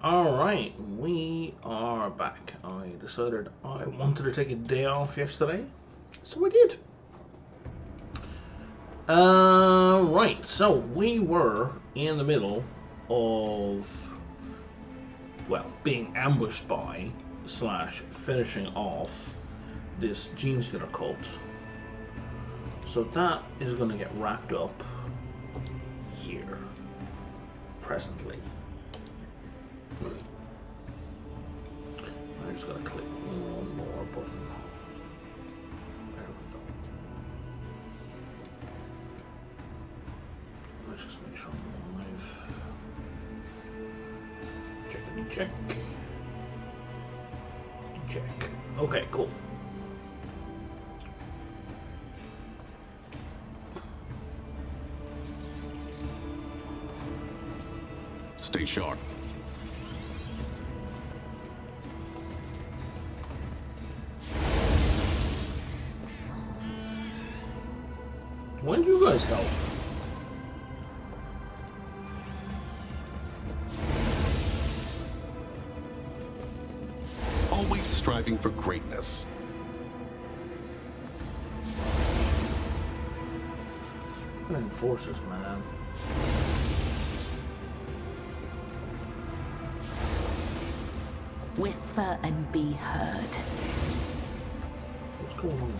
Alright, we are back. I decided I wanted to take a day off yesterday, so I did. Right, so we were in the middle of, well, being ambushed by, / finishing off this Gene Stealer cult. So that is going to get wrapped up here, presently. I'm just going to click one more button. There we go. Let's just make sure I'm live. Checkity check. Check. Okay, cool. Stay sharp. When did you guys help? Always striving for greatness. What enforcers, man? Whisper and be heard. What's going on?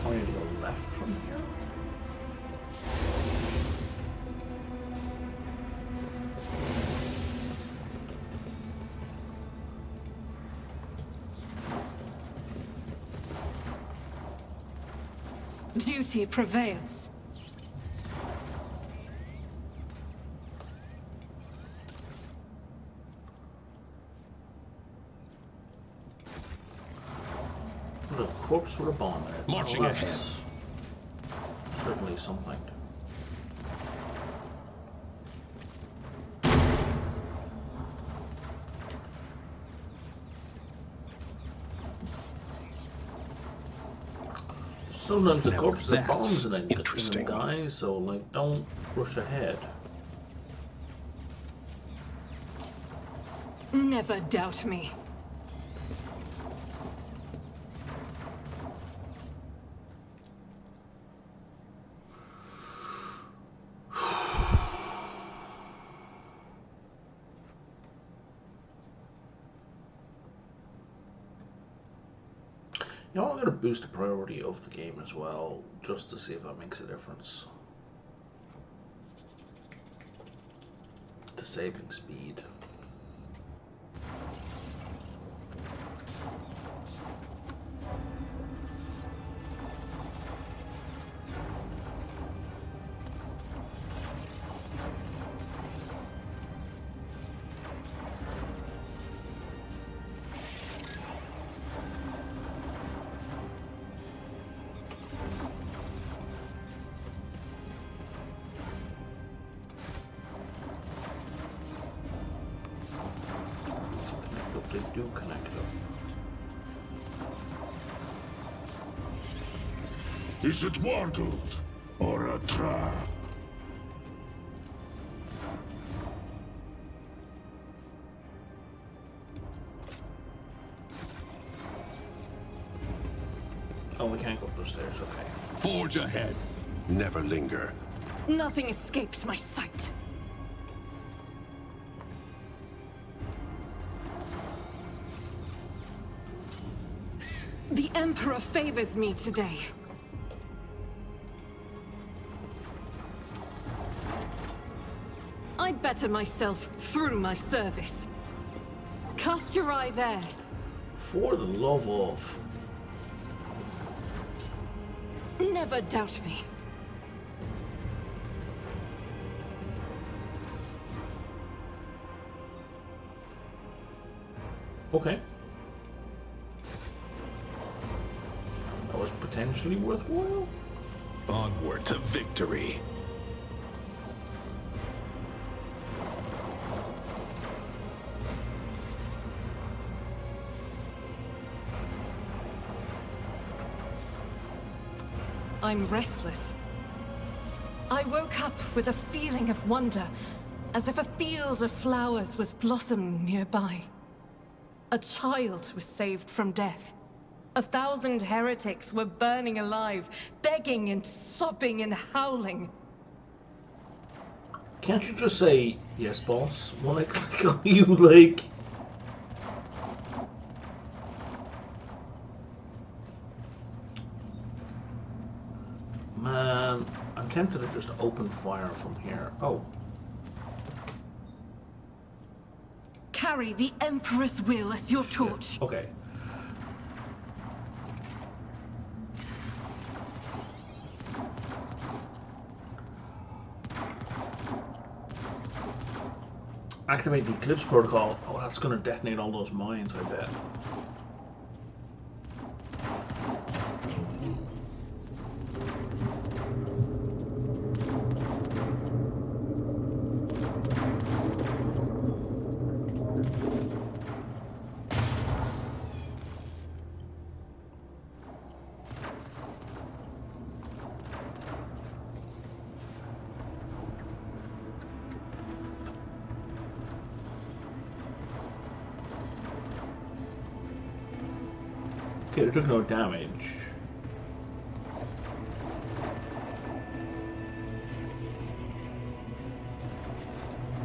I need to go left from here. Duty prevails. The corpse with a bomb in it. Marching Well, that's ahead. Certainly something. Sometimes the Now corpses have that's bombs in them, interesting. guys, so like don't rush ahead. Never doubt me. You know, I'm going to boost the priority of the game as well, just to see if that makes a difference. Disabling speed. They do connect up. Is it Wargold or a trap? Oh, we can't go up those stairs, okay. Forge ahead. Never linger. Nothing escapes my sight. The Emperor favors me today. I better myself through my service. Cast your eye there. For the love of... Never doubt me. Okay. That was potentially worthwhile. Onward to victory. I'm restless. I woke up with a feeling of wonder, as if a field of flowers was blossoming nearby. A child was saved from death. 1,000 heretics were burning alive, begging and sobbing and howling. Can't you just say, yes, boss, when I click on you, like... Man, I'm tempted to just open fire from here. Oh. Carry the Emperor's will as your torch. Okay. Activate the Eclipse Protocol. Oh, that's going to detonate all those mines, I bet. Okay, it took no damage.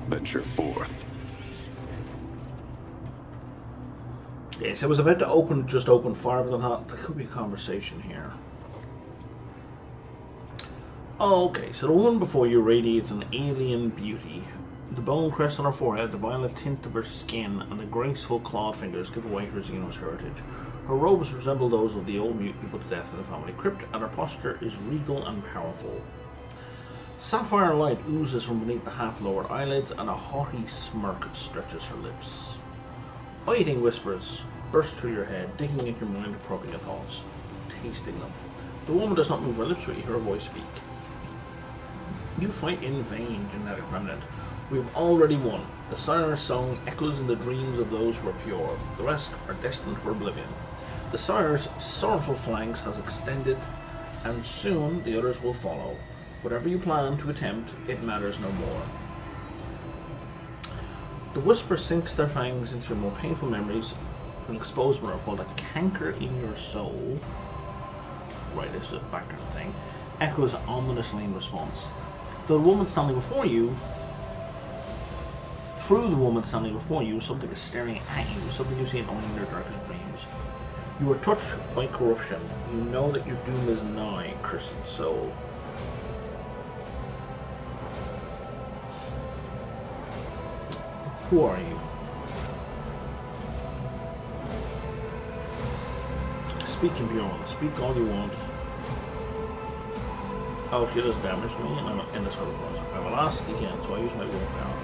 Venture forth. Yes, I was about to just open fire, but I thought there could be a conversation here. Okay, so the woman before you radiates an alien beauty. The bone crest on her forehead, the violet tint of her skin, and the graceful clawed fingers give away her Xenos heritage. Her robes resemble those of the old mute people to death in the family crypt, and her posture is regal and powerful. Sapphire light oozes from beneath the half-lowered eyelids, and a haughty smirk stretches her lips. Biting whispers burst through your head, digging at your mind, probing your thoughts, tasting them. The woman does not move her lips, but you hear her voice speak. You fight in vain, genetic remnant. We've already won. The Sire's song echoes in the dreams of those who are pure. The rest are destined for oblivion. The Sire's sorrowful flanks has extended, and soon the others will follow. Whatever you plan to attempt, it matters no more. The whisper sinks their fangs into your more painful memories, an exposed mirror called a canker in your soul. Right, this is a background thing. Echoes ominously in response. The woman standing before you, through the woman standing before you, something is staring at you, something you see in only your darkest dreams. You are touched by corruption. You know that your doom is nigh, cursed soul. Who are you? Speak in pure one. Speak all you want. Oh, she does damage to me, and I'm in this other one. I will ask again, so I use my willpower.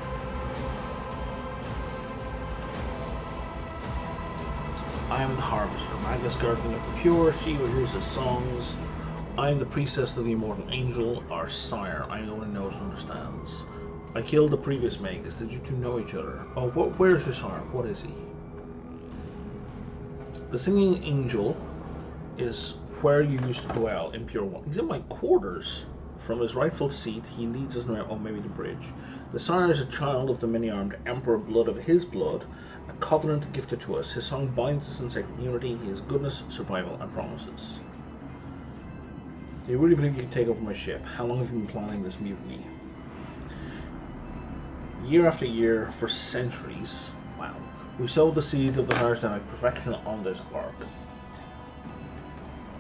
I am the harvester, Magus guardian of the pure, she who hears his songs. I am the priestess of the immortal angel, our sire. I am the one who knows and understands. I killed the previous Magus. Did you two know each other? Oh, where's your sire? What is he? The singing angel is where you used to dwell in pure one. He's in my quarters. From his rightful seat, he leads us now. Oh, maybe the bridge. The sire is a child of the many-armed emperor, blood of his blood, a covenant gifted to us. His song binds us in sacred unity. He is goodness, survival, and promises. Do you really believe you can take over my ship? How long have you been planning this mutiny? Year after year, for centuries. Wow. We sowed the seeds of the Harsdamic perfection on this ark.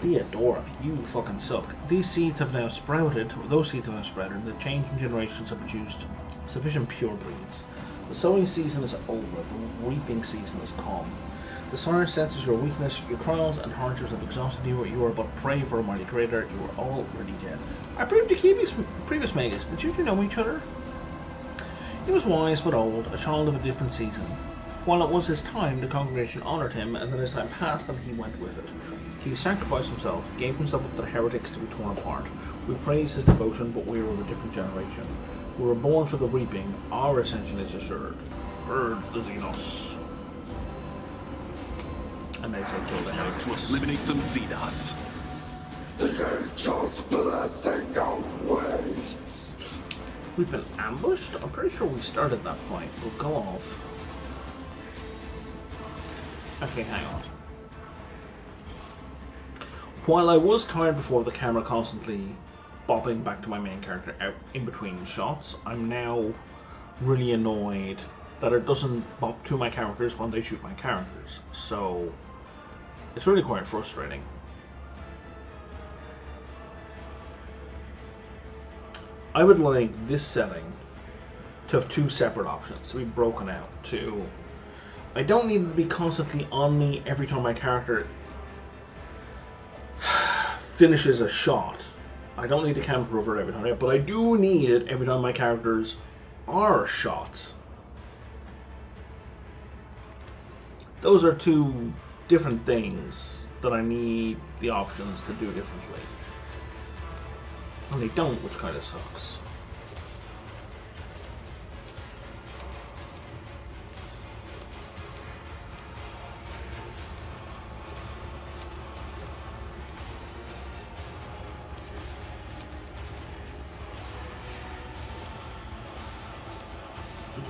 Theodora, you fucking suck. These seeds have now sprouted, or those seeds have now sprouted, and the changing generations have produced sufficient pure breeds. The sowing season is over, the reaping season is come. The Sire senses your weakness, your trials and hardships have exhausted you, you are but prey for a mighty creator, you are already dead. I proved to keep his previous Magus. Did you two know each other? He was wise but old, a child of a different season. While it was his time, the congregation honoured him, and then as time passed and he went with it. He sacrificed himself, gave himself up to the heretics to be torn apart. We praise his devotion, but we are of a different generation. We were born for the reaping, our ascension is assured. Birds the Xenos. And they say kill the heretics. To eliminate some Xenos. The Just blessing awaits. We've been ambushed? I'm pretty sure we started that fight. We'll go off. Okay, hang on. While I was tired before the camera constantly bobbing back to my main character out in between shots, I'm now really annoyed that it doesn't bop to my characters when they shoot my characters. So it's really quite frustrating. I would like this setting to have two separate options, to be broken out. I don't need it to be constantly on me every time my character finishes a shot. I don't need the camera to revert every time, but I do need it every time my characters are shot. Those are two different things that I need the options to do differently. And they don't, which kind of sucks.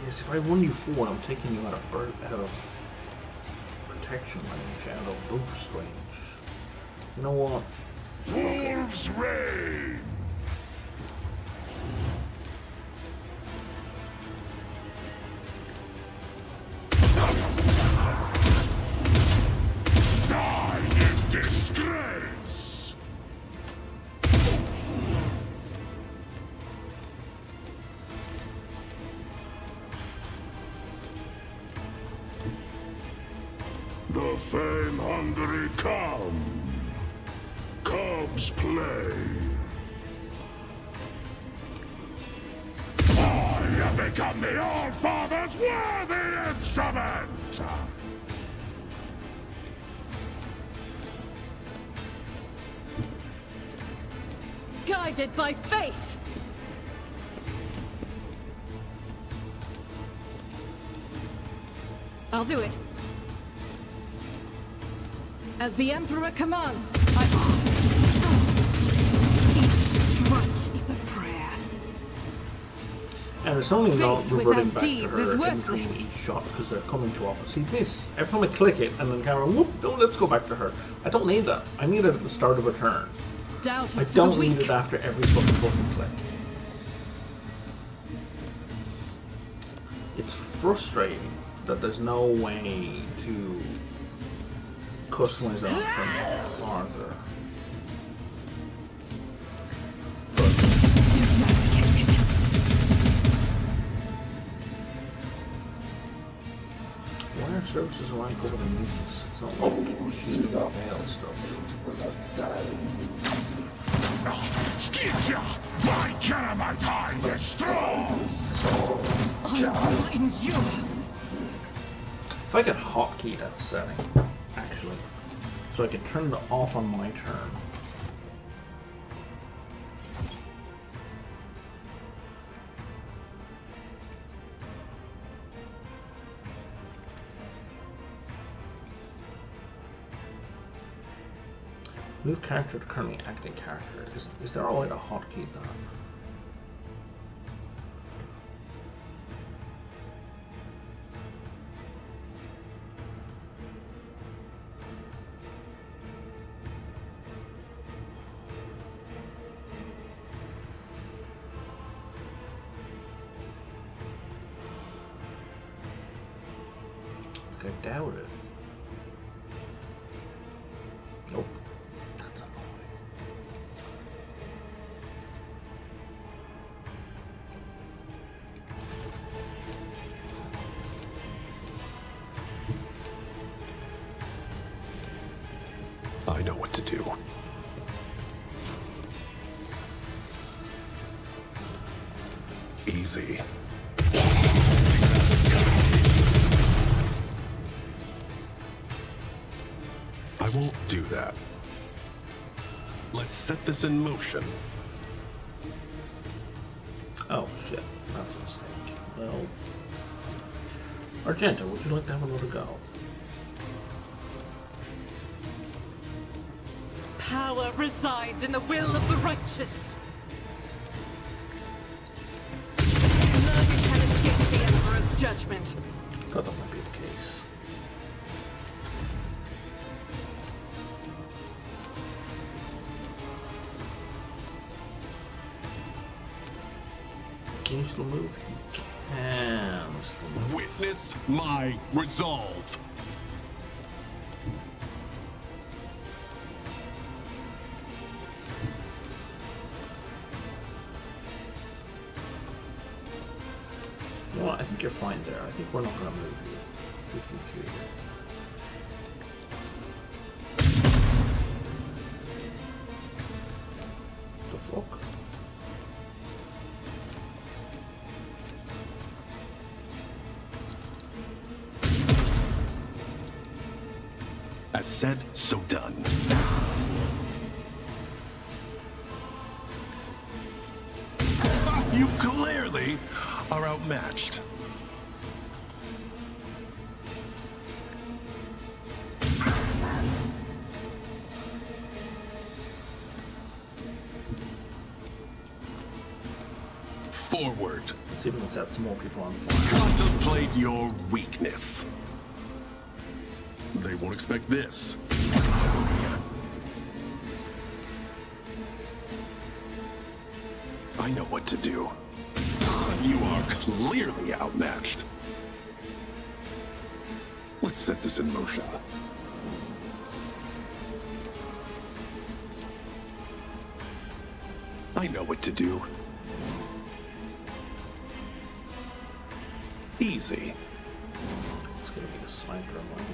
Yes, if I run you forward, I'm taking you out of protection range, out of both range. You know what? Wolves reign. Die in disgrace. The fame-hungry come. Cubs play. I have become the All-Father's worthy instrument! Guided by faith! I'll do it. As the Emperor commands, Each strike is a prayer. And it's only not Faith reverting without back to deeds her is in between worthless. each shot because they're coming too often. See this? Every time I click it and then the camera, whoop, oh, let's go back to her. I don't need that. I need it at the start of a turn. Doubt I is for the don't need weak. it after every fucking button click. It's frustrating that there's no way to customize that from farther. Wire services rank over the mutants. It's not like machine veil stuff. Skitcha! My Caramite hind is strong! I will endure. If I could hotkey that setting, actually, so I could turn it off on my turn. Move character to currently acting character. Is there a way to hotkey that? I doubt it. Nope. That's annoying. I know what to do. Easy. I won't do that. Let's set this in motion. Oh shit, that's a mistake. Well, Argenta, would you like to have another go? Power resides in the will of the righteous. None can escape the Emperor's judgment. Thought that might be the case. Can you still move? You can still move. Witness my resolve. You know what? I think you're fine there. I think we're not going to move you. 52 here. The fuck? As said, so done. You clearly are outmatched. Forward. Let's see if we can set some more people on fire. Contemplate your weakness. They won't expect this. I know what to do. You are clearly outmatched. Let's set this in motion. I know what to do. Easy. It's going to be a sniper of mine.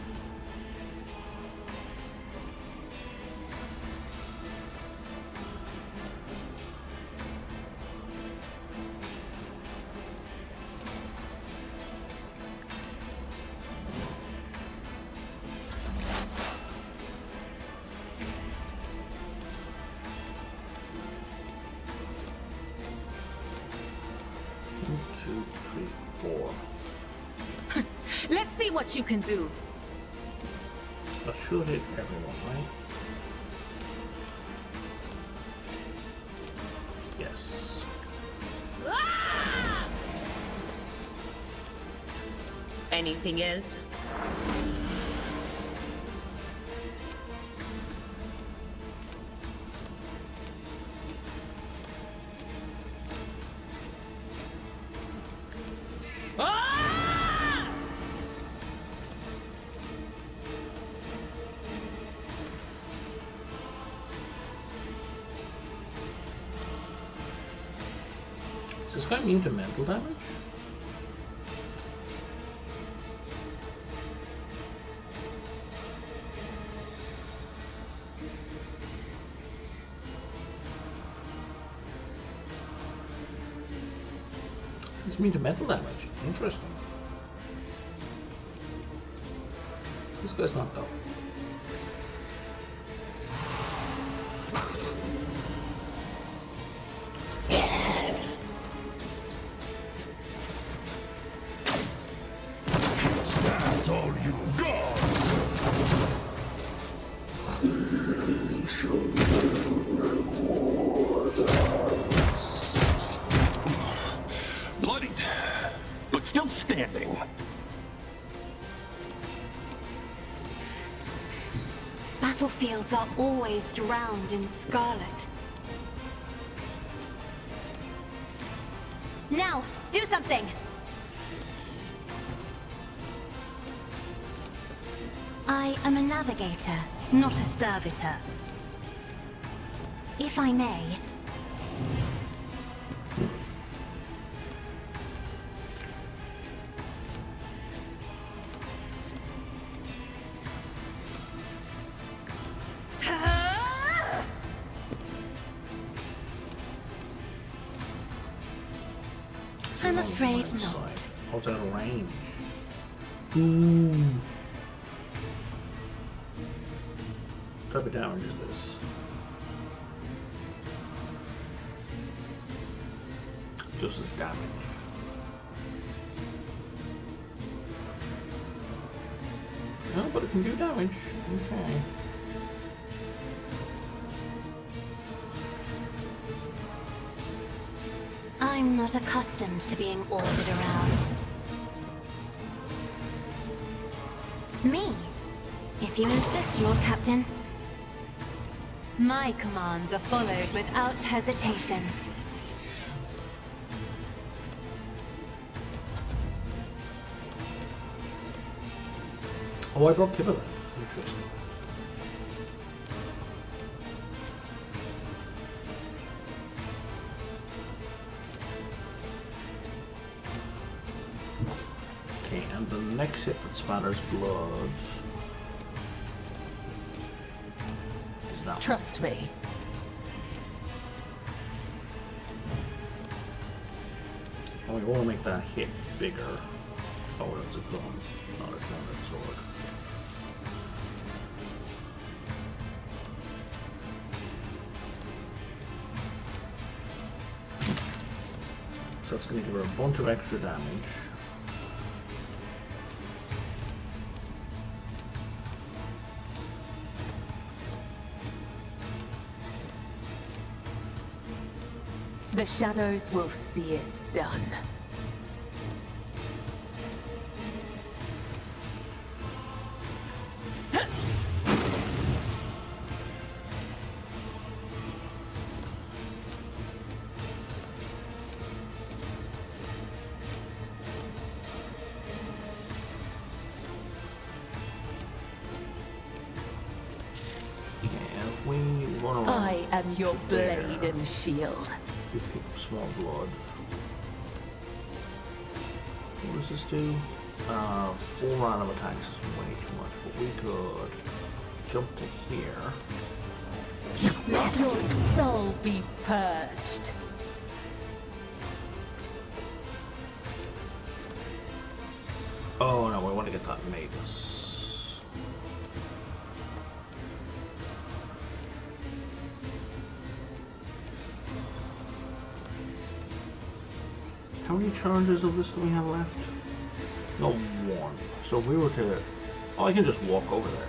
Two, three, four. Let's see what you can do. That should hit everyone, right? Yes. Anything else? Is this guy immune to mental damage? He's immune to mental damage. Interesting. This guy's not though. That's all you've got. Bloodied, but still standing. Battlefields are always drowned in scarlet. Now, do something! I am a navigator, not a servitor. If I may... I'm afraid not. Oh, it's out of range. Ooh. What type of damage is this? Just as damage. No, but it can do damage. Okay. I'm not accustomed to being ordered around. Me? If you insist, Lord Captain. My commands are followed without hesitation. Oh, I brought Kibble. Interesting. Okay, and the next hit that spatters blood is that one. Trust me. Oh, we want to make that hit bigger. Oh, that's a gun, not a two-handed sword. So that's going to give her a bunch of extra damage. The shadows will see it done. And we run around. I am your blade and shield. We pick up small blood. What does this do? 4 random attacks is way too much, but we could jump to here. Let your soul be purged. Oh no, we want to get that magus. How many charges of this do we have left? No, 1. So if we were to... Oh, I can just walk over there.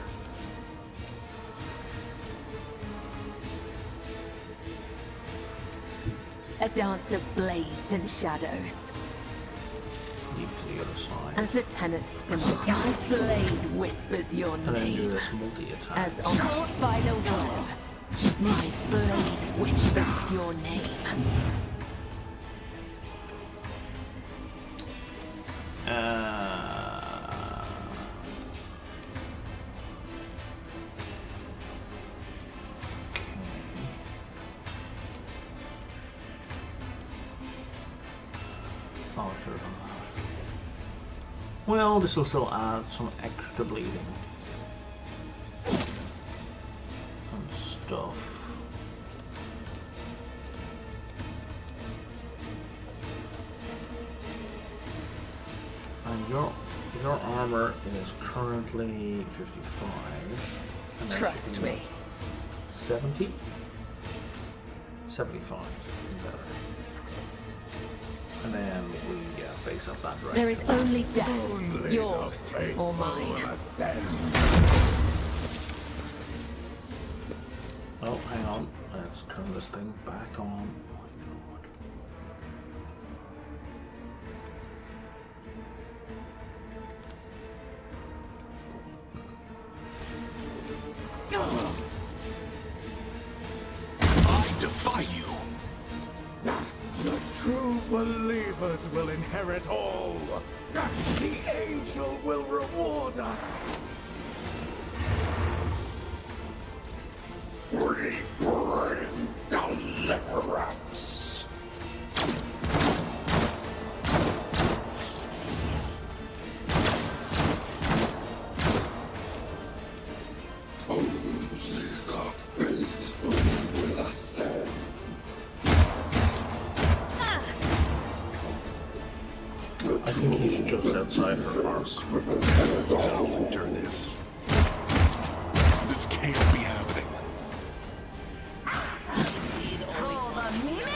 A dance of blades and shadows. Leap to the other side. As the tenants demand, my blade whispers your And then do name. this multi-attack. As caught by the web, my blade whispers your name. Oh, sure. Well, this will still add some extra bleeding and stuff. And your armor is currently 55. And that Trust should be me. 70? 75. Better. And then we face up that direction. There is only death, yours or mine. Oh, hang on. Let's turn this thing back on. I defy you. The true believers will inherit all. The angel will reward us. We bring deliverance. Only the faithful will ascend. I think he's just outside her arc. I'll endure this. This can't be happening.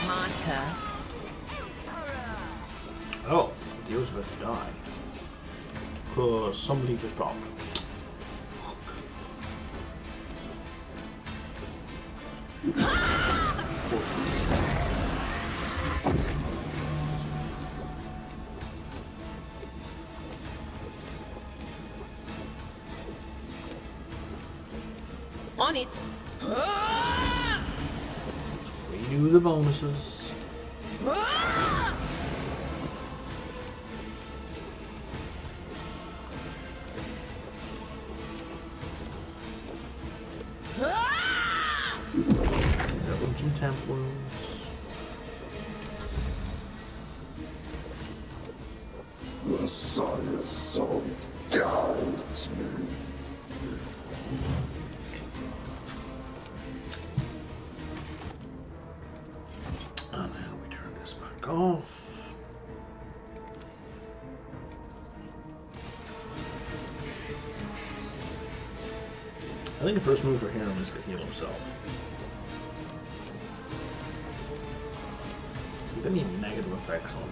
My turn. Oh, Dio's about to die. Because somebody just dropped. On it. Redo the bonuses. Double some temp wounds. The Science Soul guides me. And then we turn this back off. I think the first move for him is to heal himself. He doesn't need negative effects on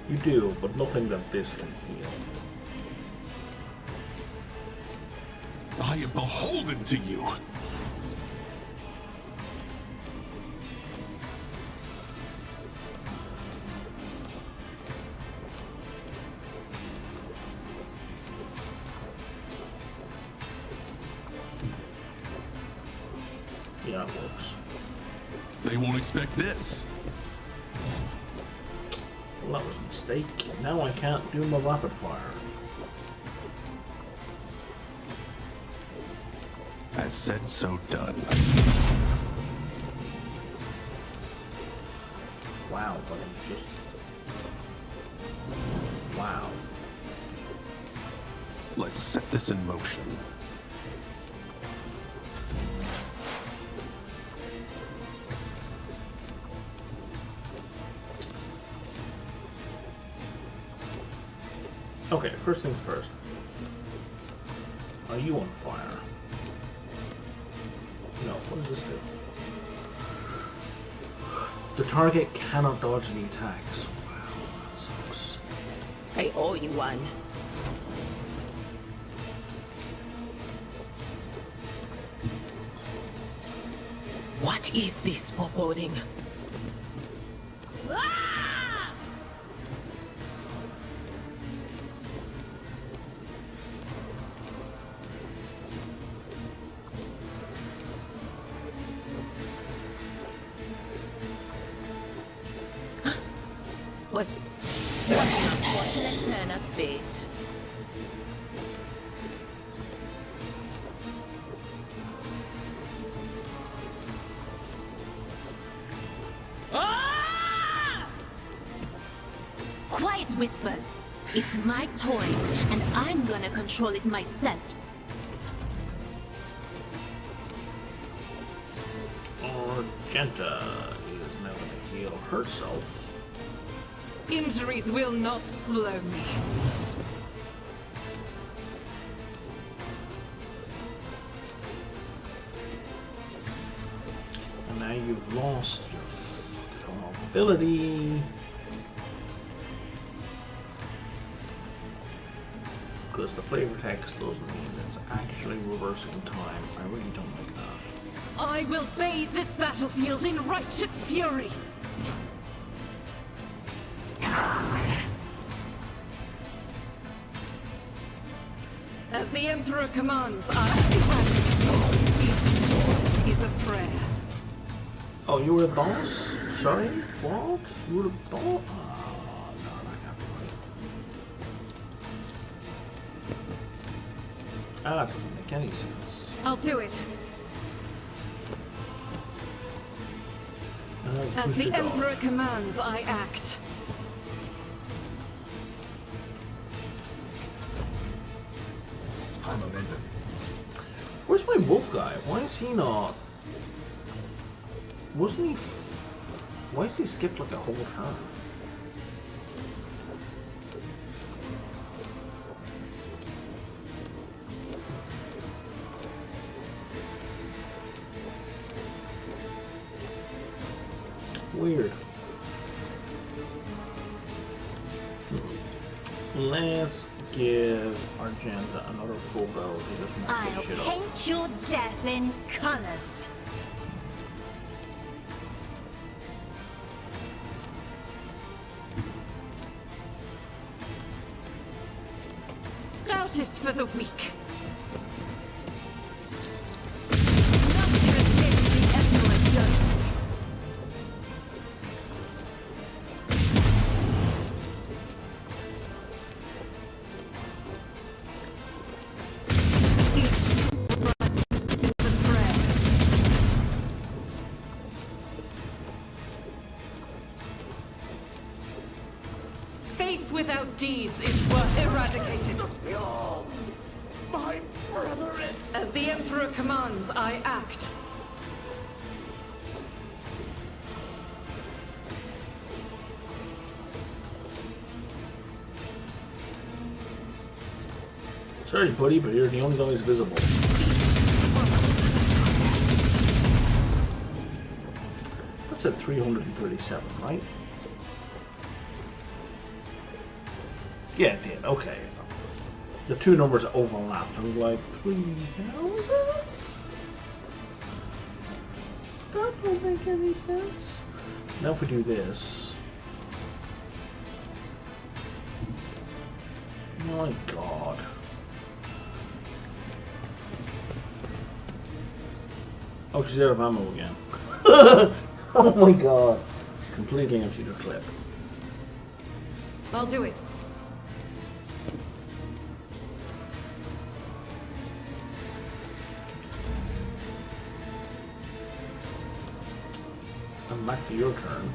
you. You do, but nothing that this can heal. I am beholden to you. Yeah, it works. They won't expect this. Well, that was a mistake. Now I can't do my rapid fire. As said, so done. Wow, but just... Wow. Let's set this in motion. Okay, first things first. Are you on fire? No, what does this do? The target cannot dodge the attacks. Wow, that sucks. I owe you one. What is this foreboding? Was what an unfortunate turn of fate. Quiet, Whispers. It's my toy, and I'm gonna control it myself. Argenta is now going to heal herself. Injuries will not slow me. And now you've lost your fucking ability. Because the flavor text doesn't mean it's actually reversing time. I really don't like that. I will bathe this battlefield in righteous fury. As the Emperor commands, I each sword is a prayer. Oh, you were a boss? Sorry? What? You were a boss? Oh, no, that can't be right. Ah, that doesn't make any sense. I'll do it. As push the your Emperor dodge. commands, I act. Where's my wolf guy? Why is he not? Wasn't he? Why is he skipped like a whole turn? Weird. Let's give Argenta another full go to just knock I'll this shit paint off. your death in colors. Doubt is for the weak. Truth without deeds is eradicated. My brethren! As the Emperor commands, I act. Sorry, buddy, but you're the only guy who's visible. That's at 337, right? Yeah, it did. Okay. The two numbers overlapped. I was like, 3,000? That don't make any sense. Now if we do this. My god. Oh, she's out of ammo again. Oh my god. She's completely emptied her clip. I'll do it. And back to your turn.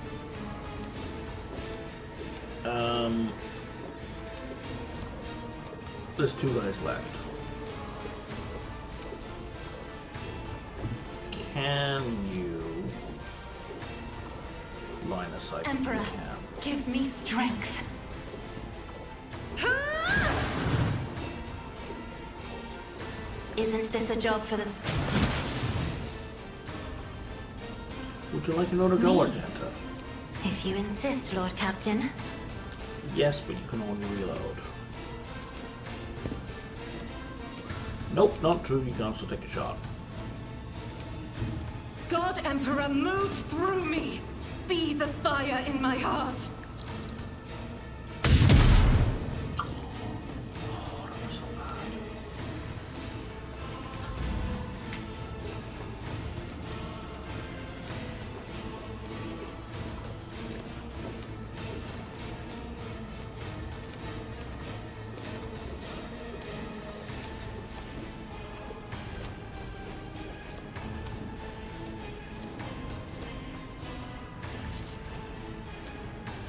There's two guys left. Can you line of sight? Emperor, You can. give me strength. Isn't this a job for the... Would you like another go, Me? Argenta? If you insist, Lord Captain. Yes, but you can only reload. Nope, not true. You can also take a shot. God Emperor, move through me! Be the fire in my heart! Oh, that was so bad.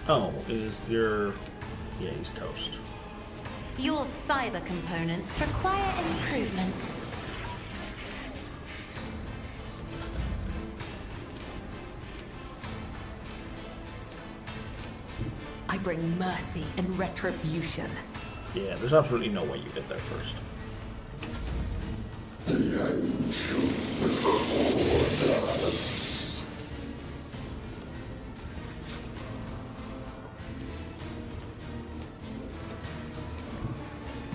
Oh, is your... Yeah, he's toast. Your cyber components require improvement. I bring mercy and retribution. Yeah, there's absolutely no way you get there first.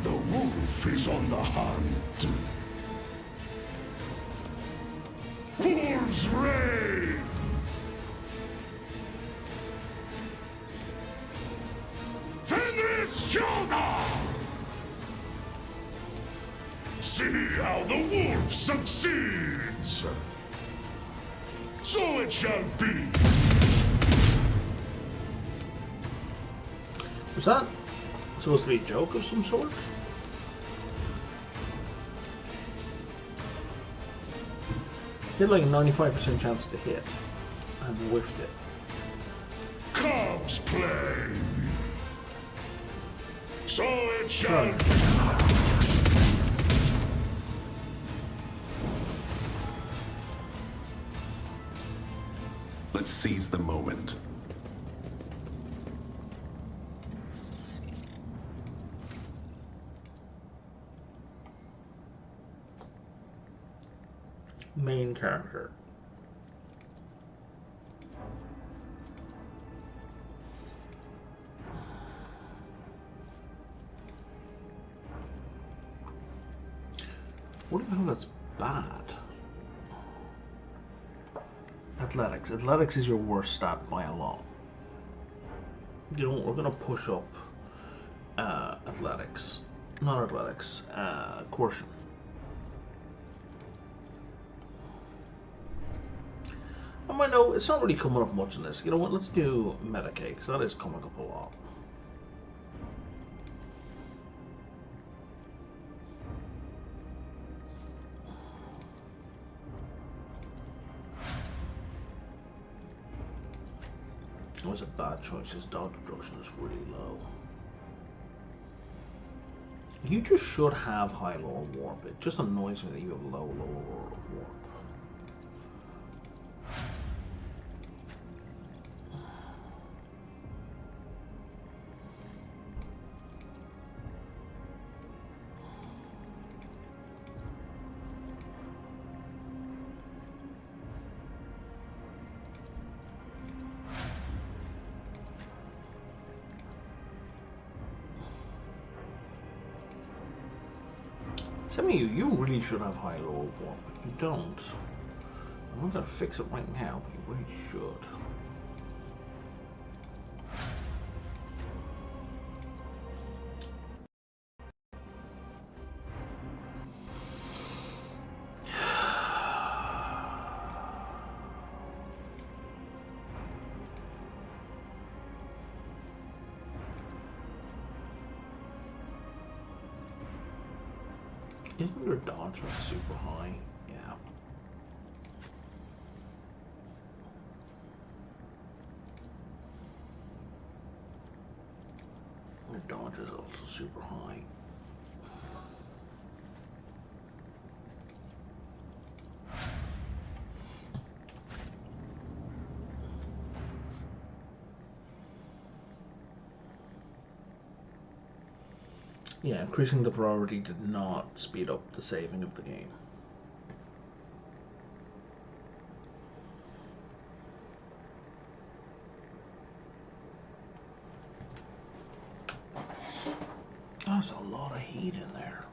The wolf is on the hunt. Wolves reign! Fenris Shoulder! See how the wolf succeeds! So it shall be. Was that supposed to be a joke of some sort? He had like a 95% chance to hit and whiffed it. Cubs play. So it shall be. Let's seize the moment. Main character. What do you know that's bad? Athletics. Athletics is your worst stat by a lot. You know, we're gonna push up athletics. Not athletics, coercion. I know it's not really coming up much in this. You know what? Let's do Medicaid, because that is coming up a lot. That was a bad choice. His dog destruction is really low. You just should have high lower warp. It just annoys me that you have low lower warp. Some of you really should have high lower warp, but you don't. I'm not going to fix it right now, but you really should. Isn't your dodge like super high? Yeah. Your dodge is also super high. Yeah, increasing the priority did not speed up the saving of the game. There's a lot of heat in there.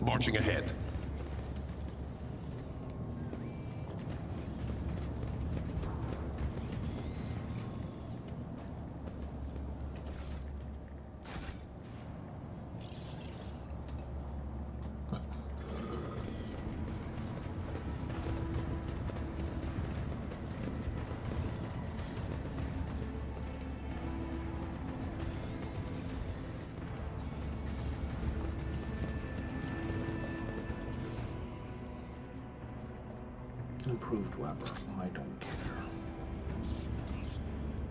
Marching ahead. Improved weapon. I don't care.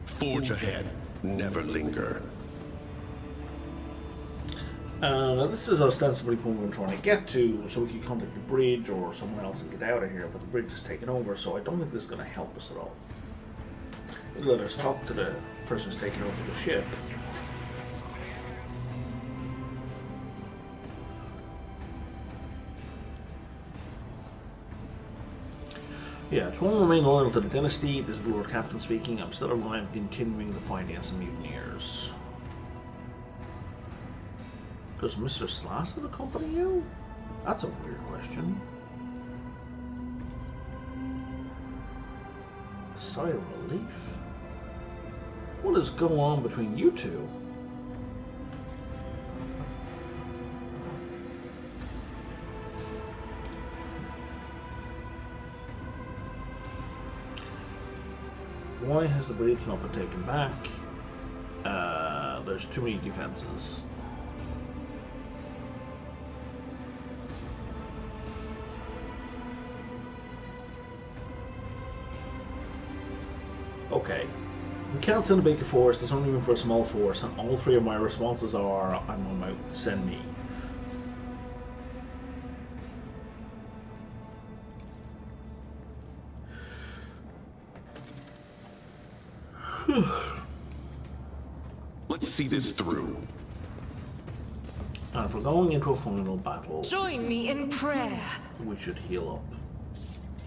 Forge ahead. Never linger. Now this is ostensibly who we're trying to get to, so we can contact the bridge or someone else and get out of here, but the bridge is taken over, so I don't think this is going to help us at all. It'll let us talk to the person who's taking over the ship. Yeah, to one remain loyal to the dynasty. This is the Lord Captain speaking. I'm still alive, continuing the fight against the mutineers. Does Mr. Slaster accompany you? That's a weird question. Sigh of relief. What is going on between you two? Why has the bridge not been taken back? There's too many defenses. Okay. We can't send a big force, there's only room for a small force, and all three of my responses are, I'm on my way to send me. Let's see this through. And if we're going into a final battle, Join me in prayer. we should heal up.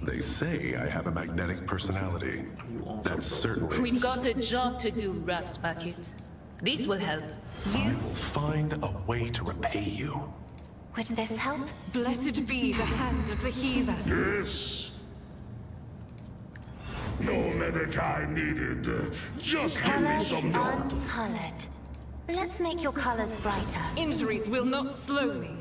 They say I have a magnetic personality. You also That's certainly. We've got a job to do, Rust Bucket. This will help. I will find a way to repay you. Would this help? Blessed be the hand of the healer. Yes. No medic I needed. Just give me Colored, some milk. uncolored. Let's make your colors brighter. Injuries will not slow me.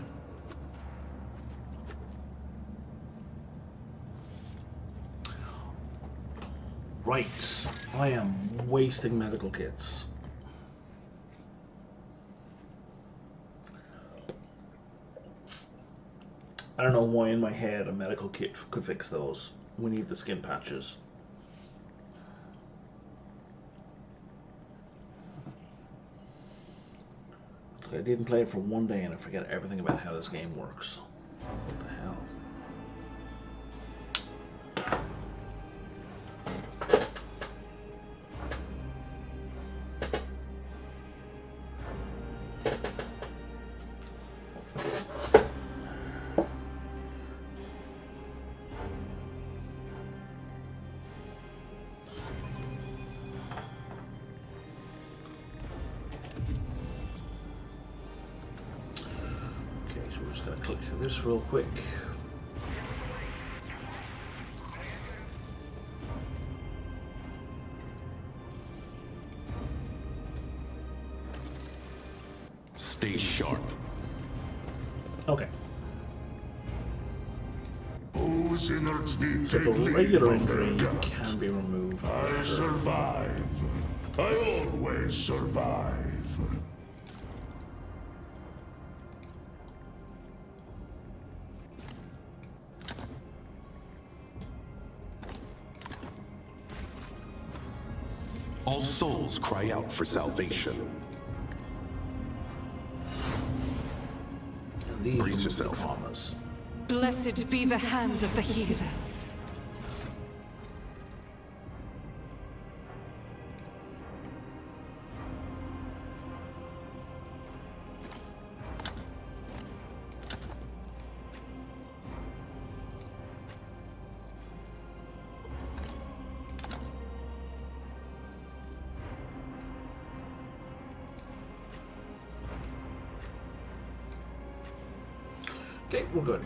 Right, I am wasting medical kits. I don't know why in my head a medical kit could fix those. We need the skin patches. I didn't play it for one day and I forget everything about how this game works. What the hell? Just going to click through this real quick. Stay sharp. Okay. Whose innards need So take the leave regular from their injury gut. can be removed. I survive. I always survive. All souls cry out for salvation. And these Brace remove the yourself. traumas. Blessed be the hand of the healer. Okay, we're good.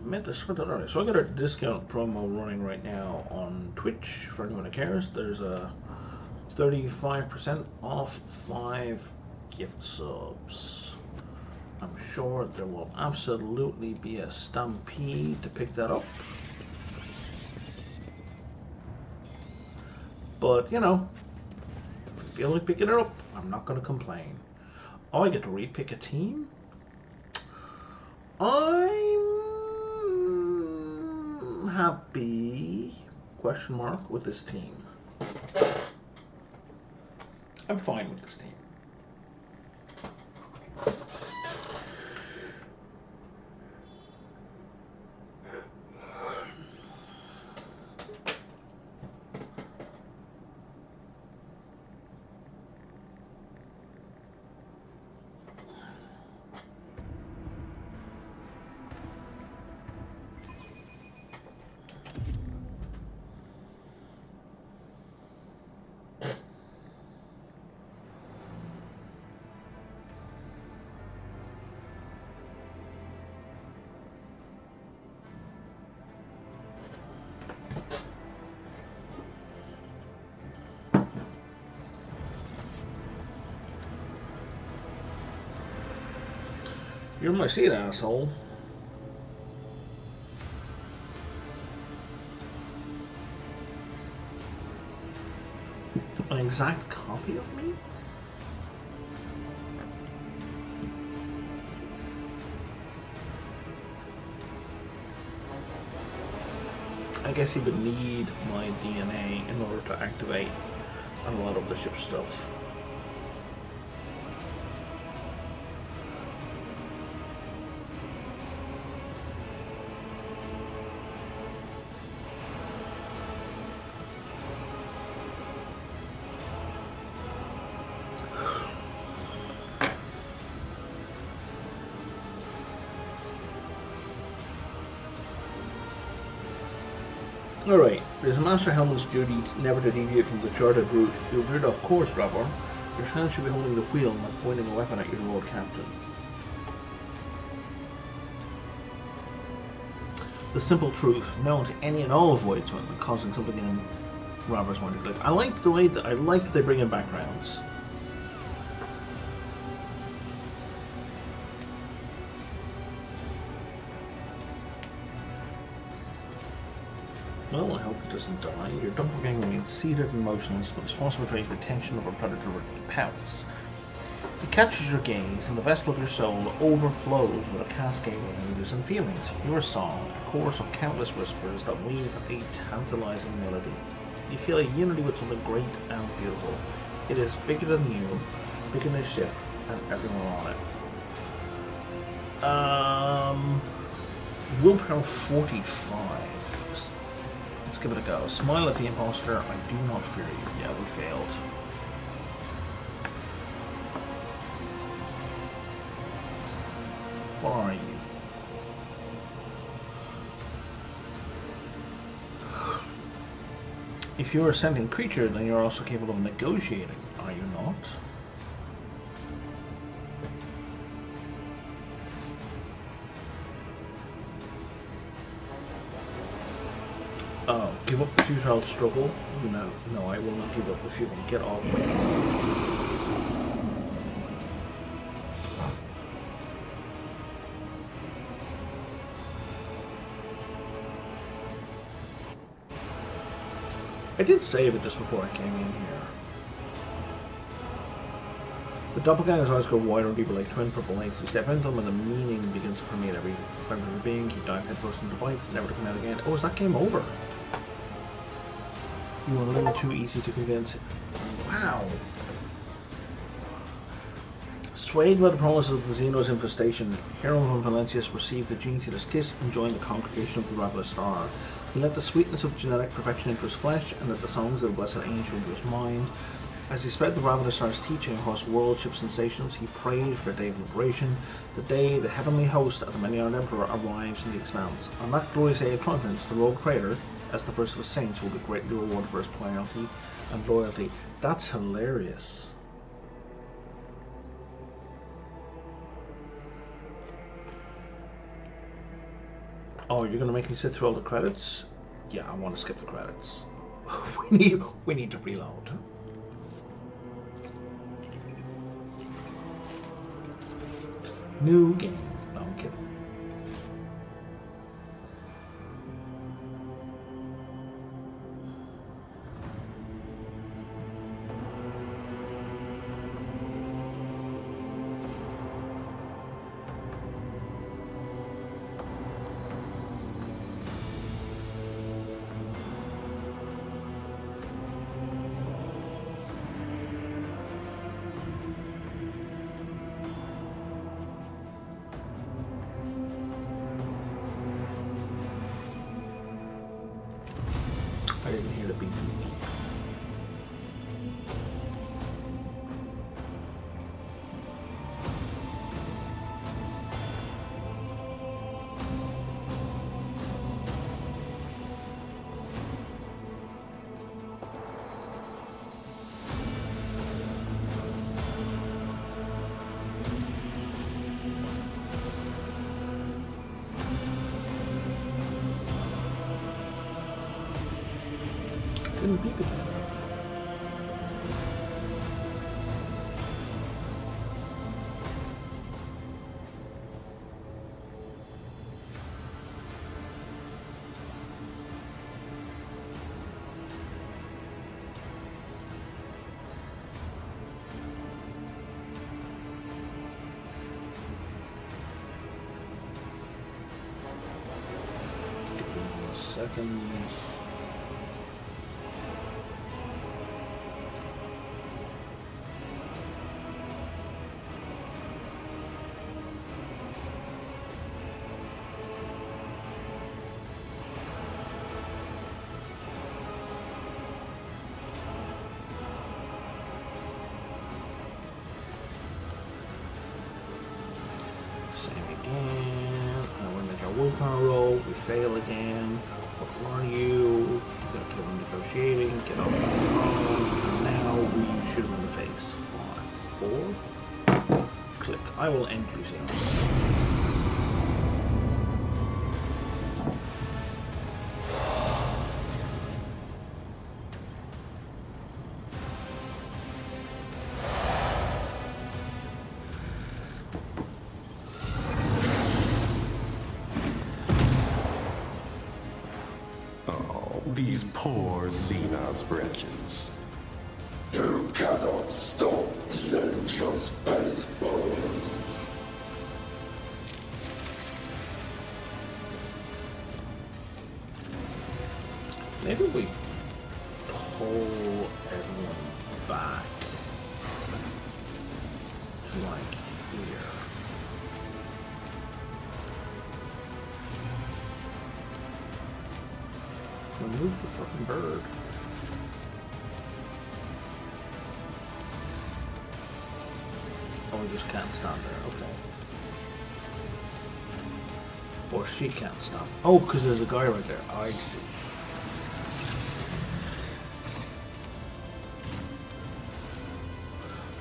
I meant to start that earlier. So I got a discount promo running right now on Twitch for anyone who cares. There's a 35% off 5 gift subs. I'm sure there will absolutely be a stampede to pick that up. But, you know, if I feel like picking it up, I'm not going to complain. Oh, I get to repick a team? I'm happy, question mark, with this team. I'm fine with this team. You're my seat, asshole. An exact copy of me? I guess he would need my DNA in order to activate a lot of the ship stuff. Alright, it is a Master Helmet's duty never to deviate from the charted route. You'll veered off course, Rabor. Your hand should be holding the wheel, not pointing a weapon at your Lord Captain. the simple truth known to any and all voidsmen, causing something in Robert's mind. Like, I like that they bring in backgrounds. Well, I hope it doesn't die. Your doppelganger remains seated and motionless, but is possible to raise the attention of a predator with pounce. It catches your gaze, and the vessel of your soul overflows with a cascade of images and feelings. Your song, a chorus of countless whispers that weave a tantalizing melody. You feel a unity with something great and beautiful. It is bigger than you, bigger than the ship, and everyone on it. Willpower 45. Let's give it a go. Smile at the imposter. I do not fear you. Yeah, we failed. What are you? If you're a sentient creature, then you're also capable of negotiating, are you not? Oh, give up the futile struggle? No, I will not give up the futile. Get off me. I did save it just before I came in here. The doppelganger's eyes go wider and deeper like twin purple lakes. You step into them and the meaning begins to permeate every fiber of your being. You dive headfirst into bites, never to come out again. Oh, is that game over? You are a little too easy to convince. Wow. Swayed by the promises of the Xenos infestation, Hero von Valentius received the Gene-Seater's kiss and joined the congregation of the Ravenous Star. He let the sweetness of genetic perfection into his flesh and let the songs of the Blessed Angel into his mind. As he spread the Ravenous Star's teaching across world-ship sensations, he prayed for the day of liberation, the day the heavenly host of the Many-Armed Emperor arrives in the Expanse. On that glorious day of triumphance, the rogue traitor, as the first of his saints, will be greatly rewarded for his piety and loyalty. That's hilarious. Oh, you're gonna make me sit through all the credits? Yeah, I want to skip the credits. we need to reload. New game. No, I'm kidding. I didn't hear the beep. Didn't beep it. Give me 1 second. Willpower roll, we fail again. What are you? You gotta kill him negotiating, get off the throne, and now we shoot him in the face. 5, 4. Click. I will end Lucianus. These poor Xenos wretches. You cannot stop the angel's faithful. Maybe we pull everyone back to like here. Remove the fucking bird. Oh, we just can't stand there, okay. Or she can't stand. Oh, because there's a guy right there. I see.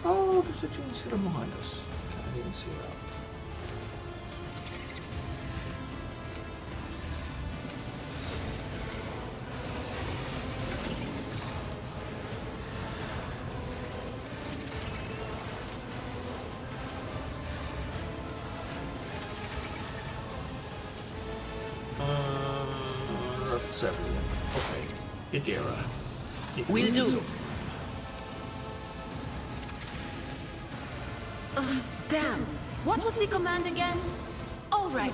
Oh, there's a gene sitter behind us. Can't even see that. That's everyone. Okay. Idira. Will do. Damn. What was the command again? All right.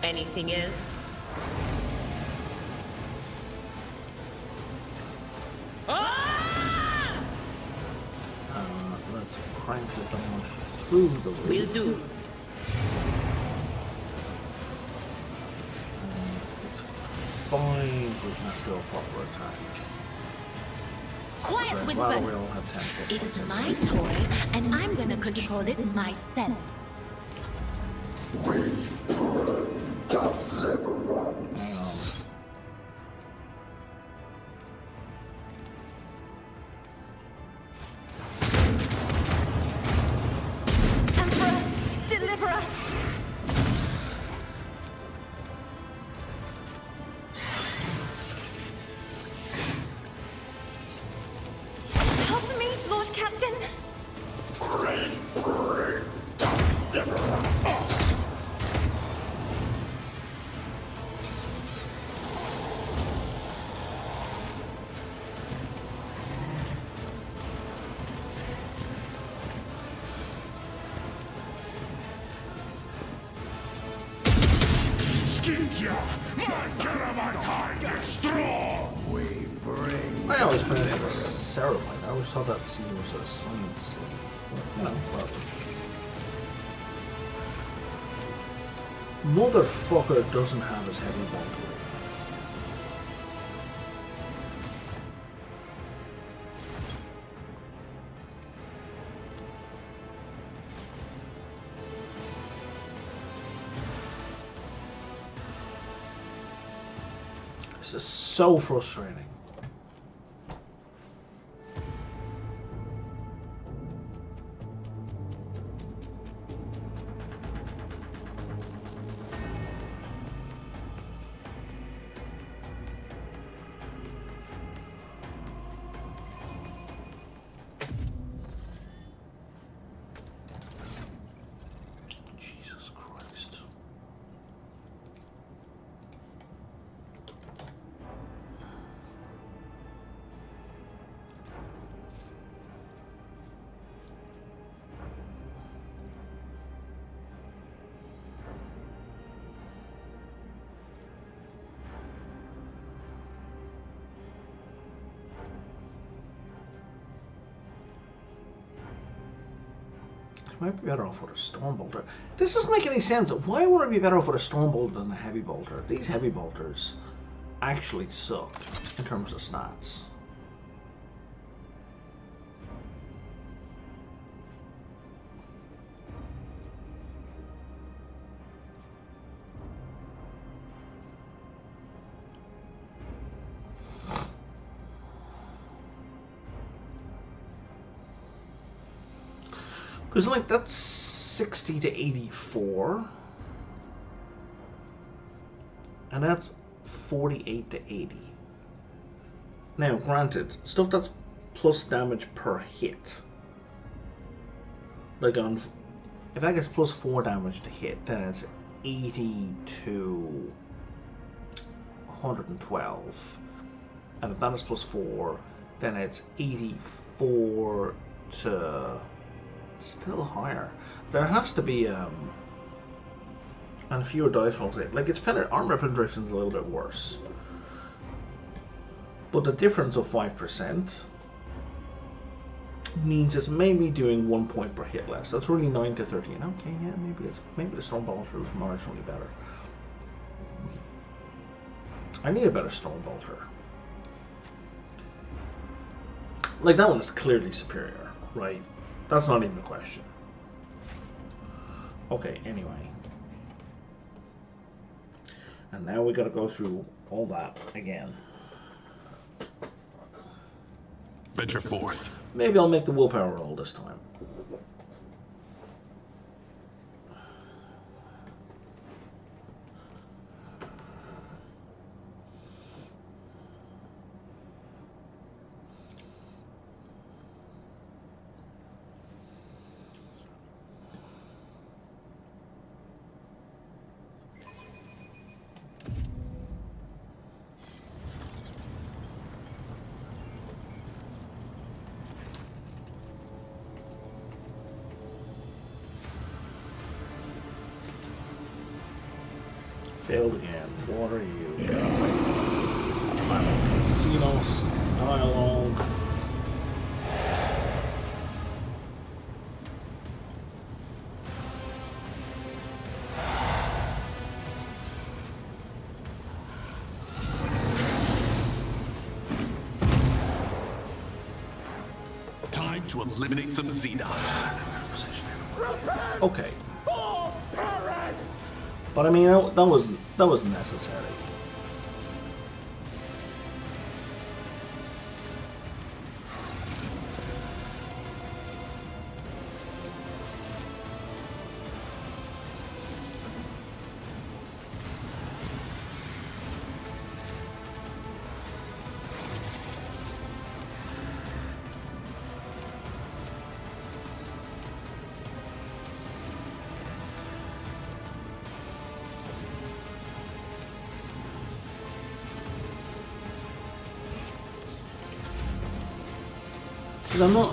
Anything else? Let's crank the damage through the roof. Will do. Fine, we can still proper attack. Quiet, Well, Whispers. we all have 10 plus It's points. my toy, and I'm gonna control it myself. We bring deliverance. Emperor, deliver us! Help me, Lord Captain! We bring deliverance. Skintia, my Keramite hide is strong. We bring. I always found it was Ceramite. I always thought that scene was a science scene. You know, whatever. Motherfucker doesn't have his heavy bond with him. This is so frustrating. Jesus Christ. Might be better off with a storm bolter. This doesn't make any sense. Why would I be better off with a storm bolter than a heavy bolter? These heavy bolters actually suck in terms of stats. Because, like, that's 60 to 84. And that's 48 to 80. Now, granted, stuff that's plus damage per hit. Like, on, if that gets plus 4 damage to hit, then it's 80 to 112. And if that is plus 4, then it's 84 to... Still higher. There has to be, and fewer dice rolls. Like, its armor penetration is a little bit worse. But the difference of 5% means it's maybe doing 1 point per hit less. That's really 9 to 13. Okay, yeah, maybe the Storm Bolter is marginally better. I need a better Storm Bolter. Like, that one is clearly superior, right? That's not even a question. Okay, anyway. And now we gotta go through all that again. Venture forth. Maybe I'll make the willpower roll this time. Failed again. What are you? Xenos, dialogue. Time to eliminate some Xenos. Okay. But I mean, that was necessary.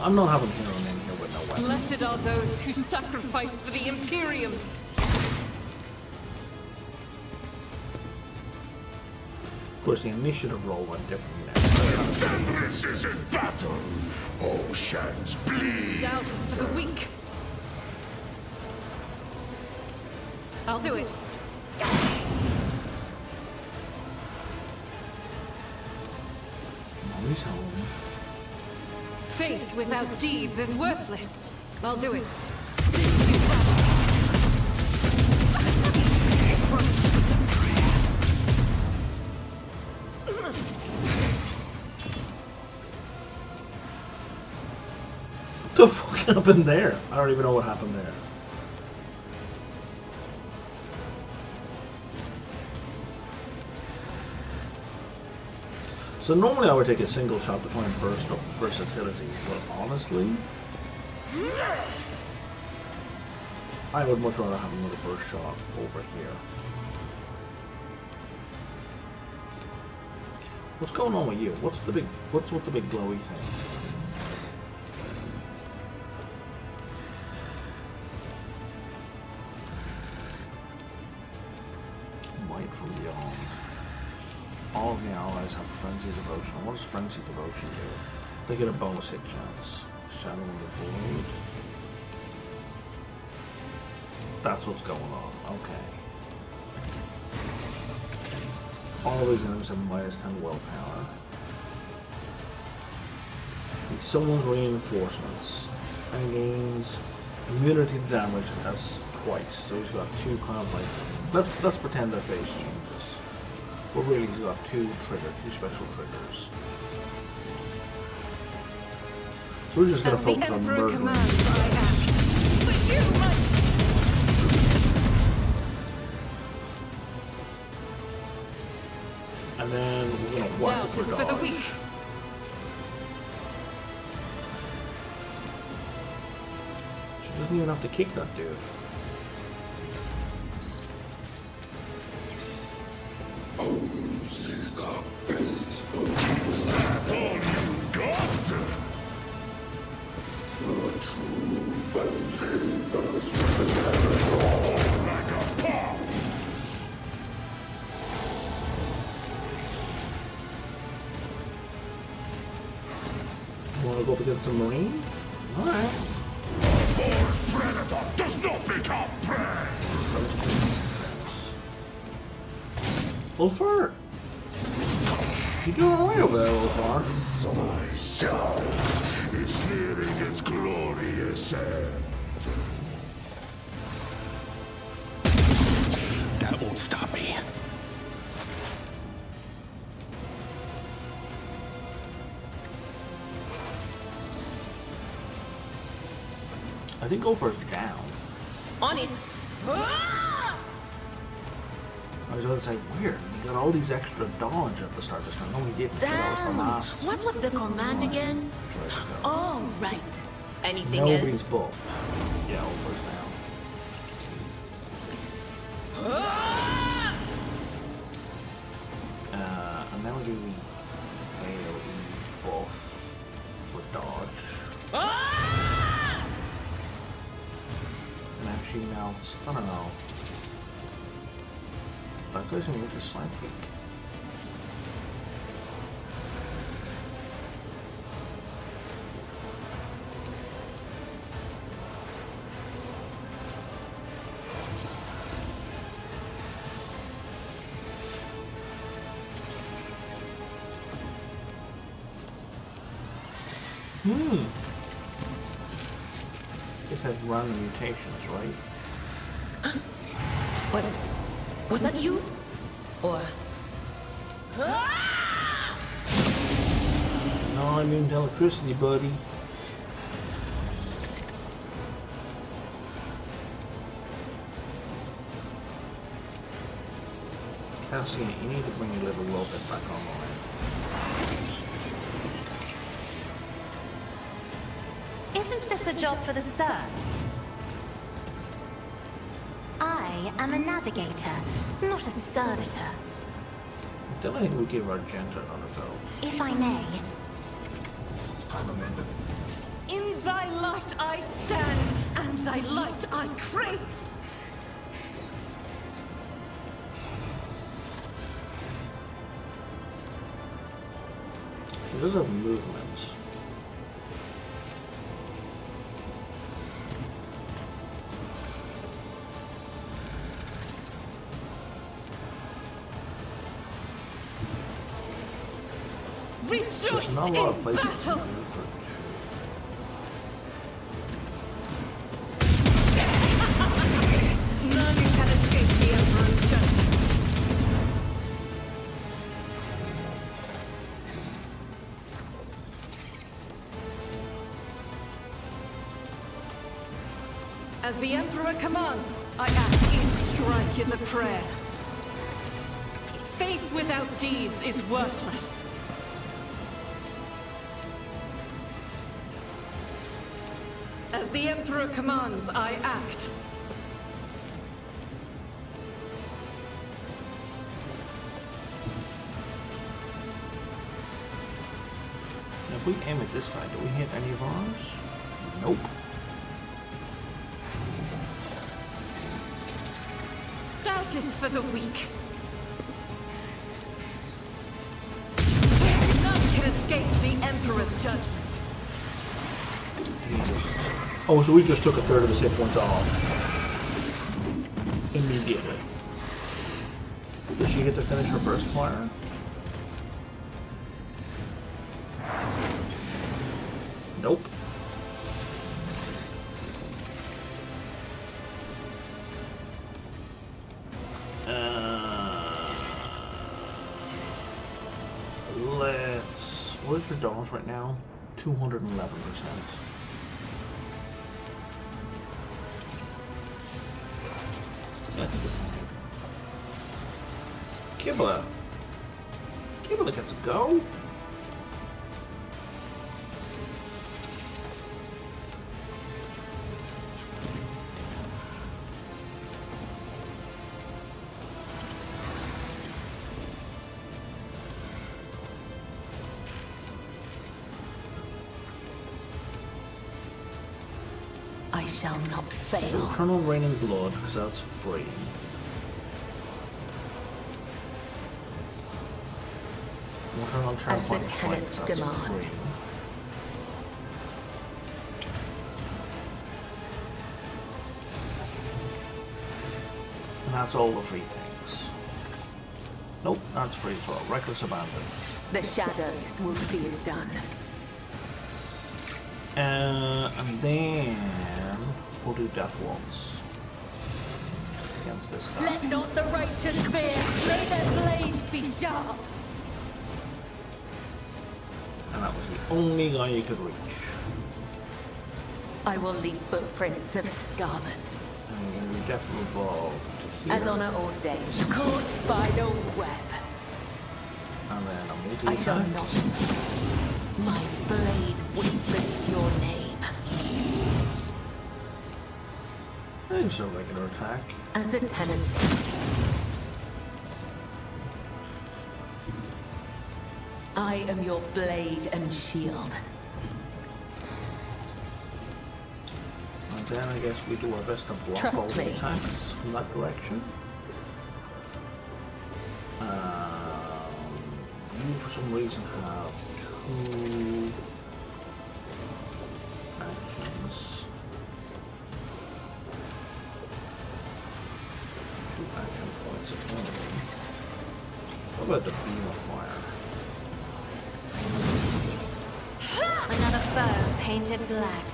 I'm not having hero in here with no weapon. Blessed are those who sacrifice for the Imperium. Of course, the initiative roll went differently now. This is in battle. Oceans bleed. Doubt is for the weak. I'll do it. Mommy's home. Faith without deeds is worthless. I'll do it. What the fuck happened there? I don't even know what happened there. So normally I would take a single shot to try and burst up versatility, but honestly, I would much rather have another burst shot over here. What's going on with you? What's with the big glowy thing? Might from beyond. All of the allies have Frenzy Devotion. What does Frenzy Devotion do? They get a bonus hit chance. Shadow of the Void. That's what's going on. Okay. All of these enemies have minus 10 willpower. He summons reinforcements and gains immunity to damage as twice. So he's got two kind of like... Let's pretend their face changes. But really, he's got two special triggers. So we're just going to focus on murdering. Commands, I act. But you must... And then we're going to whack Doubt is for the weak. She doesn't even have to kick that dude. wanna go up against a Marine? Alright. Born predator does not become prey! Ulfar? You doing alright over there, Ulfar? My shadow is nearing its glorious end. That won't stop me. I think Ulfar's down. On it. I was going to say, weird. You got all these extra dodge at the start this time. No, we didn't. That was the Damn! last. What was the command again? Oh, right. Anything Nobody's else? buffed. Yeah, Ulfar's down. And then we do AoE buff for dodge. And then she melts. I don't know. That goes in with a slight peek. This has random mutations, right? Was that you? Or... No, I mean electricity, buddy. Can't see it. You need to bring your little robot back online. Isn't this a job for the serfs? I am a navigator, not a servitor. Still, I think we give Argenta another go. If I may, In thy light I stand, and thy light I crave. She does have movements. There's Rejoice not a lot of in places to battle! move for None can escape the Emperor's judgment. As the Emperor commands, I act. Each strike is a prayer. Faith without deeds is worthless. As the Emperor commands, I act. Now, if we aim at this guy, do we hit any of ours? Nope. Doubt is for the weak. None can escape the Emperor's judgment. Oh, so we just took a third of his hit points off. Immediately. Does she get to finish her burst fire? Nope. What is her dodge right now? 211%. Kibble. Kibble gets a go. I shall not fail. Eternal Rain in Blood, because that's free. As the tenets demand. And that's all the free things. Nope, that's free as well. Reckless abandon. The shadows will see it done. And then we'll do death once against this guy. Let not the righteous fear. May their blades be sharp. And that was the only guy you could reach. I will leave footprints of scarlet. And we definitely evolved to here. As honor ordains, caught by the web. And then a multi I shall not. My blade whispers your name. There's a regular attack. As the tenant. I am your blade and shield. And then I guess we do our best to block all Trust the me. attacks from that direction. You for some reason have 2 actions. 2 action points only. What about the beam of fire? Another foe painted black.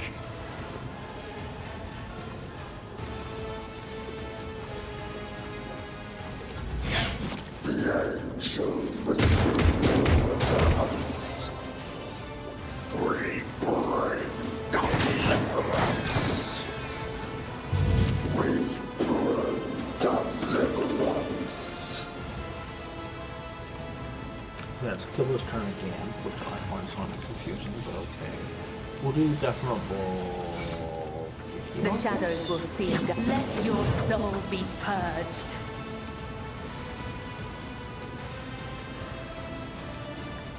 Let's kill this turn again, which I find slightly confusing, but okay. We'll do definite ball. The shadows will see it done. Let your soul be purged.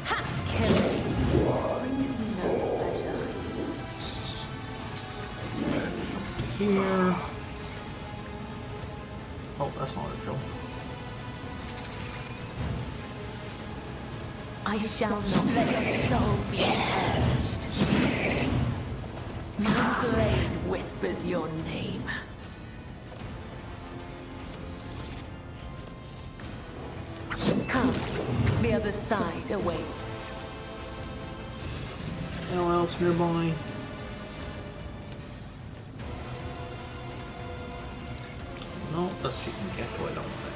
Ha! Killing brings me no pleasure. Here. Oh, that's not a jump. I shall not let your soul be purged. My blade whispers your name. Come, the other side awaits. Anyone else nearby? No, that you can get to, I don't think.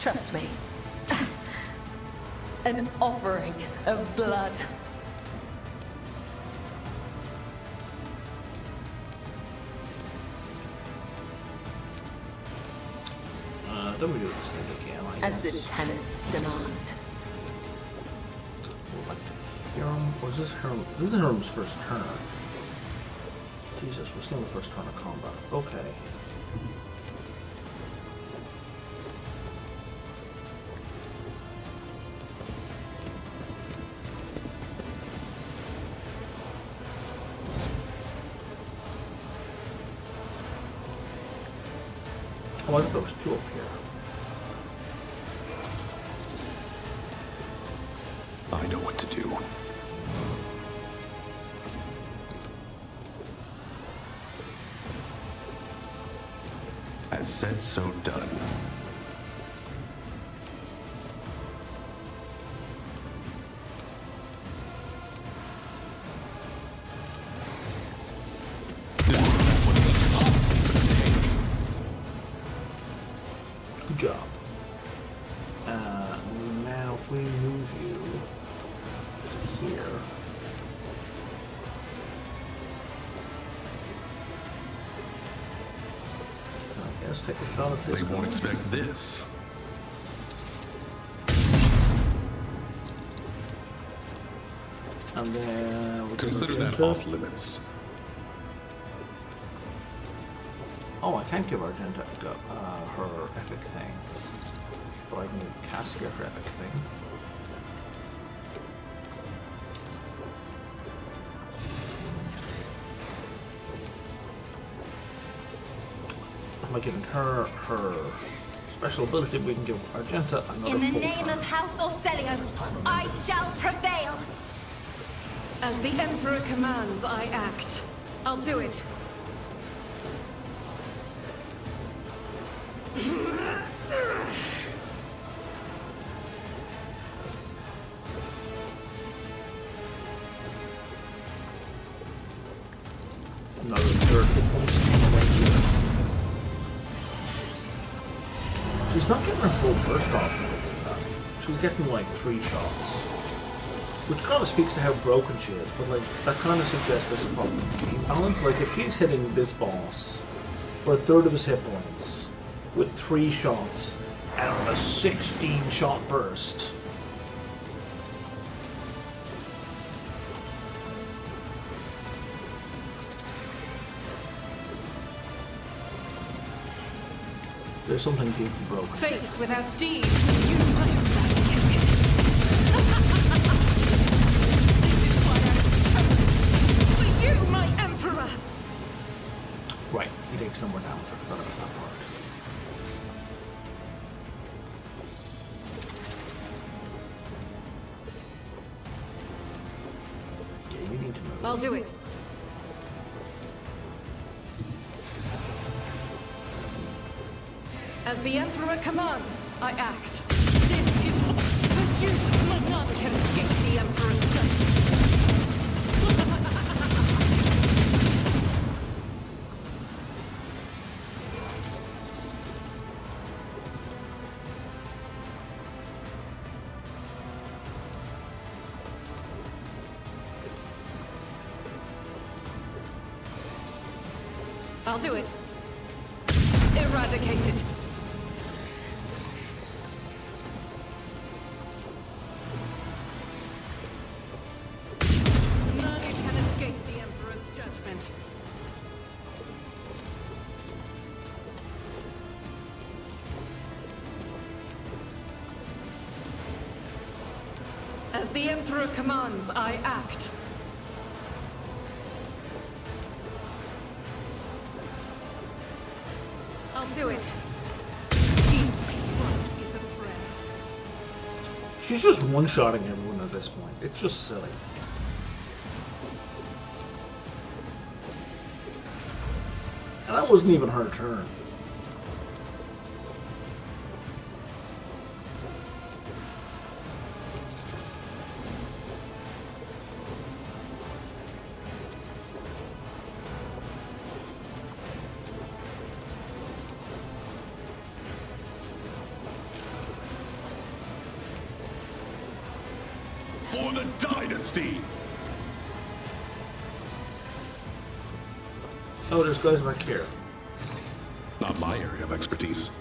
Trust me. An offering of blood. Then we do this thing again, I As the guess. tenants demand. We'll like to Hiram. Was this Hiram? This is Hiram's first turn. Jesus, we're still in the first turn of combat. Okay. Oh, I thought there was 2 up here. I know what to do. As said, so done. Good job. Now if we move you to here. I guess take a shot at this They won't guy. expect this. And then we Consider that off limits. Oh, I can't give Argenta her epic thing, but I can give Cassia her epic thing. By giving her her special ability, we can give Argenta another In the full name turn. of House Orcelio, I shall prevail. As the Emperor commands, I act. I'll do it. Another third hit points coming away here. She's not getting her full burst off. She's getting like 3 shots. Which kind of speaks to how broken she is, but like that kind of suggests there's a problem with the game balance. Like if she's hitting this boss for a third of his hit points with 3 shots out of a 16-shot burst. There's something deeply broken. Faith without deed, you must eradicate it. This is why I'm chosen. For you, my emperor! Right, he takes no more damage. I forgot about that part. Yeah, you need to move. I'll do it. As the Emperor commands, I act. This is for you. None can escape the Emperor's judgment. I'll do it. Eradicate it. As the Emperor commands, I act. I'll do it. Each strike is a prayer. She's just one-shotting everyone at this point. It's just silly. And that wasn't even her turn. For the dynasty! Oh, there's guys back here. Not my area of expertise.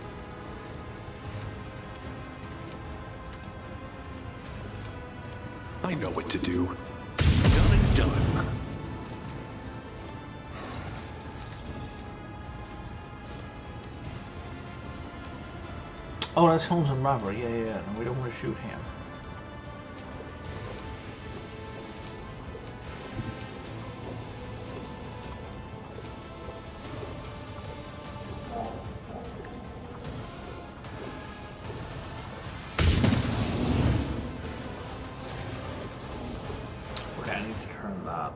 I know what to do. Done and done. Oh, that's Holmes and Robert. Yeah. No, we don't want to shoot him. Okay, I need to turn that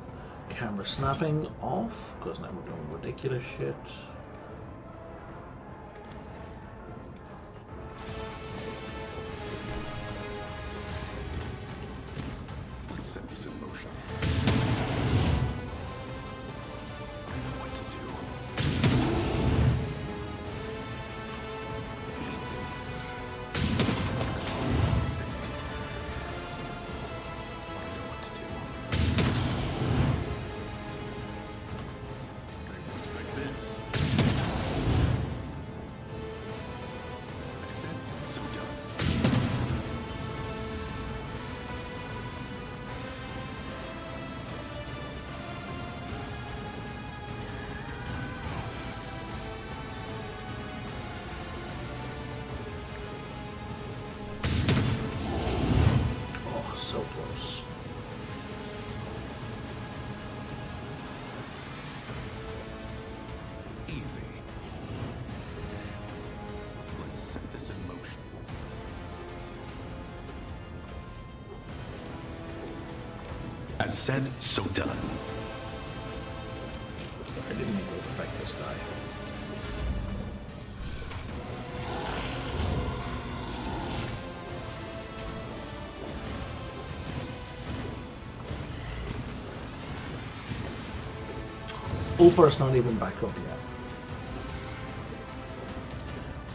camera snapping off, because now we're doing ridiculous shit. Let's set this in motion. I know what to do. Like this. I said, so done. Oh, so close. Easy. Let's set this in motion. As said, so done. I didn't mean to affect this guy. Ulfar's not even back up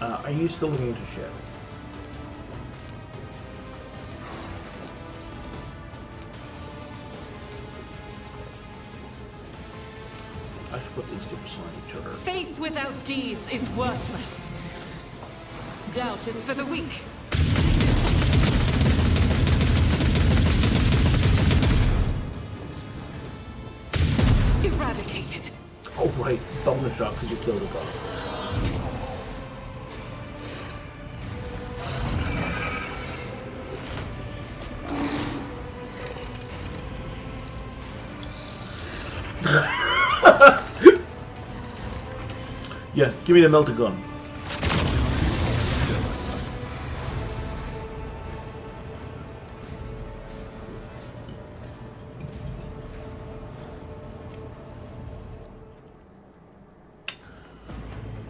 yet. Are you still looking into shit? I should put these two beside each other. Faith without deeds is worthless. Doubt is for the weak. Eradicated. Oh right, bonus shot because you killed a god. Yeah, give me the melted gun.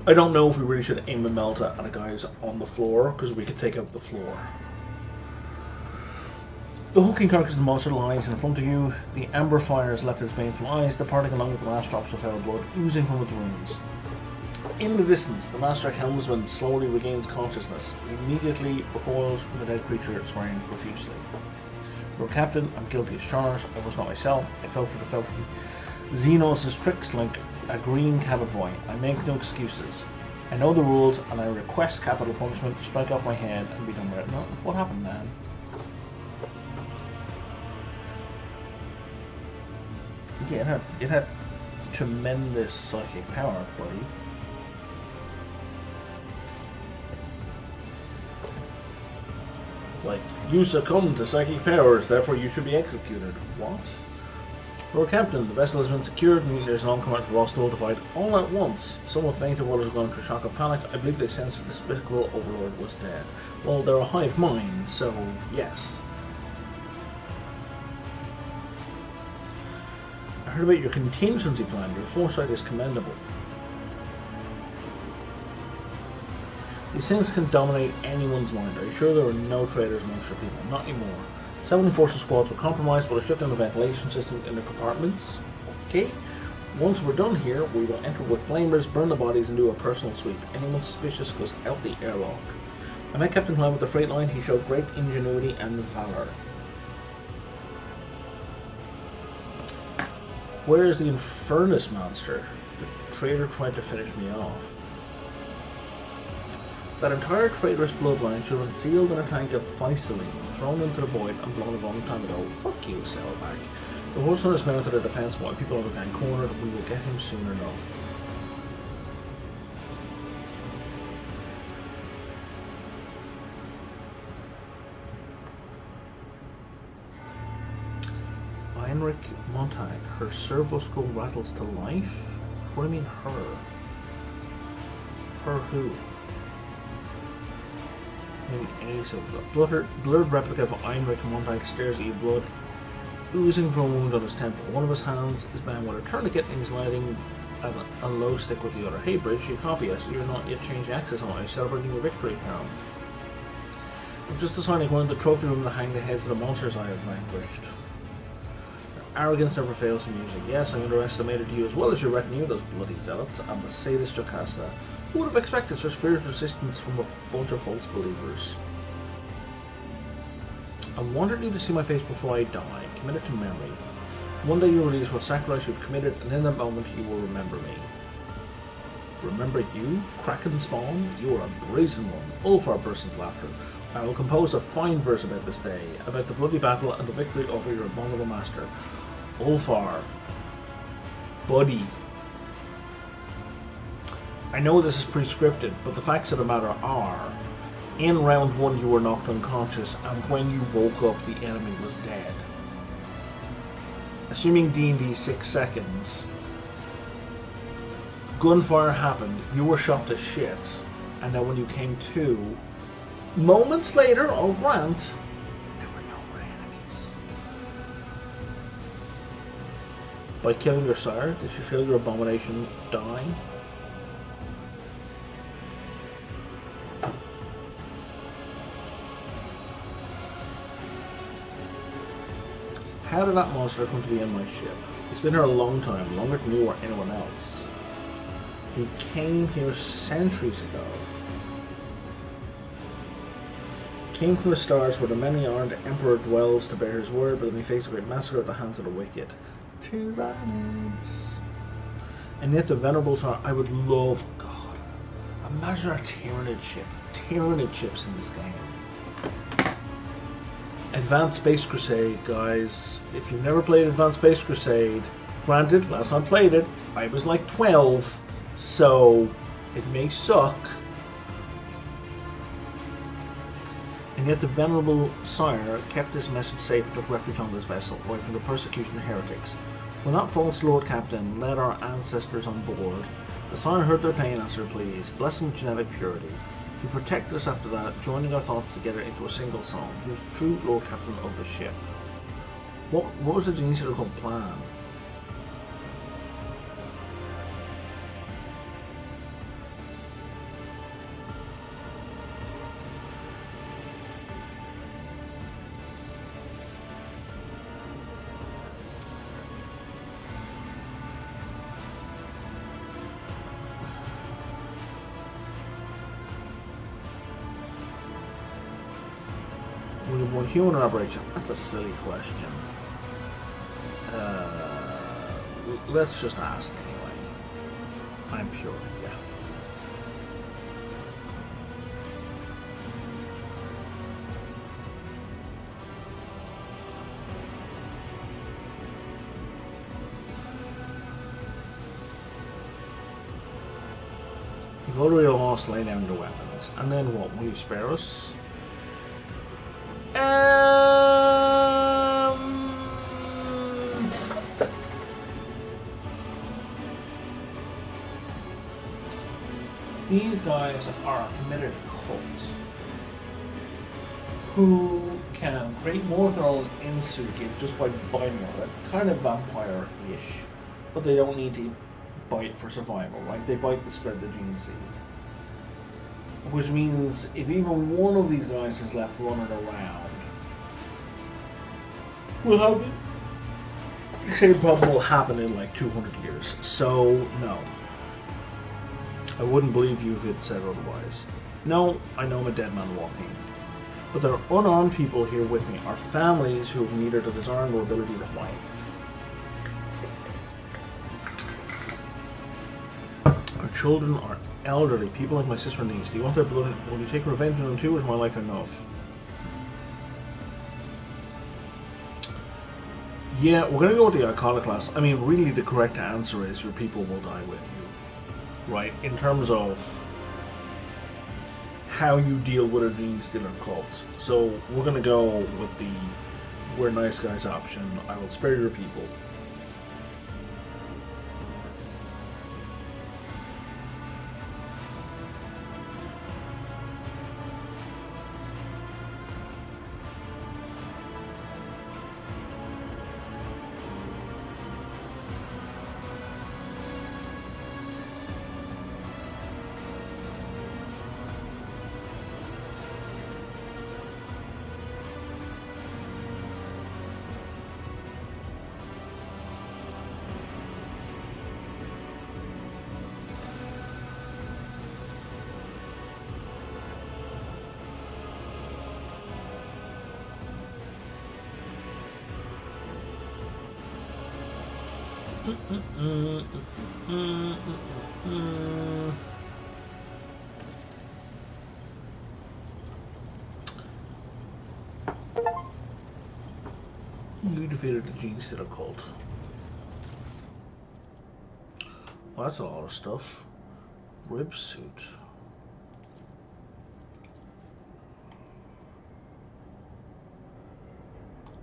I don't know if we really should aim a melta at a guy's on the floor, because we could take out the floor. The hulking carcass of the monster lies in front of you. The amber fire has left its baneful eyes, departing along with the last drops of foul blood oozing from its wounds. In the distance, the master helmsman slowly regains consciousness. He immediately recoils from the dead creature, swearing profusely. Lord Captain, I'm guilty as charged. I was not myself. I fell for the filthy Xenos' tricks like a green cabin boy. I make no excuses. I know the rules, and I request capital punishment. Strike off my head and be done with it. No, what happened, man? Yeah, it had tremendous psychic power, buddy. Like, you succumb to psychic powers, therefore you should be executed. What? Lord Captain, the vessel has been secured, and there's an oncoming for lost notified all at once. Some have fainted while has gone through shock of panic. I believe they sensed that the despicable overlord was dead. Well, they're a hive mind, so yes. I heard about your contingency plan. Your foresight is commendable. These things can dominate anyone's mind. Are you sure there are no traitors amongst your people? Not anymore. 7 enforcer squads were compromised, but I shut down the ventilation system in the compartments. Okay? Once we're done here, we will enter with flamers, burn the bodies, and do a personal sweep. Anyone suspicious goes out the airlock. I met Captain Cloud with the freight line. He showed great ingenuity and valor. Where is the Infernus monster? The traitor tried to finish me off. That entire traitorous bloodline should have been sealed in a tank of Physaline, thrown into the void and blown a long time ago. Fuck you, Sailback. The horseman is mounted a defense while people are being cornered. We will get him soon enough. Heinrich Montag, her servo skull rattles to life? What do you mean her? Her who? Maybe a so blurred replica of Heinrich Montag stares at you, blood oozing from a wound on his temple. One of his hands is bound with a tourniquet and he's lighting a low stick with the other. Hey Bridge, you copy us. You're not yet changed access on. I'm celebrating your victory, Harold. I'm just assigning one of the trophy room to hang the heads of the monsters I have vanquished. Arrogance never fails in music. Yes, I underestimated you as well as your retinue, those bloody zealots, and the sadist Jocasta. Who would have expected such fierce resistance from a bunch of false believers? I wanted you to see my face before I die, committed to memory. One day you realize what sacrifice you've committed, and in that moment you will remember me. Remember you? Kraken spawn? You are a brazen one. Ulfar bursts into laughter. I will compose a fine verse about this day, about the bloody battle and the victory over your abominable master. Ulfar. Buddy. I know this is pre-scripted, but the facts of the matter are, in round 1 you were knocked unconscious, and when you woke up the enemy was dead. Assuming D&D 6 seconds, gunfire happened, you were shot to shit, and then when you came to, moments later, I'll grant, there were no more enemies. By killing your sire, did you feel your abomination die? How did that monster come to be in my ship? He's been here a long time, longer than you or anyone else. He came here centuries ago. Came from the stars where the many-armed emperor dwells to bear his word, but then he faced a great massacre at the hands of the wicked. Tyranids. And yet the venerable Tsar, I would love, God, imagine our Tyranid ship. Tyranid ships in this game. Advanced Space Crusade, guys. If you've never played Advanced Space Crusade, granted, last time I played it, I was like 12, so it may suck. And yet the venerable sire kept his message safe and took refuge on this vessel, away from the persecution of heretics. When that false Lord Captain led our ancestors on board, the sire heard their pain and answered pleas, blessing genetic purity. He protected us after that, joining our thoughts together into a single song. He was the true Lord Captain of the ship. What was the genius of the plan? Human operation? That's a silly question. Let's just ask anyway. I'm pure, yeah. You've already lost, lay down your weapons. And then what? Will you spare us? These guys are a committed cult who can create more of their own insuki just by biting on it, kind of vampire-ish, but they don't need to bite for survival, right? They bite to spread the gene seed. Which means if even one of these guys is left running around, we'll have the same problem will happen in like 200 years. So, no. I wouldn't believe you if it said otherwise. No, I know I'm a dead man walking. But there are unarmed people here with me, our families who have neither the desire nor ability to fight. Our children are elderly, people like my sister and niece. Do you want their blood? Will you take revenge on them too, or is my life enough? Yeah, we're gonna go with the iconoclast. I mean, really the correct answer is your people will die with you. Right? In terms of how you deal with a gene stealer cult. So we're gonna go with the we're nice guys option. I will spare your people. You defeated the gene stealer cult. Well, that's a lot of stuff. Rib suit.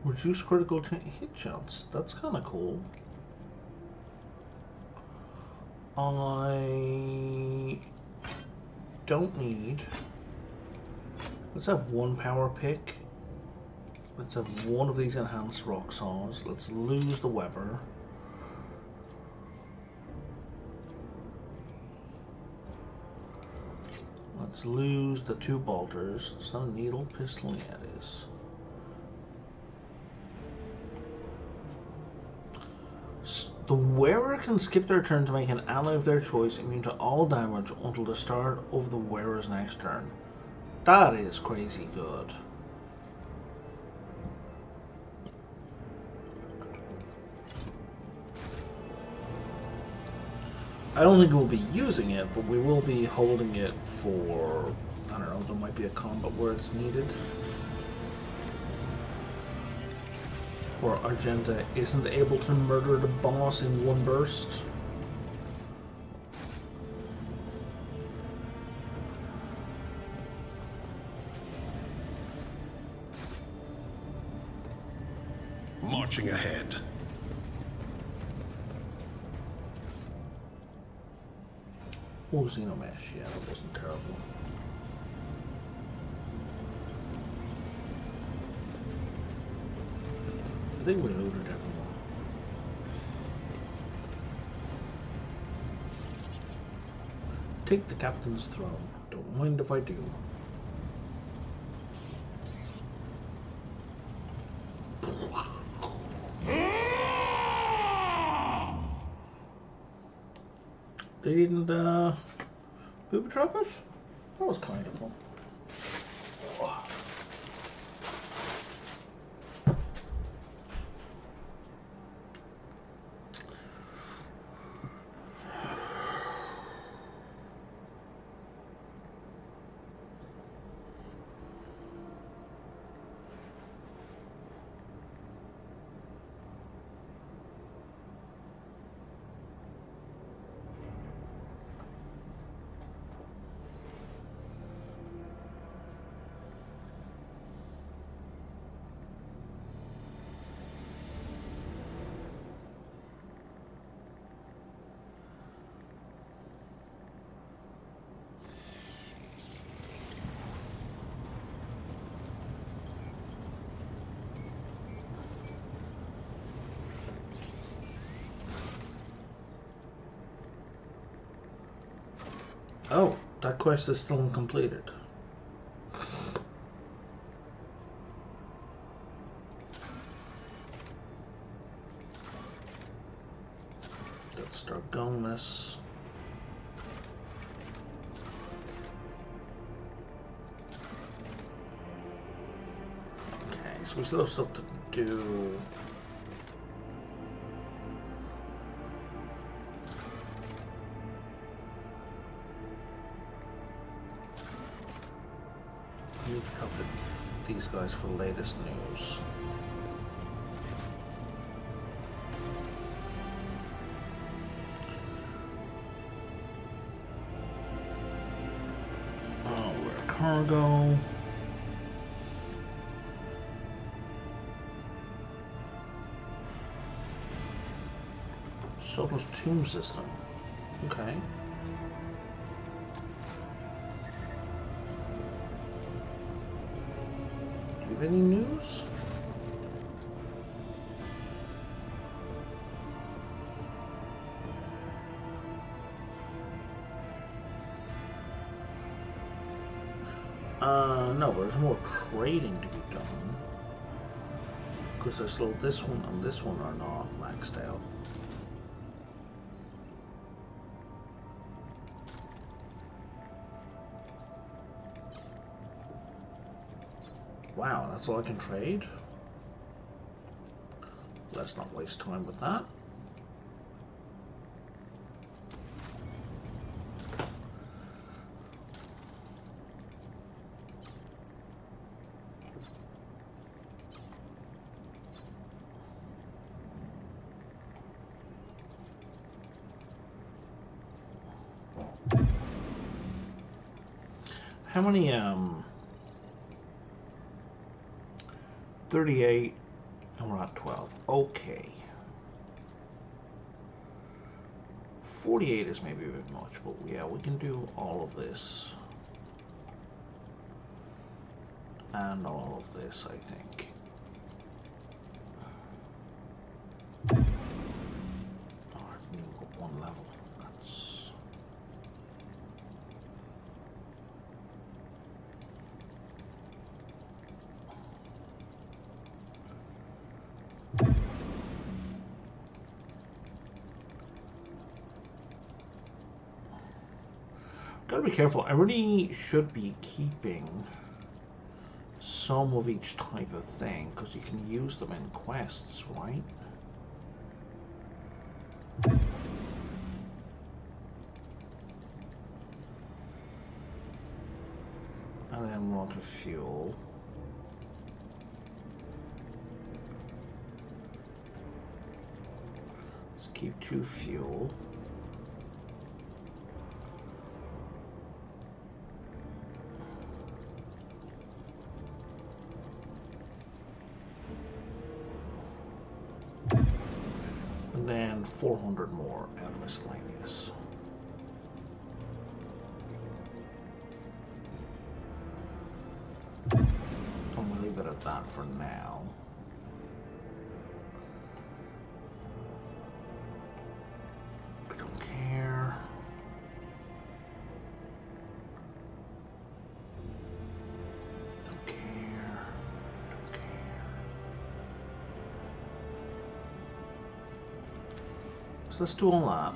Reduce critical hit chance. That's kind of cool. I don't need. Let's have one power pick. Let's have one of these enhanced rock saws. Let's lose the Weber. Let's lose the two bolters. It's not a needle pistol, yeah it is. The wearer can skip their turn to make an ally of their choice immune to all damage until the start of the wearer's next turn. That is crazy good. I don't think we'll be using it, but we will be holding it for, I don't know, there might be a combat where it's needed. Or Argenta isn't able to murder the boss in one burst. Marching ahead. Oh, Xenomesh, yeah, that wasn't terrible. I think we looted everyone. Take the captain's throne. Don't mind if I do. They didn't booby trap us? That was kind of fun. Oh, that quest is still uncompleted. Let's start going this. Okay, so we still have stuff to do. You've covered these guys for the latest news. Oh, we're cargo. Soto's tomb system. Okay. Any news? No, there's more trading to be done. Because there's still this one and this one are not maxed out. Wow, that's all I can trade? Let's not waste time with that. How many, 38, and we're at 12. Okay. 48 is maybe a bit much, but yeah, we can do all of this. And all of this, I think. Oh, I didn't even go one level. That's... Gotta be careful. I really should be keeping some of each type of thing, because you can use them in quests, right? And then we're on to fuel. Let's keep 2 fuel. And then 400 more out of miscellaneous. I'm gonna leave it at that for now. I don't care. Don't care. Don't care. So let's do all that.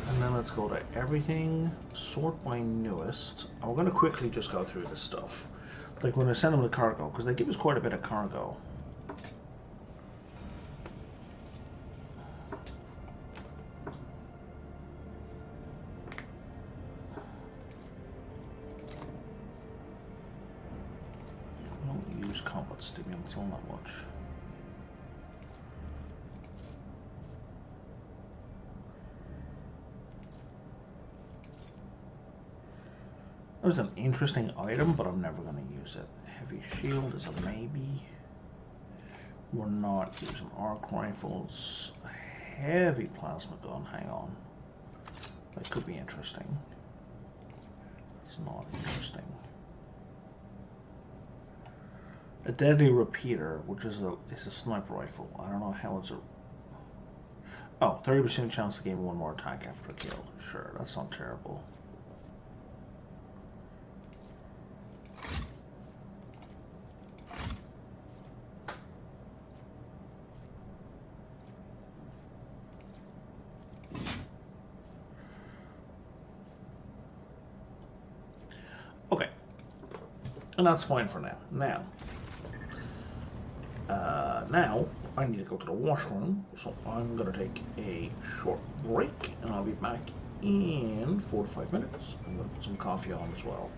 And then let's go to everything, sort by newest. And we're going to quickly just go through this stuff. Like when I send them the cargo, because they give us quite a bit of cargo. We don't use combat stimulants all that much. It was an interesting item, but I'm never going to use it. Heavy shield is a maybe. We're not using arc rifles. Heavy plasma gun, hang on. That could be interesting. It's not interesting. A deadly repeater, which is a sniper rifle. I don't know how it's a... Oh, 30% chance to gain 1 more attack after a kill. Sure, that's not terrible. Okay, and that's fine for now. Now I need to go to the washroom, so I'm gonna take a short break, and I'll be back in 4 to 5 minutes. I'm gonna put some coffee on as well.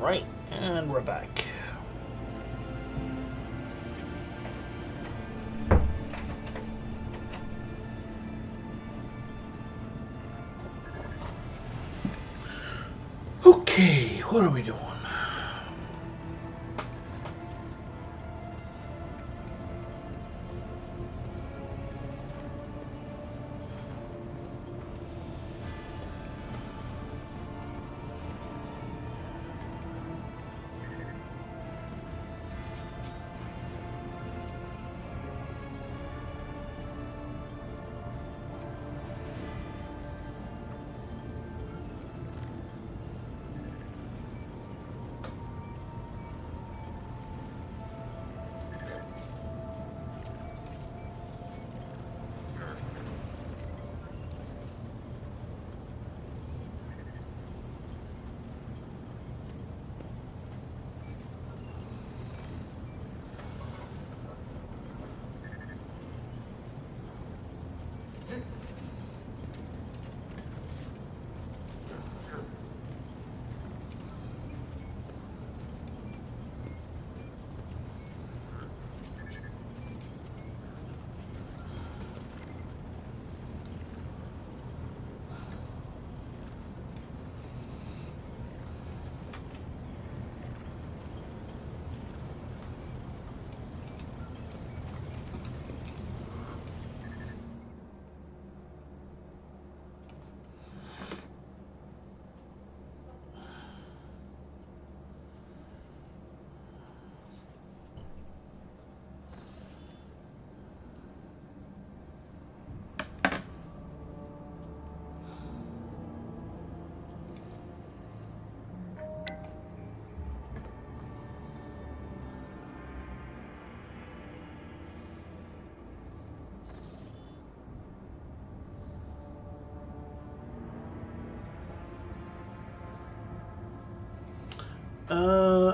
Right, and we're back. Okay, what are we doing?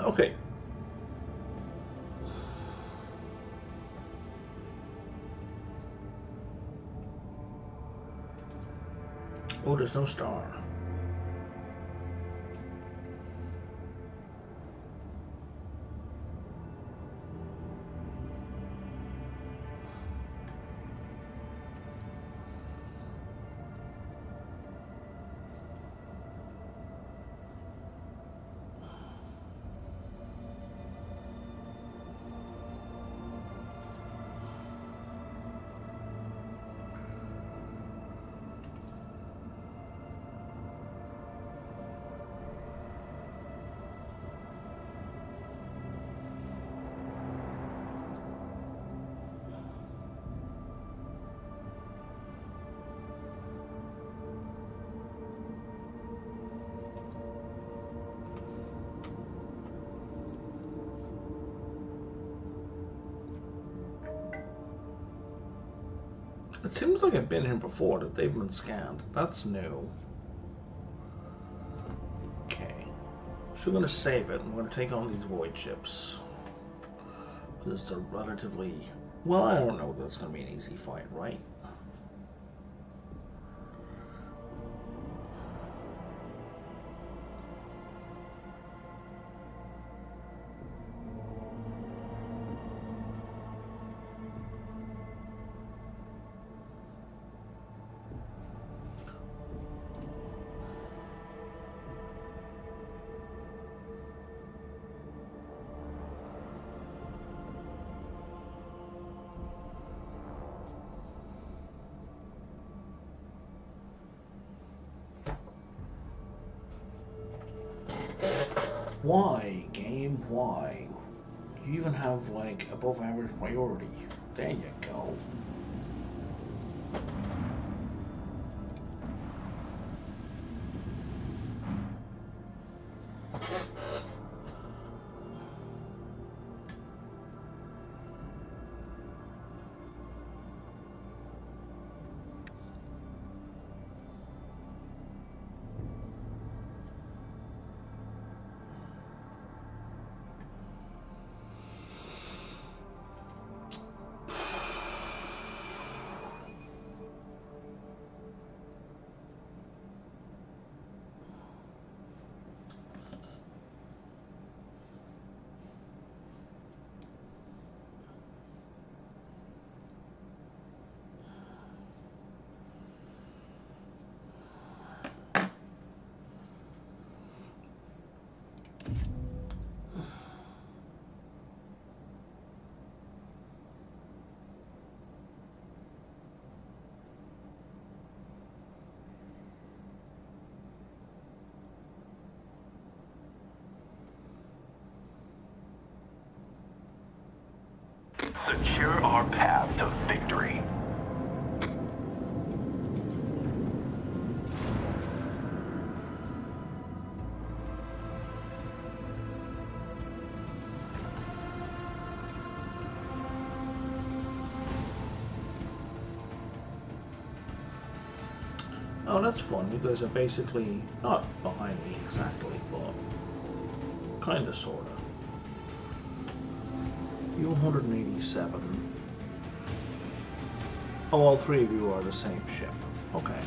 Okay. Oh, there's no star. It seems like I've been here before, that they've been scanned. That's new. Okay. So we're going to save it, and we're going to take on these void ships. Because they're relatively... Well, I don't know that it's going to be an easy fight, right? Why, game? Why? You even have, like, above average priority. There you go. secure our path to victory. Oh, that's fun. You guys are basically not behind me exactly, but kinda sorta. You 187. Oh, all three of you are the same ship. Okay.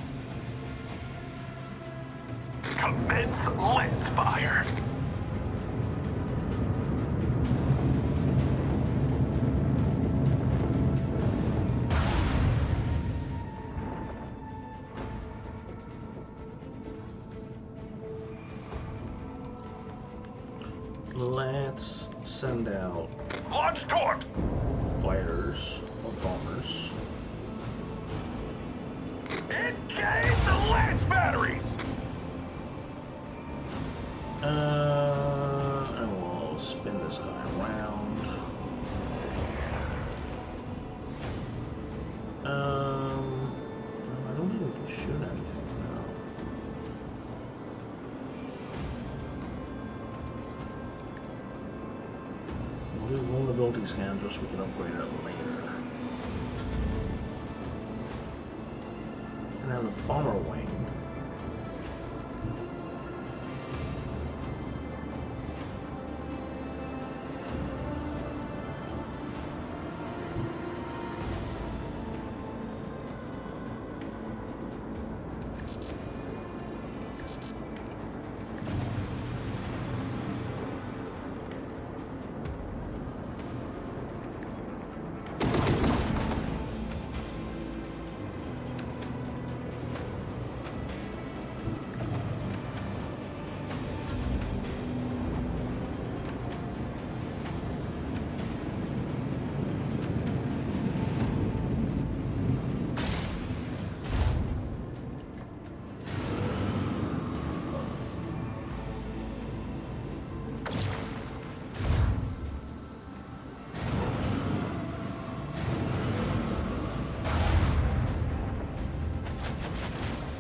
Commence lens fire. Let's send out Launch torps. fighters or bombers. Engage the lens batteries. And we'll spin this guy around. I don't think we can shoot anything now. We'll do vulnerability scan just so we can upgrade it later. And then the bomber wing.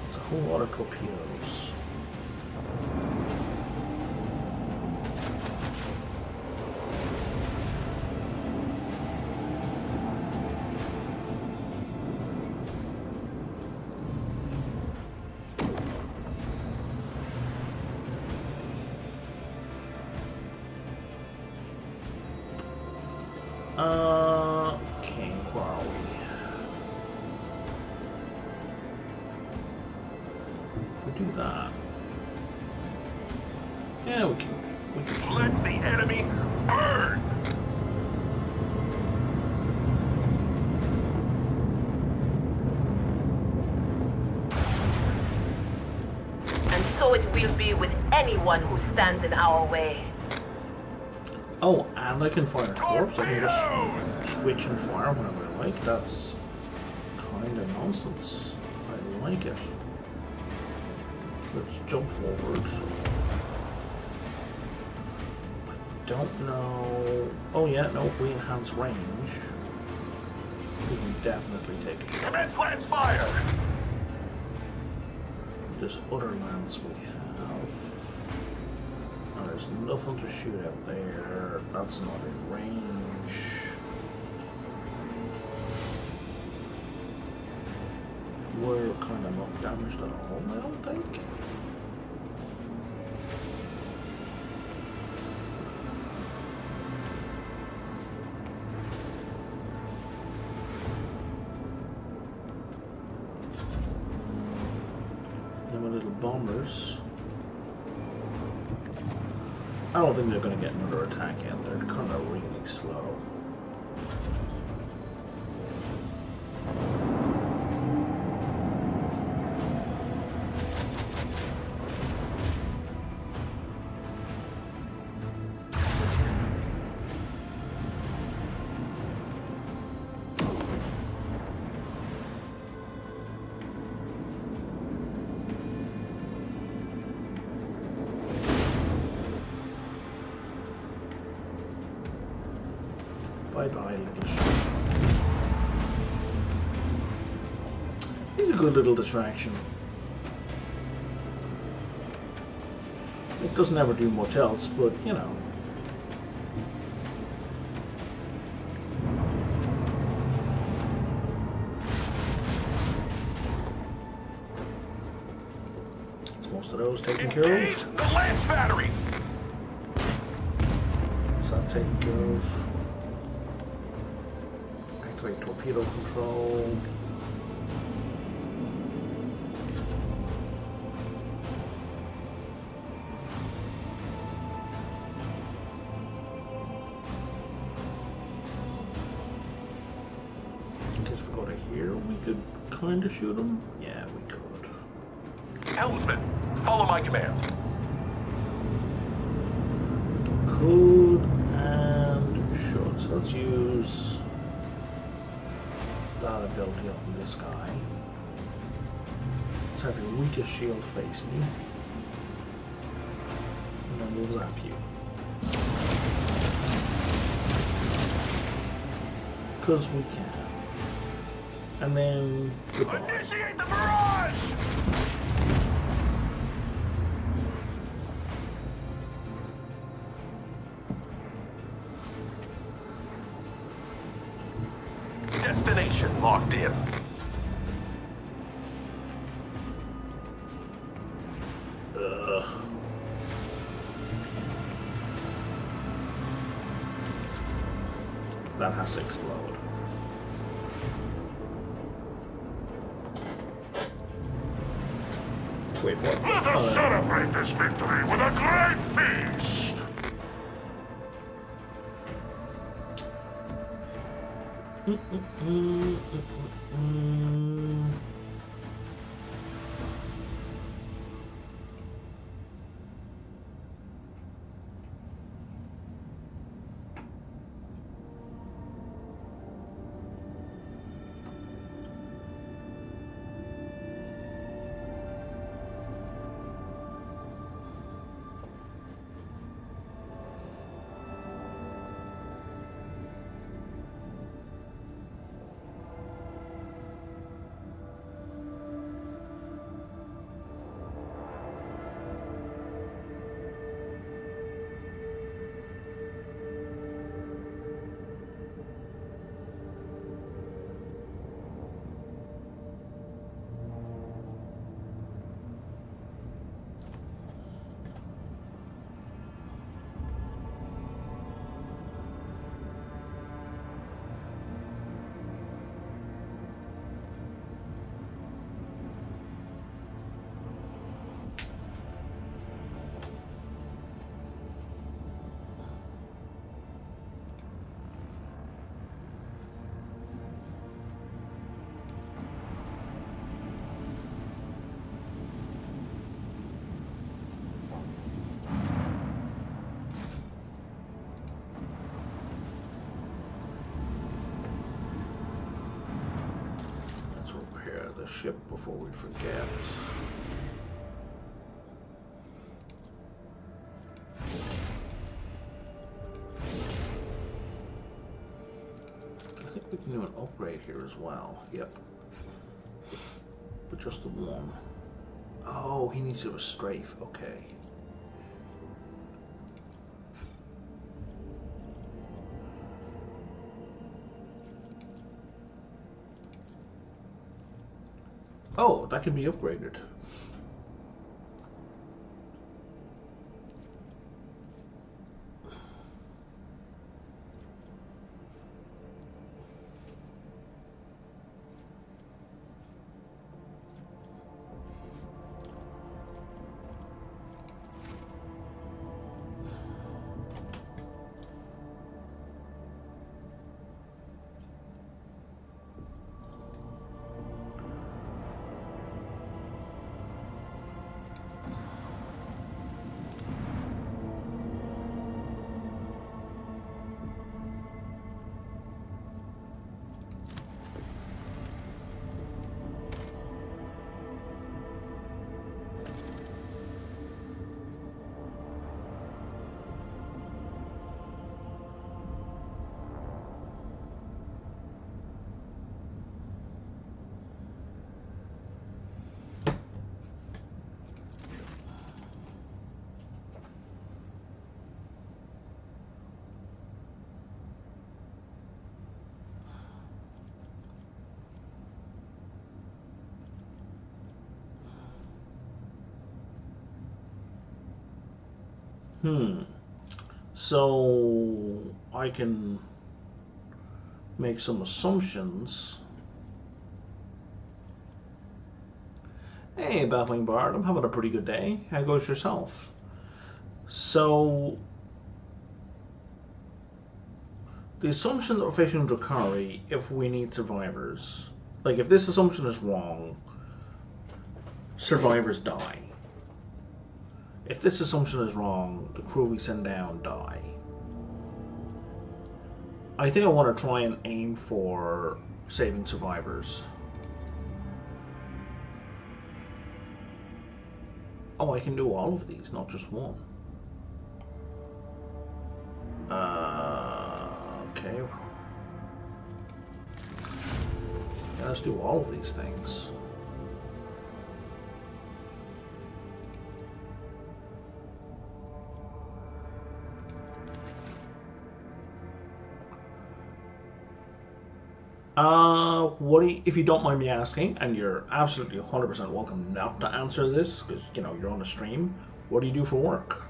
A whole lot of torpedoes. Okay, where are we? Do that. Yeah, we can shoot. Let the enemy burn. And so it will be with anyone who stands in our way. Oh, and I can fire torps. I can just switch and fire whenever I like. That's kind of nonsense. I like it. Let's jump forward. I don't know. Oh yeah, no, if we enhance range, we can definitely take a shot. Commence lens fire. This other lance we have. Oh, there's nothing to shoot out there. That's not in range. We're kind of not damaged at all, I don't think. Then my little bombers. I don't think they're going to get another attack in. They're kind of really slow. Bye-bye, little ship. He's a good little distraction. It doesn't ever do much else, but you know. It's most of those taken care Engage of. the lance batteries! Is that taken care of? Activate torpedo control. Kind of shoot him? Yeah, we could. Helmsman, follow my command. Could and should. So let's use that ability on this guy. Let's have your weakest shield face me. And then we'll zap you. Because we can. And then goodbye. Initiate the barrage! Destination locked in. That has to explode. Wait, what? Let us celebrate this victory with a great feast! The ship before we forget. I think we can do an upgrade here as well. Yep. But just the one. Oh, he needs to do a strafe. Okay. Oh, that can be upgraded. So I can make some assumptions. Hey, Battling Bard, I'm having a pretty good day. How goes yourself? So, the assumption that we're facing Drakari, if we need survivors, like if this assumption is wrong, survivors die. If this assumption is wrong, the crew we send down die. I think I want to try and aim for saving survivors. Oh, I can do all of these, not just one. Okay. Yeah, let's do all of these things. What do you, if you don't mind me asking, and you're absolutely 100% welcome not to answer this, because, you know, you're on a stream, what do you do for work?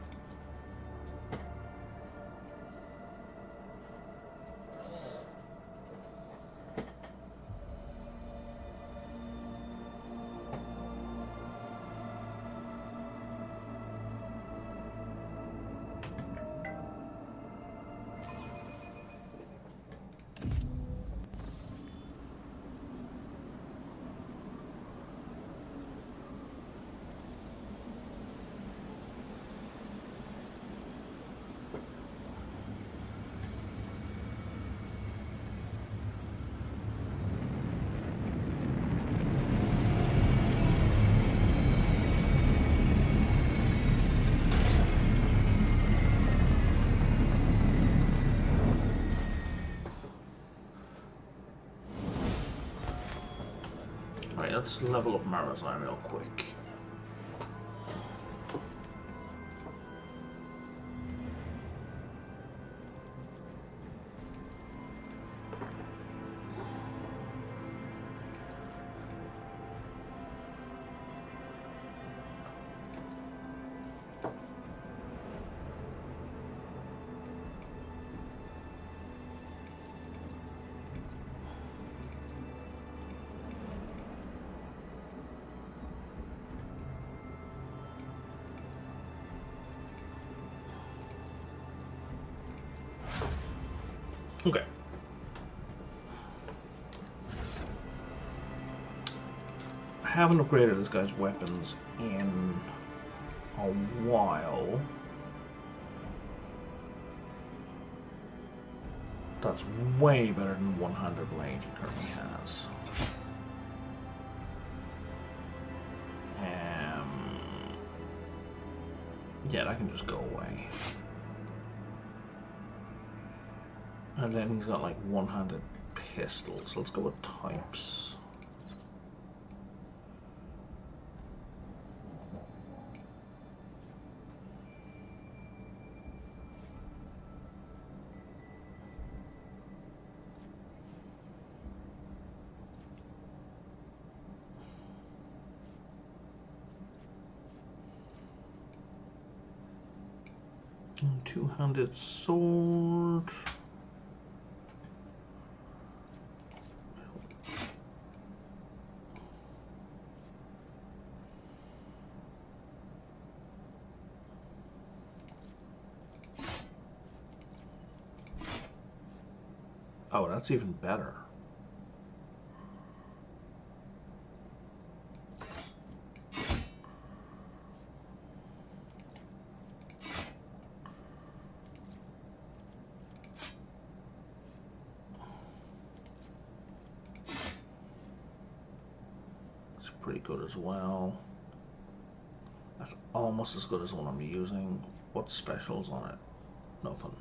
Alright, let's level up Marazine real quick. Okay. I haven't upgraded this guy's weapons in a while. That's way better than 100 blade he currently has. Yeah, that can just go away. And then he's got like one-handed pistols. Let's go with types. Two-handed sword. Oh, that's even better. It's pretty good as well. That's almost as good as the one I'm using. What specials on it? Nothing.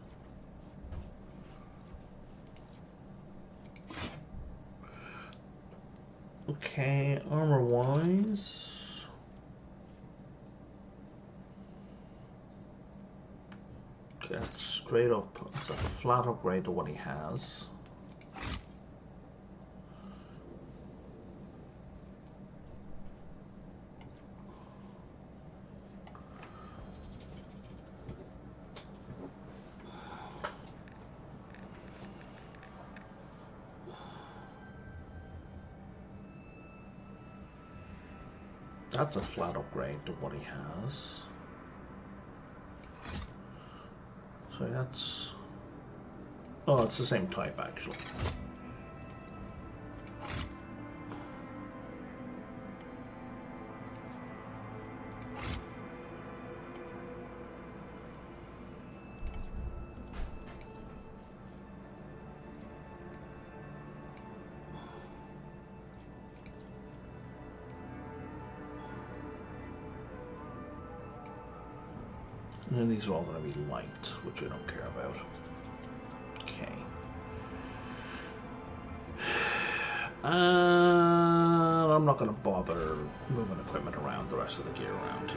Okay, armor-wise, okay, that's straight up, it's a flat upgrade to what he has. That's a flat upgrade to what he has. So that's... Oh, it's the same type, actually. And then these are all going to be light, which I don't care about. Okay. I'm not going to bother moving equipment around, the rest of the gear around.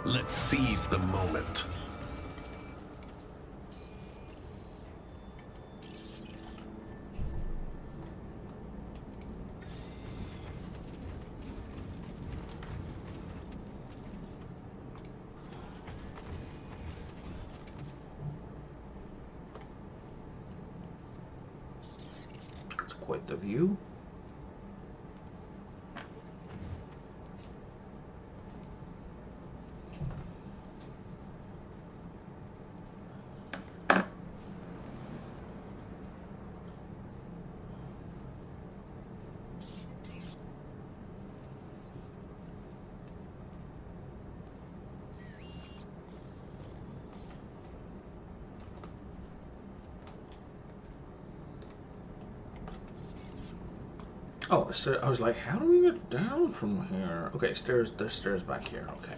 Let's seize the moment. It's quite the view. Oh, the stairs. I was like, how do we get down from here? Okay, stairs. There's stairs back here. Okay.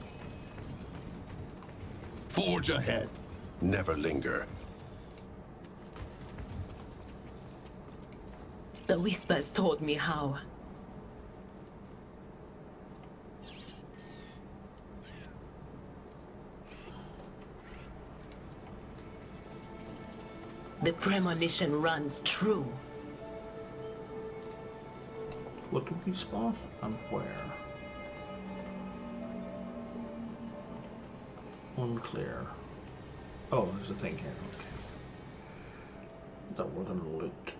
Forge ahead. Never linger. The whispers told me how. The premonition runs true. What did we spot and where? Unclear. Oh, there's a thing here. Okay. That we're gonna loot.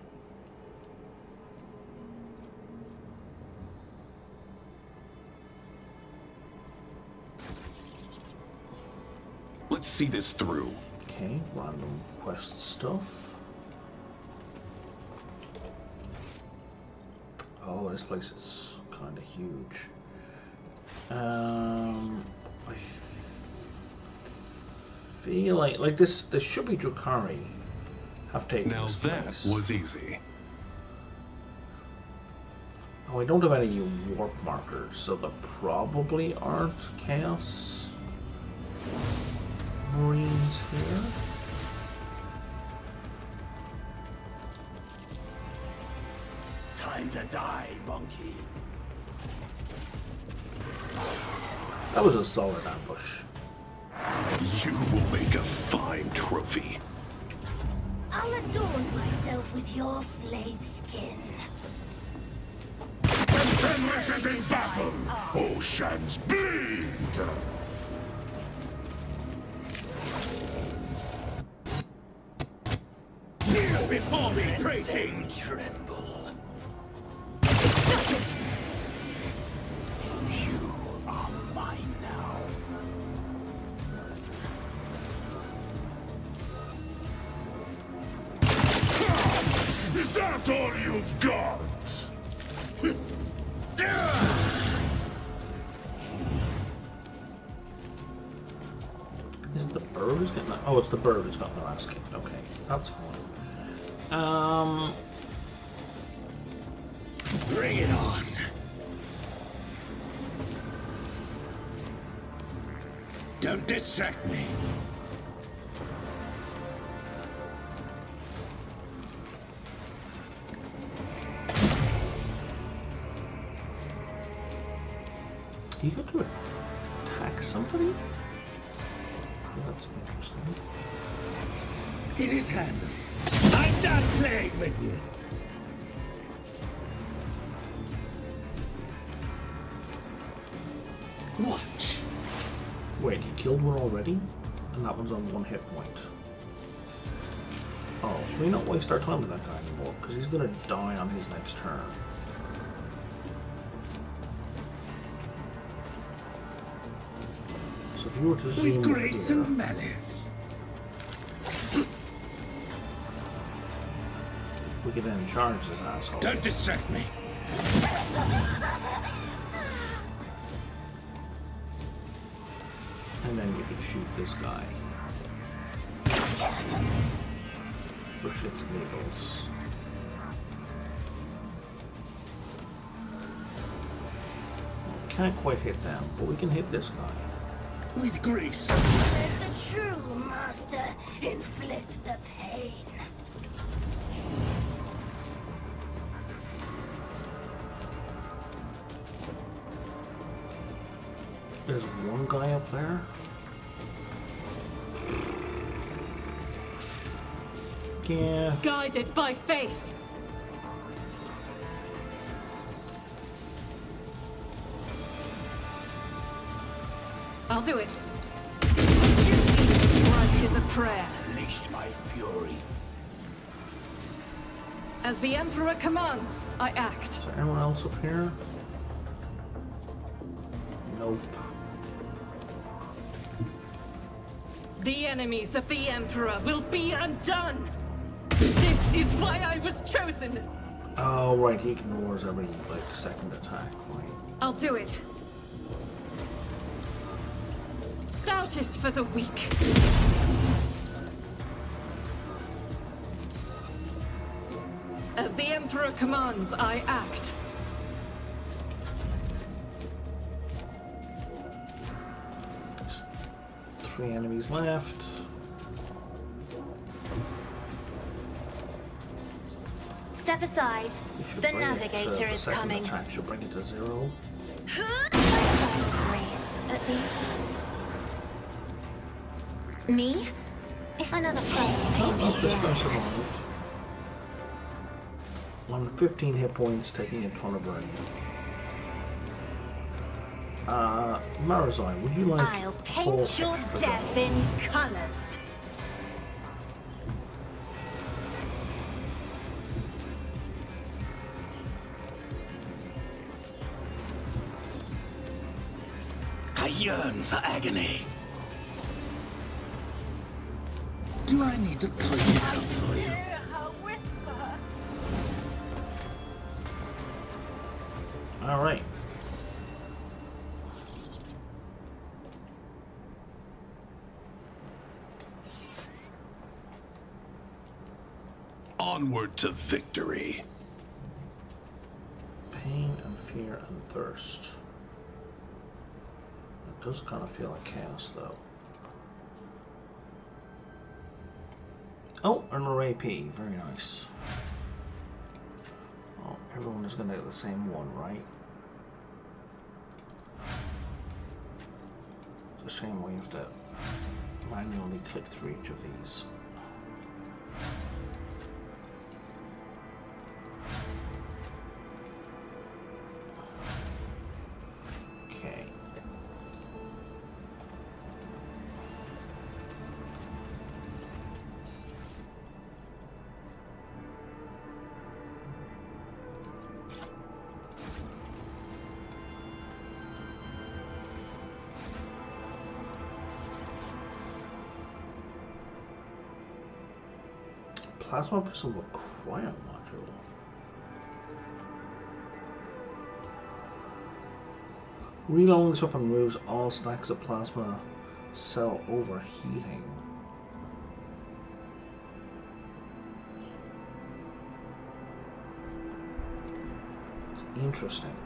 Let's see this through. Okay, random quest stuff. Oh, this place is kind of huge. I feel like this should be Drakari have taken Now this that place. was easy. Oh, I don't have any warp markers, so there probably aren't Chaos Marines here. Time to die, monkey. That was a solid ambush. You will make a fine trophy. I'll adorn myself with your flayed skin. Fenris is in battle! Oceans bleed! Kneel before me, pray king! Tremble. You are mine now. Is that all you've got? Is it the bird who's getting that? Oh, it's the bird who's got their ass kicked. Okay, that's fine. Bring it on. Don't distract me. You get to attack somebody? Oh, that's interesting. It is handled. I'm done playing with you. Watch. Wait, he killed one already? And that one's on 1 hit point. Oh, can we not waste our time with that guy anymore? Because he's gonna die on his next turn. So if you were to zoom With grace here, and malice. we could then charge this asshole. Don't distract me. And then you could shoot this guy. For shits and giggles. Can't quite hit them, but we can hit this guy. With grace. Let the true master inflict the pain. There's one guy up there. Yeah. Guided by faith. I'll do it. Each strike is a prayer. Unleashed my fury. As the Emperor commands, I act. Is there anyone else up here? Nope. The enemies of the Emperor will be undone! This is why I was chosen! Oh, right, he ignores every, like, second attack, right? I'll do it. Doubt is for the weak. As the Emperor commands, I act. There's 3 enemies left. Step aside. We should The bring it to navigator the is second coming. attack should bring it to 0. Grace, at least. Me? If another player Oh, painted this guy black. survived. On 15 hit points, taking a ton of burn. Marazai, would you like I'll 4 paint your extra death damage? in colors. I yearn for agony. Do I need to point it out for you? All right. Onward to victory. Pain and fear and thirst. It does kind of feel like chaos, though. Oh, another AP. Very nice. Oh, everyone is going to get the same one, right? It's a shame we have to manually click through each of these. Okay. Plasma pistol with cryo module. Reloading this weapon removes all stacks of plasma cell overheating. It's interesting.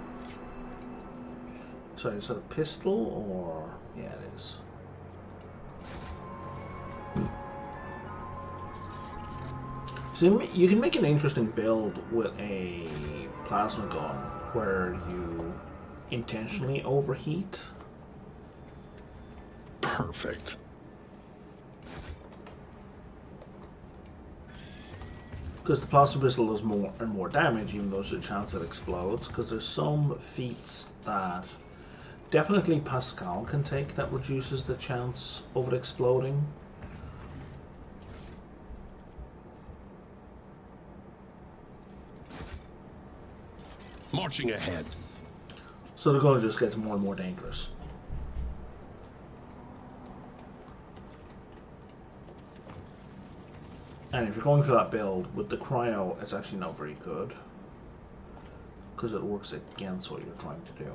So is it a pistol or yeah, it is. So you can make an interesting build with a plasma gun where you intentionally overheat. Perfect. Because the plasma pistol does more and more damage, even though there's a chance it explodes. Because there's some feats that definitely Pascal can take that reduces the chance of it exploding. Marching ahead. So the gun just gets more and more dangerous. And if you're going for that build with the cryo, it's actually not very good. Because it works against what you're trying to do.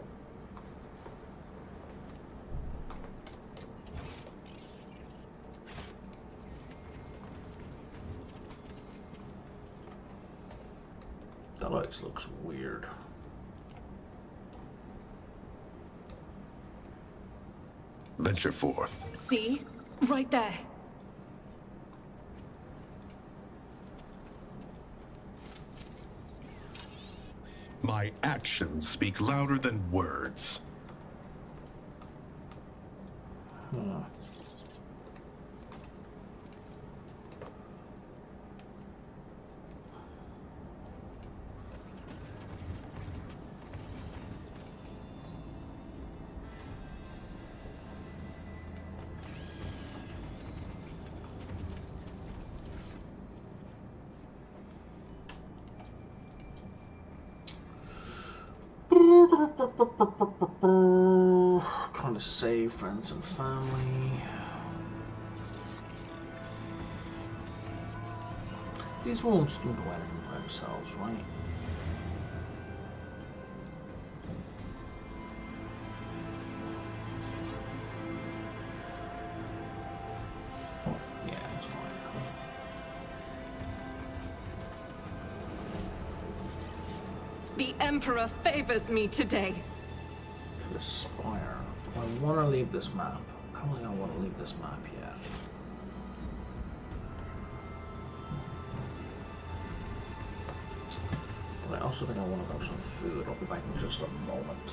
That Alex looks weird. Venture forth. See? Right there. My actions speak louder than words. Trying to save friends and family. These wounds don't do anything by themselves, right? Yeah, it's fine. The Emperor favors me today. The spire. I want to leave this map. I don't think I want to leave this map yet. But I also think I want to grab some food. I'll be back in just a moment.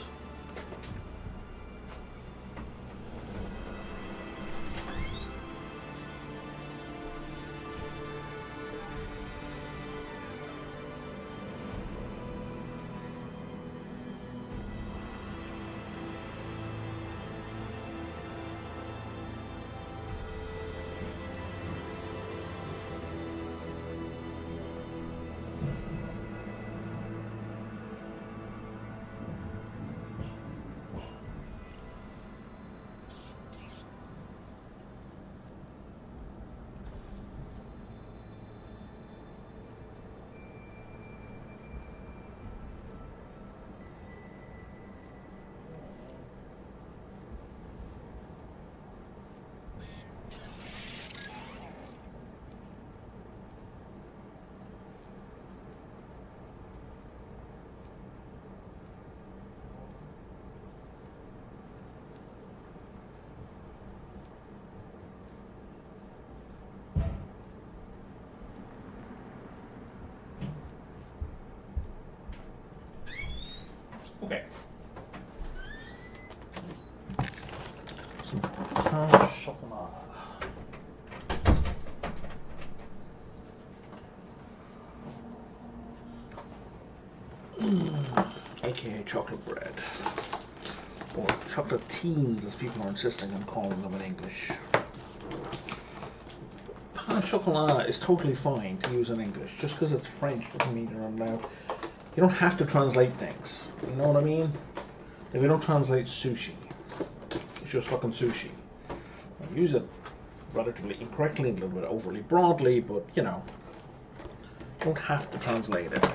Okay. Some chocolate. AKA chocolate bread. Or chocolatines, as people are insisting on calling them in English. Pain au chocolat is totally fine to use in English. Just because it's French doesn't mean you're allowed. You don't have to translate things. You know what I mean? If you don't translate sushi, it's just fucking sushi. I use it relatively incorrectly, a little bit overly broadly, but you know, you don't have to translate it.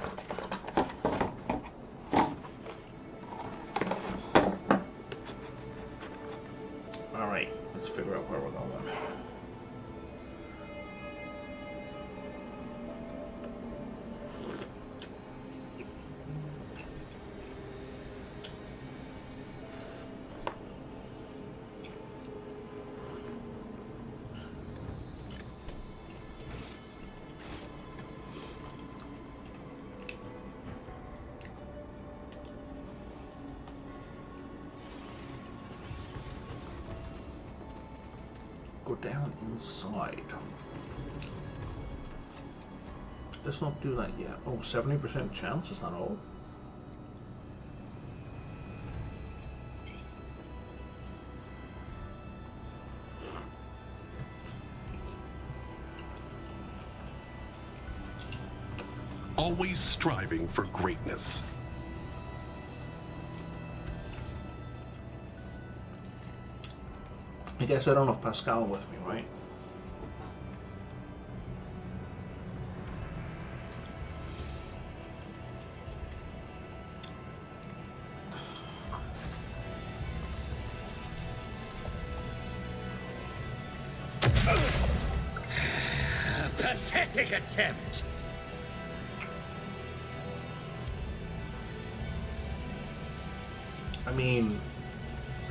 Alright, let's figure out where we're going. go down inside. Let's not do that yet. Oh, 70% chance, is that all? Always striving for greatness. I guess I don't have Pascal with me, right? Pathetic attempt. I mean,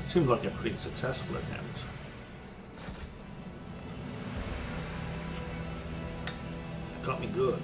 it seemed like a pretty successful attempt. Got me good.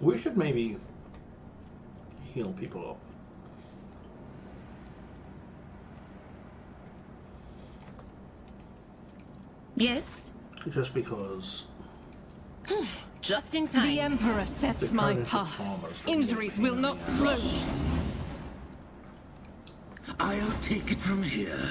We should maybe heal people up. Yes? Just because Just in time. The Emperor sets The my carnage of path. farmers will Injuries make me will not slow me. I'll take it from here.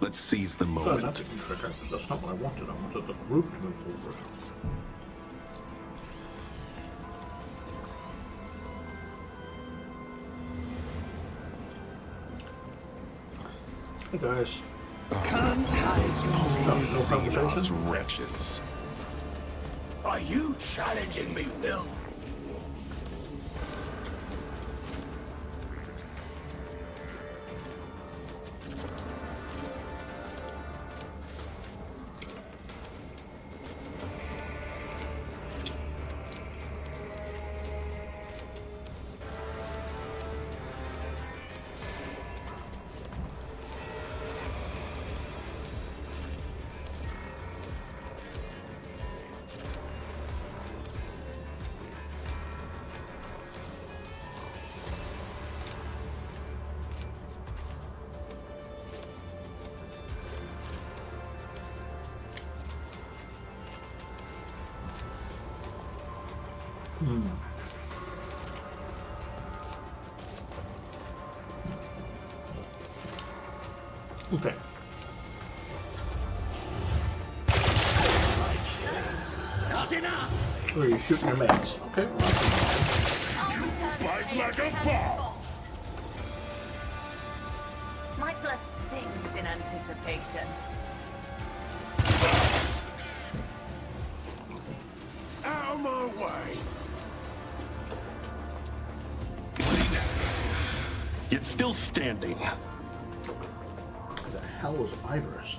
Let's seize the well, moment. that didn't trigger. That's not what I wanted. I wanted the group to move forward. Hey guys. Can't hide No Seen us conversation? wretches. Are you challenging me, Will? Okay. Not enough! Where are you shooting your mates? Okay. Bite like a bomb! My blood sings in anticipation. Out of my way! Yet still standing. What the hell was Iris?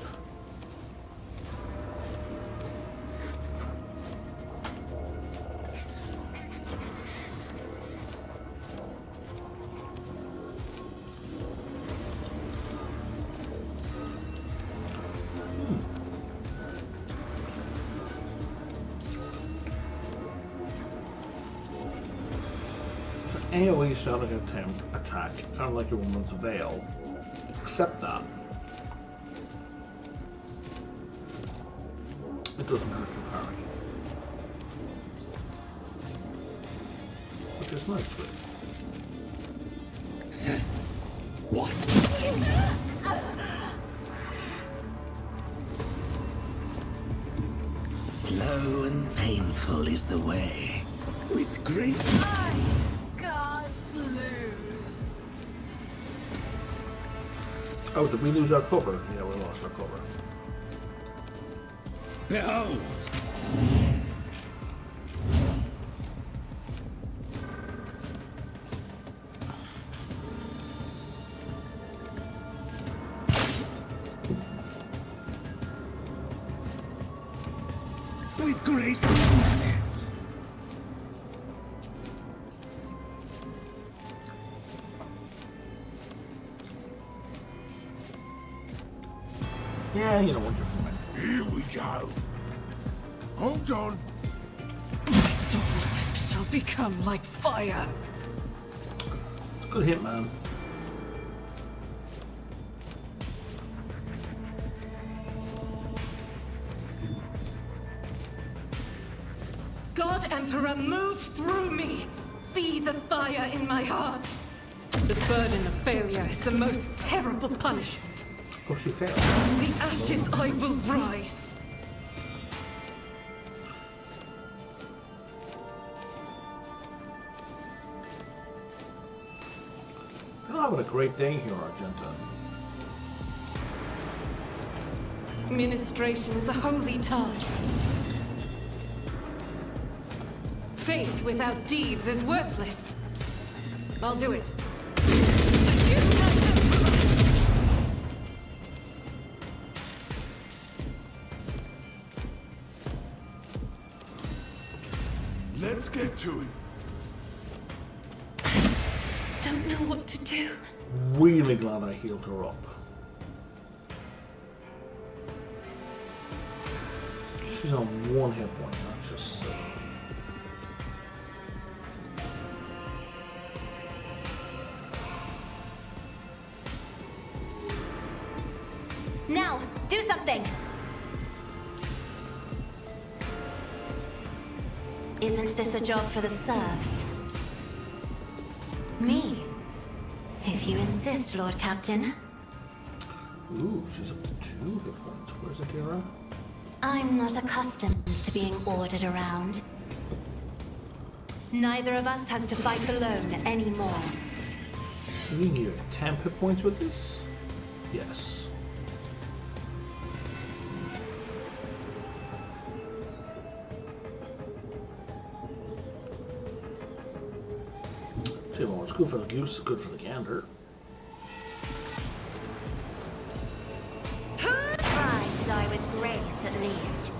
AoE static attempt attack, kind of like your woman's veil, except that it doesn't hurt your parry, which is nice. What? Slow and painful is the way. With great... I can't lose. Oh, did we lose our cover? Yeah, we lost our cover. Behold! With grace and manners. Yeah, you know what you're from. Here we go. Hold on. My soul shall become like fire. It's a good hit, man. God Emperor, move through me. Be the fire in my heart. The burden of failure is the most terrible punishment. Of course, you failed. From the ashes I will rise. You're having a great day here, Argenta. Ministration is a holy task. Faith without deeds is worthless. I'll do it. Let's get to it. Don't know what to do. Really glad I healed her up. She's on 1 hit point, that's just silly. Now, do something! Isn't this a job for the serfs? Me? If you insist, Lord Captain. Ooh, she's up to 2 hit points. Where's Akira? I'm not accustomed to being ordered around. Neither of us has to fight alone anymore. You mean you have 10 hit points with this? Yes. See, well, it's good for the goose, good for the gander. Try to die with grace, at least.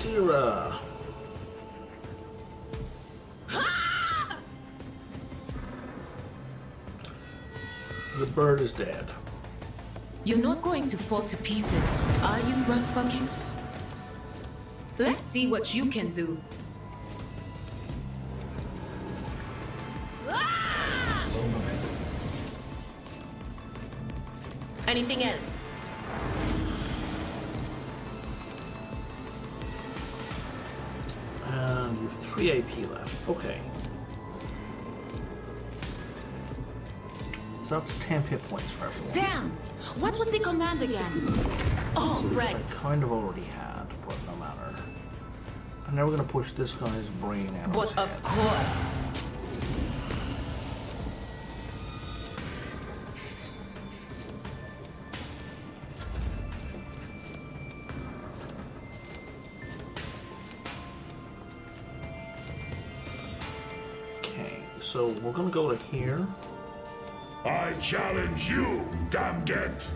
Dira. The bird is dead. You're not going to fall to pieces, are you, Rust Bucket? Let's see what you can do. Anything else? And you have 3 AP left. Okay. So that's 10 hit points for everyone. Damn! What was the command again? Oh, right. I kind of already had, but no matter. And now we're gonna push this guy's brain out. But of course. Okay, so we're gonna go to here. I challenge you, Damget.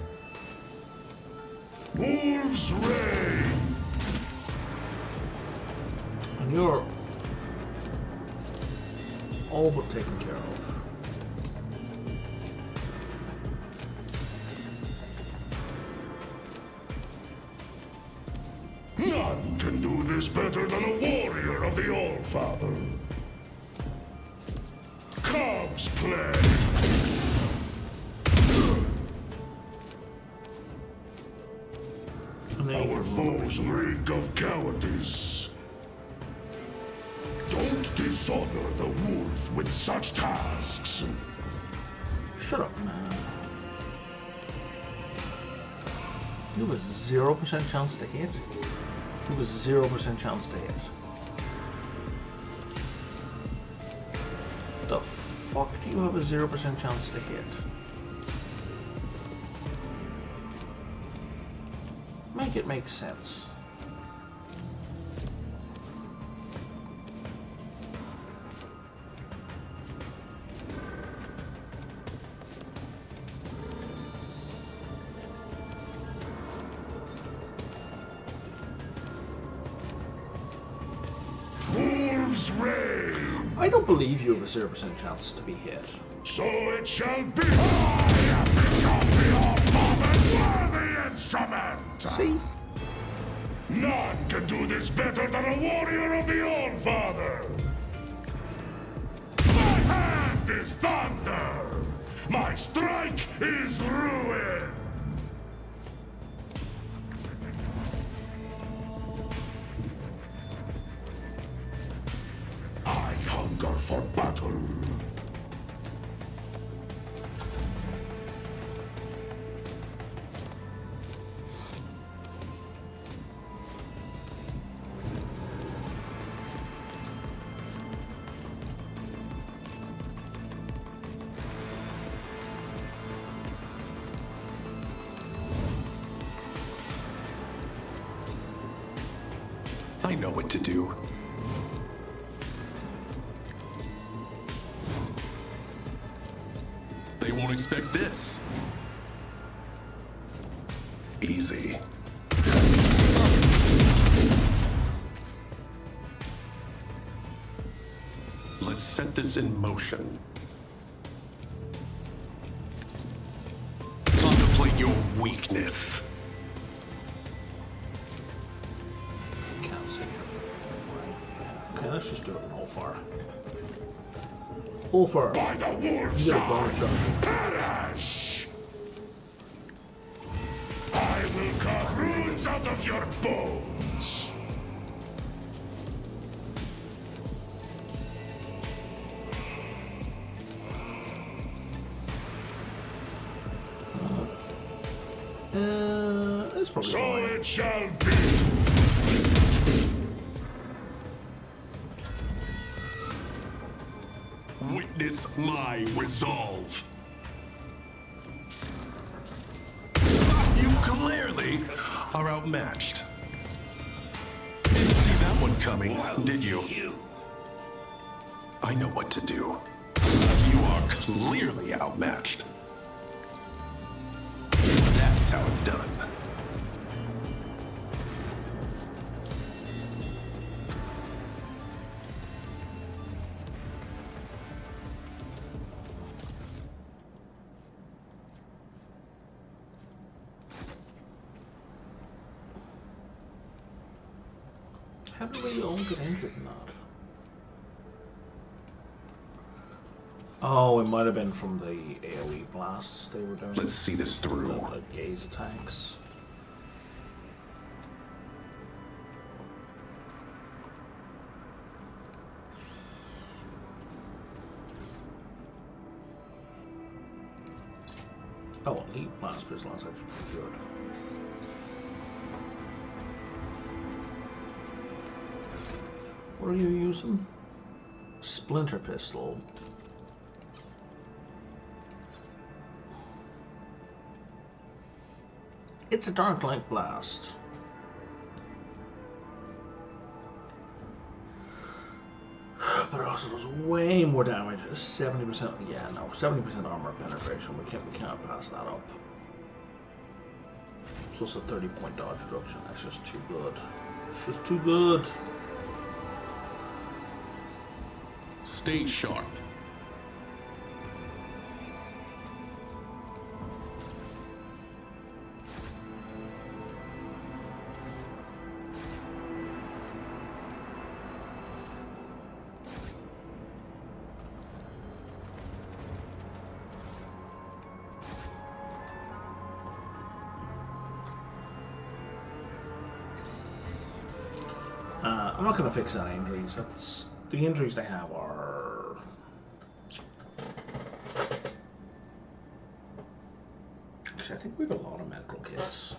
Wolves reign. And you're all but taken care of. None can do this better than a warrior of the All-Father. Cubs play. Our foes reek of cowardice. Don't dishonor the wolf with such tasks. Shut up, man. You have a 0% chance to hit? You have a 0% chance to hit. The fuck do you have a 0% chance to hit? Make it make sense. Wolves reign. I don't believe you have a 0% chance to be hit. So it shall be. I have become your father's worthy instrument. See? None can do this better than a warrior of the All-Father. My hand is thunder. My strike is ruin. I hunger for battle. I know what to do. They won't expect this. Easy. Let's set this in motion. Contemplate your weakness. Can't see it. Okay, let's just do it in all far. All far. By the wolf's You get a bonus shot. perish! I will carve runes out of your bones. It's probably So fine. it shall be. Witness my resolve. You clearly are outmatched. Didn't see that one coming, did you? I know what to do. You are clearly outmatched. That's how it's done. How did we all get injured in that? Oh, it might have been from the AoE blasts they were doing. Let's see this through. The gaze attacks. Oh, elite blast pistol, that's actually pretty good. What are you using? Splinter pistol. It's a dark light blast. But it also does way more damage. 70%. Yeah, no, 70% armor penetration. We can't pass that up. Plus a 30-point dodge reduction. That's just too good. It's just too good. Stay sharp. not going to fix any injuries. That's the injuries they have are. Actually, I think we have a lot of medical kits.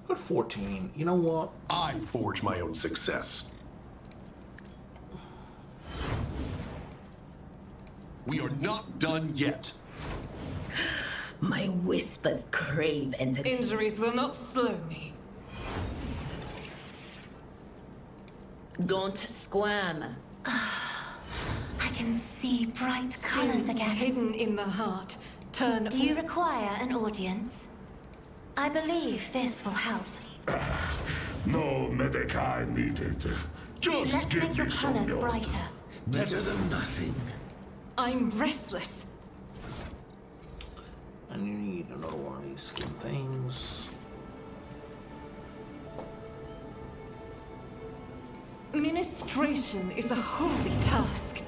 Got 14. You know what? I forge my own success. We are not done yet. My whispers crave entertainment. Injuries will not slow me. Don't squirm. I can see bright colors Sins again. hidden in the heart. Turn. Do you require an audience? I believe this will help. No medici needed. Just Let's give make your me some colors milk. brighter. Better than nothing. I'm restless. And you need another one of these skin things. Ministration is a holy task.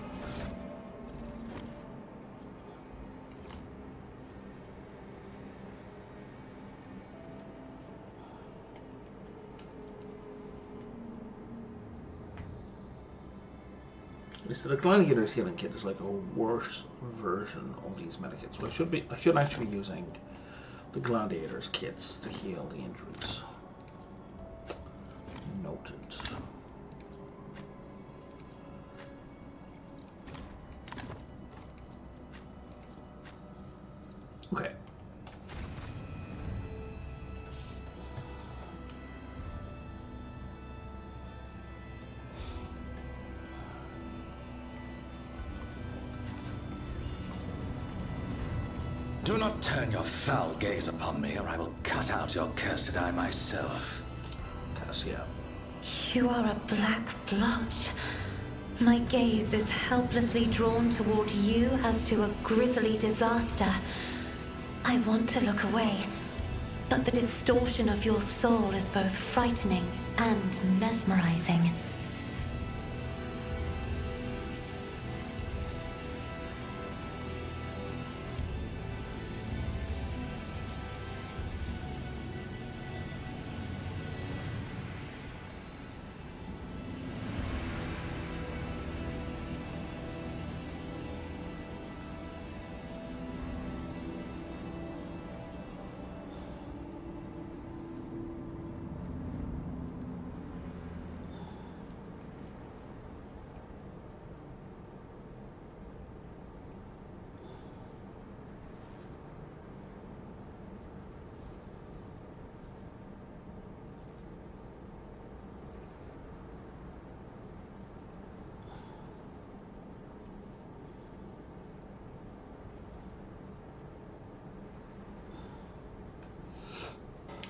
The Gladiator's healing kit is like a worse version of these medikits. So I should actually be using the Gladiator's kits to heal the injuries. Noted. Okay. Do not turn your foul gaze upon me, or I will cut out your cursed eye myself. Cassia. You are a black blotch. My gaze is helplessly drawn toward you as to a grisly disaster. I want to look away, but the distortion of your soul is both frightening and mesmerizing.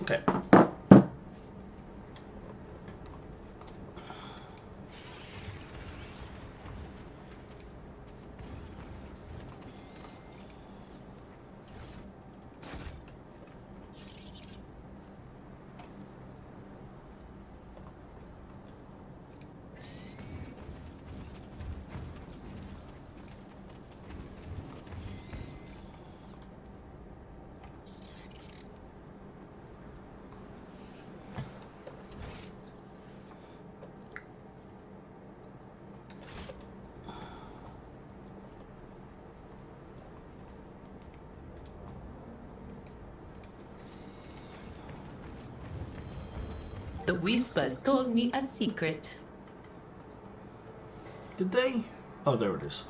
Okay. The whispers told me a secret. Did they? Oh, there it is.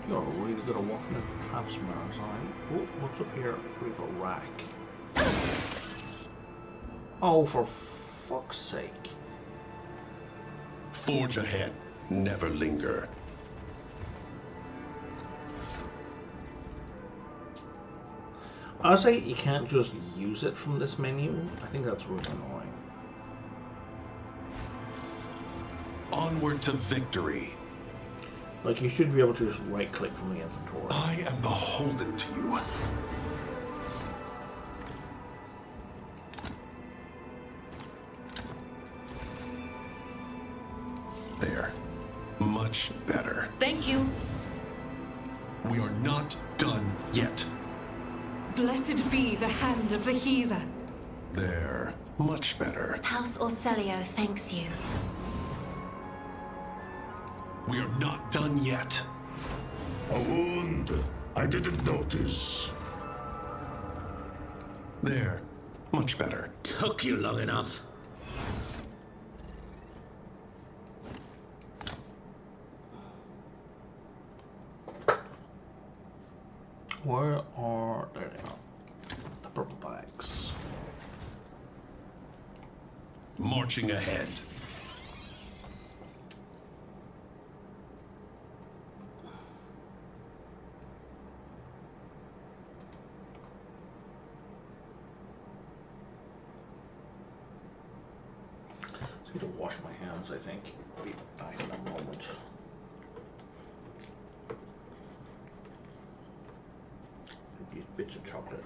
You're really good at walking into traps, Mars, alright? Oh, what's up here? We have a rack. Oh, for fuck's sake. Forge ahead. never linger. I say you can't just use it from this menu. I think that's really annoying. Onward to victory. Like, you should be able to just right-click from the inventory. I am beholden to you. There. Much better. Thank you. We are not done yet. Blessed be the hand of the healer. There. Much better. House Orcelio thanks you. We are not done yet. A wound. I didn't notice. There. Much better. Took you long enough. Where are... there they are. The purple bags. Marching ahead. I need to wash my hands, I think. I'll be back in a moment. These bits of chocolate.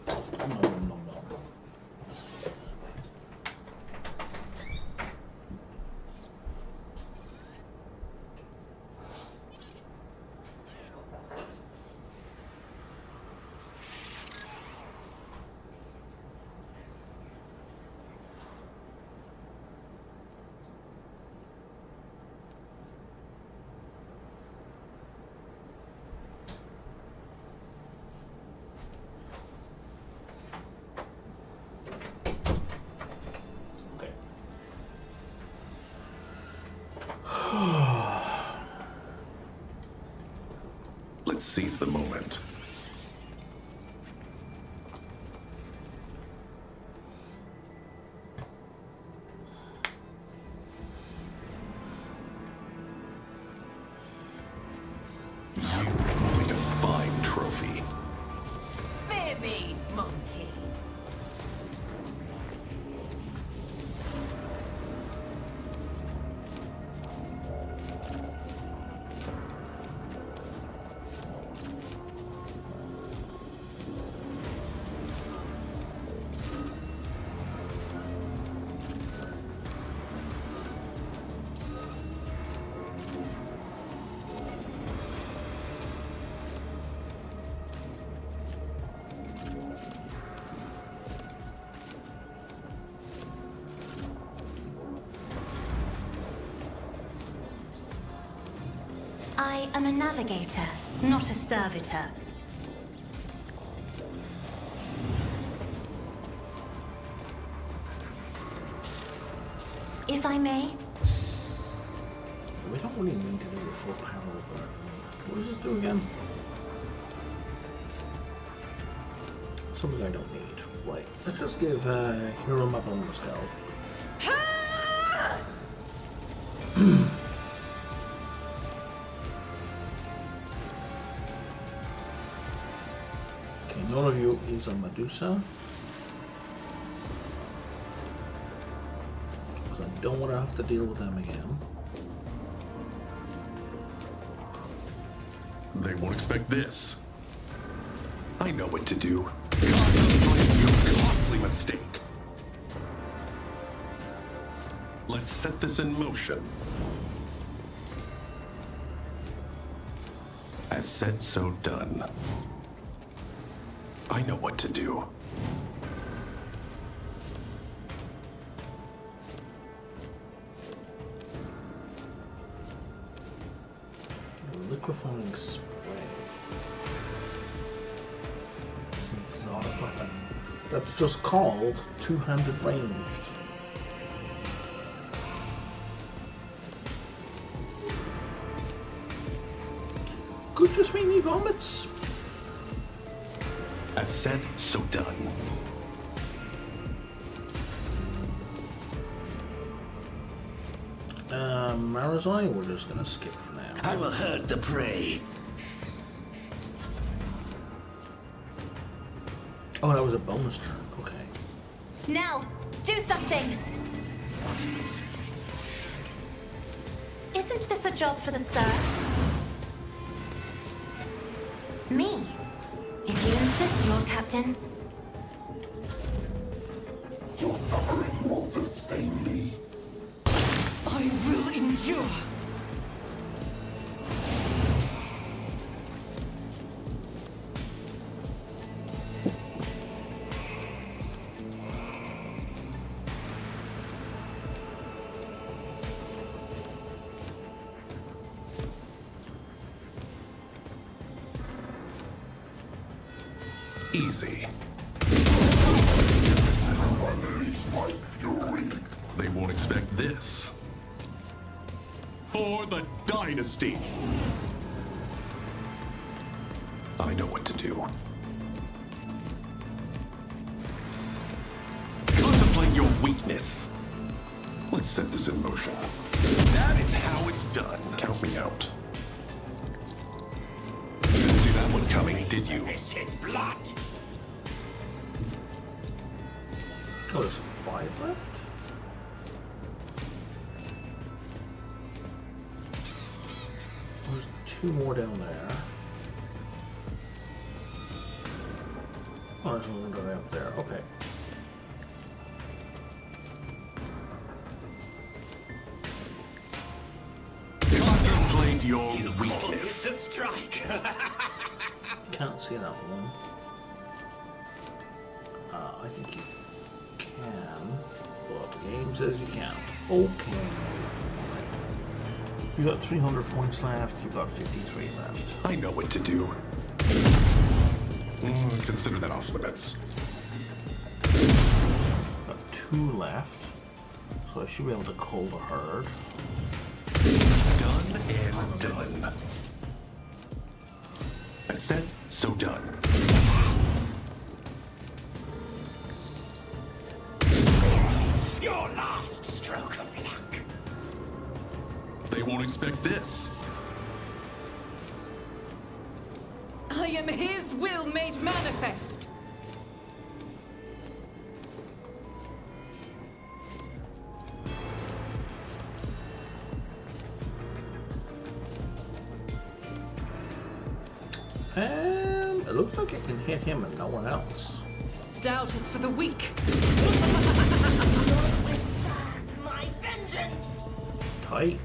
Nom, nom, nom. Let's seize the moment. You will make a fine trophy. Fear me, monkey. I am a navigator, not a servitor. If I may? We don't really need to do the full panel, but what does this do again? Something I don't need. Right, let's just give Hero my bonus go. Okay, none of you is a Medusa. Because I don't want to have to deal with them again. They won't expect this. I know what to do. Contemplate your costly mistake. Let's set this in motion. As said, so done. I know what to do. Liquefying spray. It's an exotic weapon. That's just called two-handed ranged. Could just make me vomits. As said, so done. Marazai, we're just gonna skip for now. I will herd the prey. Oh, that was a bonus turn. Okay. Now, do something! Isn't this a job for the serfs? Me, if you insist, Lord Captain. Your suffering will sustain me. I will endure. Easy. They won't expect this. For the dynasty. I know what to do. Contemplate your weakness. Let's set this in motion. That is how it's done. Count me out. Didn't see that one coming, did you? This in blood. Oh, there's 5 left? There's 2 more down there. Oh, there's one down up there. Okay. Contemplate your weakness. The strike. Can't see that one. I think you can, but the game says you can't. Okay. You got 300 points left, you've got 53 left. I know what to do. Consider that off limits. Got 2 left, so I should be able to cull the herd. Done and done. I said, so done. Your last stroke of luck. They won't expect this. I am his will made manifest. And it looks like it can hit him and no one else. Doubt is for the weak. Withstand my vengeance! Tight.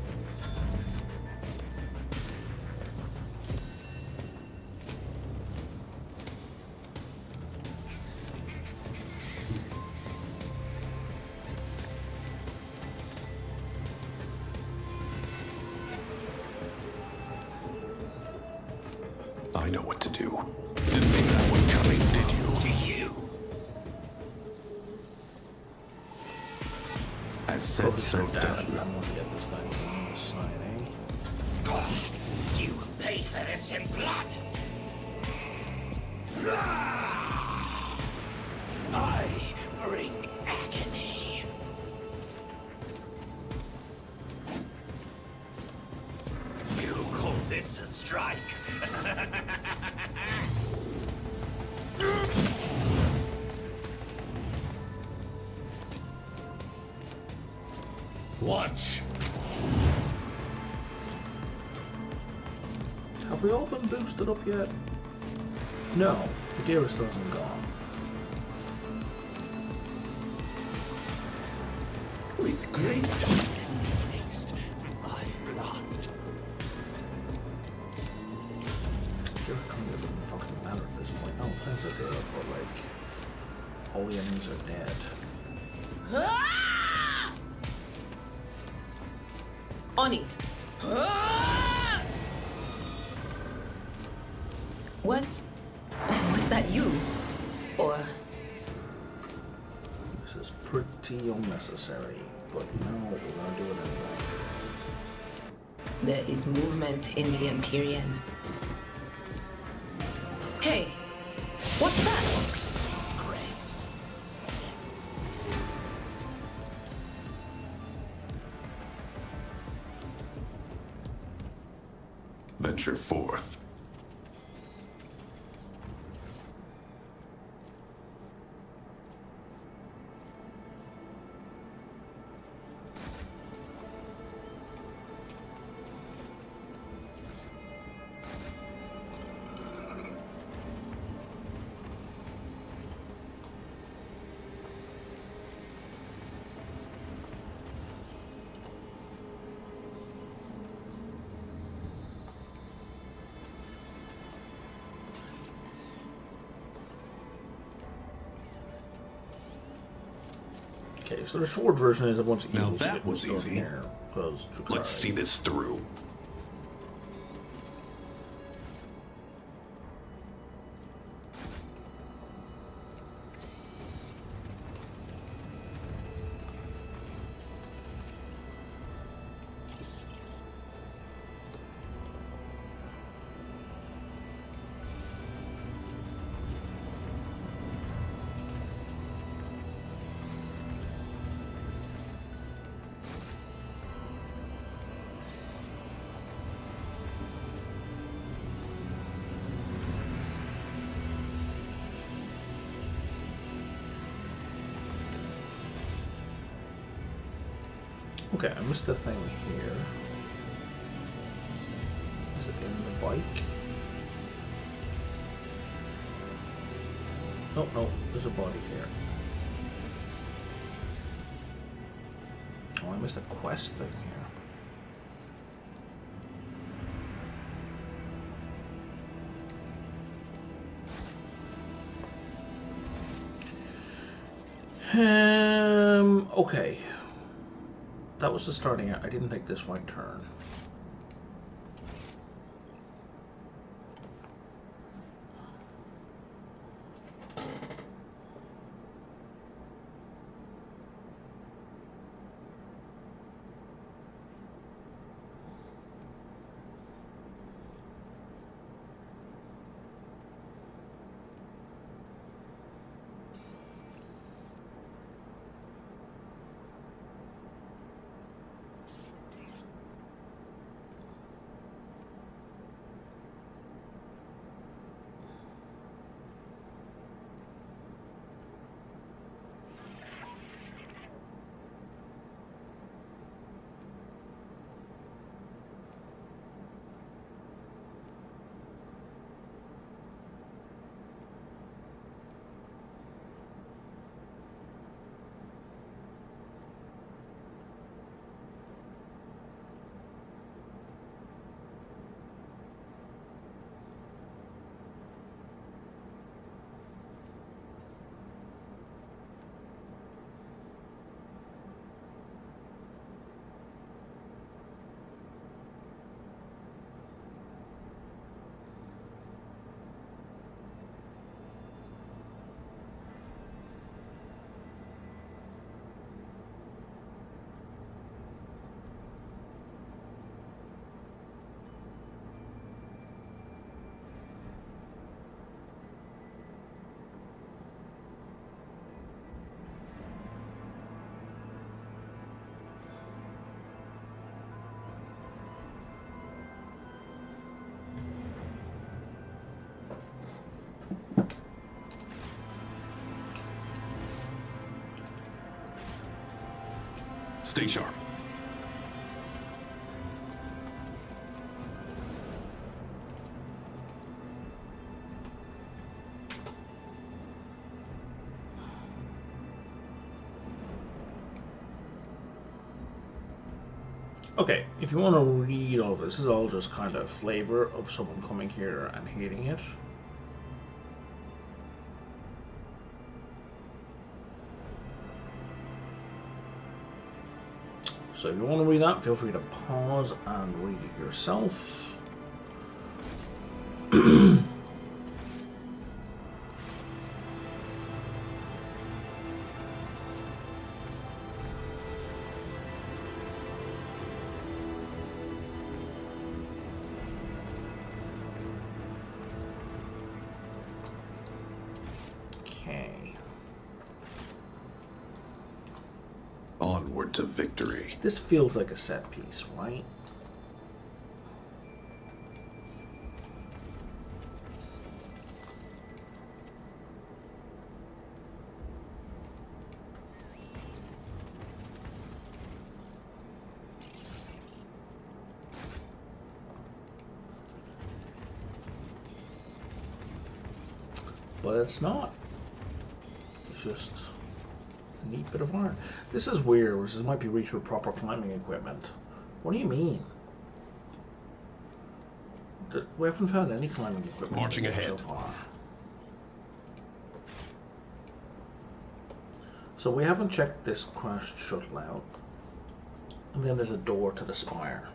I know what to do. Didn't see that one coming, did you? I said, so done. I'm gonna get this guy on the side, eh? You will pay for this in blood. I bring agony. You call this a strike? Watch. Have we all been boosted up yet? No, the gear still hasn't gone. With great taste my blood. Gear coming up doesn't fucking matter at this point. No offense, I did, but like, all the enemies are dead. On it. Was that you? Or This is pretty unnecessary, but no, we're gonna do it anyway. there is movement in the Empyrean? Hey, what's that? Okay, so the short version is a bunch of Now evils that getting was stuck easy. here, 'cause Let's see this through. Okay, I missed the thing here. Is it in the bike? Oh, no, there's a body here. Oh, I missed a quest thing here. Okay. That was the starting. I didn't take this right turn. Stay sharp. Okay, if you want to read all of this is all just kind of flavor of someone coming here and hating it. So if you want to read that, feel free to pause and read it yourself. Onward to victory. This feels like a set piece, right? But it's not. It's just a neat bit of art. This is weird. This might be reached with proper climbing equipment. What do you mean? We haven't found any climbing equipment. Marching ahead. So far. So we haven't checked this crashed shuttle out. And then there's a door to the spire.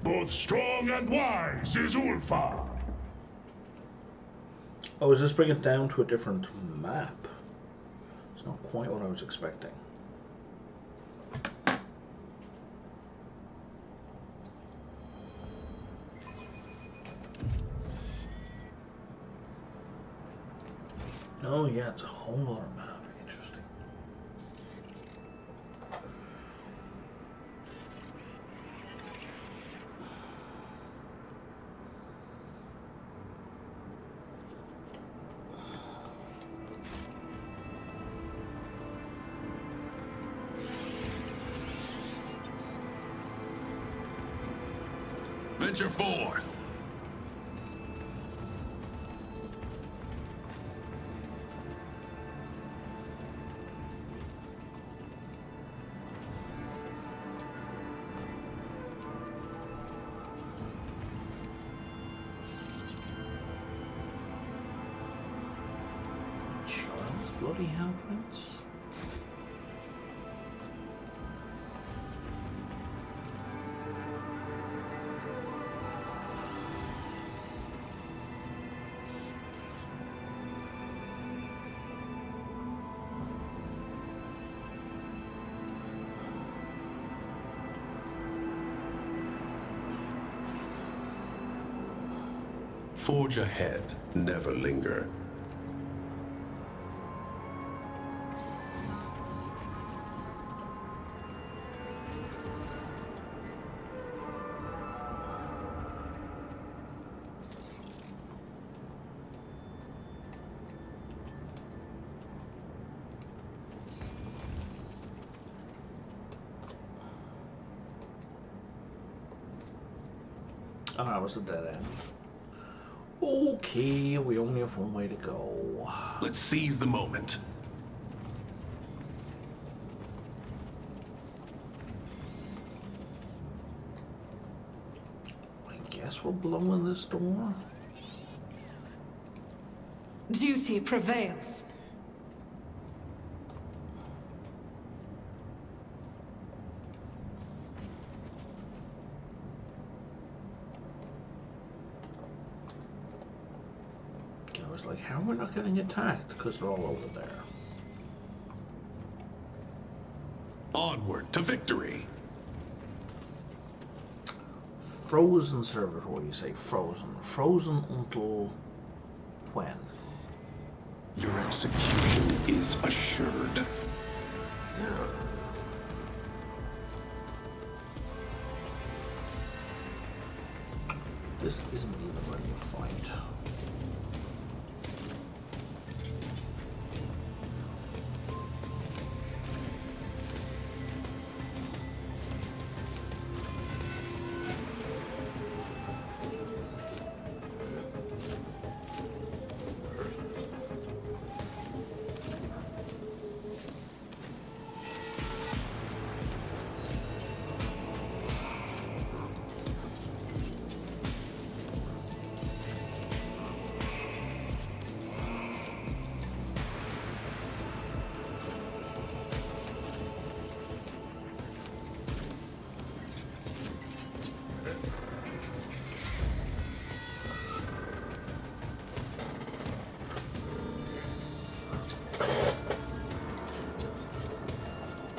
Both strong and wise is Ulfar. Oh, is this bring it down to a different map? It's not quite what I was expecting. Oh yeah, it's a whole other map. Interesting. Venture forth. Child's bloody handprints. Forge ahead, never linger. Oh, that was a dead end. Okay, we only have one way to go. Let's seize the moment. I guess we're blowing this door. Duty prevails. I was like, how are we not getting attacked? Because they're all over there. Onward to victory. Frozen servitor, you say frozen. Frozen until when? Your execution is assured. This isn't even really a fight.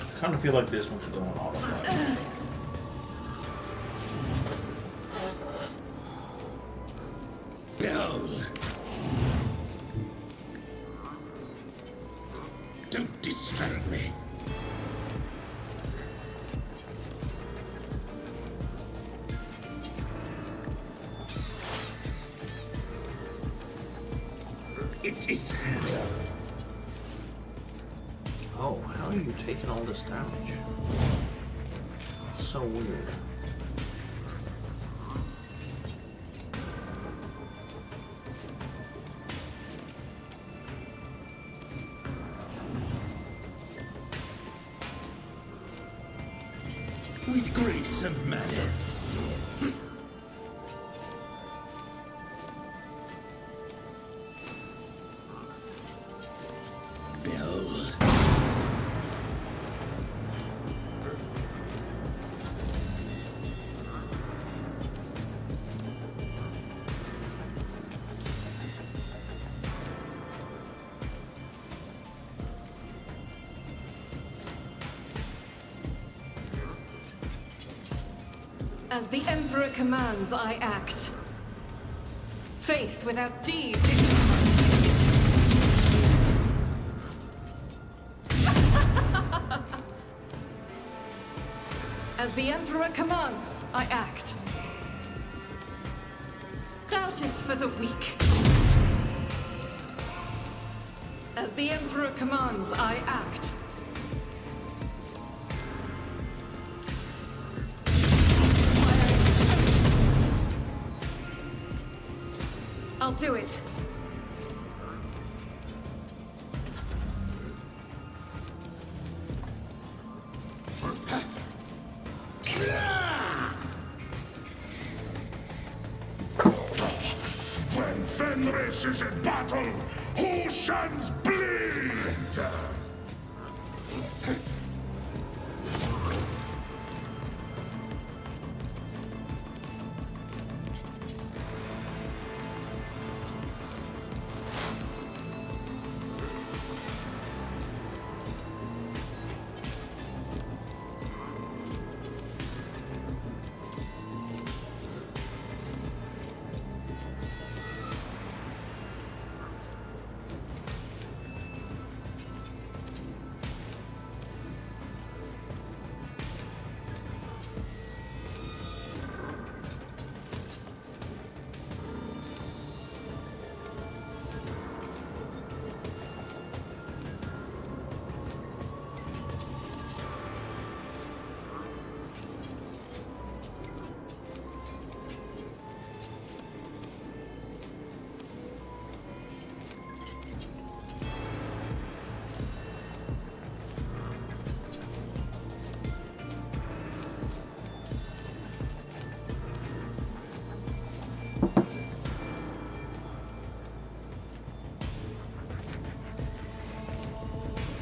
I kind of feel like this one should go on autopilot. Behold. Don't distract me. It is handled. Oh, how are you taking all this damage? So weird. with grace and manners. Behold. As the Emperor commands, I act. Faith without deeds. As the Emperor commands, I act. Doubt is for the weak. As the Emperor commands, I act. I'll do it. When Fenris is in battle, who shuns bleed?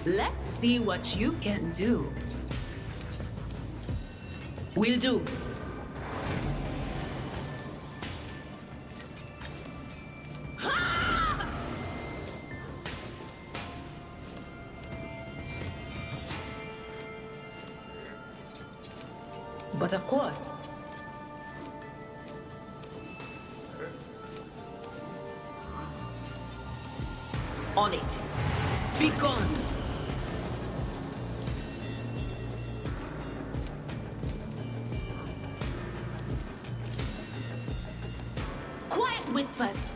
Let's see what you can do. Will do. But of course. On it. Be gone. Quiet, Whispers.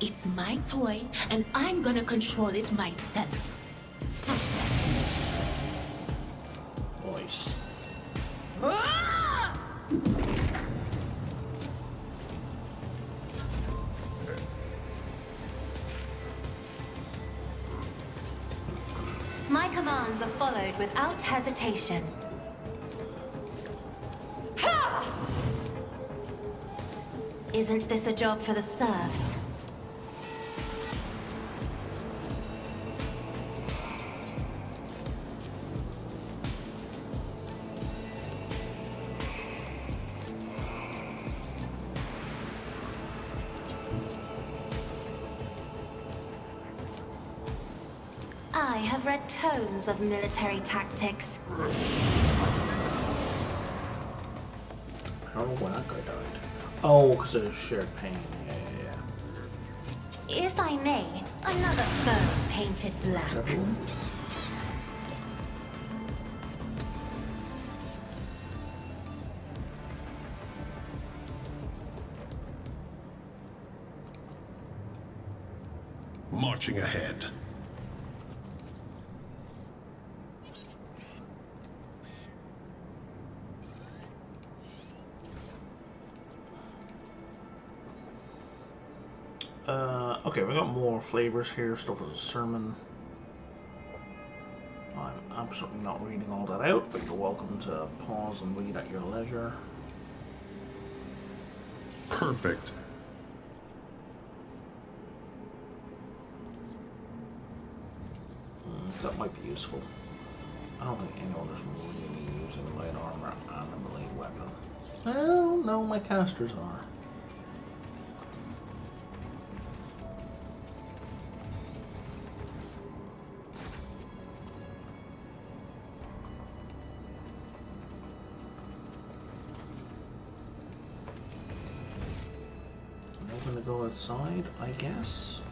It's my toy, and I'm gonna control it myself. Nice. Ah! My commands are followed without hesitation. Isn't this a job for the serfs? I have read tomes of military tactics. I don't know why that guy died. Oh, because of shared pain. Yeah. If I may, another foe painted black. Everyone? Marching ahead. Okay, we got more flavors here. Stuff with a sermon. I'm certainly not reading all that out, but you're welcome to pause and read at your leisure. Perfect. That might be useful. I don't think anyone is really using light armor and a melee weapon. Well, no, my casters are. I'm gonna go outside, I guess.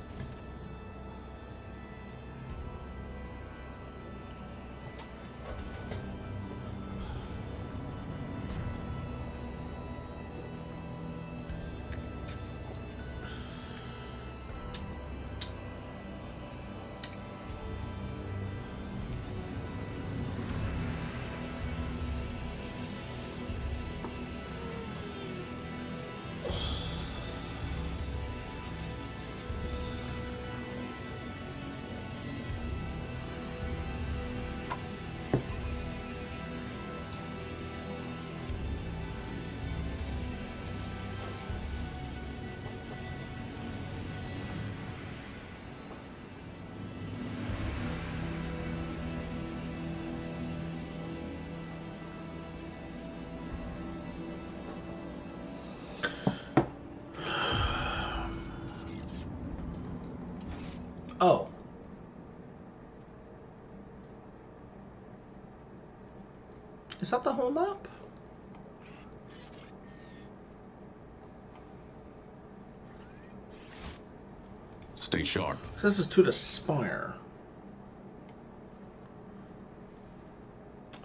Oh. Is that the whole map? Stay sharp. This is to the spire.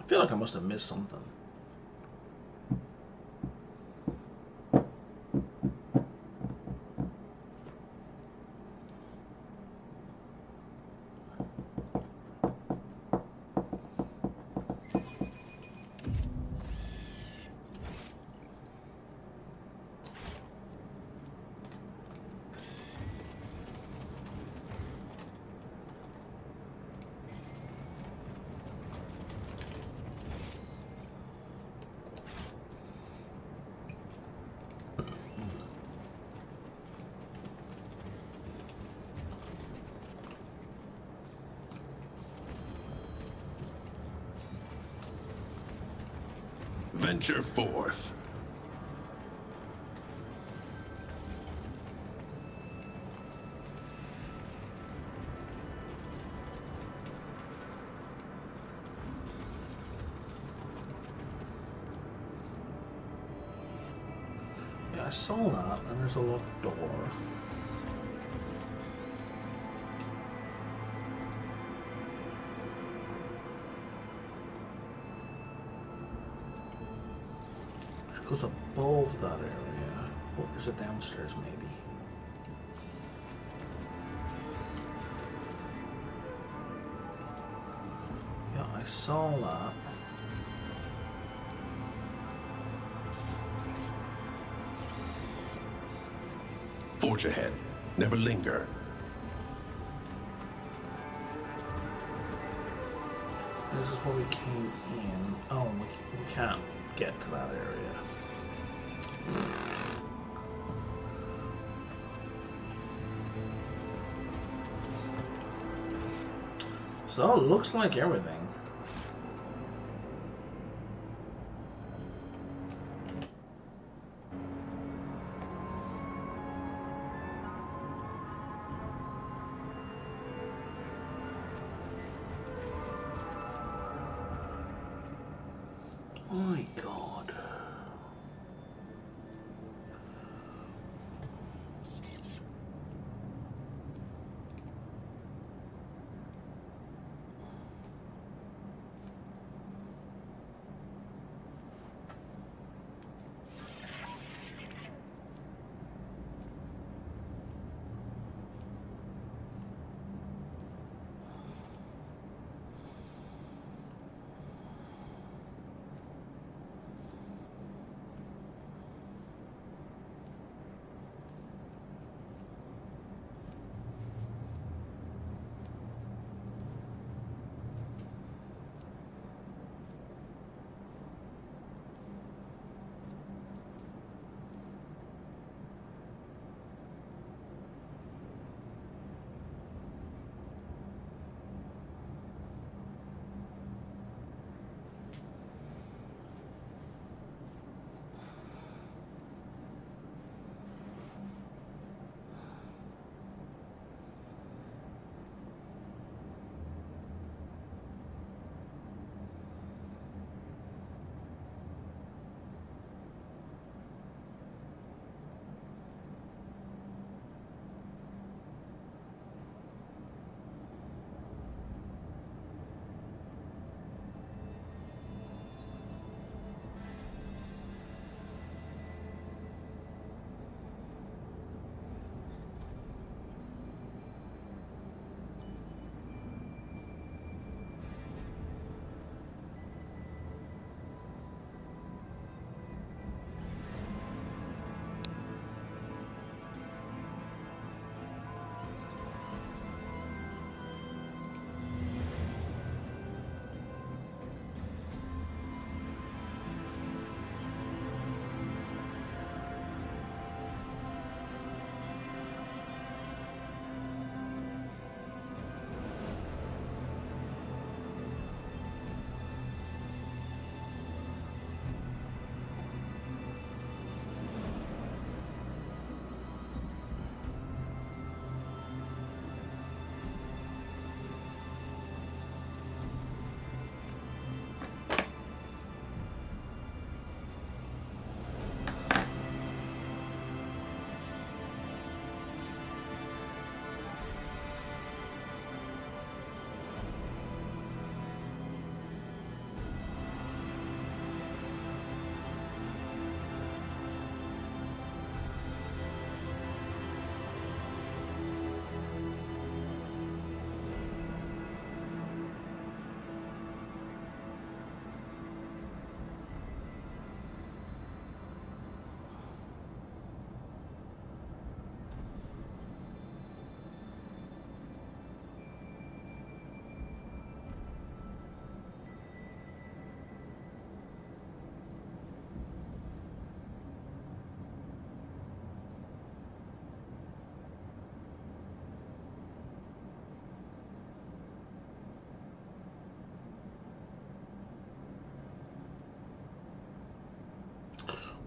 I feel like I must have missed something. Venture forth. Yeah, I saw that, and there's a locked door. Goes above that area. Or is it downstairs, maybe? Yeah, I saw that. Forge ahead. Never linger. This is where we came in. Oh, we can't get to that area. So it looks like everything. My God.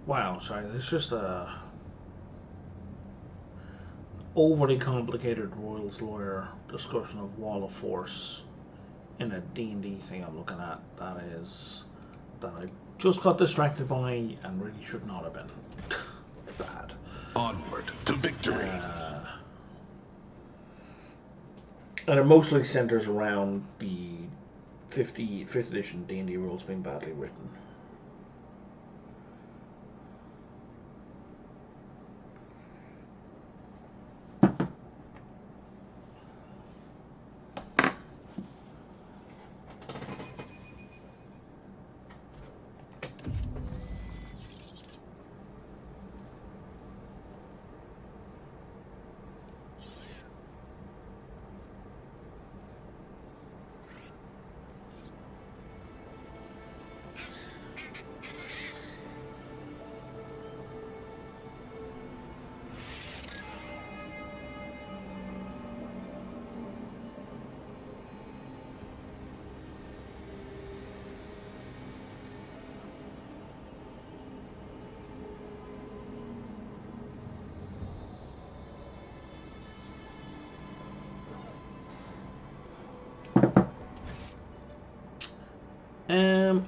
Wow, sorry, there's just a overly complicated Royals lawyer discussion of Wall of Force in a D&D thing I'm looking at that I just got distracted by and really should not have been. Bad. Onward to victory. And it mostly centers around the 5th edition D&D rules being badly written.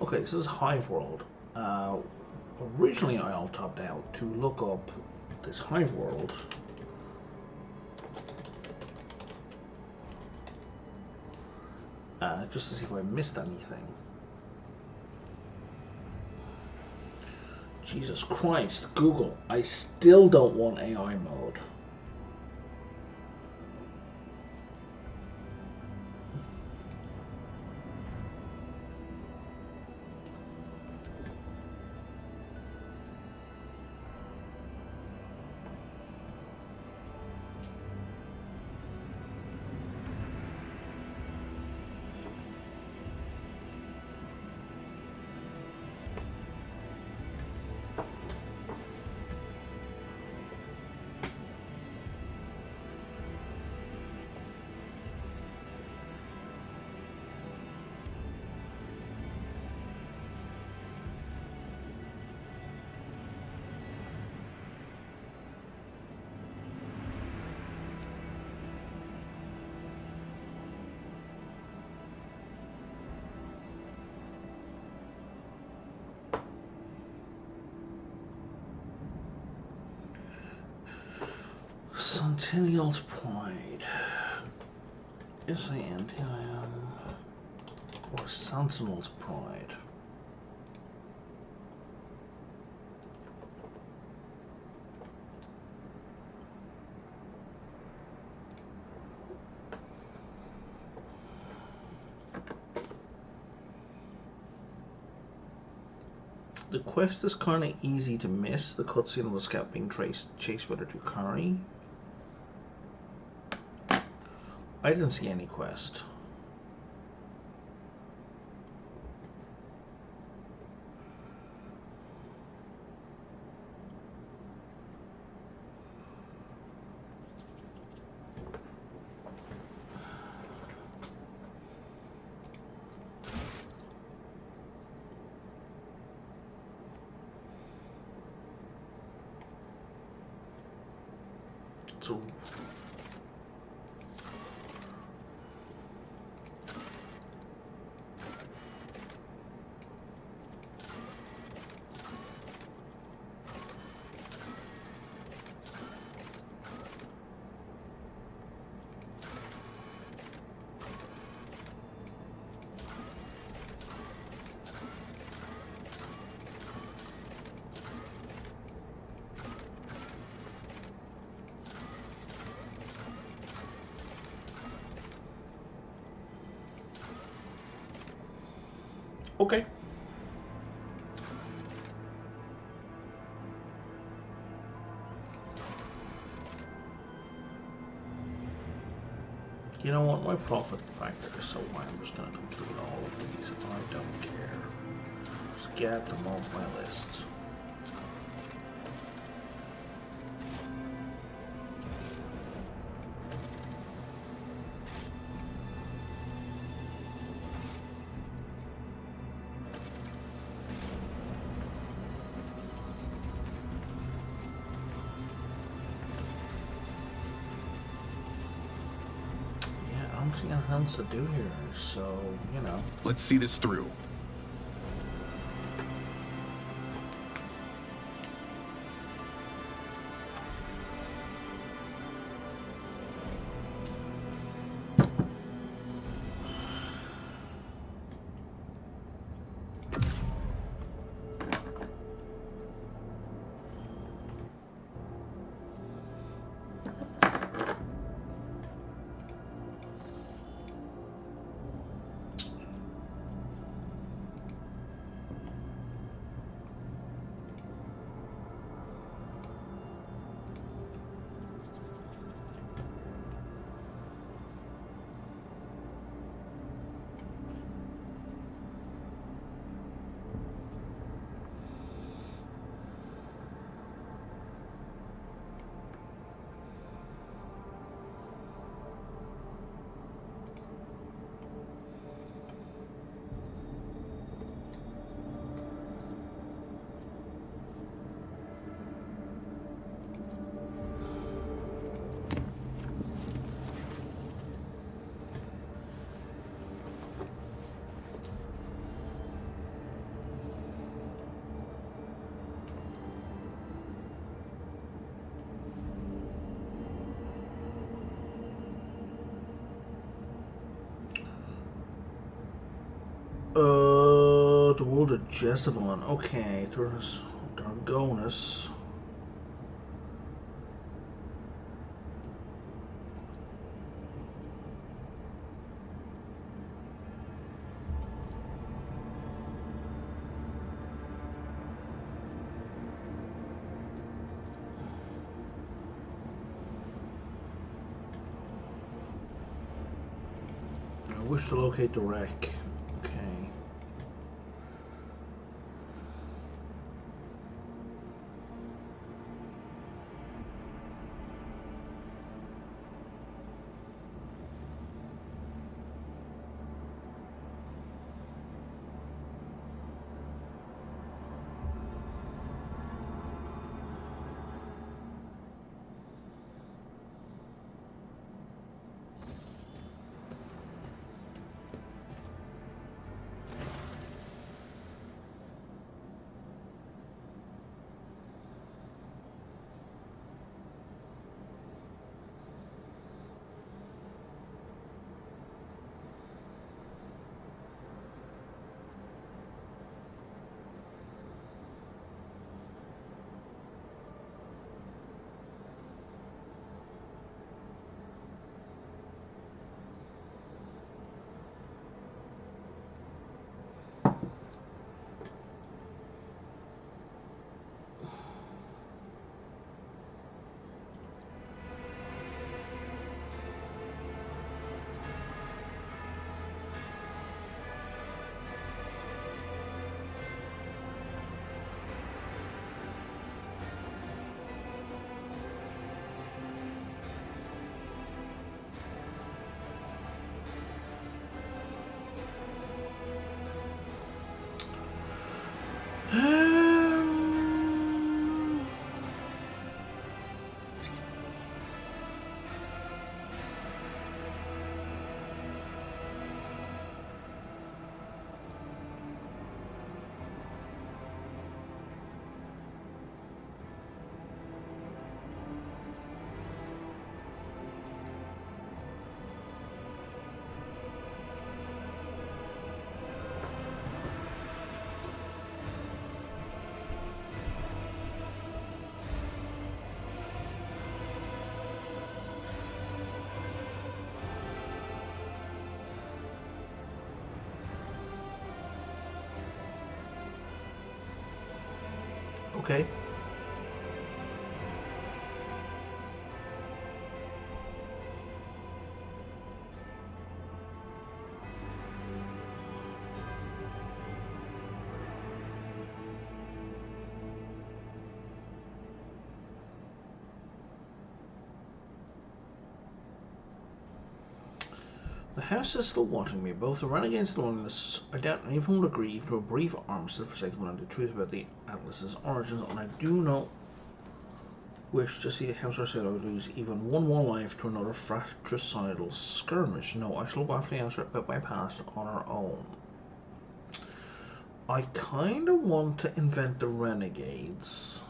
Okay, so this is Hive World. Originally I all topped out to look up this Hive World. Just to see if I missed anything. Jesus Christ, Google, I still don't want AI mode. Centennial's Pride. S-A-N-T-I-N or Sentinel's Pride. The quest is kind of easy to miss. The cutscene of the scout being chased by the Drukhari. I didn't see any quest. So okay. You know what? My profit factor is so high, I'm just going to complete all of these. I don't care. Just get them off my list. actually else to do here, so, you know. Let's see this through. The world of Jezebon. Okay, there's Dargonus. I wish to locate the wreck. Okay. Okay. The house is still watching me. Both the renegades and loneliness. I doubt any of them will agree to a brief armistice for sake of knowing the truth about the Atlas's origins, and I do know wish to see a house or sailor lose even one more life to another fratricidal skirmish? No, I shall waffly answer about my past on our own. I kind of want to invent the renegades.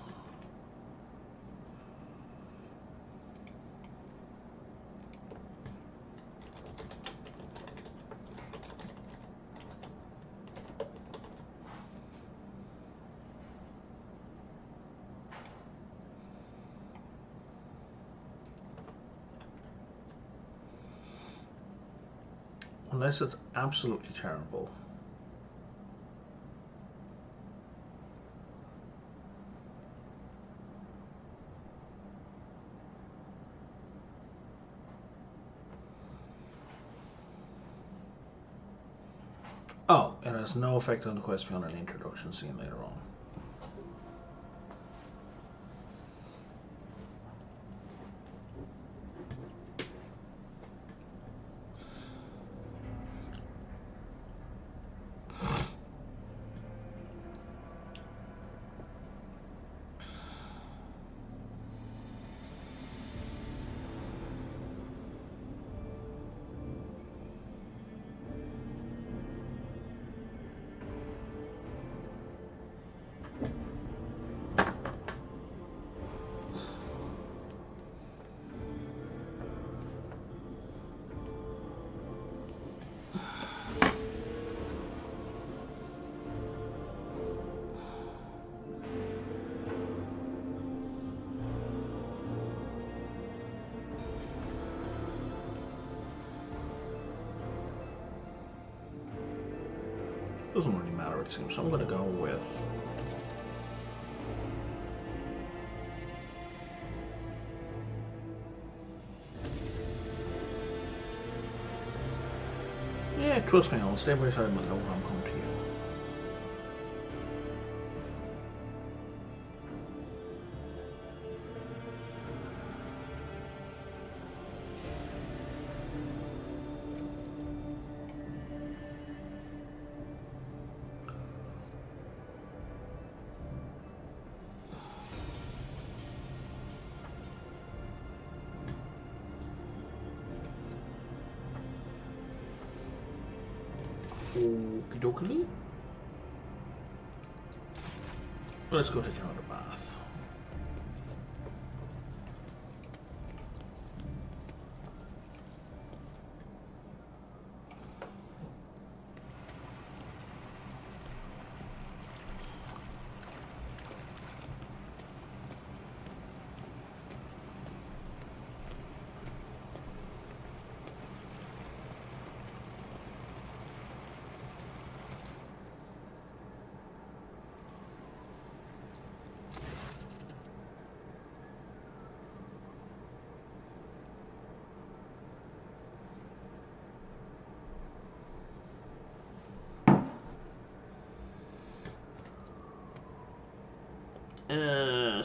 Unless it's absolutely terrible. Oh, it has no effect on the quest beyond an introduction scene later on. Doesn't really matter, it seems. So I'm going to go with... Yeah, trust me, I'll stay by your side and know when I'm coming to you. Okie dokie. Let's go take another bath.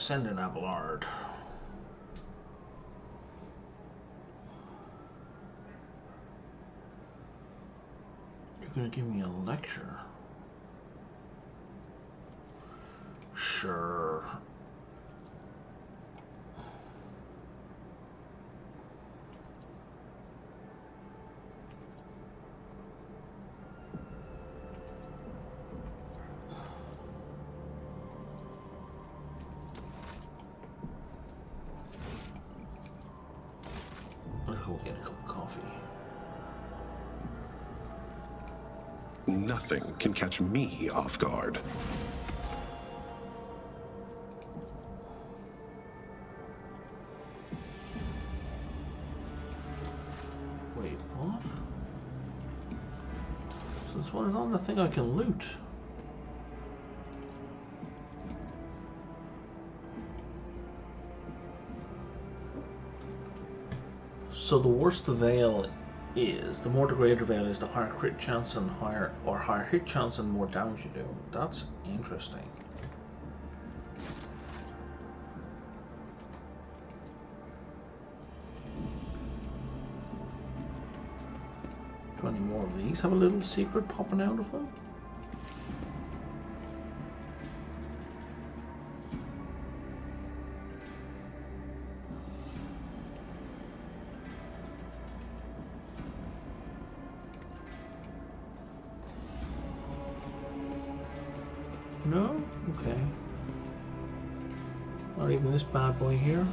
Send an Abelard. You're gonna give me a lecture? Sure. Get a cup of coffee. Nothing can catch me off guard. Wait, what? So this one is on the thing I can loot. So the worse the veil is, the more the greater veil is, the higher crit chance and higher hit chance and more damage you do. That's interesting. Do any more of these have a little secret popping out of them? No? Okay. Not even this bad boy here.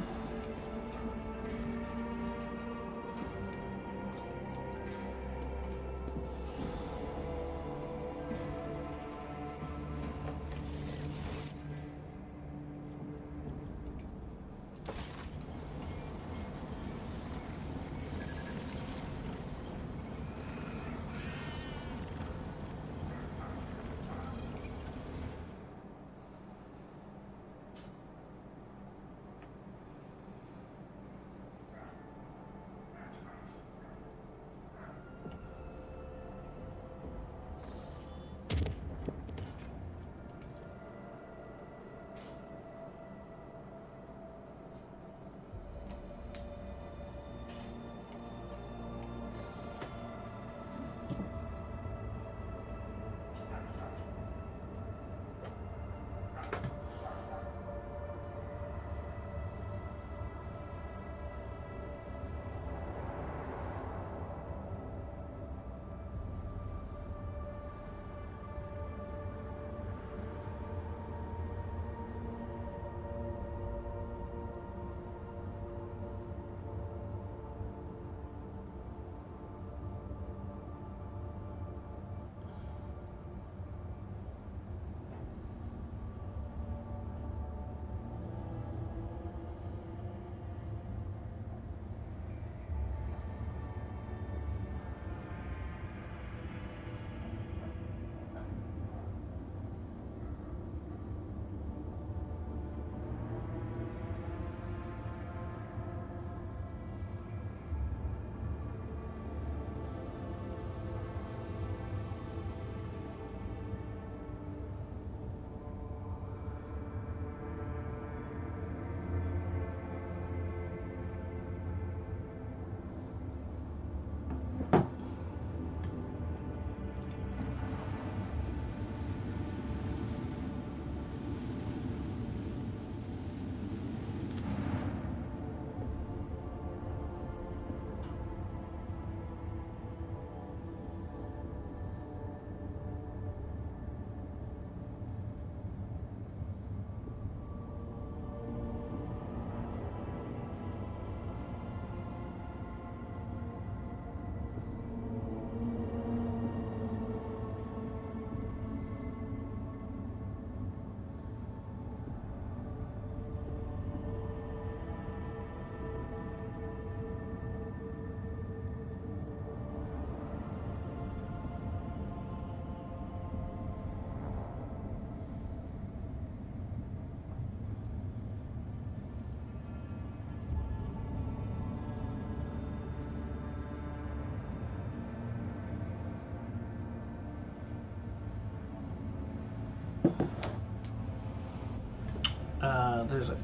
There's a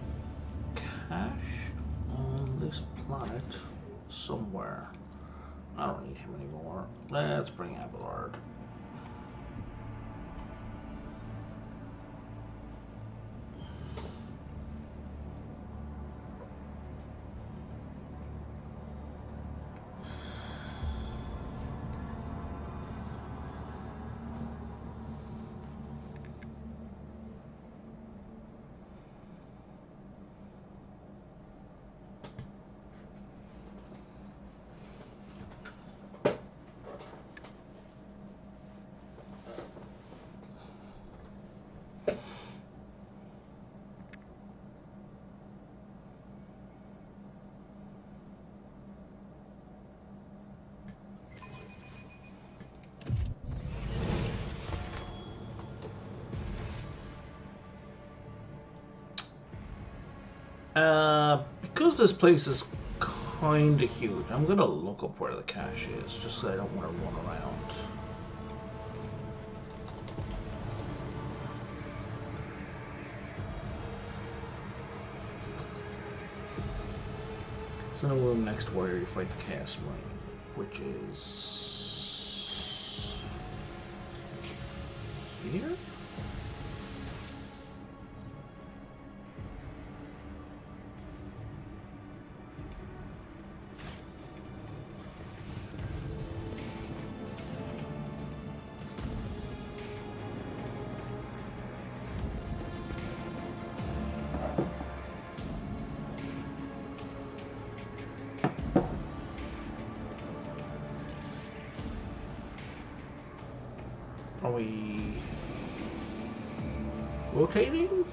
cache on this planet somewhere. I don't need him anymore. Let's bring Abelard. Because this place is kind of huge, I'm gonna look up where the cache is, just so I don't want to run around. There's no room next to where you fight the Chaos Marine, which is here? Are we rotating?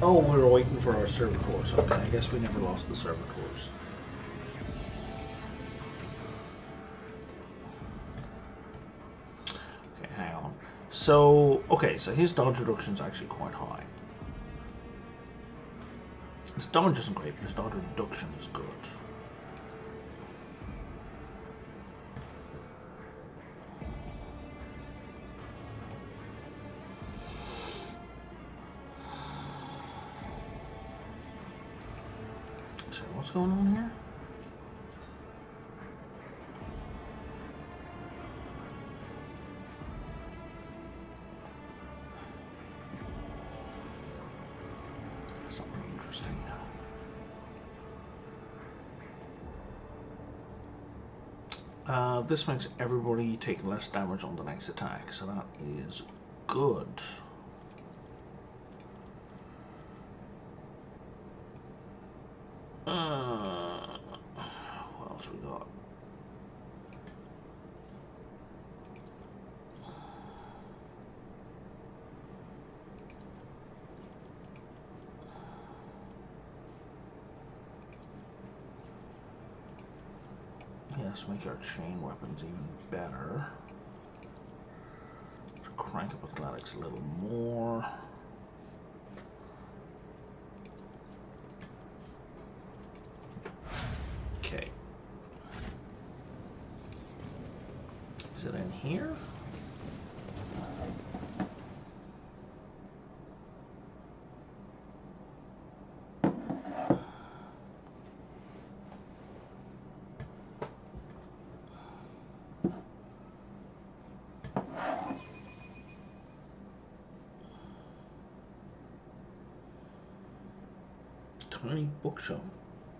Oh, we were waiting for our servitors. Okay, I guess we never lost the servitors. Okay, hang on. So, okay, so his dodge reduction is actually quite high. His dodge isn't great, but his dodge reduction is good. So what's going on here? That's not very interesting. This makes everybody take less damage on the next attack, so that is good. What else we got? Yes, make our chain weapons even better. Let's crank up athletics a little more. Okay. Is it in here? Tiny bookshelf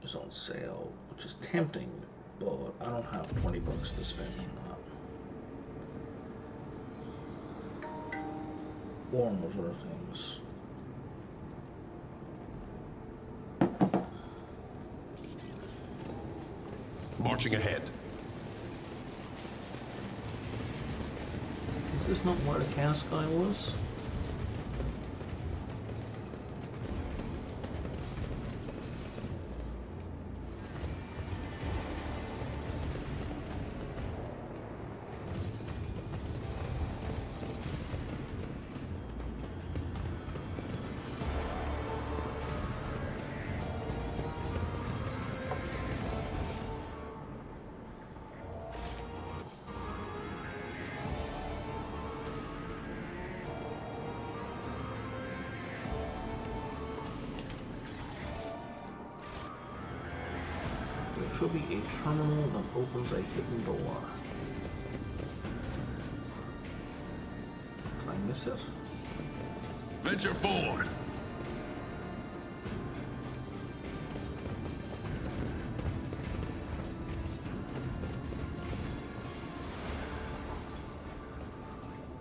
is on sale, which is tempting, but I don't have 20 bucks to spend on that. Or on those other things. Marching ahead. Is this not where the chaos guy was? There should be a terminal that opens a hidden door. Can I miss it? Venture forward.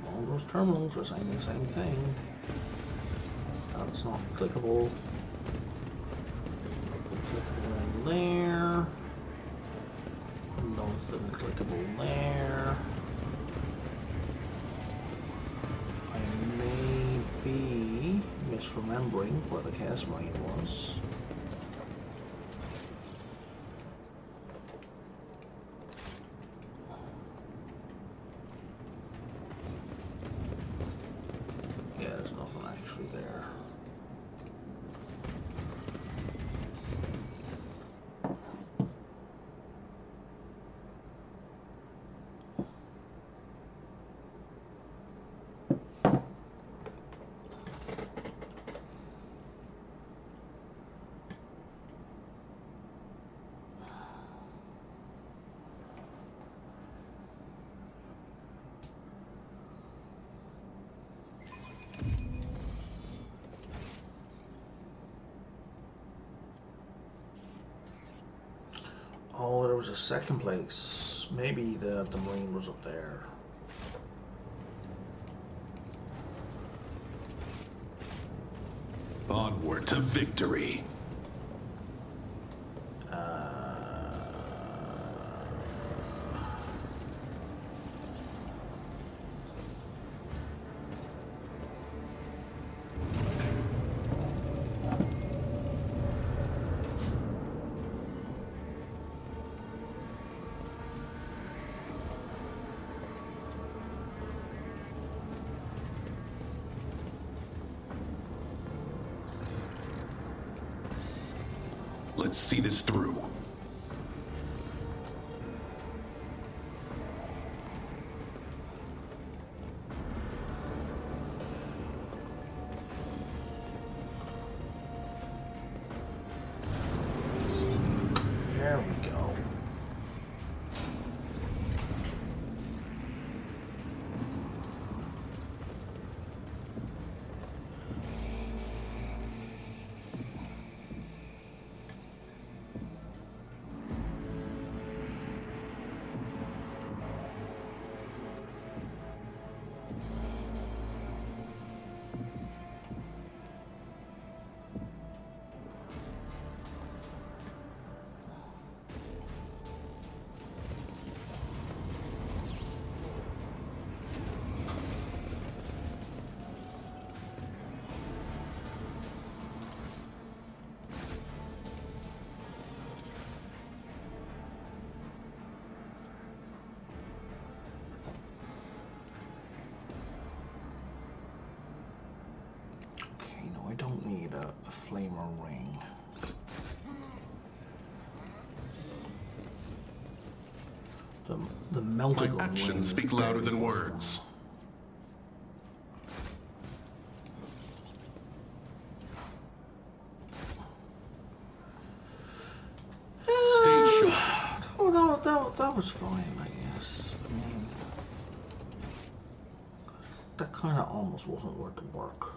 All those terminals are saying the same thing. That's not clickable. Clickable in there. No, it's still clickable there. I may be misremembering where the Chaos Marine was. Yeah, there's nothing actually there. Oh, there was a second place. Maybe the Marine was up there. Onward to victory. Let's see this through. There we go. I don't need a flamer ring. The melted My actions speak louder than words. Stay sharp. Oh, that was fine, I guess. I mean, that kind of almost wasn't worth the work.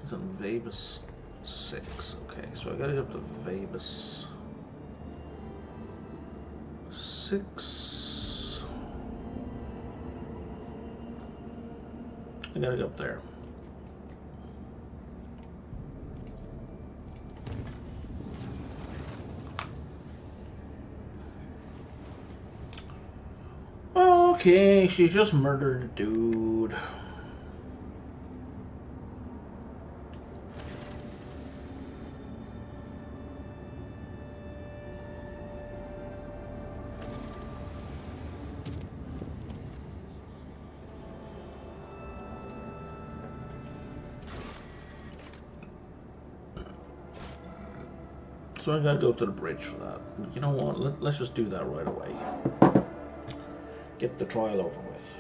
It's on Vabus 6. Okay, so I gotta get up to Vabus 6. I gotta go up there. Okay, she just murdered a dude. So I gotta go to the bridge for that. You know what? Let's just do that right away. Get the trial over with.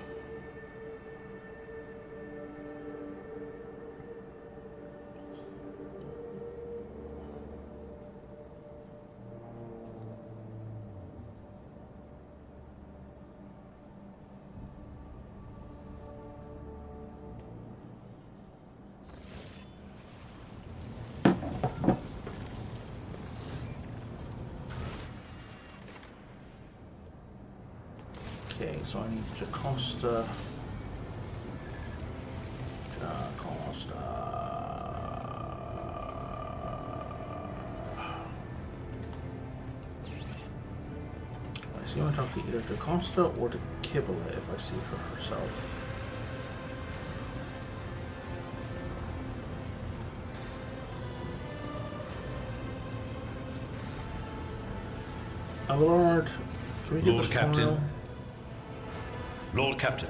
so I need Jocasta. So you want to talk to either Jocasta or to Kibble if I see her herself. Lord, Lord Captain. Lord Captain.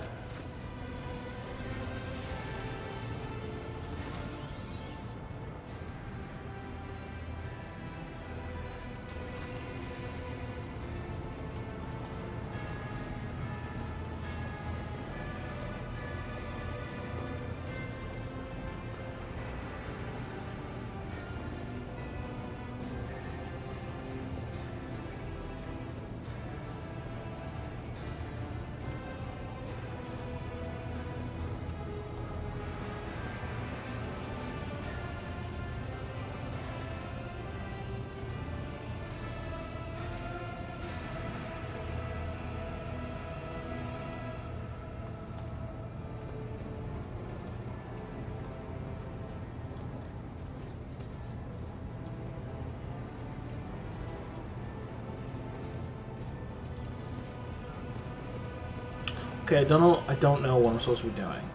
Okay, I don't know what I'm supposed to be doing.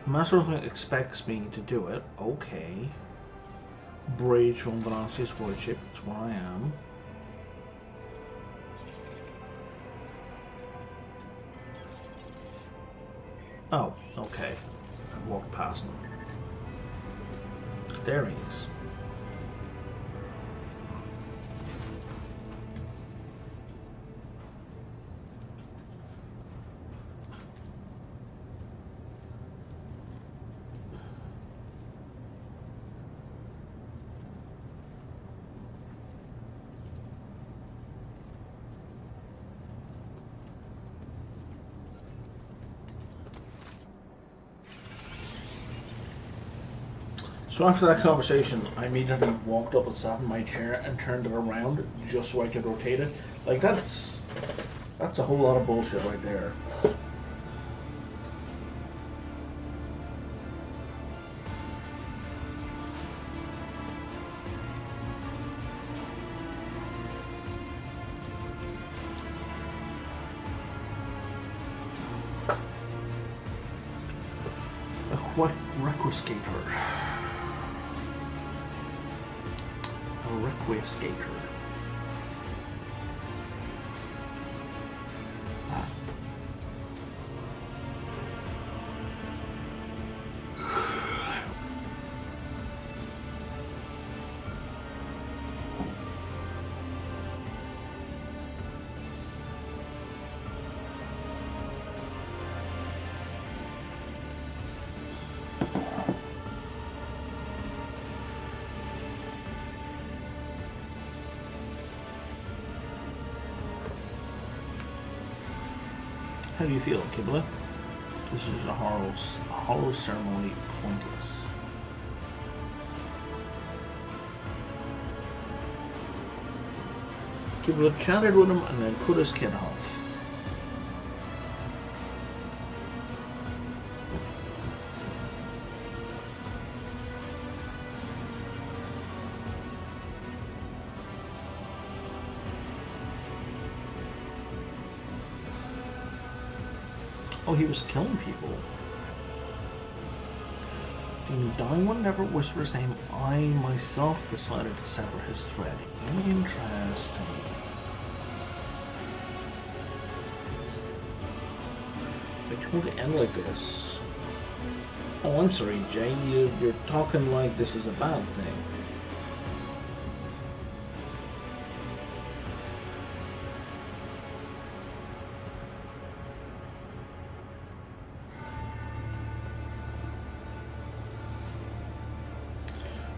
Master expects me to do it. Okay. Bridge from Velocity's void ship. That's where I am. Oh, okay. I walked past him. There he is. So after that conversation, I immediately walked up and sat in my chair and turned it around just so I could rotate it. Like that's a whole lot of bullshit right there. What requiescator? Requiescator. How do you feel, Kibble? This is a hollow ceremony, pointless. Kibble chatted with him and then put his kid off. Oh, he was killing people. The dying one never whispers his name. I myself decided to sever his thread. Interesting. I told it to end like this. Oh, I'm sorry, Jay. You're talking like this is a bad thing.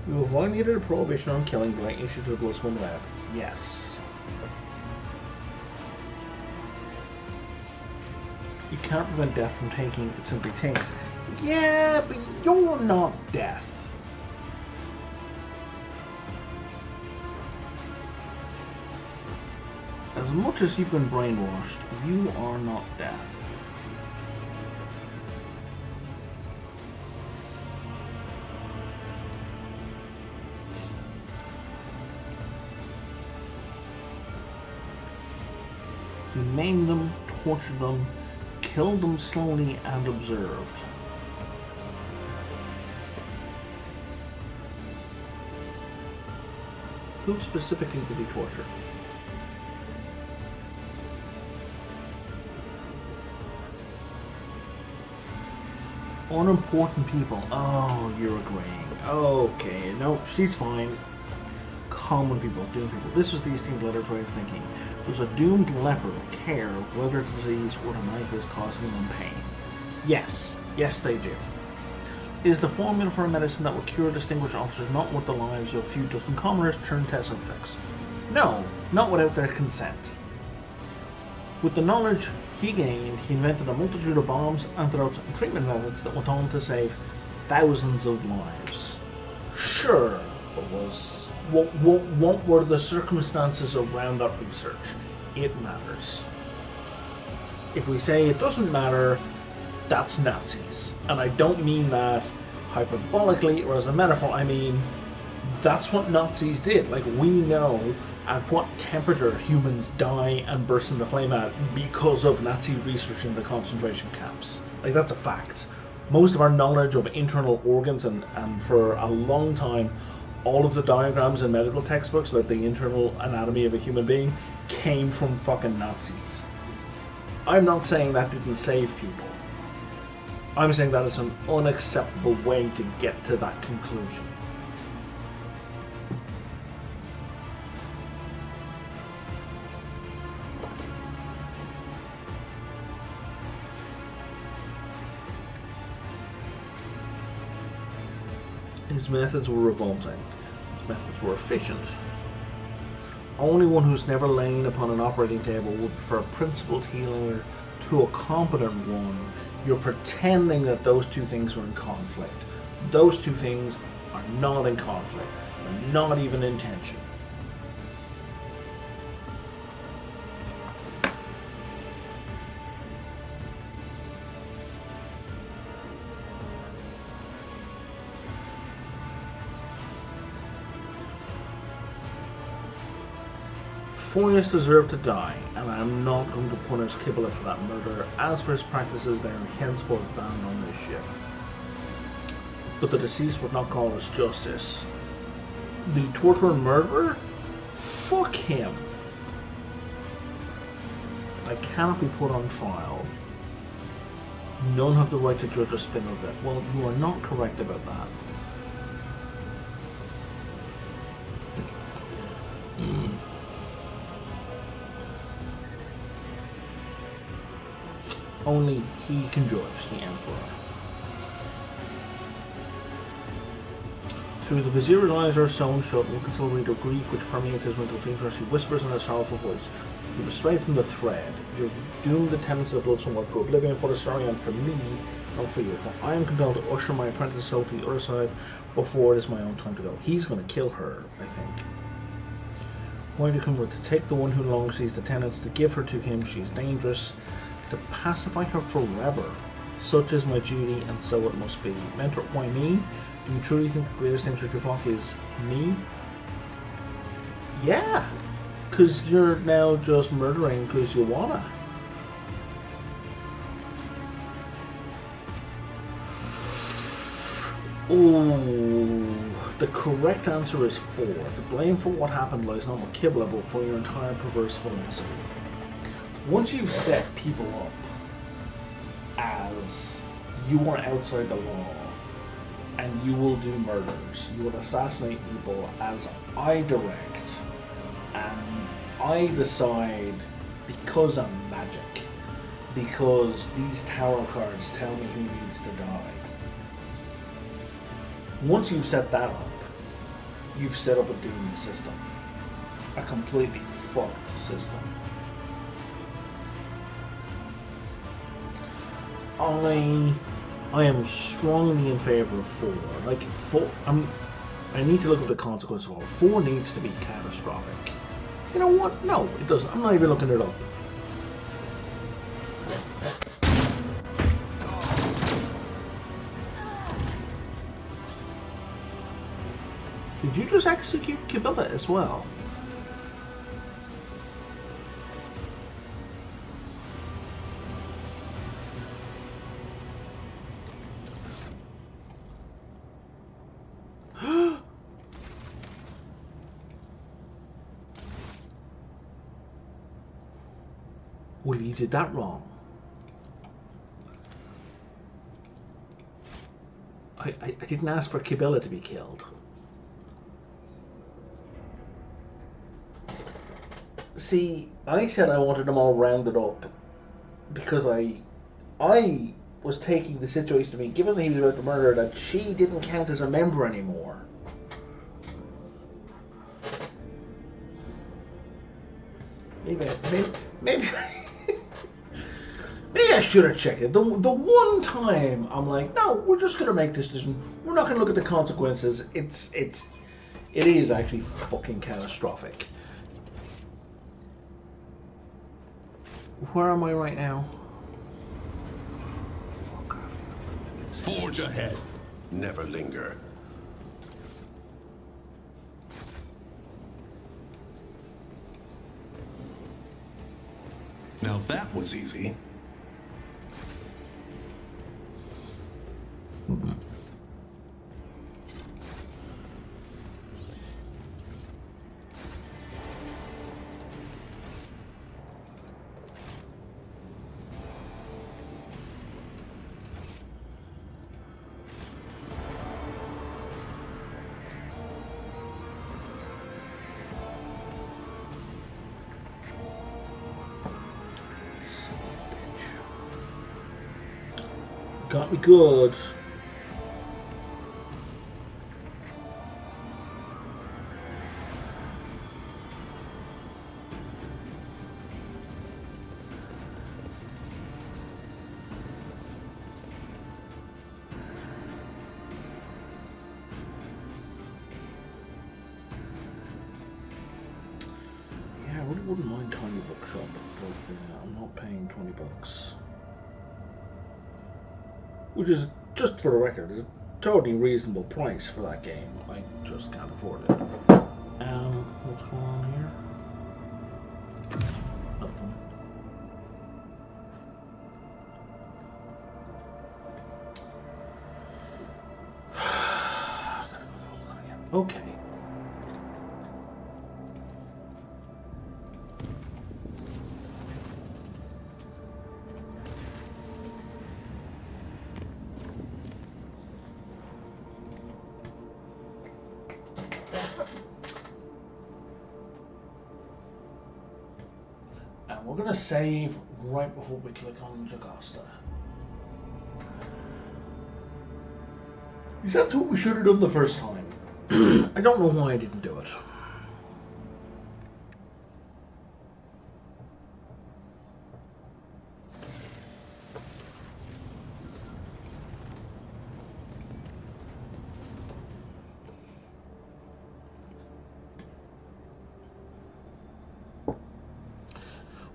You have violated a prohibition on killing by issue to the Bluesky lab. Yes. You can't prevent death from taking, it simply takes it. Yeah, but you're not death. As much as you've been brainwashed, you are not death. You maimed them, tortured them, killed them slowly, and observed. Who specifically did he torture? Unimportant people. Oh, you're agreeing. Okay, no, she's fine. Common people, doomed people. This was these team's letters way of thinking. Does a doomed leper care whether disease or the knife is causing them pain? Yes. Yes, they do. Is the formula for a medicine that will cure distinguished officers not worth the lives of a few dozen commoners turned test subjects? No, not without their consent. With the knowledge he gained, he invented a multitude of bombs, antidotes, and treatment methods that went on to save thousands of lives. Sure, but what were the circumstances around that research? It matters. If we say it doesn't matter, that's Nazis. And I don't mean that hyperbolically or as a metaphor. I mean, that's what Nazis did. Like, we know at what temperature humans die and burst into flame at because of Nazi research in the concentration camps. Like, that's a fact. Most of our knowledge of internal organs and for a long time, all of the diagrams in medical textbooks about the internal anatomy of a human being came from fucking Nazis. I'm not saying that didn't save people. I'm saying that is an unacceptable way to get to that conclusion. His methods were revolting. His methods were efficient. Only one who's never lain upon an operating table would prefer a principled healer to a competent one. You're pretending that those two things are in conflict. Those two things are not in conflict. They're not even in tension. Foyas deserved to die, and I am not going to punish Kibboleth for that murder. As for his practices, they are henceforth banned on this ship. But the deceased would not call us justice. The torturer and murderer? Fuck him. I cannot be put on trial. None have the right to judge a spin of it. Well, you are not correct about that. Only he can judge the Emperor. Through the Vizier's eyes are sewn shut, one can still read the grief which permeates his mental features. He whispers in a sorrowful voice, "You have strayed from the thread. You have doomed the tenants of the blood somewhat to oblivion. What a sorry end for me, not for you. For I am compelled to usher my apprentice soul to the other side before it is my own time to go." He's going to kill her, I think. Why have you come with? To take the one who long sees the tenants, to give her to him. She is dangerous. To pacify her forever. Such is my duty, and so it must be. Mentor, why me? Do you truly think the greatest danger to your flock is me? Yeah, because you're now just murdering because you wanna. Ooh, the correct answer is 4. The blame for what happened lies not with Kibboleth, but for your entire perverse philosophy. Once you've set people up as you are outside the law and you will do murders, you will assassinate people as I direct and I decide because I'm magic, because these tarot cards tell me who needs to die. Once you've set that up, you've set up a doomed system, a completely fucked system. I I am strongly in favor of 4. Like, 4, I need to look at the consequence of 4. 4 needs to be catastrophic. You know what? No, it doesn't. I'm not even looking it up. Did you just execute Kibilla as well? Well, you did that wrong. I didn't ask for Kibilla to be killed. See, I said I wanted them all rounded up because I was taking the situation to mean, given that he was about to murder, that she didn't count as a member anymore. Maybe I should have checked it. The one time I'm like, no, we're just gonna make this decision. We're not gonna look at the consequences. It is actually fucking catastrophic. Where am I right now? Fuck off. Forge ahead. Never linger. Now that was easy. Got me good. Yeah, I really wouldn't mind Tiny Bookshop, but I'm not paying $20. Which is, just for the record, is a totally reasonable price for that game. I just can't afford it. What's going on here? Nothing. Okay. We're going to save right before we click on Jocasta. That's what we should have done the first time. I don't know why I didn't do it.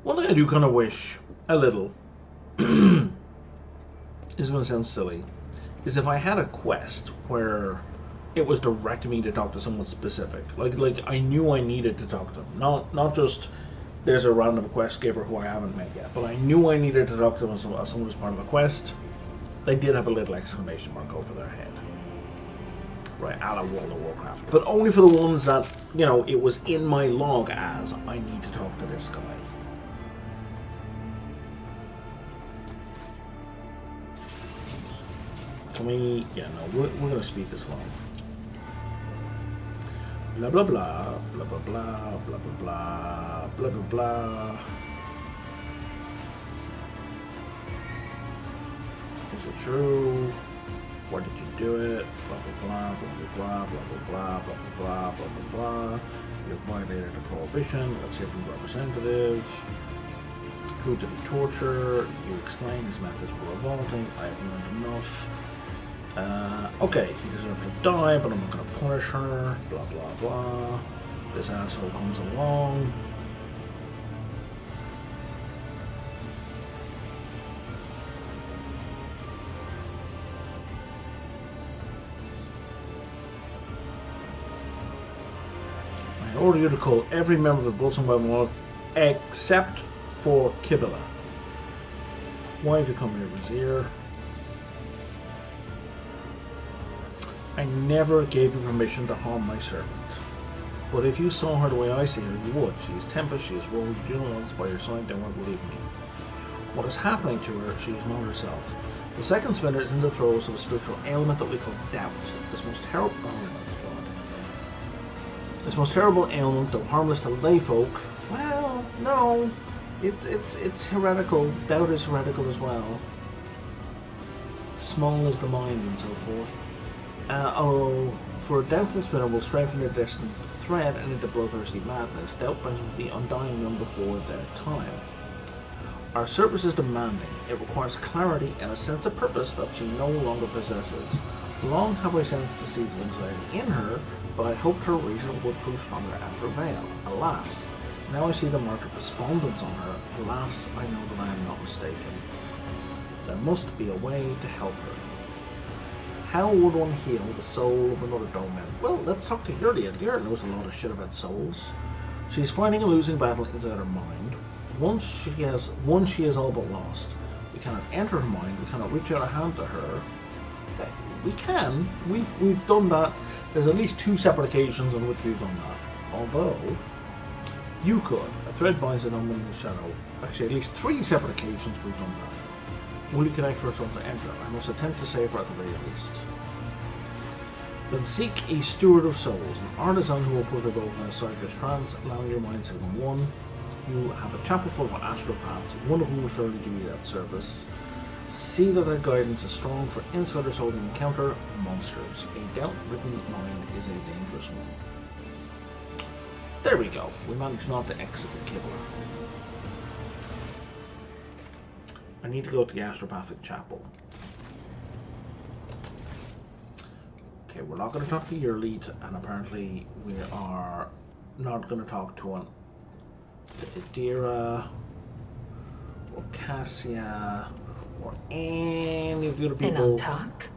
One thing I do kind of wish, a little, is going to sound silly, is if I had a quest where it was directing me to talk to someone specific. Like I knew I needed to talk to them. Not just there's a random quest giver who I haven't met yet, but I knew I needed to talk to them as someone who's part of a quest. They did have a little exclamation mark over their head. Right, a la World of Warcraft. But only for the ones that, you know, it was in my log as, I need to talk to this guy. Can we... yeah, no, we're going to speed this along. Blah, blah, blah, blah, blah, blah, blah, blah, blah, blah, blah. Is it true? Why did you do it? Blah, blah, blah, blah, blah, blah, blah, blah, blah, blah, blah, blah. You have violated a prohibition. Let's hear from the representative. Who did he torture? You exclaim his methods were revolting. I have learned enough. Okay, he deserved to die, but I'm not going to punish her. Blah, blah, blah. This asshole comes along. I order you to call every member of the Bloodstone by Wall except for Kibila. Why have you come here, Vizier? I never gave you permission to harm my servant. But if you saw her the way I see her, you would. She is tempest, she is rolled, you know what's by your side, then won't believe me. What is happening to her, she is not herself. The second spinner is in the throes of a spiritual ailment that we call doubt. This most terrible ailment, though harmless to lay folk, well, no. It's heretical. Doubt is heretical as well. Small is the mind and so forth. For a doubtful spinner will stray from their destined thread and into bloodthirsty madness. Doubt brings with the undying one before their time. Our service is demanding. It requires clarity and a sense of purpose that she no longer possesses. Long have I sensed the seeds of anxiety in her, but I hoped her reason would prove stronger and prevail. Alas, now I see the mark of despondence on her. Alas, I know that I am not mistaken. There must be a way to help her. How would one heal the soul of another domain? Well, let's talk to Yurdia. Yurdia knows a lot of shit about souls. She's fighting a losing battle inside her mind. Once she is all but lost. We cannot enter her mind. We cannot reach out a hand to her. Okay, we can. We've done that. There's at least 2 separate occasions on which we've done that. Although, you could. A thread binds an unwilling shadow. Actually, at least 3 separate occasions we've done that. Will you connect for us to enter? I must attempt to save her at the very least. Then seek a steward of souls, an artisan who will put her both in a cyclist trance, allowing your mind to become one. You have a chapel full of astropaths, one of whom will surely do you that service. See that their guidance is strong, for inside or soul you encounter monsters. A doubt-ridden mind is a dangerous one. There we go. We managed not to exit the Kibler. I need to go to the astropathic chapel. Okay, we're not going to talk to your lead, and apparently we are not going to talk to Adira or Cassia or any of the other people. Ilantak,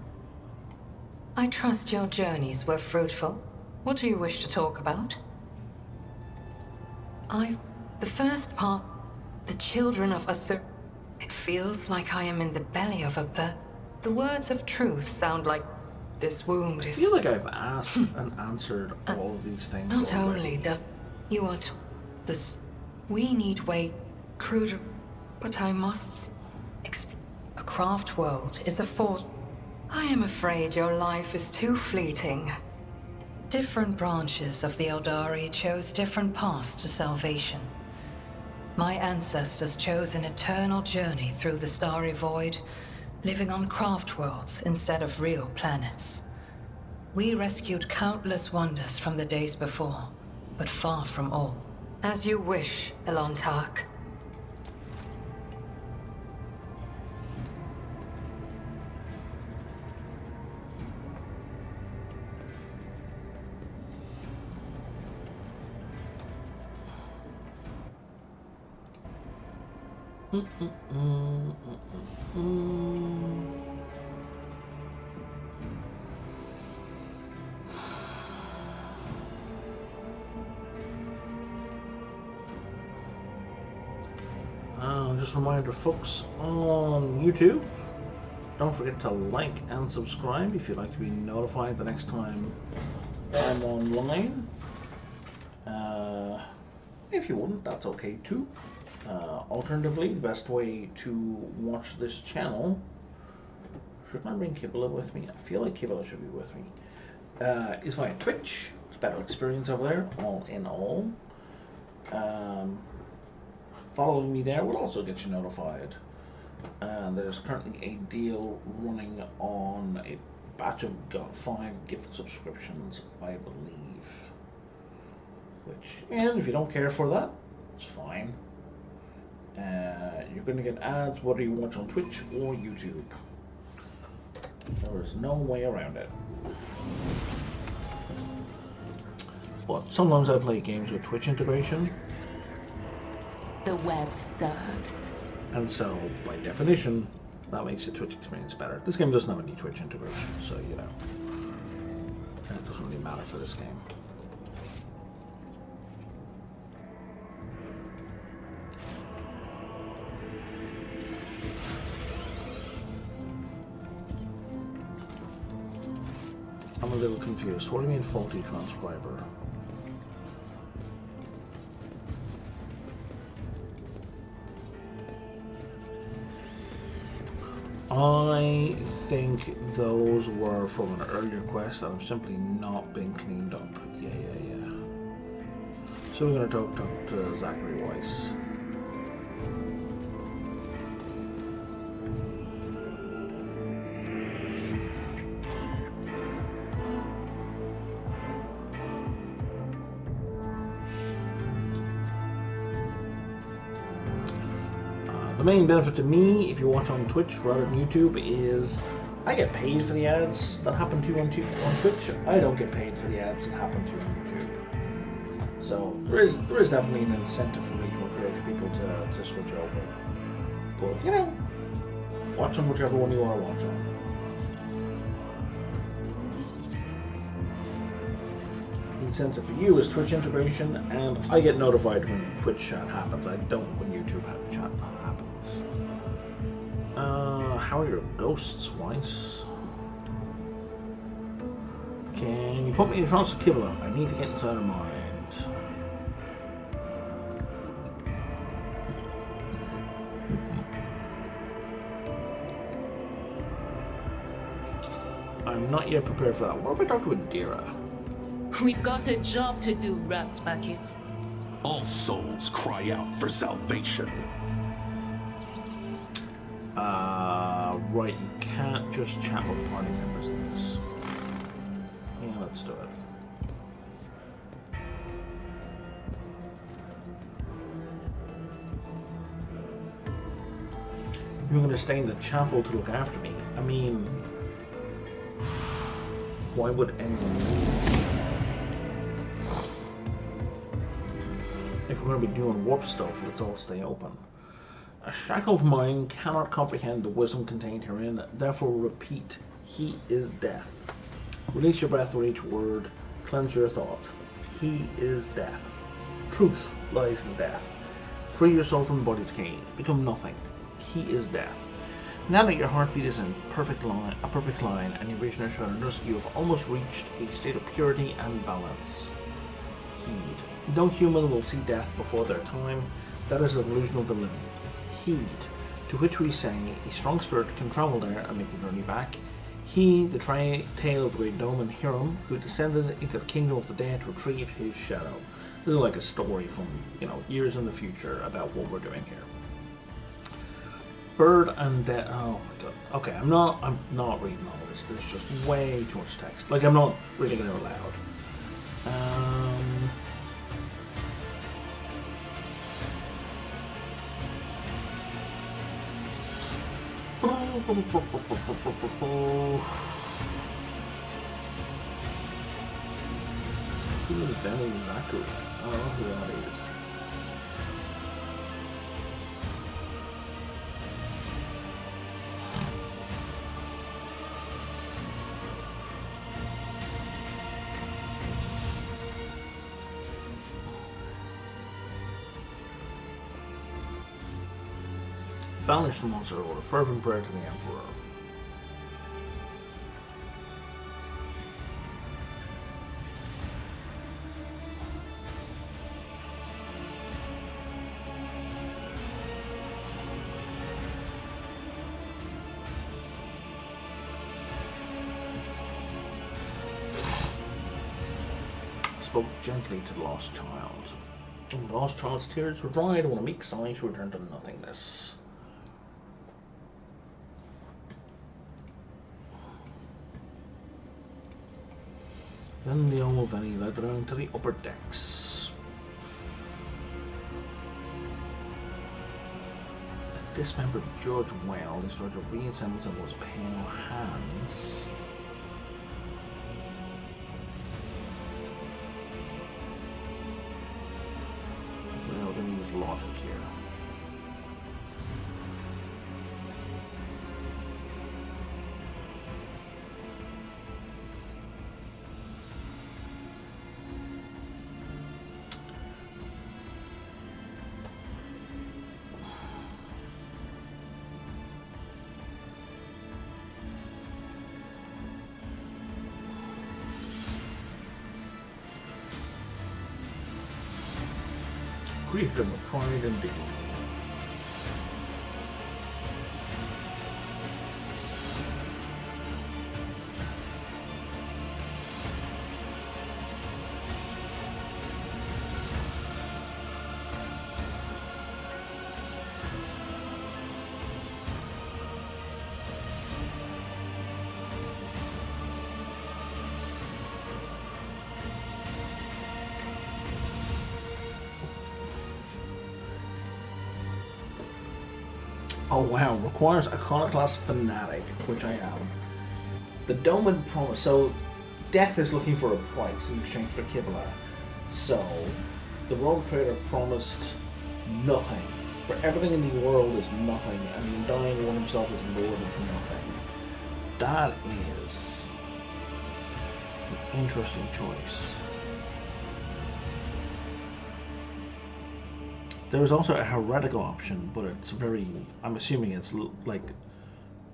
I trust your journeys were fruitful. What do you wish to talk about? The first part, the children of Asur. It feels like I am in the belly of a bird. The words of truth sound like this wound is... I feel like I've asked and answered all of these things. Not only does... You are this... We need way cruder, but I must... A craft world is a fort. I am afraid your life is too fleeting. Different branches of the Eldari chose different paths to salvation. My ancestors chose an eternal journey through the starry void, living on craft worlds instead of real planets. We rescued countless wonders from the days before, but far from all. As you wish, Ilantak. Just a reminder, folks on YouTube, don't forget to like and subscribe if you'd like to be notified the next time I'm online. If you wouldn't, that's okay too. Alternatively, the best way to watch this channel, shouldn't I bring Kibila with me? I feel like Kibila should be with me, is via Twitch. It's a better experience over there, all in all. Following me there will also get you notified. There's currently a deal running on a batch of 5 gift subscriptions, I believe. Which, and if you don't care for that, it's fine. You're going to get ads whether you watch on Twitch or YouTube. There is no way around it. But sometimes I play games with Twitch integration. The web serves. And so, by definition, that makes the Twitch experience better. This game doesn't have any Twitch integration, so you know. It doesn't really matter for this game. I'm a little confused. What do you mean faulty transcriber? I think those were from an earlier quest that have simply not been cleaned up. Yeah. So we're going to talk to Zachary Weiss. The main benefit to me, if you watch on Twitch rather than YouTube, is I get paid for the ads that happen to you on Twitch. I don't get paid for the ads that happen to you on YouTube. So there is definitely an incentive for me to encourage people to switch over. But you know, watch on whichever one you want to watch on. The incentive for you is Twitch integration, and I get notified when Twitch chat happens. I don't when YouTube chat happens. How are your ghosts, Weiss? Can you put me in trance of Kibble? I need to get inside her mind. I'm not yet prepared for that. What if I talk to Adira? We've got a job to do, Rust Bucket. All souls cry out for salvation. Right, you can't just chat with party members in this. Yeah, let's do it. You're going to stay in the chapel to look after me. I mean, why would anyone leave? If we're going to be doing warp stuff, let's all stay open. A shackled mind cannot comprehend the wisdom contained herein, therefore repeat, he is death. Release your breath with each word, cleanse your thought. He is death. Truth lies in death. Free your soul from the body's cage, become nothing. He is death. Now that your heartbeat is in a perfect line, and your vision is shrouded, you have almost reached a state of purity and balance. Heed. No human will see death before their time. That is an illusion of the living. Heed, to which we say a strong spirit can travel there and make a journey back. He, the tale of the great Doman Hiram, who descended into the kingdom of the dead to retrieve his shadow. This is like a story from, years in the future about what we're doing here. Bird and dead. Oh my god. Okay, I'm not reading all of this. There's just way too much text. Like, I'm not reading it out loud. Who is Benny Zachary? I don't know who that is. Banish the monster with a fervent prayer to the Emperor. Spoke gently to the lost child. When the lost child's tears were dried, when a meek sigh she returned to nothingness. Then the old Venny led her to the upper decks. Dismembered Judge well. This judge reassembles and was pale hands. We're going to use logic here. Griefdom of pride and dignity. Oh wow, requires Iconoclast Fanatic, which I am. The Doman promise, so Death is looking for a price in exchange for Kibbalah. So, the Rogue Trader promised nothing. For everything in the world is nothing, and the Undying One himself is Lord of nothing. That is an interesting choice. There is also a heretical option, but it's very, I'm assuming it's like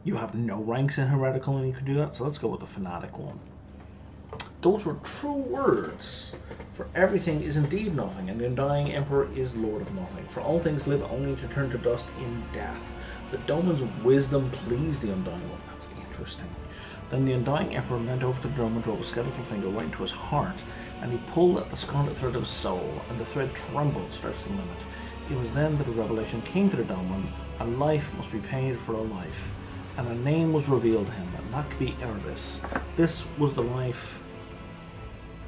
you have no ranks in heretical and you can do that, so let's go with the fanatic one. Those were true words. For everything is indeed nothing, and the Undying Emperor is Lord of nothing. For all things live only to turn to dust in death. The Doman's wisdom pleased the Undying One. That's interesting. Then the Undying Emperor leant over to the Doman, drove a skeletal finger right into his heart, and he pulled at the scarlet thread of his soul, and the thread trembled, stretched to the limit. It was then that a revelation came to the Doman. A life must be paid for a life, and a name was revealed to him, and that could be Erebus. This was the life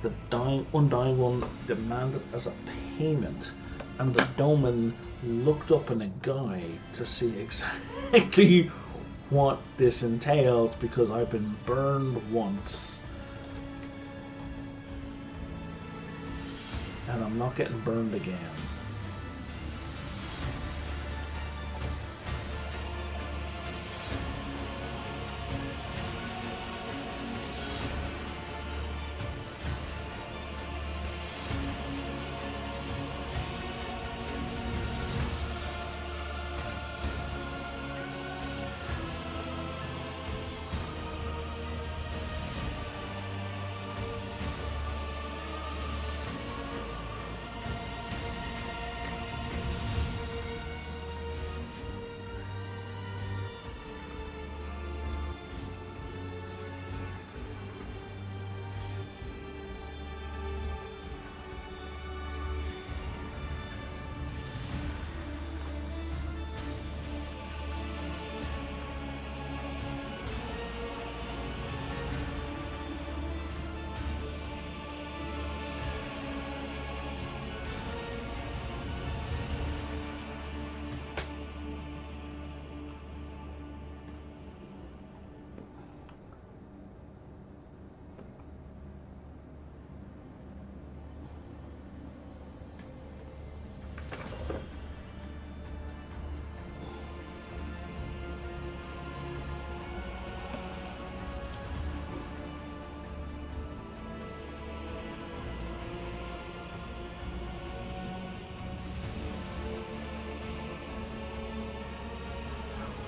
the Undying One demanded as a payment, and the Doman looked up in a guide to see exactly what this entails, because I've been burned once. And I'm not getting burned again.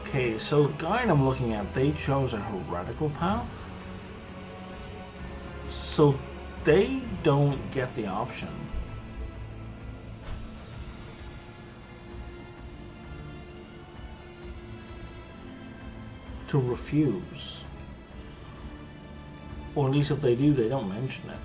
Okay, so the guide I'm looking at, they chose a heretical path. So they don't get the option to refuse. Or at least if they do, they don't mention it.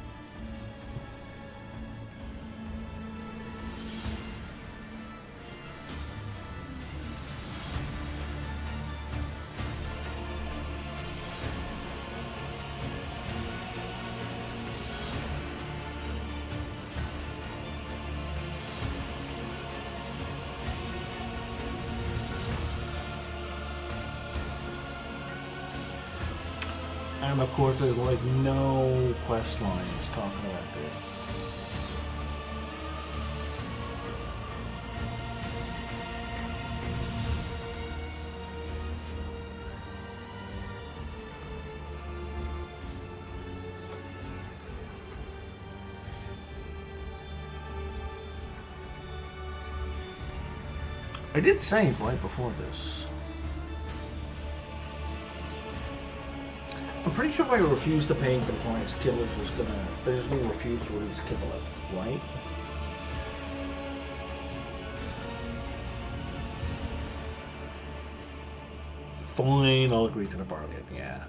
And of course there's like no quest lines talking about this. I did save right before this. I'm pretty sure if I refuse to pay compliance, Killers was gonna, they're just gonna refuse to release Kibble, right? Fine, I'll agree to the bargain, yeah.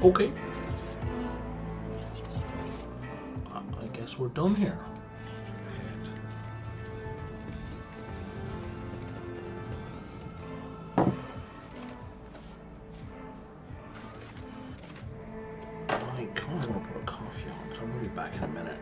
Okay. I guess we're done here. I kind of want to put a coffee on, so I'm going to be back in a minute.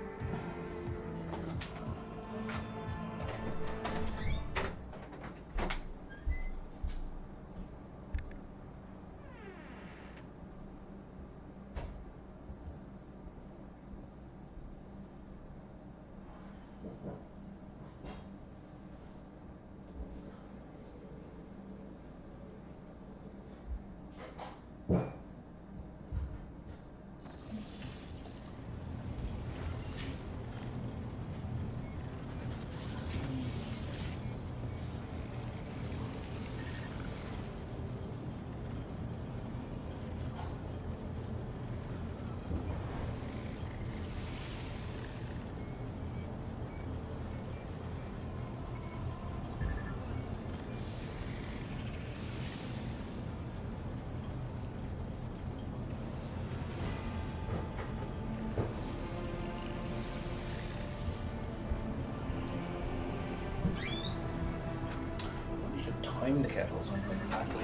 Time the kettles on exactly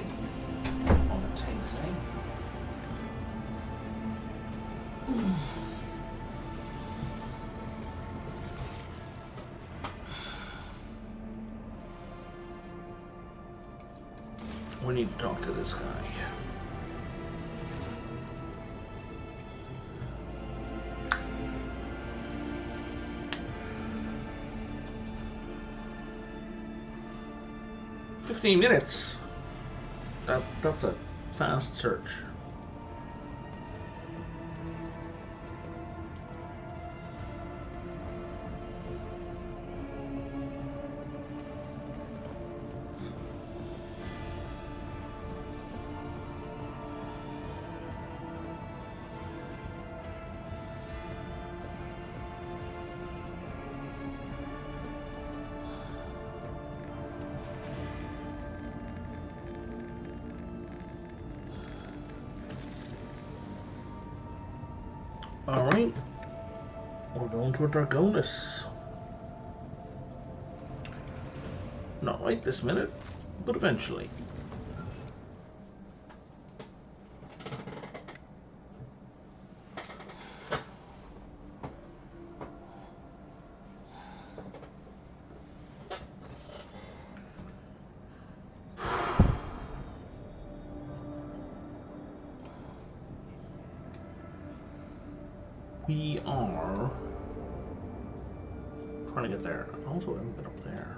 on the tanks, eh? We need to talk to this guy. Minutes. That's a fast search. Alright, we're going to a Dragonus. Not right this minute, but eventually. We are trying to get there. I also haven't been up there.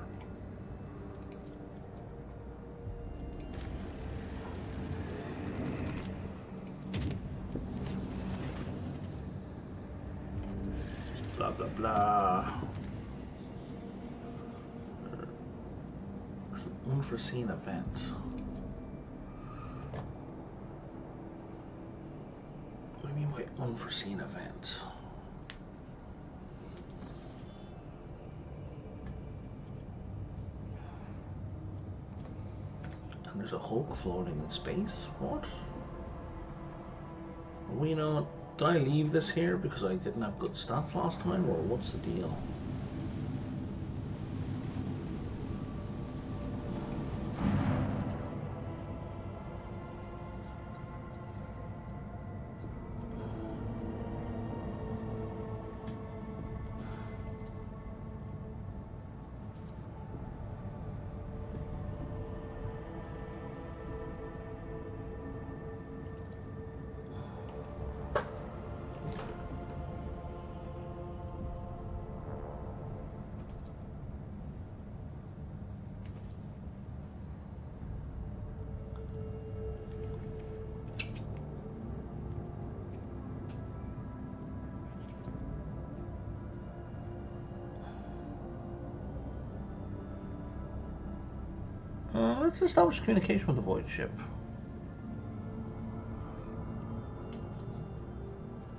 Blah blah blah. There's an unforeseen event. What do you mean by unforeseen event? And there's a Hulk floating in space? What? Are we not... Did I leave this here because I didn't have good stats last time, or what's the deal? Let's establish communication with the Void ship.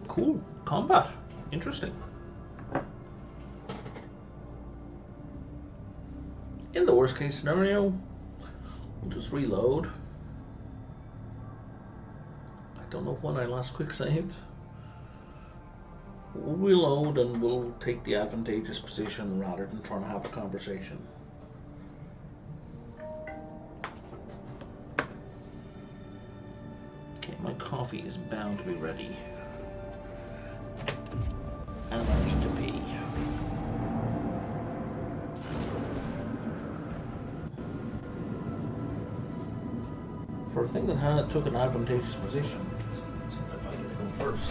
Cool. Combat. Interesting. In the worst case scenario, we'll just reload. I don't know when I last quick saved. We'll reload and we'll take the advantageous position rather than trying to have a conversation. My coffee is bound to be ready. And I need to pee. For a thing that took an advantageous position, it seems like I get to go first.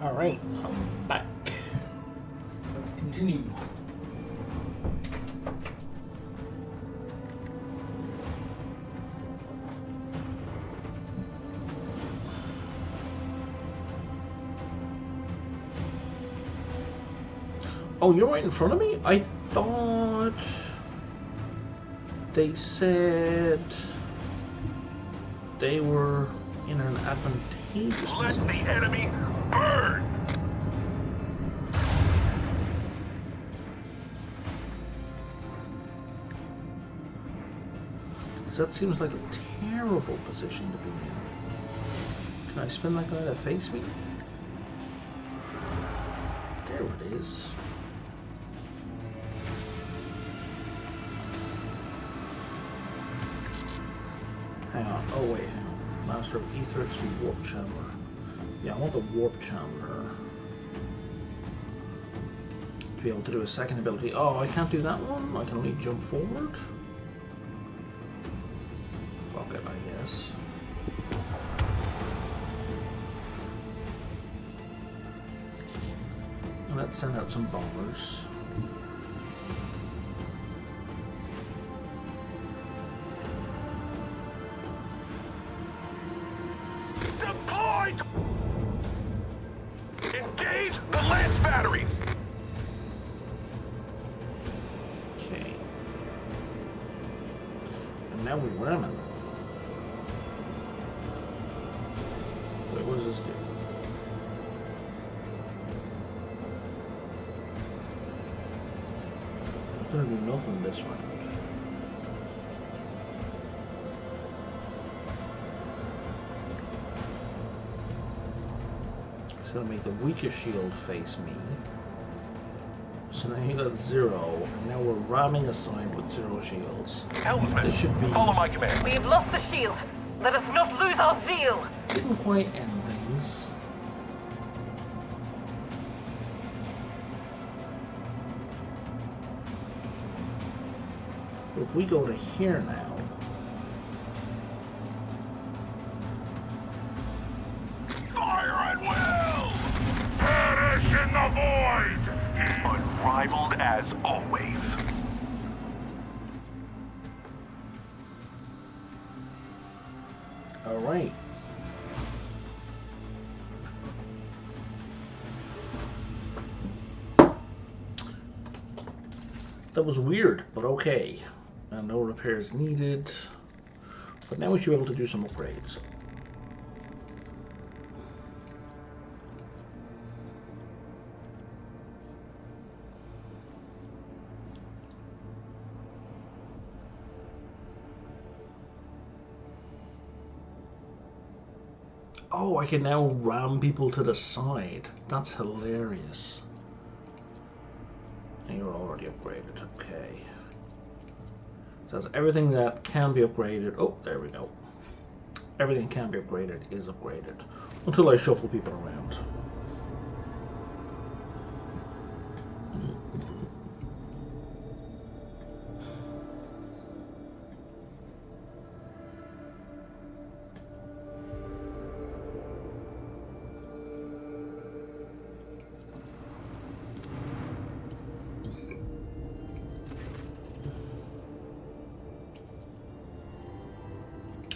Alright, I'm back. Let's continue. Oh, you're right in front of me? I thought they said they were in an advantageous Let position. the enemy burn! That seems like a terrible position to be in. Can I spin that guy to face me? There it is. Hang on. Oh wait, hang on. Master of Ether to Warp Channeler. Yeah, I want the Warp Channeler to be able to do a second ability. Oh, I can't do that one? I can only jump forward? Fuck it, I guess. Let's send out some bombers. Deployed! Engage the lance batteries! Okay. And now we ram them. Wait, what does this do? I'm gonna do nothing this round. It's gonna make the weakest shield face me. So now he got 0. Now we're ramming aside with 0 shields. Helmsman, This should be. follow my command. We've lost the shield. Let us not lose our zeal. Didn't quite end things. But if we go to here now, Fire at will! Perish in the void! Unrivaled as always. all right. That was weird, but okay. And no repairs needed. But now we should be able to do some upgrades. Oh, I can now ram people to the side. That's hilarious. And you're already upgraded. Okay. So that's everything that can be upgraded. Oh, there we go. Everything can be upgraded is upgraded. Until I shuffle people around.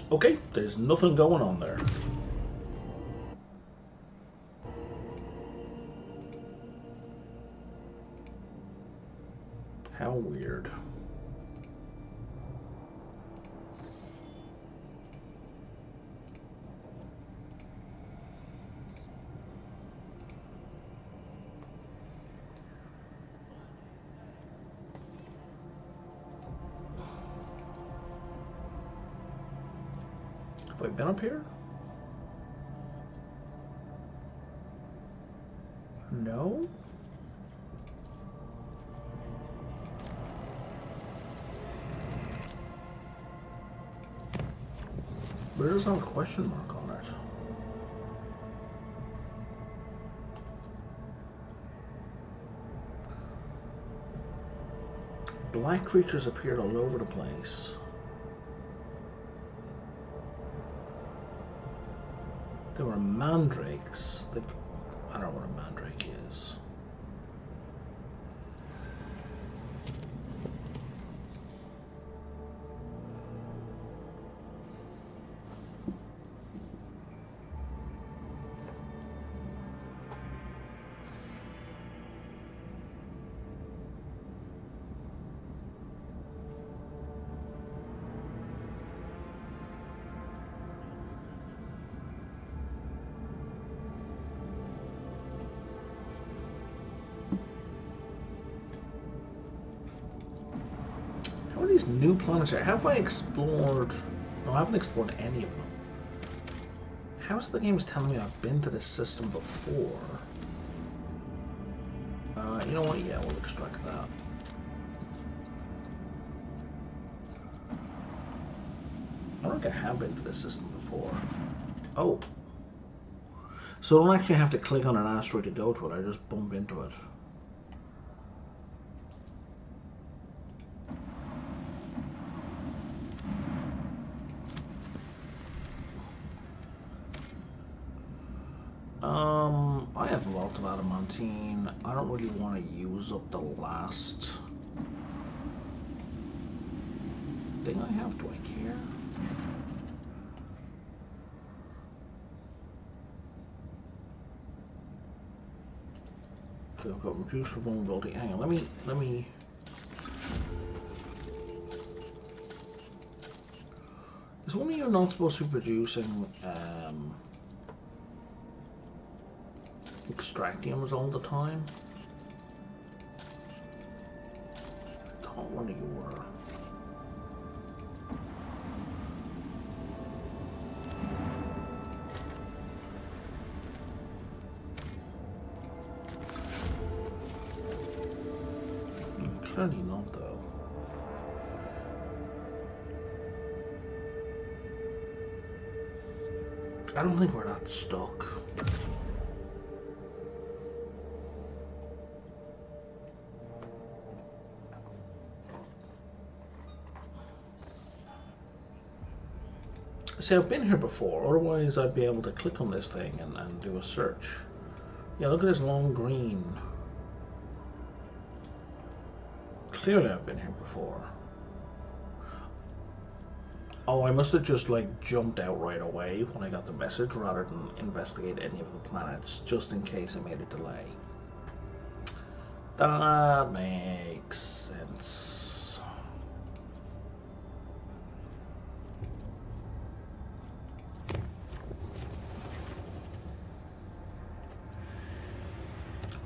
Okay, there's nothing going on there. How weird. Have I been up here? No? But there's not a question mark on it. Black creatures appeared all over the place. There were mandrakes. I don't know what a mandrake is. How are these new planets here? Have I explored? No, I haven't explored any of them. How's the game's telling me I've been to this system before? You know what? Yeah, we'll extract that. I don't think I have been to this system before. Oh. So I don't actually have to click on an asteroid to go to it, I just bump into it. I have lots of adamantine. I don't really want to use up the last thing I have. Do I care? Okay, I've got reduced for vulnerability. Hang on, let me. Is one of you not supposed to be producing extractiums all the time? I thought one of you were. Clearly not, though. I don't think we're that stuck. See, I've been here before, otherwise I'd be able to click on this thing and do a search. Yeah, look at this long green. Clearly I've been here before. Oh, I must have just like jumped out right away when I got the message rather than investigate any of the planets, just in case I made a delay. That makes sense.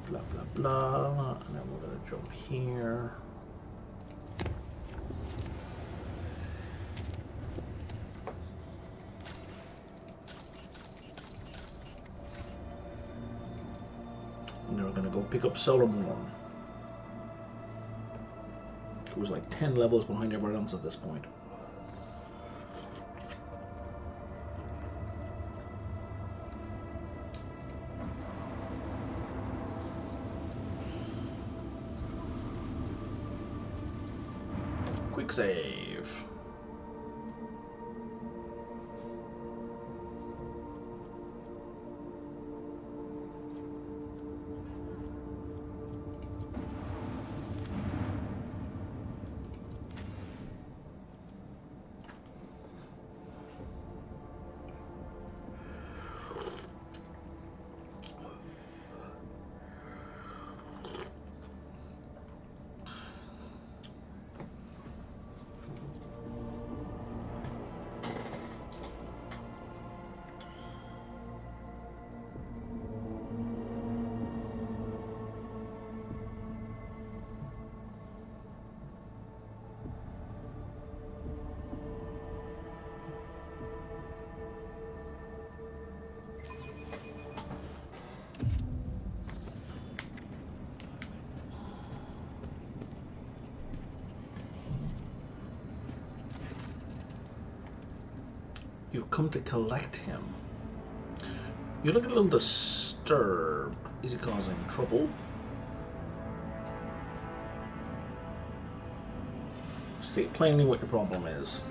Blah, blah, blah, and then we're going to jump here. And then we're going to go pick up Solomon. Who's like 10 levels behind everyone else at this point. Quick save. You've come to collect him. You look a little disturbed. Is he causing trouble? State plainly what your problem is.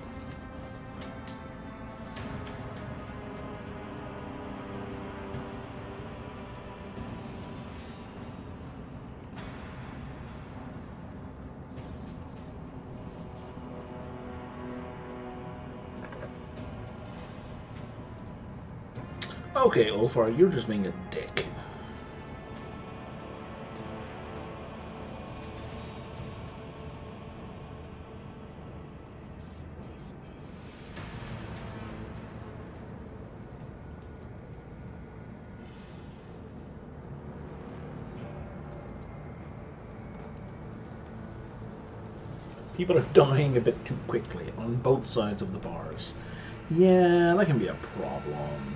Okay, Ulfar, you're just being a dick. People are dying a bit too quickly on both sides of the bars. Yeah, that can be a problem.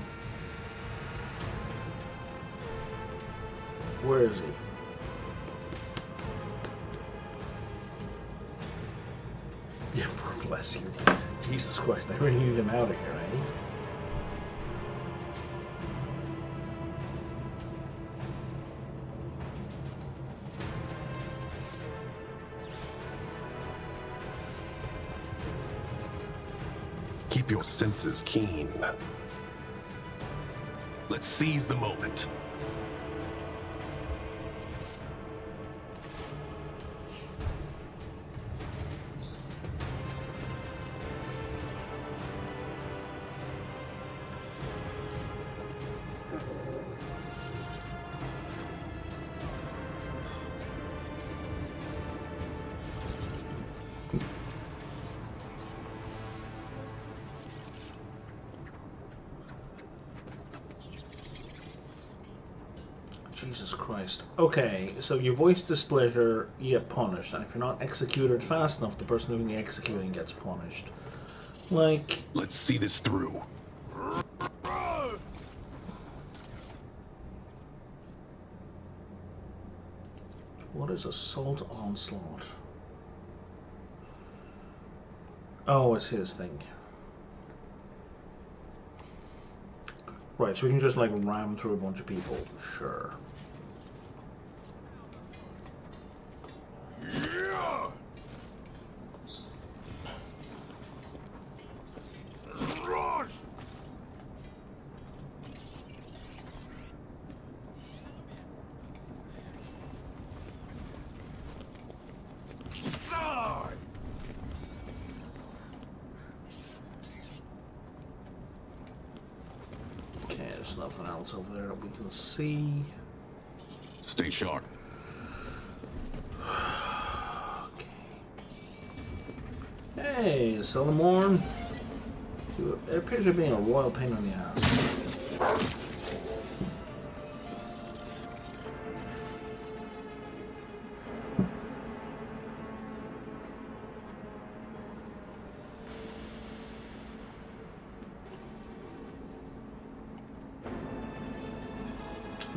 Where is he? Yeah, bless you. Jesus Christ, I really need him out of here, eh? Keep your senses keen. Let's seize the moment. Jesus Christ. Okay, so you voice displeasure, you get punished, and if you're not executed fast enough, the person doing the executing gets punished. Like... Let's see this through. What is Assault Onslaught? Oh, it's his thing. Right, so we can just like ram through a bunch of people, sure. There's nothing else over there that we can see. Stay sharp. Okay. Hey, Solomon. It appears to be being a royal pain in the ass.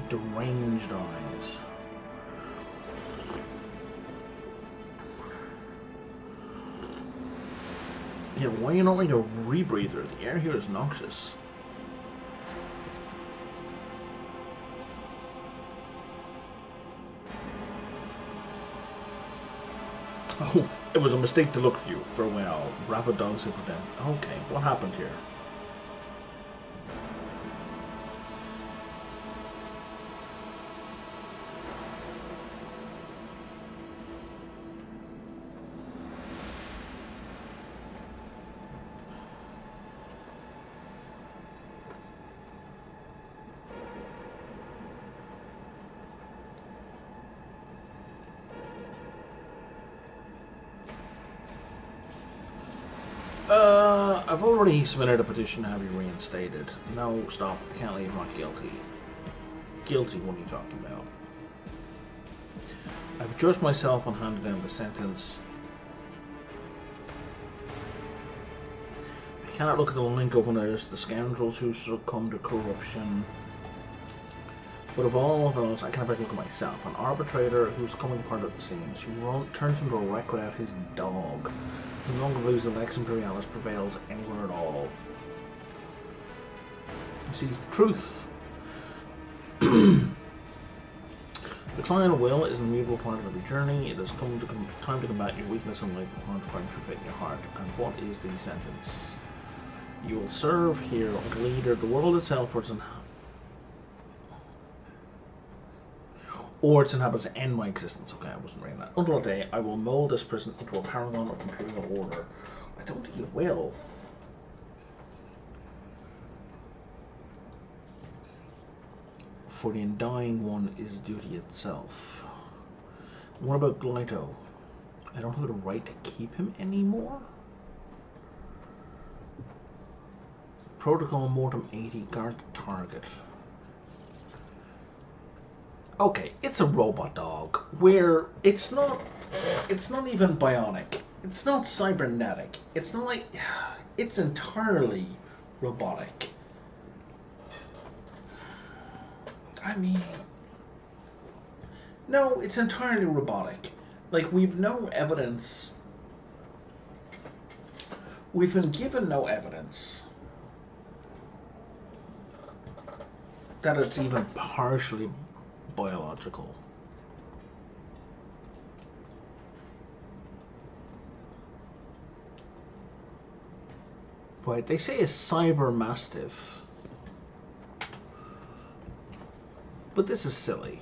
Deranged eyes. Yeah, why are you not like a rebreather? The air here is noxious. Oh, it was a mistake to look for you for a while. Rapid dog sit down. Okay, what happened here? I've already submitted a petition to have you reinstated. No, stop. I can't leave. I'm not guilty. Guilty? What are you talking about? I've judged myself and handed down the sentence. I cannot look at the link governors, the scoundrels who succumb to corruption. But of all those, I can't look at myself, an arbitrator who's coming apart at the seams, who turns into a wreck without his dog, who no longer believes that Lex Imperialis prevails anywhere at all. He sees the truth. The client will is an immutable part of every journey. It has come to time to combat your weakness and light the heart, find true faith in your heart. And what is the sentence? You will serve here like a leader, the world itself, or its inhabitants end my existence. Okay, I wasn't reading that. Until that day, I will mold this prison into a paragon of imperial order. I don't think you will. for the undying one is duty itself. What about Glyto? I don't have the right to keep him anymore? Protocol Mortem 80, guard the target. Okay, it's a robot dog, where it's not even bionic. It's not cybernetic. It's not like, it's entirely robotic. I mean, no, it's entirely robotic. Like, we've no evidence. We've been given no evidence that it's even partially biological. Right, they say a cyber mastiff. But this is silly.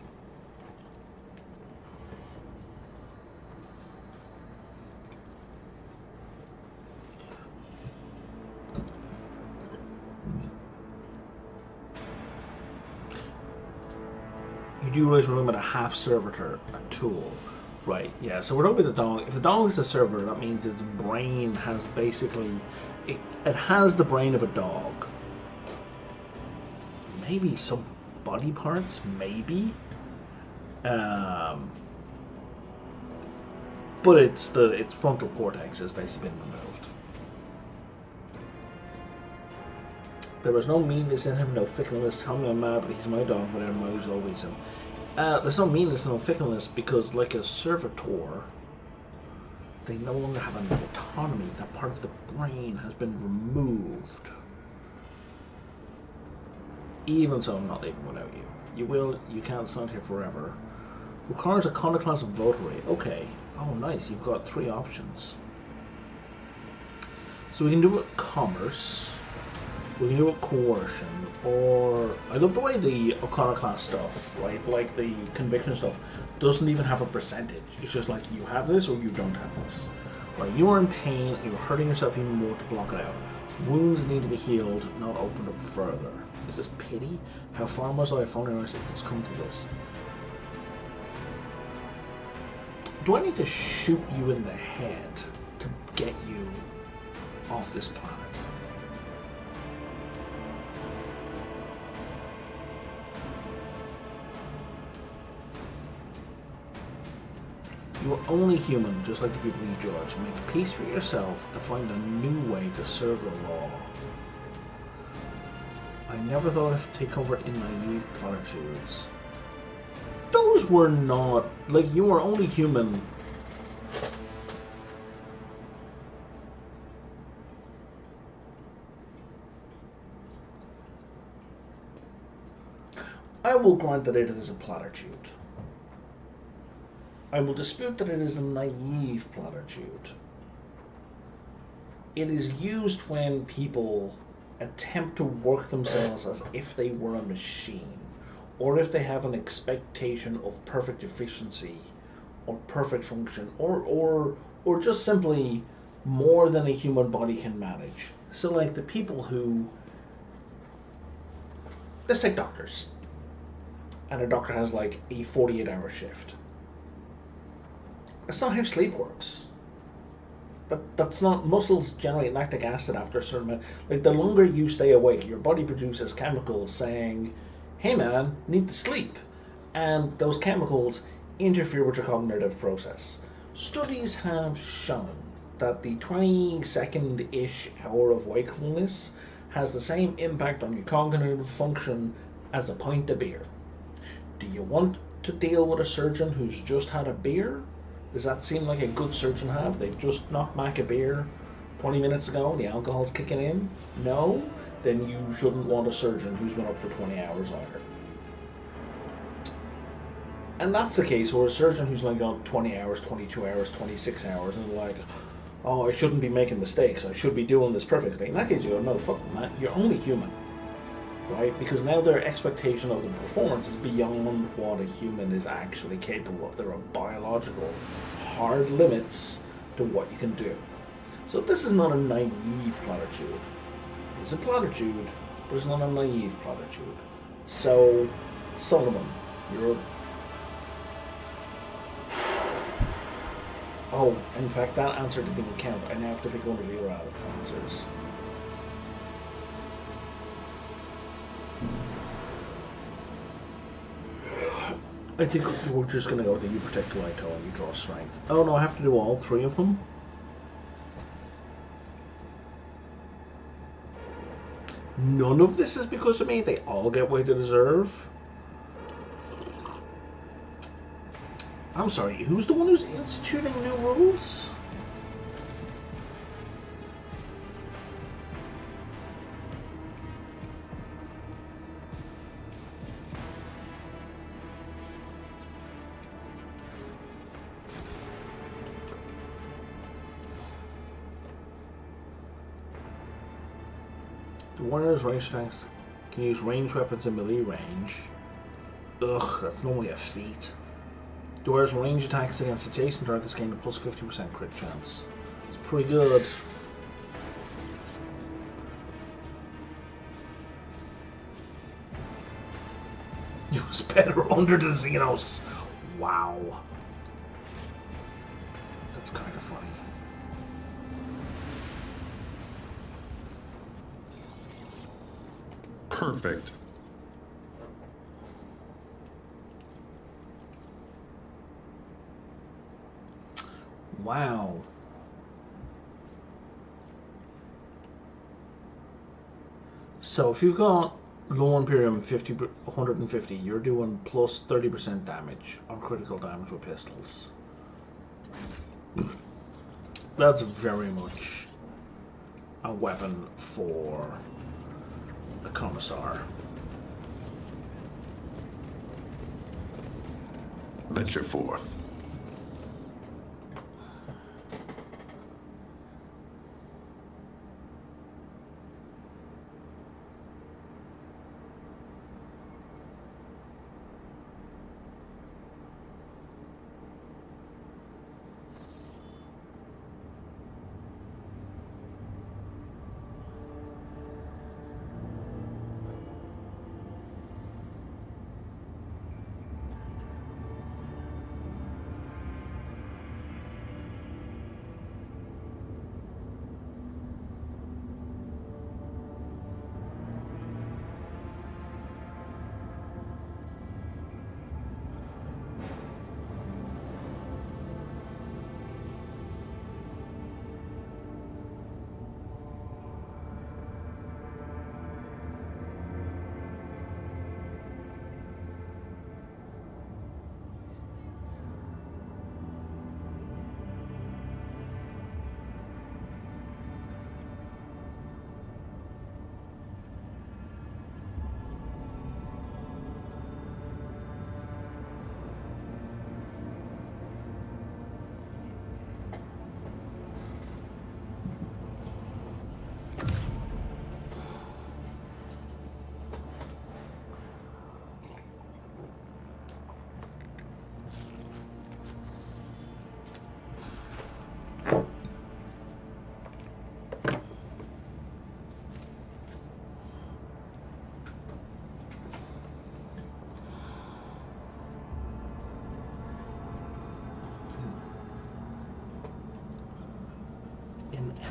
You do realize we're looking at a half servitor, a tool. Right, yeah, so we're talking about the dog. If the dog is a server, that means its brain has basically... It has the brain of a dog. Maybe some body parts, maybe. But its frontal cortex has basically been removed. There was no meanness in him, no fickleness. Tell me I'm mad, but he's my dog, but I'm always him. There's no meanness, no fickleness, because like a servitor, they no longer have an autonomy. That part of the brain has been removed. Even so, I'm not leaving without you. You can't stand here forever. Requires a conoclass of votary. Okay. Oh, nice. You've got 3 options. So we can do it commerce. We can do it coercion. Or... I love the way the iconoclast stuff, right? Like the conviction stuff, doesn't even have a percentage. It's just like, you have this or you don't have this. Right? You are in pain. You're hurting yourself even more to block it out. Wounds need to be healed, not opened up further. Is this pity? How far must I have if it's come to this? Do I need to shoot you in the head to get you off this planet? You are only human, just like the people you judge. Make peace for yourself and find a new way to serve the law. I never thought of take comfort in naive platitudes. Those were not... Like, you were only human. I will grant that it is a platitude. I will dispute that it is a naive platitude. It is used when people attempt to work themselves as if they were a machine, or if they have an expectation of perfect efficiency, or perfect function, or just simply more than a human body can manage. So like the people who... Let's take doctors. And a doctor has like a 48-hour shift. That's not how sleep works. That's not... Muscles generate lactic acid after a certain amount. Like, the longer you stay awake, your body produces chemicals saying, hey man, need to sleep. And those chemicals interfere with your cognitive process. Studies have shown that the 20-second-ish hour of wakefulness has the same impact on your cognitive function as a pint of beer. Do you want to deal with a surgeon who's just had a beer? Does that seem like a good surgeon have? They've just knocked back a beer 20 minutes ago and the alcohol's kicking in? No? Then you shouldn't want a surgeon who's been up for 20 hours either. And that's the case where a surgeon who's like got 20 hours, 22 hours, 26 hours, and like, oh, I shouldn't be making mistakes. I should be doing this perfectly. In that case, you go, no, fuck that. You're only human. Right? Because now their expectation of the performance is beyond what a human is actually capable of. There are biological hard limits to what you can do. So this is not a naive platitude. It's a platitude, but it's not a naive platitude. So Solomon, you're up. Oh, in fact, that answer didn't even count. I now have to pick one of your answers. I think we're just going to go with the you protect Lyko and you draw strength. Oh no, I have to do all three of them? None of this is because of me. They all get what they deserve. I'm sorry, who's the one who's instituting new rules? The warrior's range tanks can use ranged weapons in melee range. Ugh, that's normally a feat. The warrior's range attacks against adjacent targets gain a plus 50% crit chance. It's pretty good. It was better under the Xenos. Wow. That's kind of funny. Perfect. Wow. So if you've got low Imperium 150, you're doing plus 30% damage on critical damage with pistols. That's very much a weapon for a commissar. Venture forth.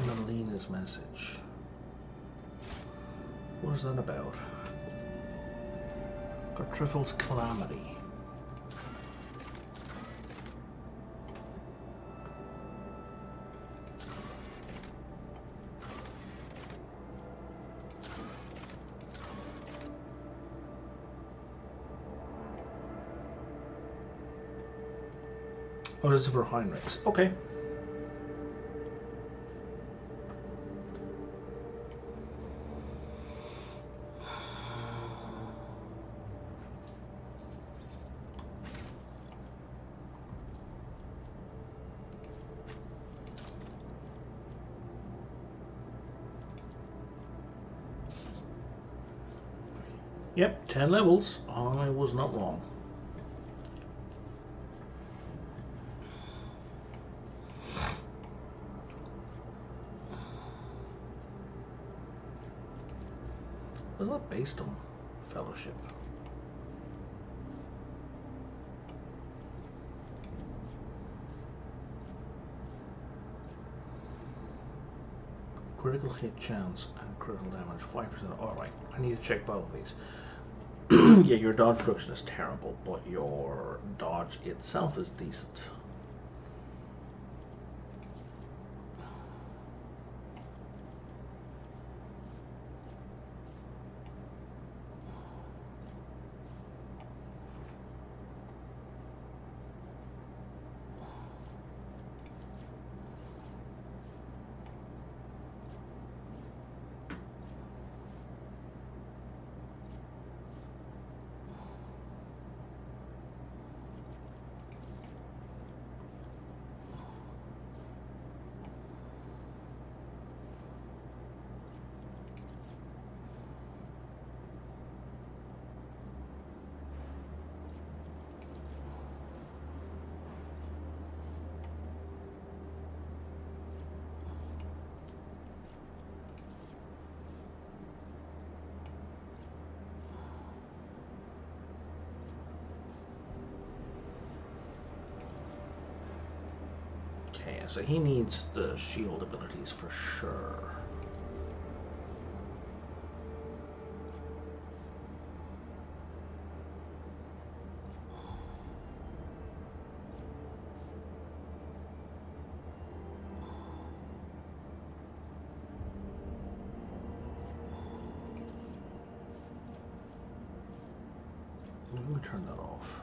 Emelina's message. What is that about? Gartrifel's calamity. Oh, this is for Heinrichs. Okay. Yep, 10 levels. I was not wrong. Was that based on Fellowship? critical hit chance and critical damage, 5%. Alright, I need to check both of these. Yeah, your dodge reduction is terrible, but your dodge itself is decent. Okay, so he needs the shield abilities for sure. Let me turn that off.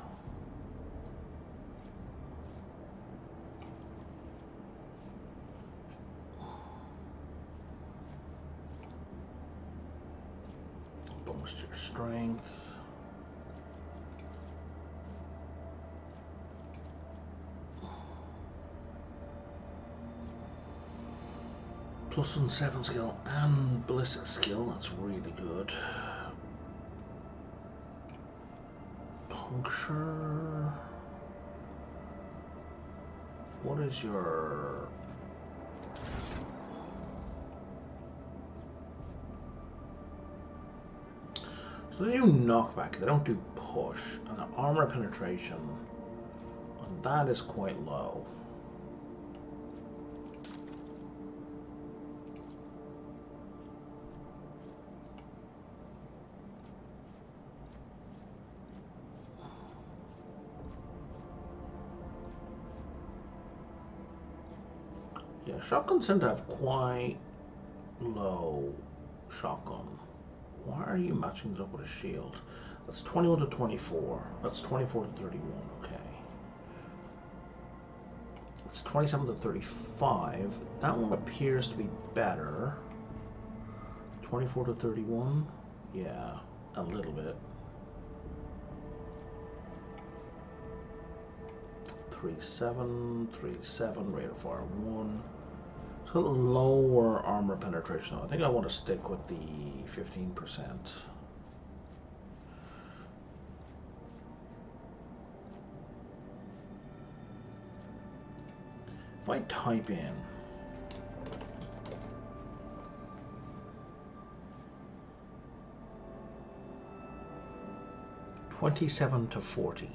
Bonus to your strength. +1/7 skill and ballistic skill, that's really good. Puncture. What is your... So they do knockback, they don't do push, and the armor penetration, and that is quite low. Yeah, shotguns tend to have quite low shotgun. Why are you matching it up with a shield? That's 21 to 24. That's 24 to 31, okay. It's 27 to 35. That one appears to be better. 24 to 31? Yeah, a little bit. 3-7, 3-7, rate of fire 1. It's got lower armor penetration. I think I want to stick with the 15%. If I type in (27 to 40).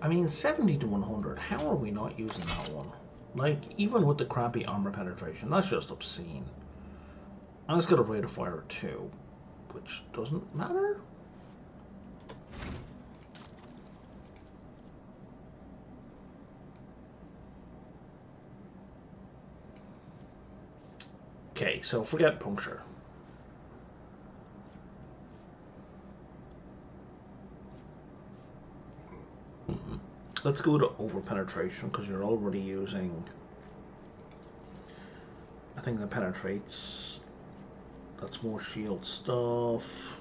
I mean, 70 to 100, how are we not using that one? Like, even with the crappy armor penetration, that's just obscene. And it's got a rate of fire 2, which doesn't matter. Okay, so forget puncture. Let's go to over penetration because you're already using, I think that penetrates, that's more shield stuff.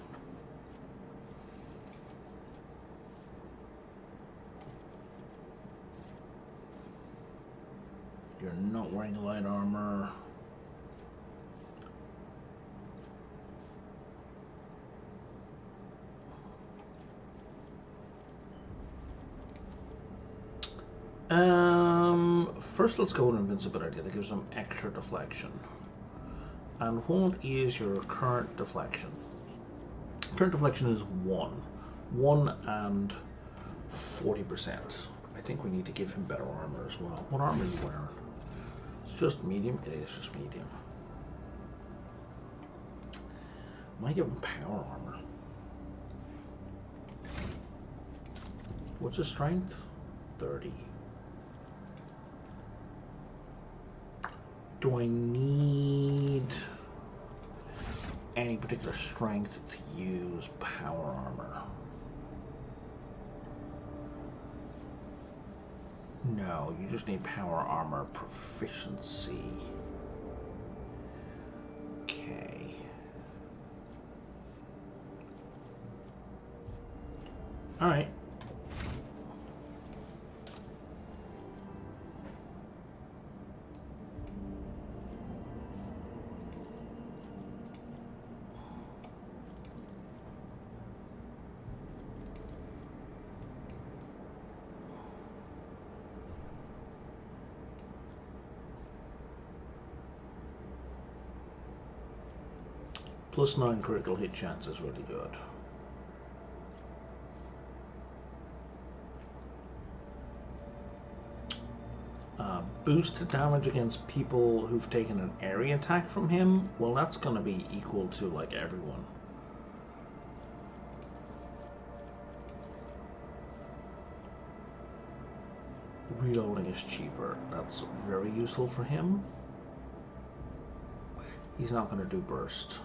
You're not wearing light armor. First let's go with invincibility. That gives them extra deflection. And what is your current deflection? Current deflection is 1. 1 and 40%. I think we need to give him better armor as well. What armor are you wearing? It's just medium? It is just medium. Might give him power armor. What's his strength? 30. Do I need any particular strength to use power armor? No, you just need power armor proficiency. Okay. Alright. Plus 9 critical hit chance is really good. Boosted damage against people who've taken an area attack from him. Well, that's going to be equal to like everyone. Reloading is cheaper. That's very useful for him. He's not going to do burst.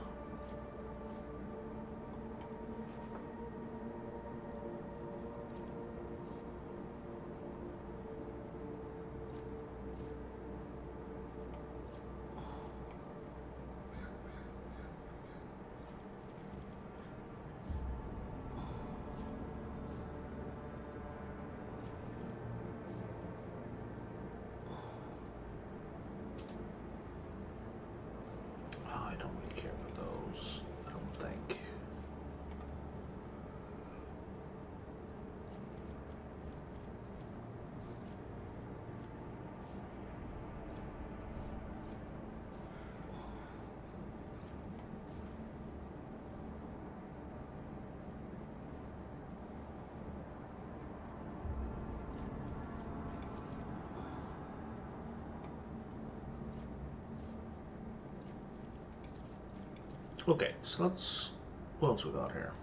Okay, so let's... what else we got here?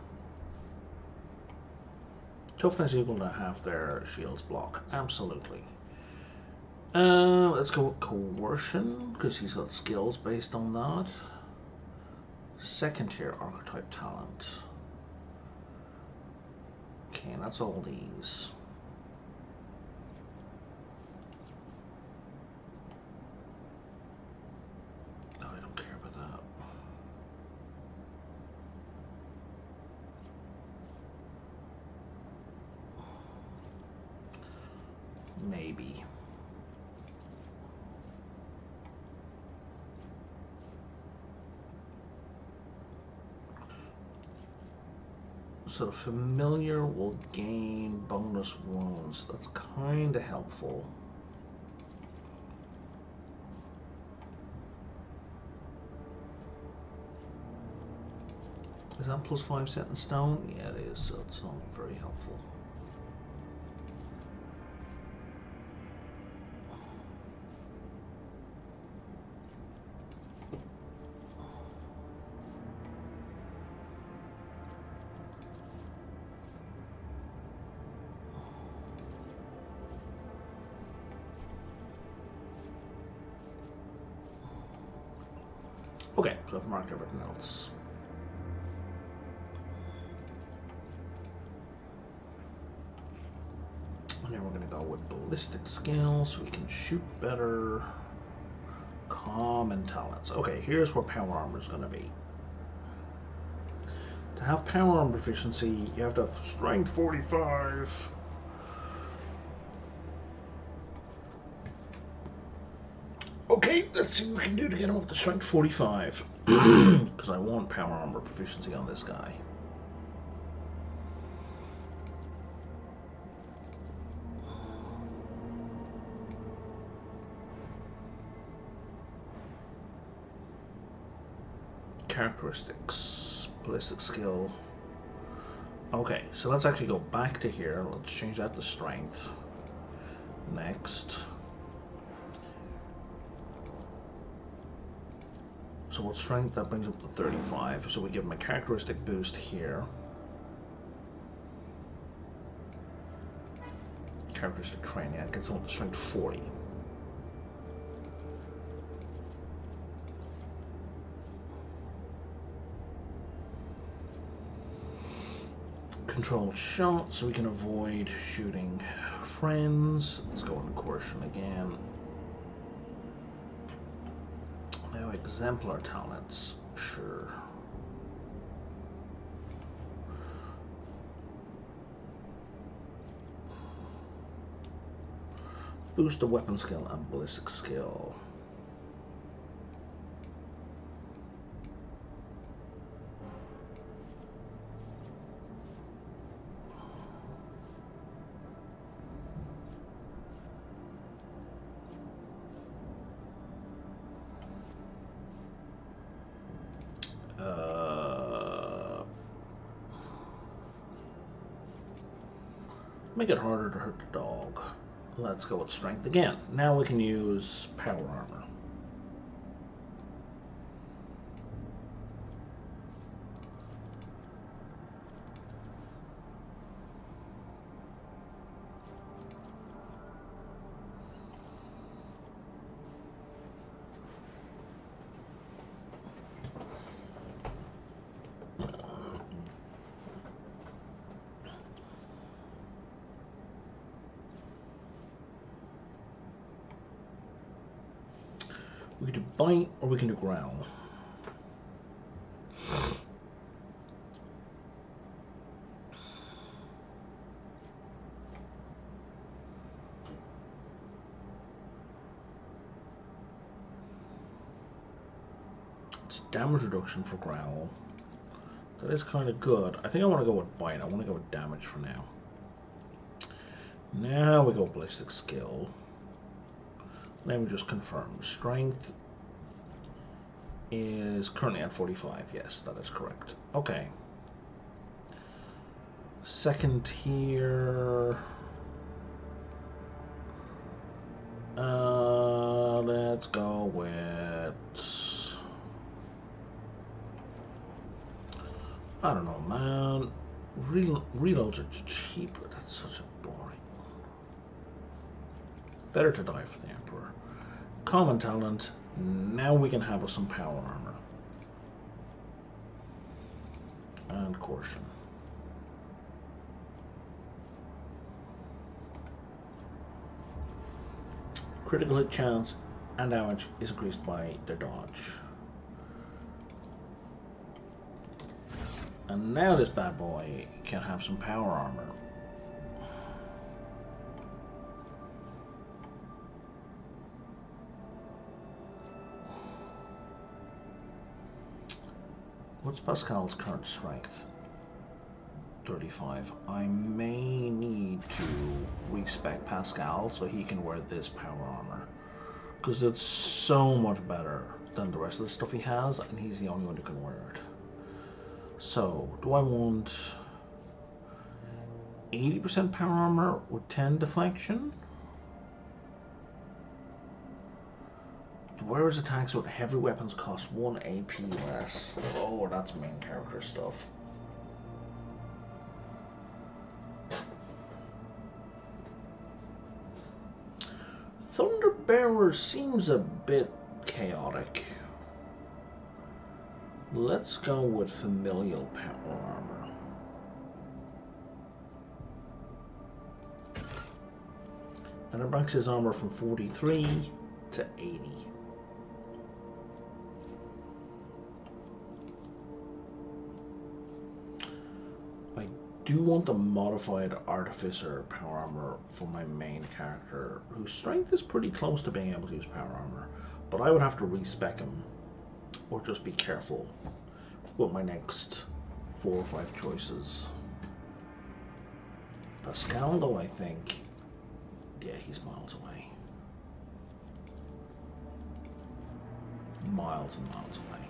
Toughness equal to half their shields block. Absolutely. Let's go with coercion, because he's got skills based on that. Second tier archetype talent. Okay, and that's all these. Maybe. So the familiar will gain bonus wounds. That's kind of helpful. Is that plus 5 set in stone? Yeah, it is, so it's not very helpful. Okay, so I've marked everything else. And then we're going to go with ballistic skills so we can shoot better. Common talents. Okay, here's where power armor is going to be. To have power armor proficiency, you have to have strength 45. Okay, let's see what we can do to get him up to strength 45. Because I want power armor proficiency on this guy. characteristics. Ballistic skill. Okay, so let's actually go back to here. Let's change that to strength. Next. So what strength? That brings up to 35. So we give him a characteristic boost here. Characteristic training. That gets him up to strength 40. Controlled shot, so we can avoid shooting friends. Let's go on caution again. Now exemplar talents, sure. Boost the weapon skill and ballistic skill. Make it harder to hurt the dog. Let's go with strength again. Now we can use power armor. We can do bite or we can do growl. It's damage reduction for growl. That is kind of good. I think I want to go with bite. I want to go with damage for now. Now we go ballistic skill. Let me just confirm. Strength is currently at 45. Yes, that is correct. Okay. Second tier. Let's go with... I don't know, man. Reloads are cheaper. That's such a boring. Better to die for the Emperor. Common talent. Now we can have us some power armor. And caution. Critical hit chance and damage is increased by their dodge. And now this bad boy can have some power armor. What's Pascal's current strength? 35. I may need to respec Pascal so he can wear this power armor. Because it's so much better than the rest of the stuff he has, and he's the only one who can wear it. So, do I want 80% power armor with 10 deflection? Wearer's attacks with heavy weapons cost 1 AP less. Oh, that's main character stuff. Thunderbearer seems a bit chaotic. Let's go with familial power armor. And it brings his armor from 43 to 80. I do want the modified artificer power armor for my main character, whose strength is pretty close to being able to use power armor, but I would have to respec him, or just be careful with my next 4 or 5 choices. Pascal, though, I think, yeah, he's miles away. Miles and miles away.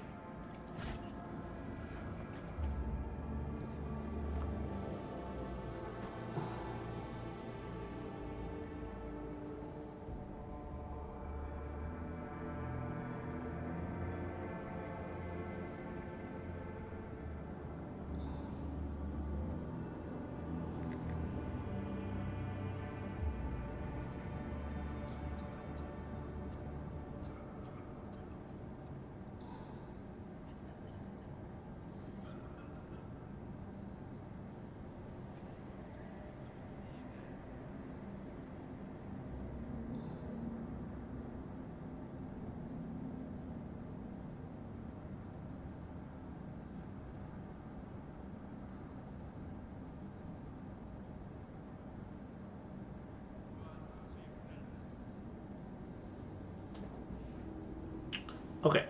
Okay.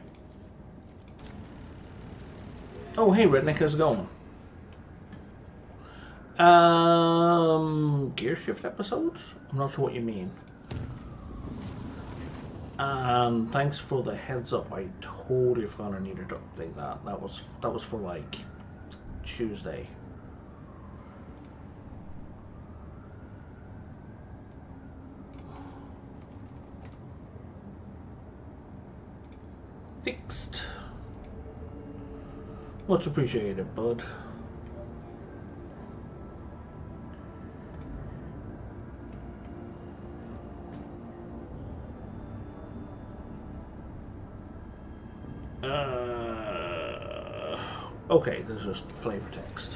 Oh, hey, Redneck, how's it going? Gear shift episodes? I'm not sure what you mean. Thanks for the heads up. I totally forgot I needed to update that. That was for like Tuesday. Fixed. Much appreciated, bud. Okay, there's just flavor text.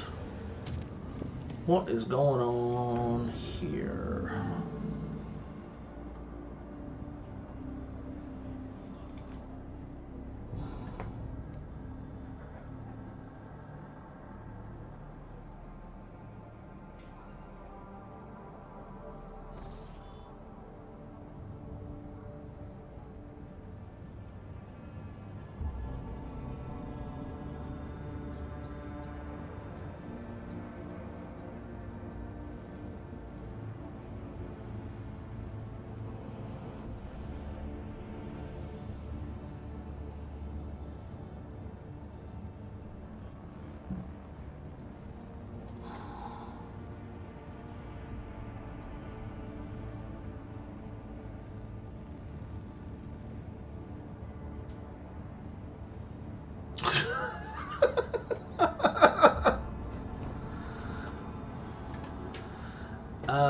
What is going on here?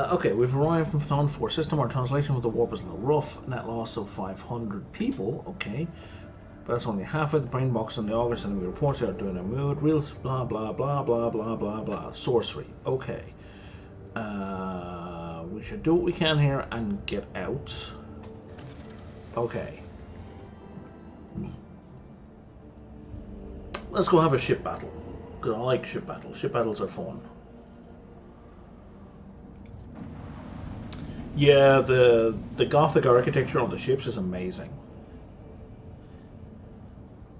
Okay, we've arrived in Pathfinder 4 system. Our translation of the warp is a little rough. Net loss of 500 people. Okay. But that's only half of the brain box in the August enemy reports they are doing a mood. Real blah blah blah blah blah blah blah. Sorcery. Okay. We should do what we can here and get out. Okay. Let's go have a ship battle. Because I like ship battles. Ship battles are fun. Yeah, the Gothic architecture on the ships is amazing.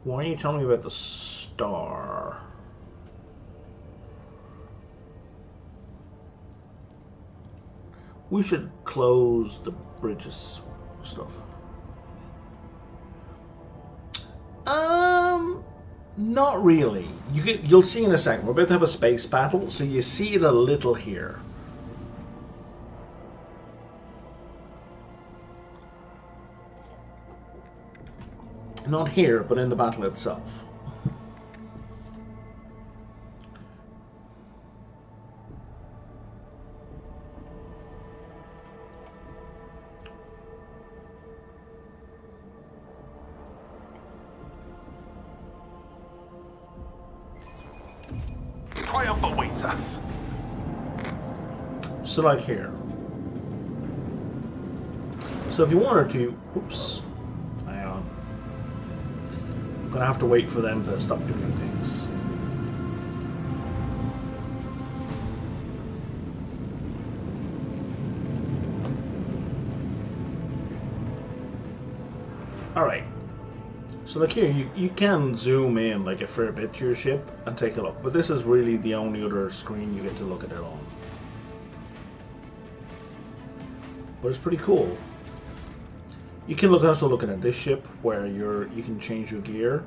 Why are you telling me about the star? We should close the bridges stuff. Not really. You'll see in a second. We're about to have a space battle, so you see it a little here. Not here, but in the battle itself. Triumph awaits us. So like here. So if you wanted to, oops. Gonna have to wait for them to stop doing things. Alright. So like here, you can zoom in like a fair bit to your ship and take a look, but this is really the only other screen you get to look at it on. But it's pretty cool. You can also look at this ship where you can change your gear.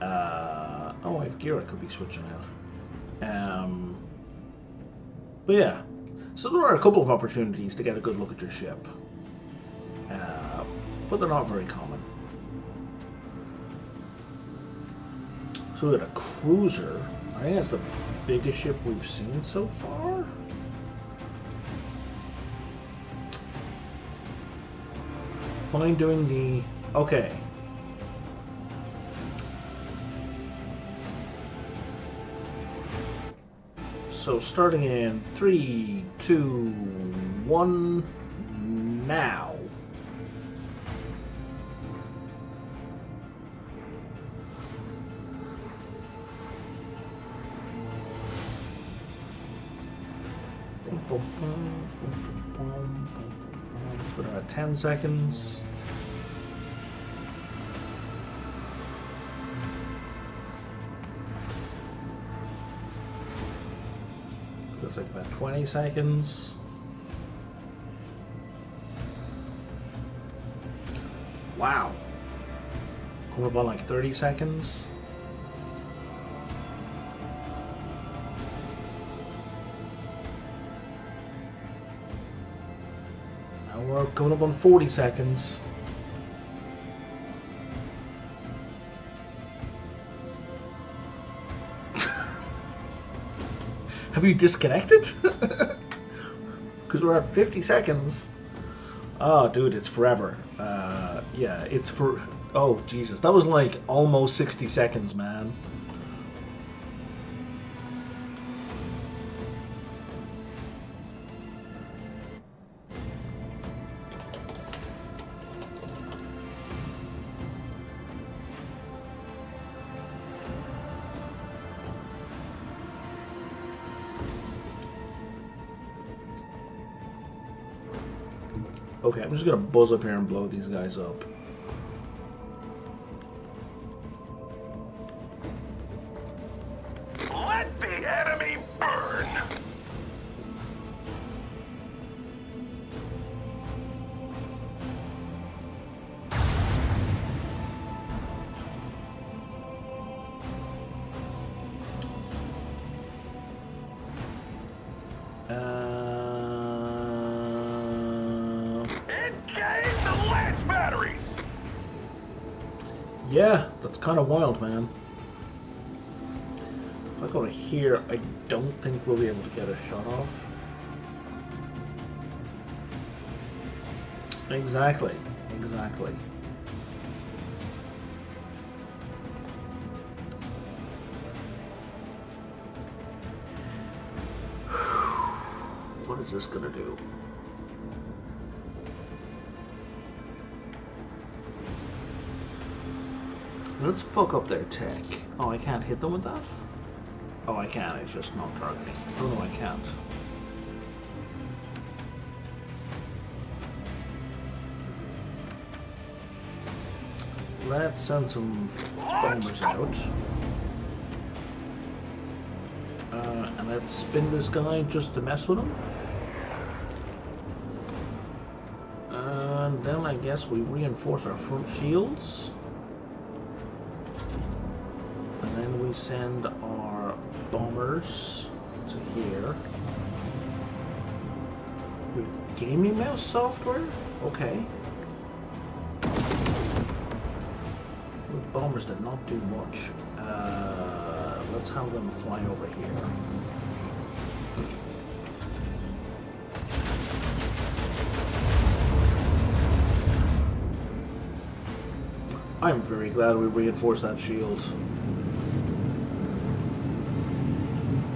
Oh, I have gear I could be switching out. But yeah, so there are a couple of opportunities to get a good look at your ship, but they're not very common. So we got a cruiser. I think that's the biggest ship we've seen so far. Mind doing the... Okay. So starting in 3, 2, 1, now. Put it at 10 seconds. Looks like about 20 seconds. Wow. Coming up on like 30 seconds. Now we're coming up on 40 seconds. Have you disconnected? Because we're at 50 seconds. Oh, dude, it's forever. Yeah, it's for... Oh, Jesus. That was like almost 60 seconds, man. Okay, I'm just gonna buzz up here and blow these guys up. Let the enemy burn! Engage the lance batteries! Yeah, that's kind of wild, man. If I go to here, I don't think we'll be able to get a shot off. Exactly, exactly. What is this gonna do? Let's fuck up their tech. Oh, I can't hit them with that? Oh, I can, it's just not targeting. Oh no, I can't. Let's send some bombers out. And let's spin this guy just to mess with him. And then I guess we reinforce our front shields. And then we send our bombers to here. With gaming mouse software? Okay. With bombers did not do much. Let's have them fly over here. I'm very glad we reinforced that shield.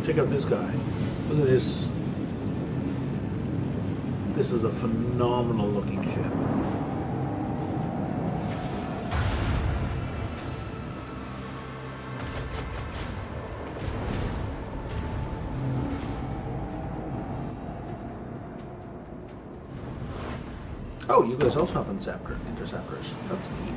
Check out this guy. Look at this. This is a phenomenal looking ship. Oh, you guys also have interceptors. That's neat.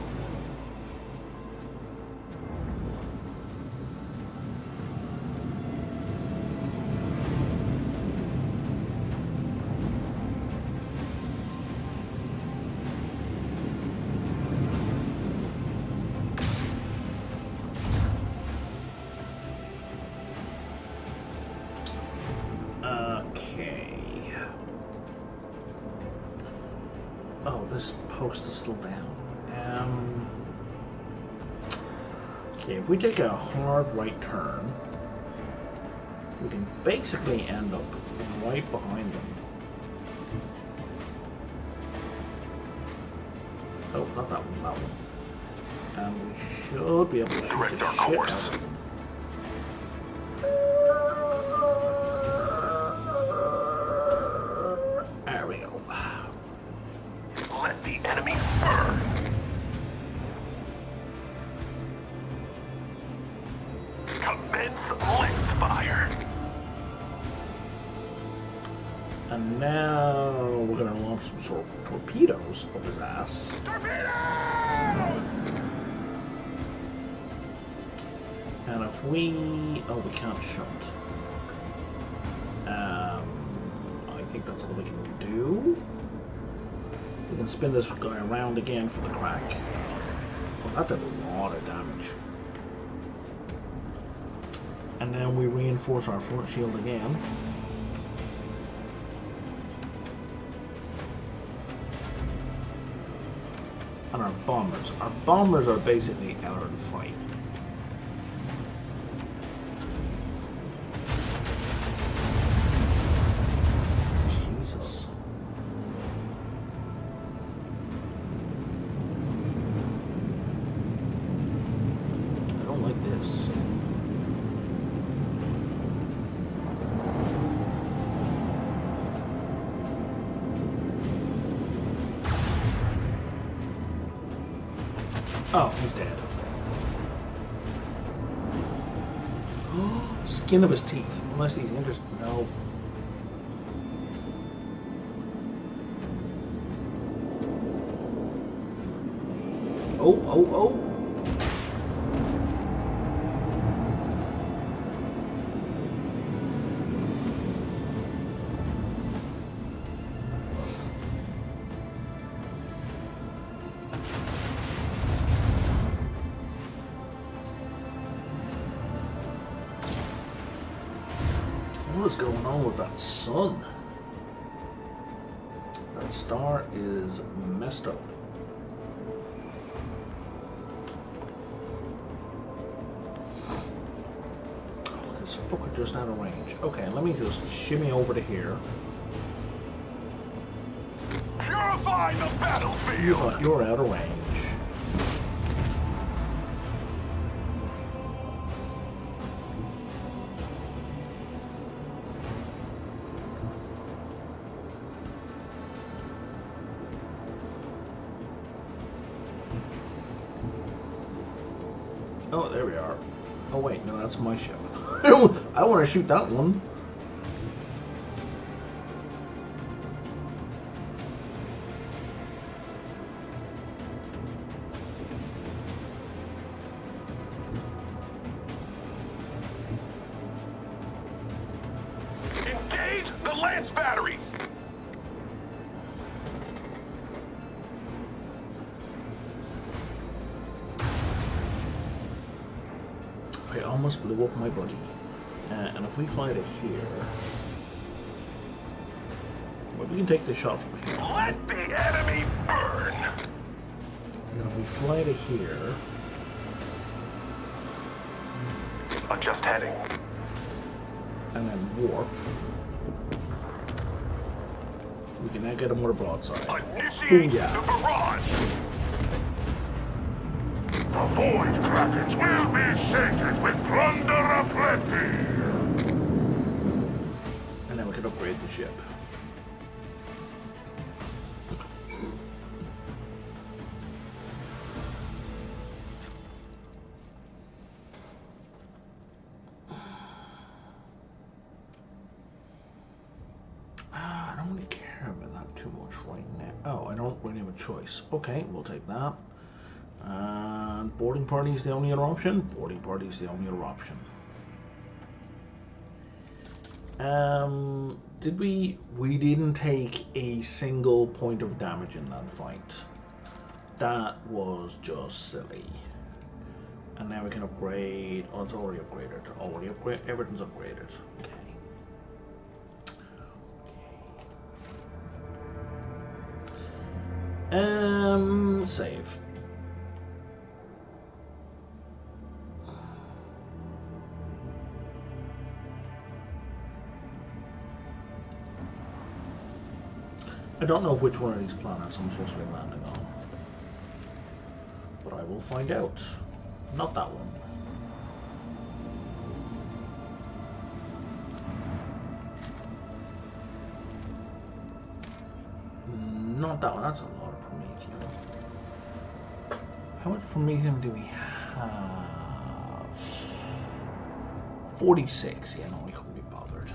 Post is still down. Okay, if we take a hard right turn, we can basically end up right behind them. Oh, not that one, that one. And we should be able to shoot the shit out of them. There we go. Let the enemy burn. Commence lance fire. And now we're gonna launch some sort of torpedoes up his ass. Torpedoes! And if we... oh, we can't shunt. spin this guy around again for the crack. Well, that did a lot of damage. And then we reinforce our front shield again. And our bombers. Our bombers are basically out of the fight. Jesus. I don't like this. Oh, he's dead. Skin of his teeth. Unless he's interested. No. Oh. What is going on with that sun? That star is messed up. Oh, this fucker just out of range. Okay, let me just shimmy over to here. Purify the battlefield! You're out of range. Oh, there we are. Oh wait, no, that's my ship. I want to shoot that one. Engage the lance batteries! I almost blew up my buddy. And if we fly to here... Well, we can take this shot from here. Let the enemy burn! And if we fly to here... Adjust heading. And then warp... We can now get him with a broadside. Initiate the barrage! The void brackets will be sated with plunder aplenty! And then we can upgrade the ship. I don't really care about that too much right now. Oh, I don't really have a choice. Okay, we'll take that. And boarding party is the only other option. Boarding party is the only other option. We didn't take a single point of damage in that fight. That was just silly. And now we can upgrade. Oh, it's already upgraded. Already upgraded. Everything's upgraded. Okay. Save. I don't know which one of these planets I'm supposed to be landing on. But I will find out. Not that one. Not that one. That's a lot of promethium. How much promethium do we have? 46. Yeah, no, we couldn't be bothered.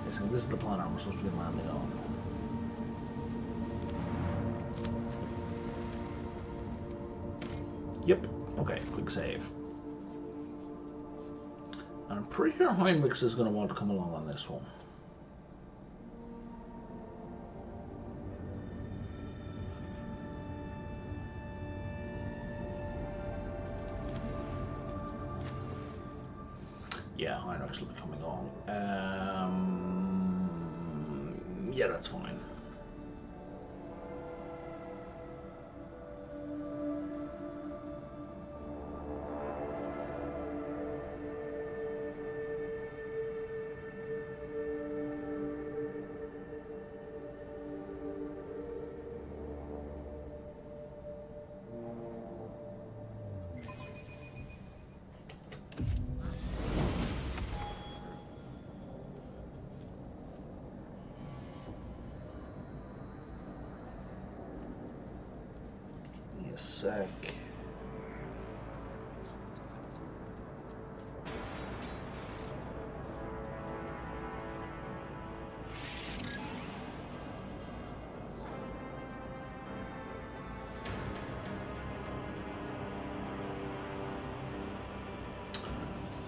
Okay, so this is the planet we're supposed to be landing on. Yep. Okay, quick save. And I'm pretty sure Heinrichs is going to want to come along on this one. Heinrichs will be coming on. Yeah, that's fine. Sec.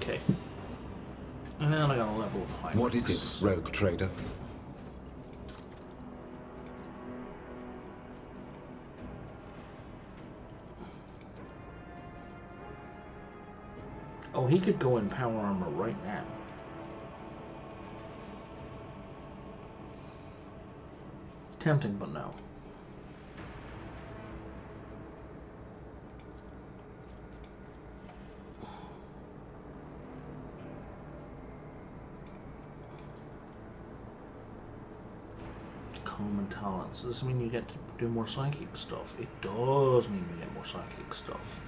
Okay. And then I got a level of high. What is it, rogue trader? Oh, he could go in power armor right now. Tempting, but no. Common talents. Does this mean you get to do more psychic stuff? It does mean you get more psychic stuff.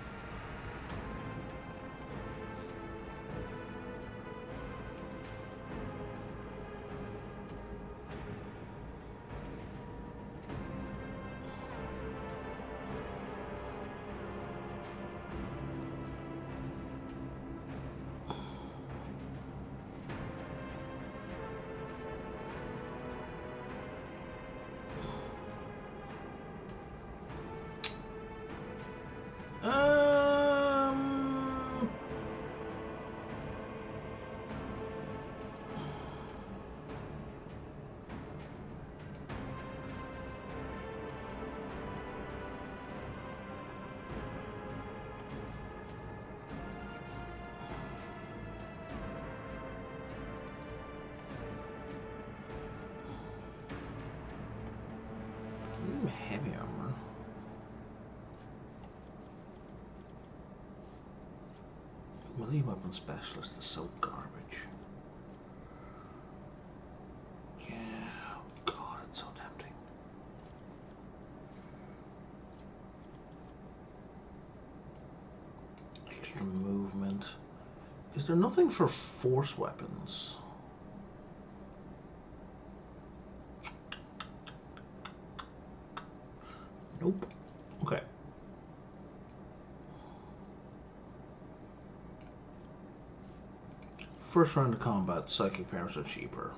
Heavy armor. Melee weapon specialist is so garbage. Yeah, oh god, it's so tempting. Extra movement. Is there nothing for force weapons? Nope. Okay. First round of combat, psychic powers are cheaper.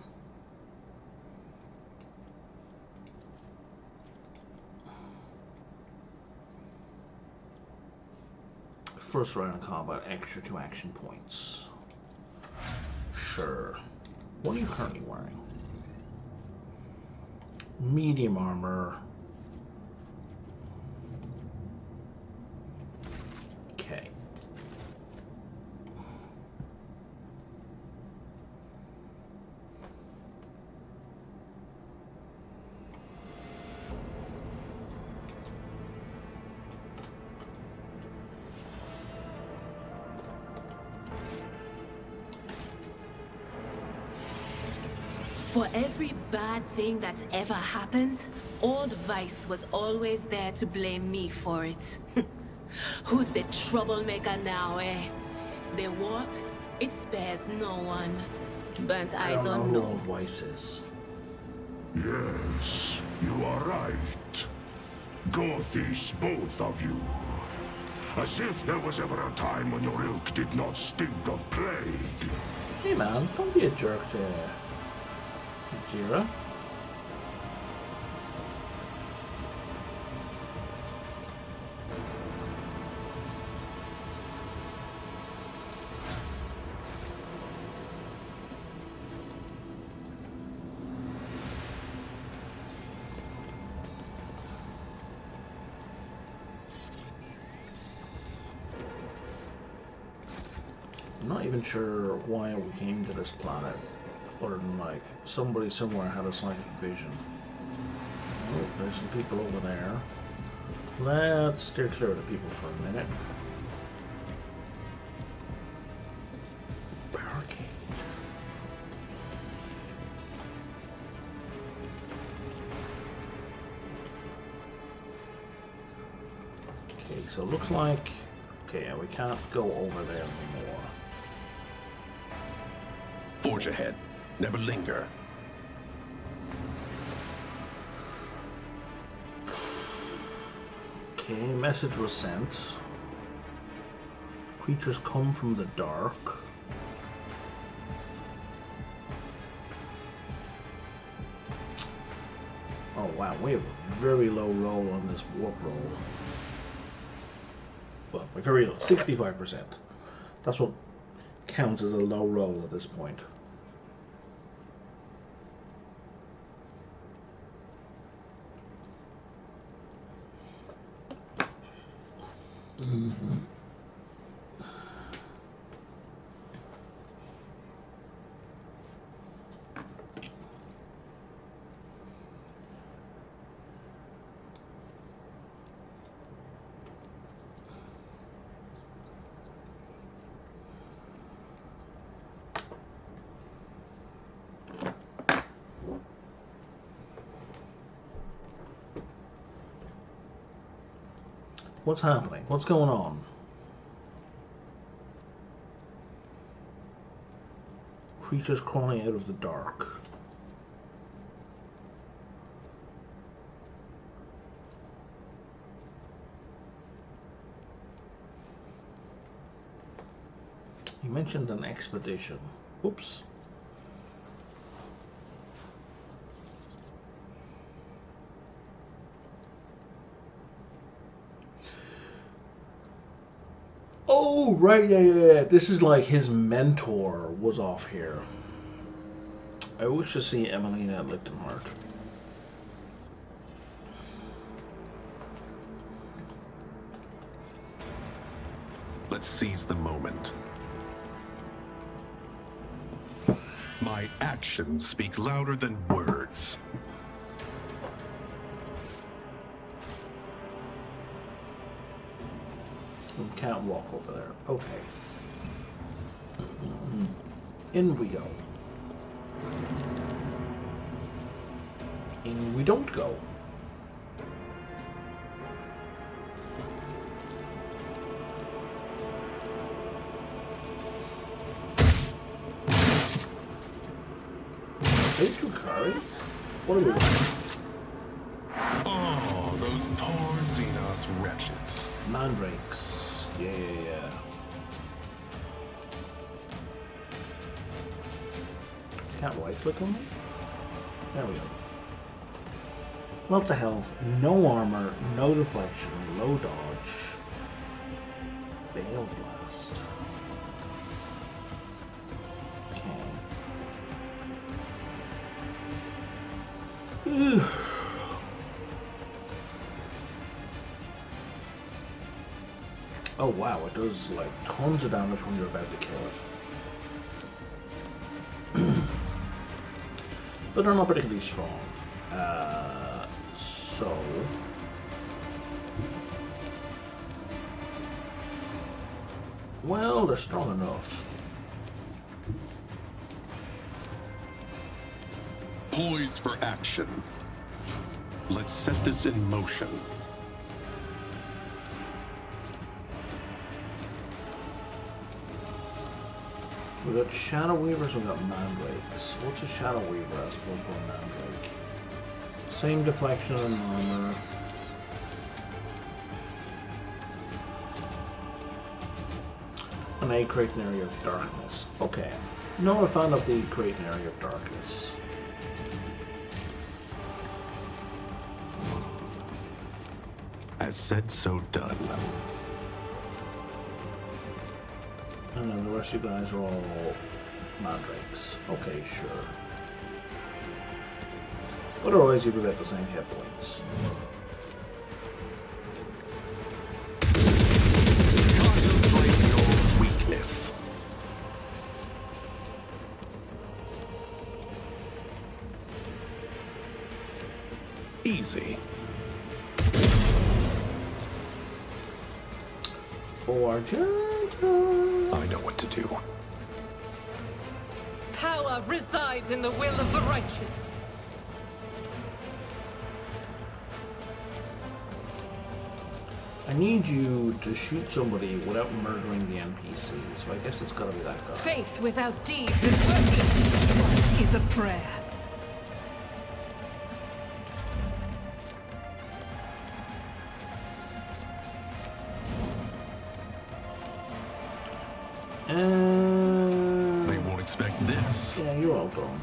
First round of combat, extra 2 action points. Sure. What are you currently wearing? Medium armor. Okay. For every bad thing that's ever happened, Old Vice was always there to blame me for it. Who's the troublemaker now, eh? The warp, it spares no one. Burnt eyes on no. Old Vice is. Yes, you are right. Gothies, both of you. As if there was ever a time when your ilk did not stink of plague. Hey man, don't be a jerk to Jira. not even sure why we came to this planet, other than like somebody somewhere had a psychic vision. Oh, there's some people over there. Let's steer clear of the people for a minute. Barricade. Okay, so it looks like... Okay, yeah, we can't go over there anymore. Forge ahead. Never linger. Okay, message was sent. Creatures come from the dark. Oh wow, we have a very low roll on this warp roll. Well, very low, 65%. That's what counts as a low roll at this point. Mm-hmm. What's happening? What's going on? Creatures crawling out of the dark. You mentioned an expedition. Oops. Oh, right, yeah. This is like his mentor was off here. I wish to see Emelina at Lichtenhart. Let's seize the moment. My actions speak louder than words. We can't walk over there. Okay. In we go. In we don't go. Did you carry? What are we doing? Oh, those poor Xenos wretches. Mandrakes. Yeah. Can't right click on them? There we go. Lots of health, no armor, no deflection, low dodge. Bale blast. Okay. Oh wow, it does like tons of damage when you're about to kill it. But they're not particularly strong. So... Well, they're strong enough. Poised for action. Let's set this in motion. We got Shadow Weavers, we got Mandrakes. What's a Shadow Weaver as opposed to a Mandrake? Same deflection and armor. An A create an area of darkness. Okay. Not a fan of the create an area of darkness. As said, so done. And then the rest of you guys are all Mandrakes. Okay, sure. But otherwise you'll be at the same hit points. Contemplate your weakness. Easy. Or gentle. I know what to do. Power resides in the will of the righteous. I need you to shoot somebody without murdering the NPC, so I guess it's gotta be that guy. Faith without deeds is worthless. Is a prayer. They won't expect this. Yeah, you're all gone.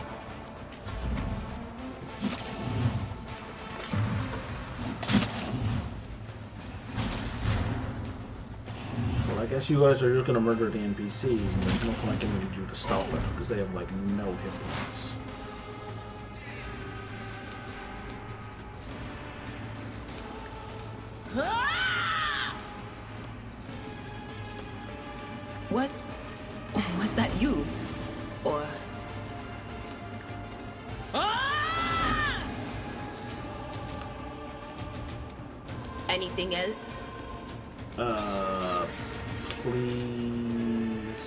Well, I guess you guys are just gonna murder the NPCs, and there's nothing I can really do to stop it, because they have, like, no hit points. Was that you? Or... Anything else? Please...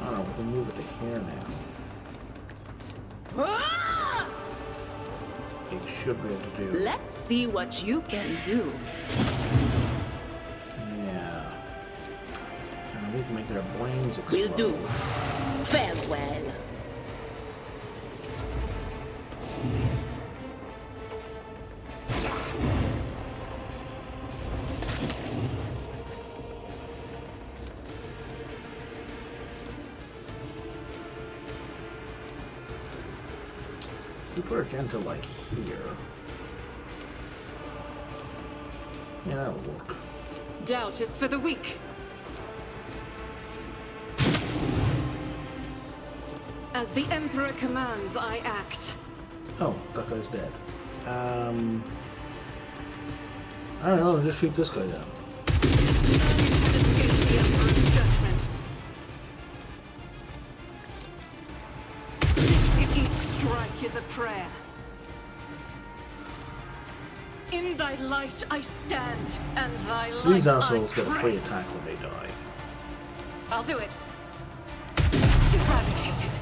I don't know, we can move it to here now. It should be able to do. Let's see what you can do. Yeah. And we can make their brains explode. Will do. Farewell. We put our gentle like here. Yeah, that'll work. Doubt is for the weak. As the Emperor commands, I act. Oh, that guy's dead. I don't know, just shoot this guy down. Escape the Emperor's judgment. Each strike is a prayer. In thy light I stand, and thy So light these assholes I get a free crave. attack when they die. I'll do it. Eradicated.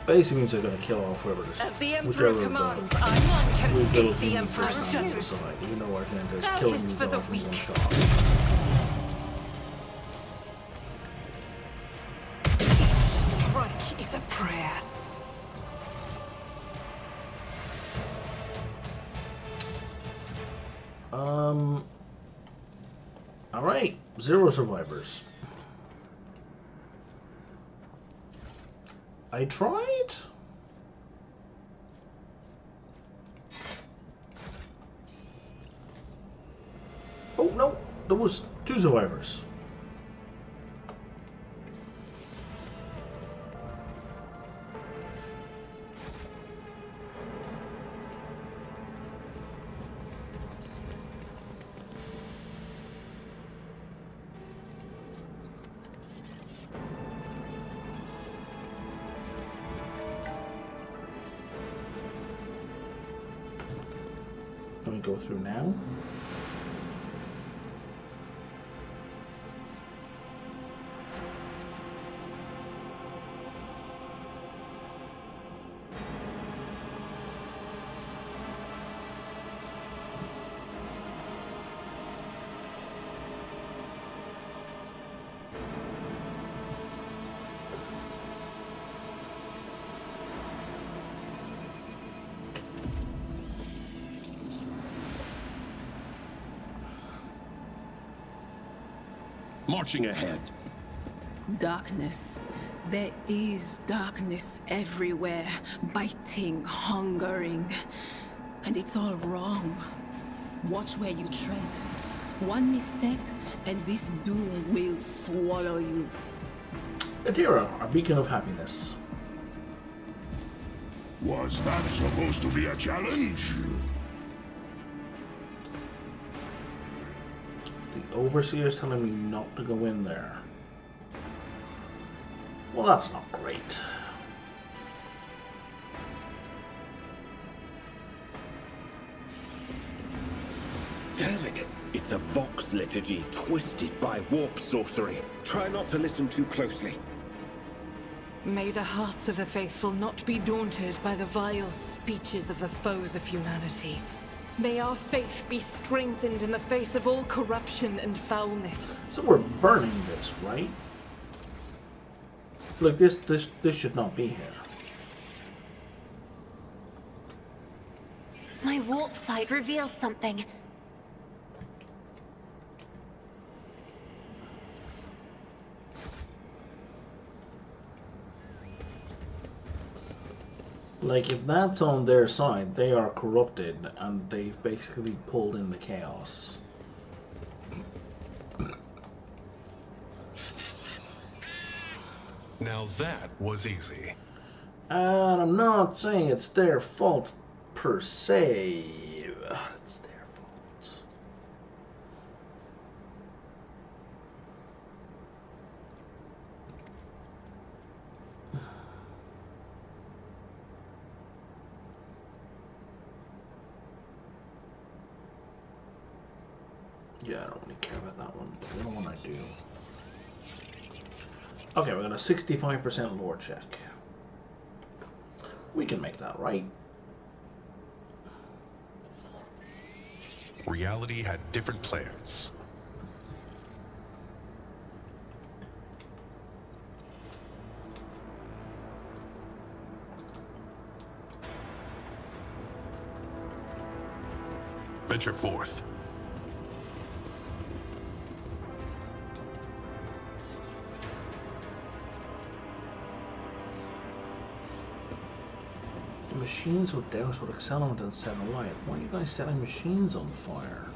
Basically means they're going to kill off whoever this As the Emperor commands, none can escape the Emperor's judgment. Even though our Genta is That killing is these for the off in one weak. shot. Each strike is a prayer. Alright, 0 survivors. I tried? Oh no, there was 2 survivors. Let me go through now. Marching ahead. Darkness. There is darkness everywhere, biting, hungering. And it's all wrong. Watch where you tread. One misstep, and this doom will swallow you. Adira, our beacon of happiness. Was that supposed to be a challenge? The Overseer's telling me not to go in there. Well, that's not great. Damn it! It's a Vox liturgy twisted by warp sorcery. Try not to listen too closely. May the hearts of the faithful not be daunted by the vile speeches of the foes of humanity. May our faith be strengthened in the face of all corruption and foulness. So we're burning this, right? Look, this should not be here. My warp site reveals something. Like, if that's on their side, they are corrupted, and they've basically pulled in the chaos. Now that was easy. And I'm not saying it's their fault, per se. It's their fault. Yeah, I don't really care about that one, but the other one I do. Okay, we're gonna 65% lore check. We can make that, right? Reality had different plans. Venture forth. The machines were doused with accelerant and set alight. Why are you guys setting machines on fire?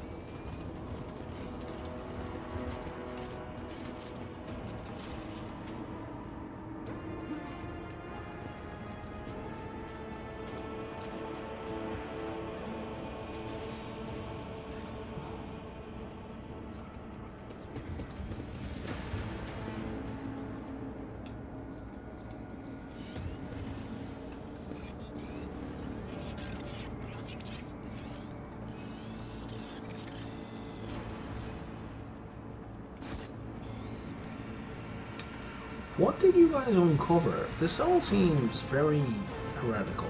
What did you guys uncover? This all seems very heretical.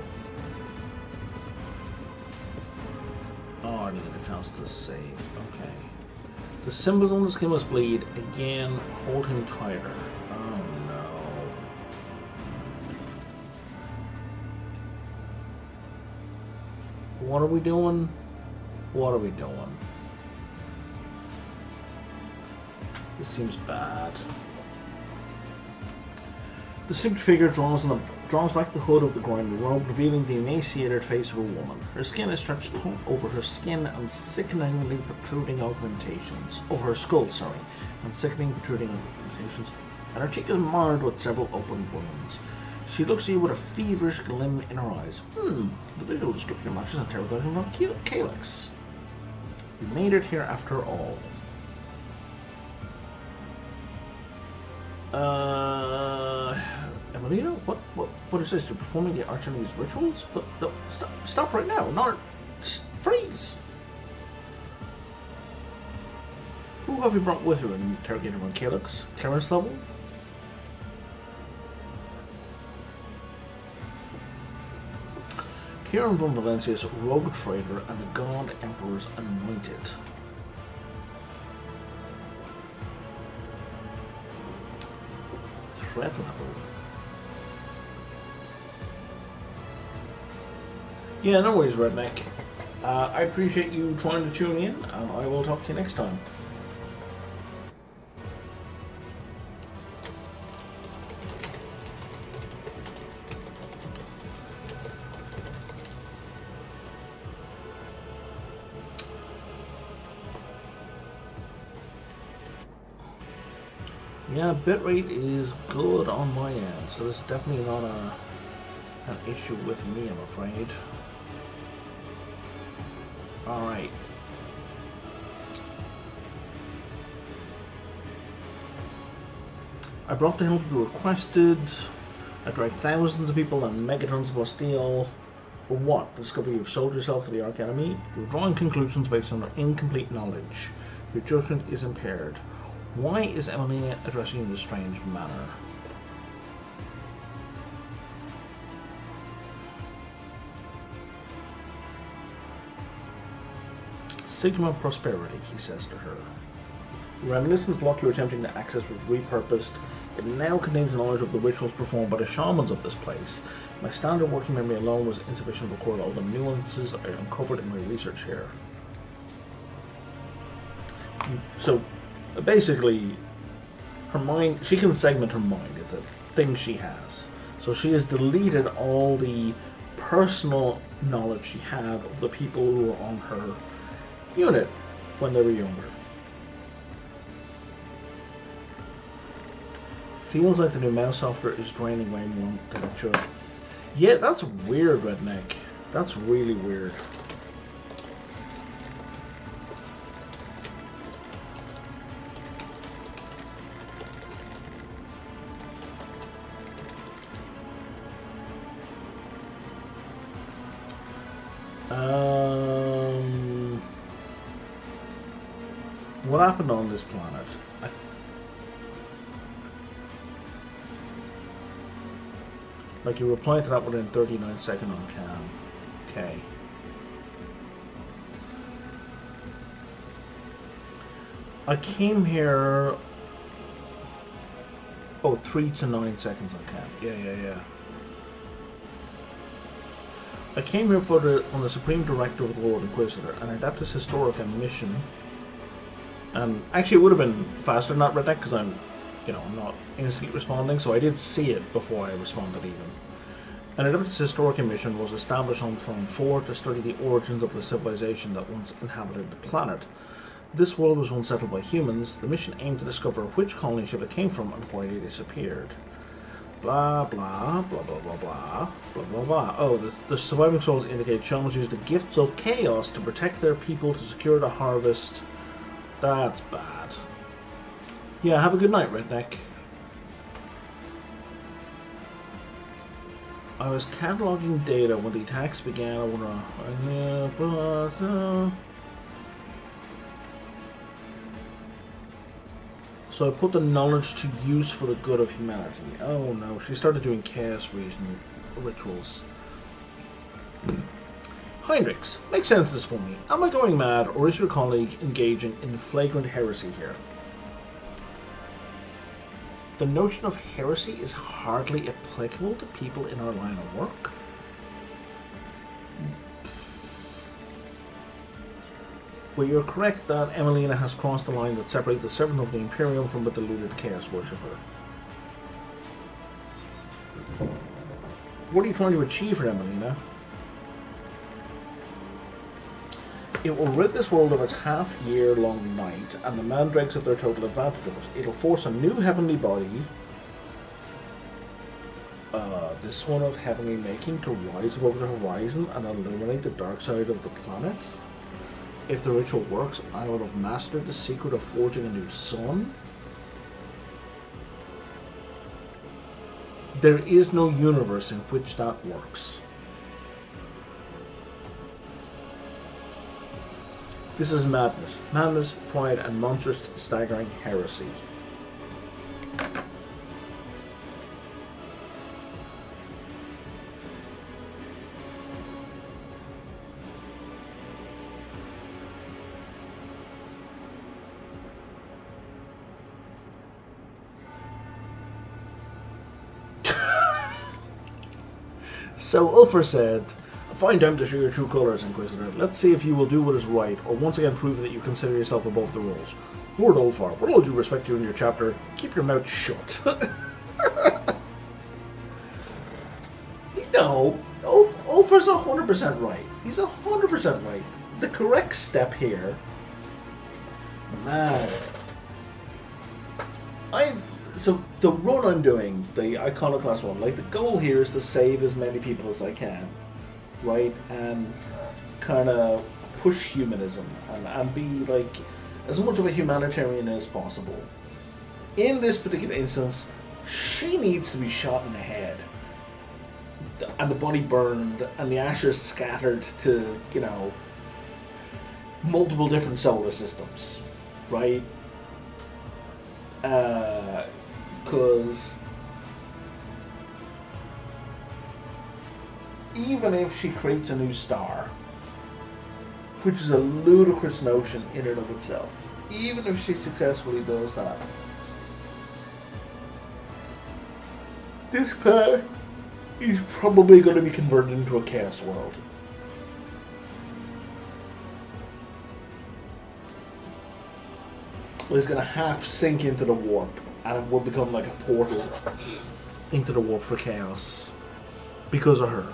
Oh, I didn't get a chance to save. Okay. The symbols on the skin must bleed. Again, hold him tighter. Oh no. What are we doing? What are we doing? This seems bad. The synced figure draws back the hood of the grimy robe, revealing the emaciated face of a woman. Her skin is stretched taut over her skin and sickeningly protruding augmentations. Over her skull, and sickening protruding augmentations. And her cheek is marred with several open wounds. She looks at you with a feverish gleam in her eyes. The visual description matches a terrifying from Calyx. We made it here after all. Emelina, what is this? You're performing the Archony's rituals? But no, stop right now! Not freeze! Who have you brought with you? An interrogator on Calyx? Clearance level? Kieran von Valencia's rogue trader and the God Emperor's anointed. Threat level. Yeah, no worries, Redneck. I appreciate you trying to tune in, and I will talk to you next time. Yeah, bitrate is good on my end, so it's definitely not an issue with me, I'm afraid. Alright. I brought the help you requested. I dragged thousands of people and megatons of steel For what? The discovery you've sold yourself to the Arch Enemy? You're drawing conclusions based on incomplete knowledge. Your judgment is impaired. Why is Emelina addressing you in this strange manner? Sigma Prosperity, he says to her. The reminiscence block you're attempting to access was repurposed. It now contains knowledge of the rituals performed by the shamans of this place. My standard working memory alone was insufficient to record all the nuances I uncovered in my research here. So, basically, her mind, she can segment her mind. It's a thing she has. So she has deleted all the personal knowledge she had of the people who were on her unit when they were younger. Feels like the new mouse software is draining way more than it should. Yeah, that's weird, Redneck. That's really weird. What happened on this planet? Like, you replied to that within 39 seconds on cam. Okay. I came here... Oh, 3 to 9 seconds on cam. Yeah. I came here on the Supreme Director of the Lord Inquisitor, and I adapted this historic mission. And actually, it would have been faster than that, Redneck, because I'm not instantly responding, so I did see it before I responded even. An adapted historic mission was established on Throne 4 to study the origins of the civilization that once inhabited the planet. This world was once settled by humans. The mission aimed to discover which colony ship it came from and why they disappeared. Blah blah blah blah blah blah blah blah blah. Oh, the surviving souls indicate shamans use the gifts of chaos to protect their people to secure the harvest. That's bad. Yeah, have a good night, Redneck. I was cataloging data when the attacks began. So I put the knowledge to use for the good of humanity. Oh no, she started doing chaos rituals. Heinrichs, make sense of this for me. Am I going mad, or is your colleague engaging in flagrant heresy here? The notion of heresy is hardly applicable to people in our line of work. Well, you're correct that Emelina has crossed the line that separates the servant of the Imperium from the deluded chaos worshipper. What are you trying to achieve here, Emelina? It will rid this world of its half-year-long night and the mandrakes of their total advantage of it. It'll force a new heavenly body, this one of heavenly making, to rise above the horizon and illuminate the dark side of the planet. If the ritual works, I will have mastered the secret of forging a new sun. There is no universe in which that works. This is madness. Madness, pride, and monstrous, staggering heresy. So Ulfr said, "Find time to show your true colours, Inquisitor. Let's see if you will do what is right, or once again prove that you consider yourself above the rules. Lord Ulfar, with all due respect to you in your chapter, keep your mouth shut." No, Ulfar's 100% right. He's 100% right. The correct step here... Man. So the run I'm doing, the Iconoclast one, like the goal here is to save as many people as I can, right? And kind of push humanism and be like as much of a humanitarian as possible. In this particular instance, she needs to be shot in the head. and the body burned, and the ashes scattered to, you know, multiple different solar systems, right? Because even if she creates a new star, which is a ludicrous notion in and of itself, even if she successfully does that, this planet is probably going to be converted into a chaos world. It's going to half sink into the warp, and it will become like a portal into the warp for chaos because of her.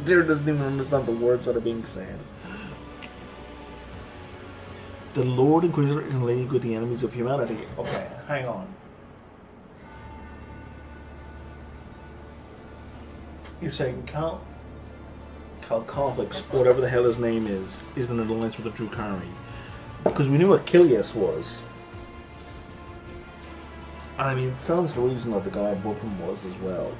Deer doesn't even understand the words that are being said. The Lord Inquisitor is in league with the enemies of humanity. Okay, hang on. You're saying Calcophix, whatever the hell his name is in an alliance with the Drukhari. Because we knew what Kilias was. I mean, it stands to reason that the guy above him was as well.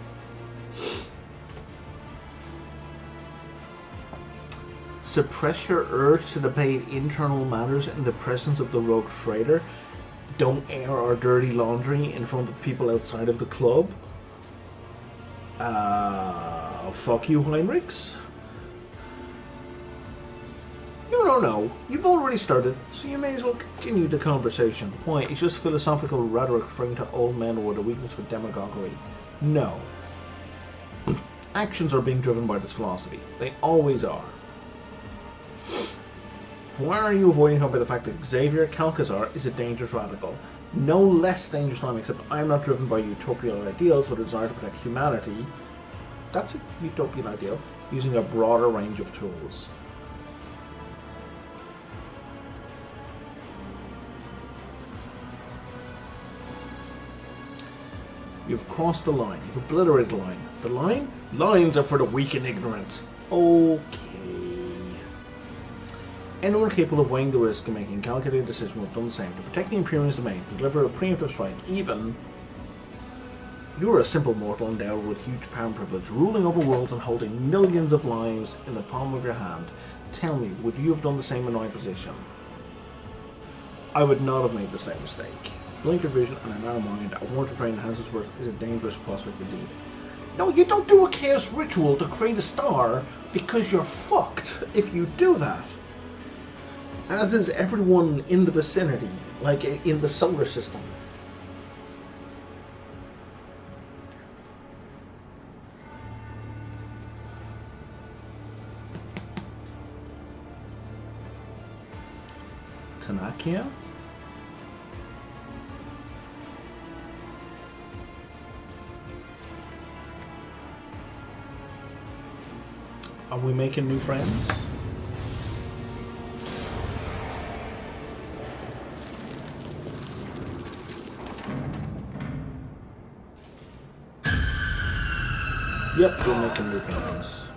Suppress your urge to debate internal matters in the presence of the rogue trader. Don't air our dirty laundry in front of people outside of the club. Fuck you, Heinrichs. No. You've already started, so you may as well continue the conversation. Why? It's just philosophical rhetoric referring to old men with a weakness for demagoguery. No. Actions are being driven by this philosophy. They always are. Why are you avoiding her by the fact that Xavier Calcazar is a dangerous radical? No less dangerous than I am, except I am not driven by utopian ideals but a desire to protect humanity. That's a utopian ideal, using a broader range of tools. You've crossed the line. You've obliterated the line. The line? Lines are for the weak and ignorant. Okay. Anyone capable of weighing the risk and making a calculated decision will have done the same. To protect the Imperium's domain, to deliver a preemptive strike, even... You are a simple mortal endowed with huge power and privilege, ruling over worlds and holding millions of lives in the palm of your hand. Tell me, would you have done the same in my position? I would not have made the same mistake. Blinker vision and a narrow mind, a war to train in Hanselsworth is a dangerous prospect indeed. No, you don't do a chaos ritual to create a star because you're fucked if you do that. As is everyone in the vicinity, like in the solar system. Tanakia? Are we making new friends? Yep, we're making new friends.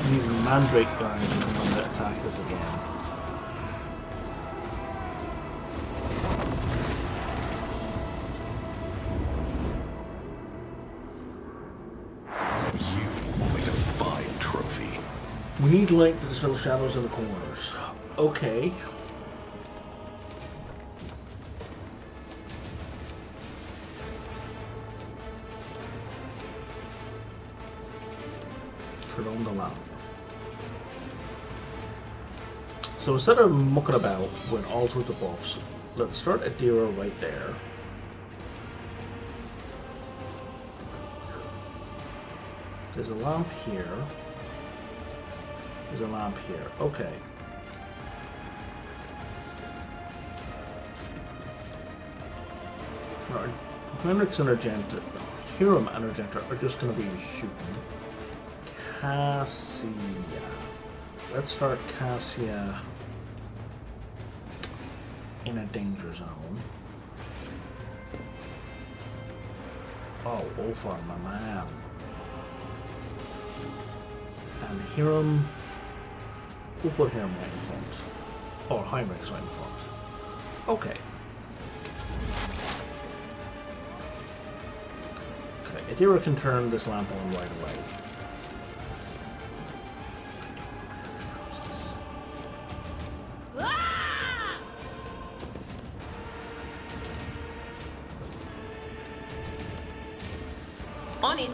These Mandrake guys are the ones that attack us again. We need light to dispel shadows in the corners. Okay. Turn on the lamp. So instead of mucking about with all sorts of buffs, let's start Adira right there. There's a lamp here. There's a lamp here. Okay. Hendrix and Argenta, Hiram and Argenta are just going to be shooting. Cassia. let's start Cassia in a danger zone. Oh, Ulfar, my man. And Hiram, we'll put Hiram right in front. Oh, Heinrich's right in front. Okay. Okay, Adira can turn this lamp on right away. On it.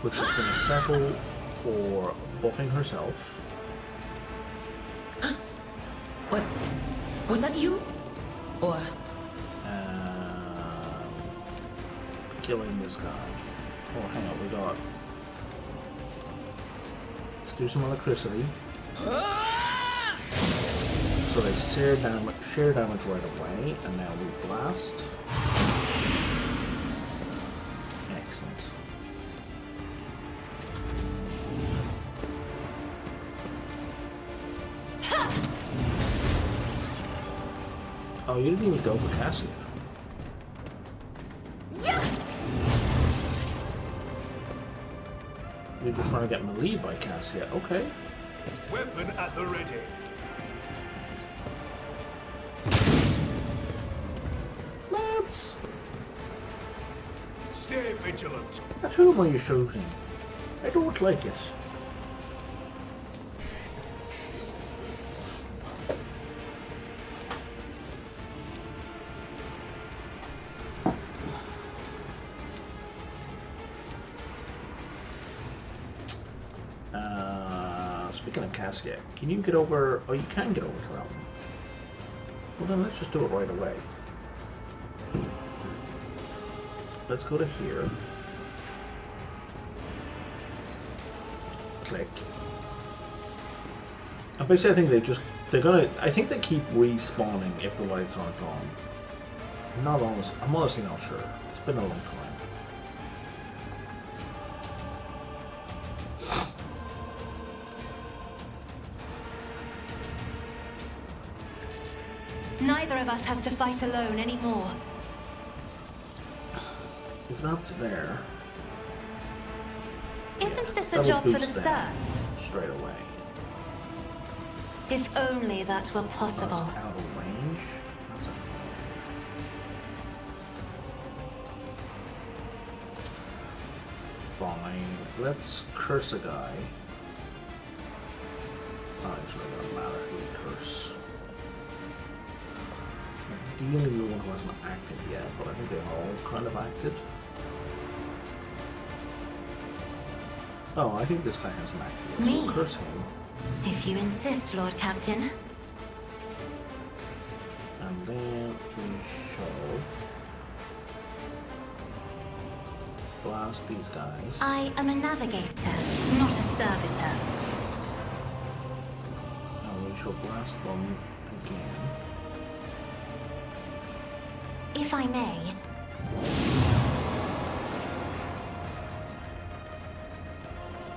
Which is going to settle for buffing herself. Was that you? Or Killing this guy. Oh, hang on, we got. Let's do some electricity. So they share damage right away, and now we blast. Excellent. Oh, you didn't even go for Cassia. You're just trying to get melee by Cassia. Okay. Weapon at the ready. Let's. Stay vigilant. At whom are you shooting? I don't like it. Speaking of Cassia, can you get over? Oh, you can get over to that one. Well, then let's just do it right away. Let's go to here. Click. And basically, I think I think they keep respawning if the lights aren't on. I'm honestly not sure. It's been a long time. Neither of us has to fight alone anymore. If that's there... Isn't this a job for the serfs? Straight away. If only that were possible. That's out of range. That's okay. Fine. Let's curse a guy. Oh, it's really gonna matter who we curse. Ideally, the one who hasn't acted yet, but I think they've all kind of acted. Oh, I think this guy hasn't acted yet. Me? So curse him. If you insist, Lord Captain. And then we shall blast these guys. I am a navigator, not a servitor. And we shall blast them again. If I may.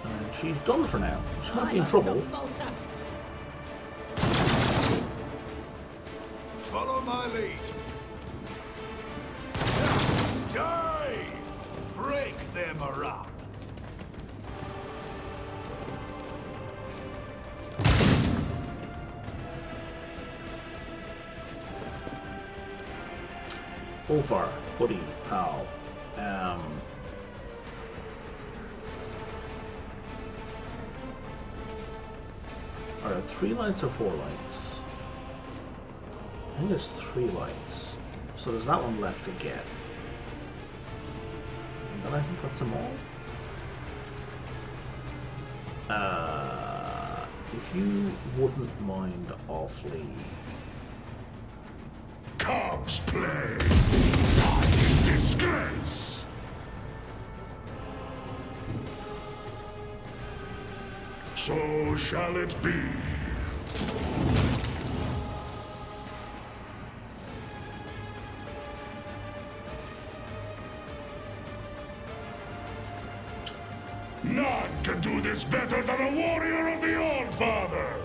And she's done for now. She might be in trouble. Follow my lead. Die! Break them around. Ulfar, buddy, pal. Are there 3 lights or 4 lights? I think there's 3 lights. So there's that one left to get. And then I think that's them all. If you wouldn't mind awfully... Cogs play! Disgrace! So shall it be. None can do this better than a warrior of the All-Father!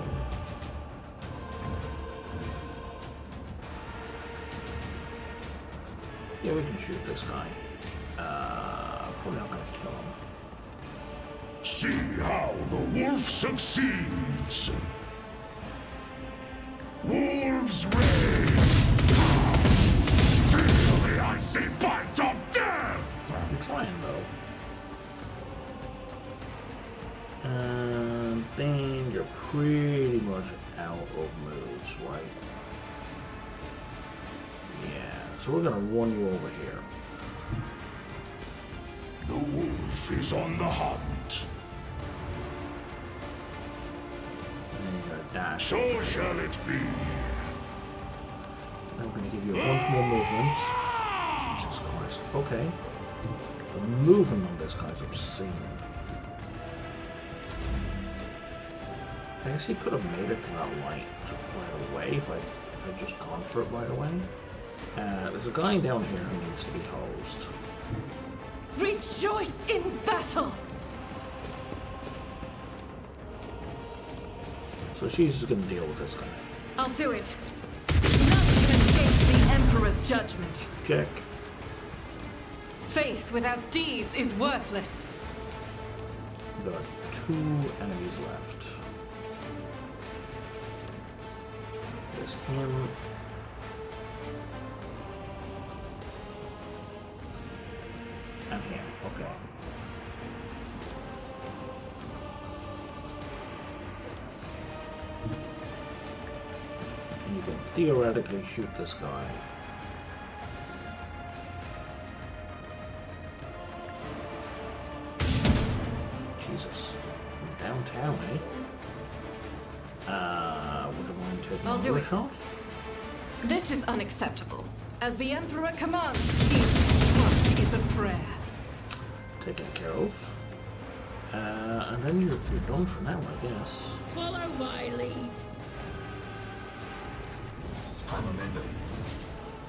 Yeah, we can shoot this guy. Probably not gonna kill him. See how the wolf succeeds. Wolves rage. Feel the icy bite of death. I'm trying though. And then you're pretty much out of moves, right? Yeah, so we're gonna run you over here. The wolf is on the hunt. And then you're gonna dash. So shall it be. I'm gonna give you a bunch more movement. Jesus Christ. Okay. The movement on this guy's obscene. I guess he could have made it to that light right away if I just gone for it right away. There's a guy down here who needs to be hosed. Rejoice in battle! So she's just gonna deal with this guy. I'll do it. None can escape the Emperor's judgment. Check. Faith without deeds is worthless. There are 2 enemies left. There's him. And him. Okay. And you can theoretically shoot this guy. Jesus. From downtown, eh? Would you mind taking I'll do another it. shot? This is unacceptable. As the Emperor commands, each one is a prayer. Taken care of. And then you're done for now, I guess. Follow my lead.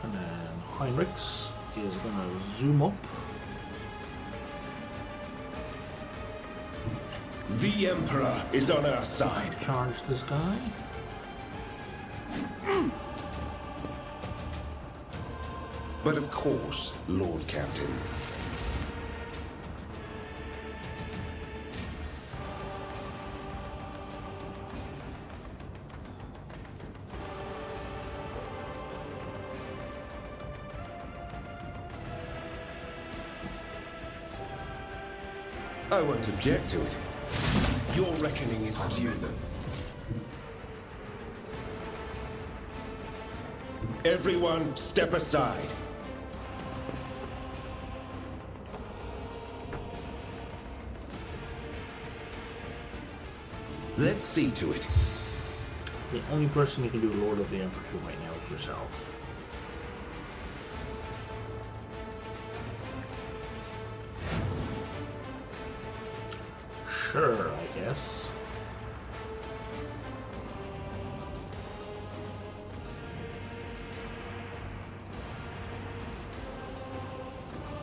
And then Heinrichs is gonna zoom up. The Emperor is on our side. Charge this guy. But of course, Lord Captain. I won't object to it. Your reckoning is due. Everyone, step aside. Let's see to it. The only person you can do Lord of the Emperor to right now is yourself. Sure, I guess.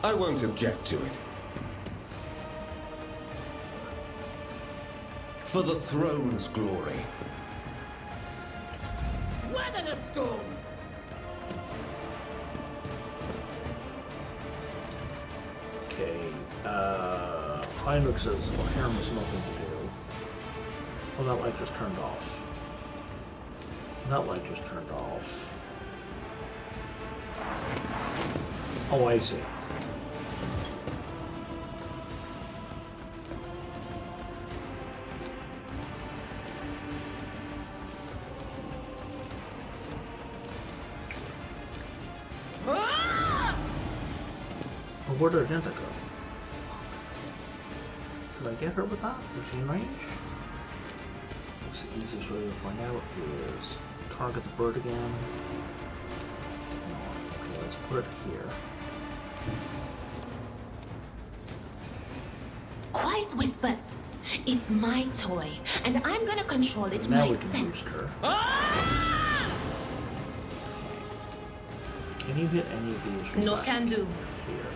I won't object to it. For the throne's glory. Weather the storm. Okay, Heinrich says, well, Harem has nothing to do. Well, that light just turned off. That light just turned off. Oh, I see. Where did Argenta go? Did I get her with that? Was she in range? It's the easiest way to find out is target the bird again. No, okay, let's put it here. Quiet whispers. It's my toy, and I'm gonna control it Now myself. we can boost her. Can you hit any of these? No can do. Here.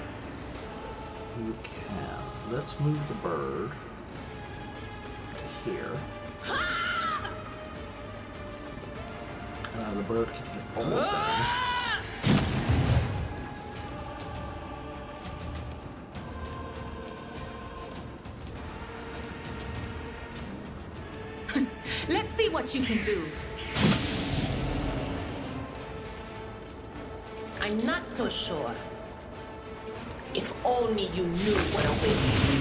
You can. Let's move the bird to here. The bird can hit all of them. Let's see what you can do. I'm not so sure. If only you knew what awaits you.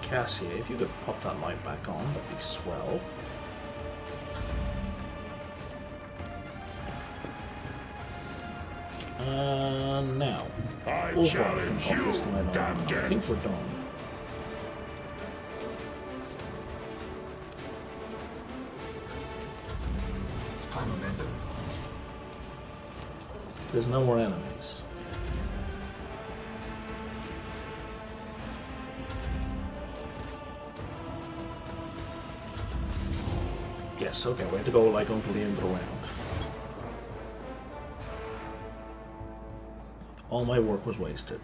Cassie, if you could pop that light back on, that'd be swell. Now. I Overall, challenge you, damn I think we're done. There's no more enemies. Yes, okay, we have to go like until the end of the round. All my work was wasted.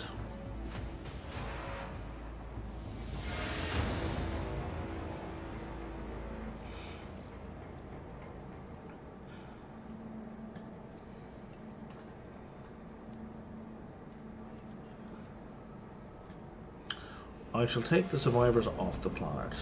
I shall take the survivors off the planet.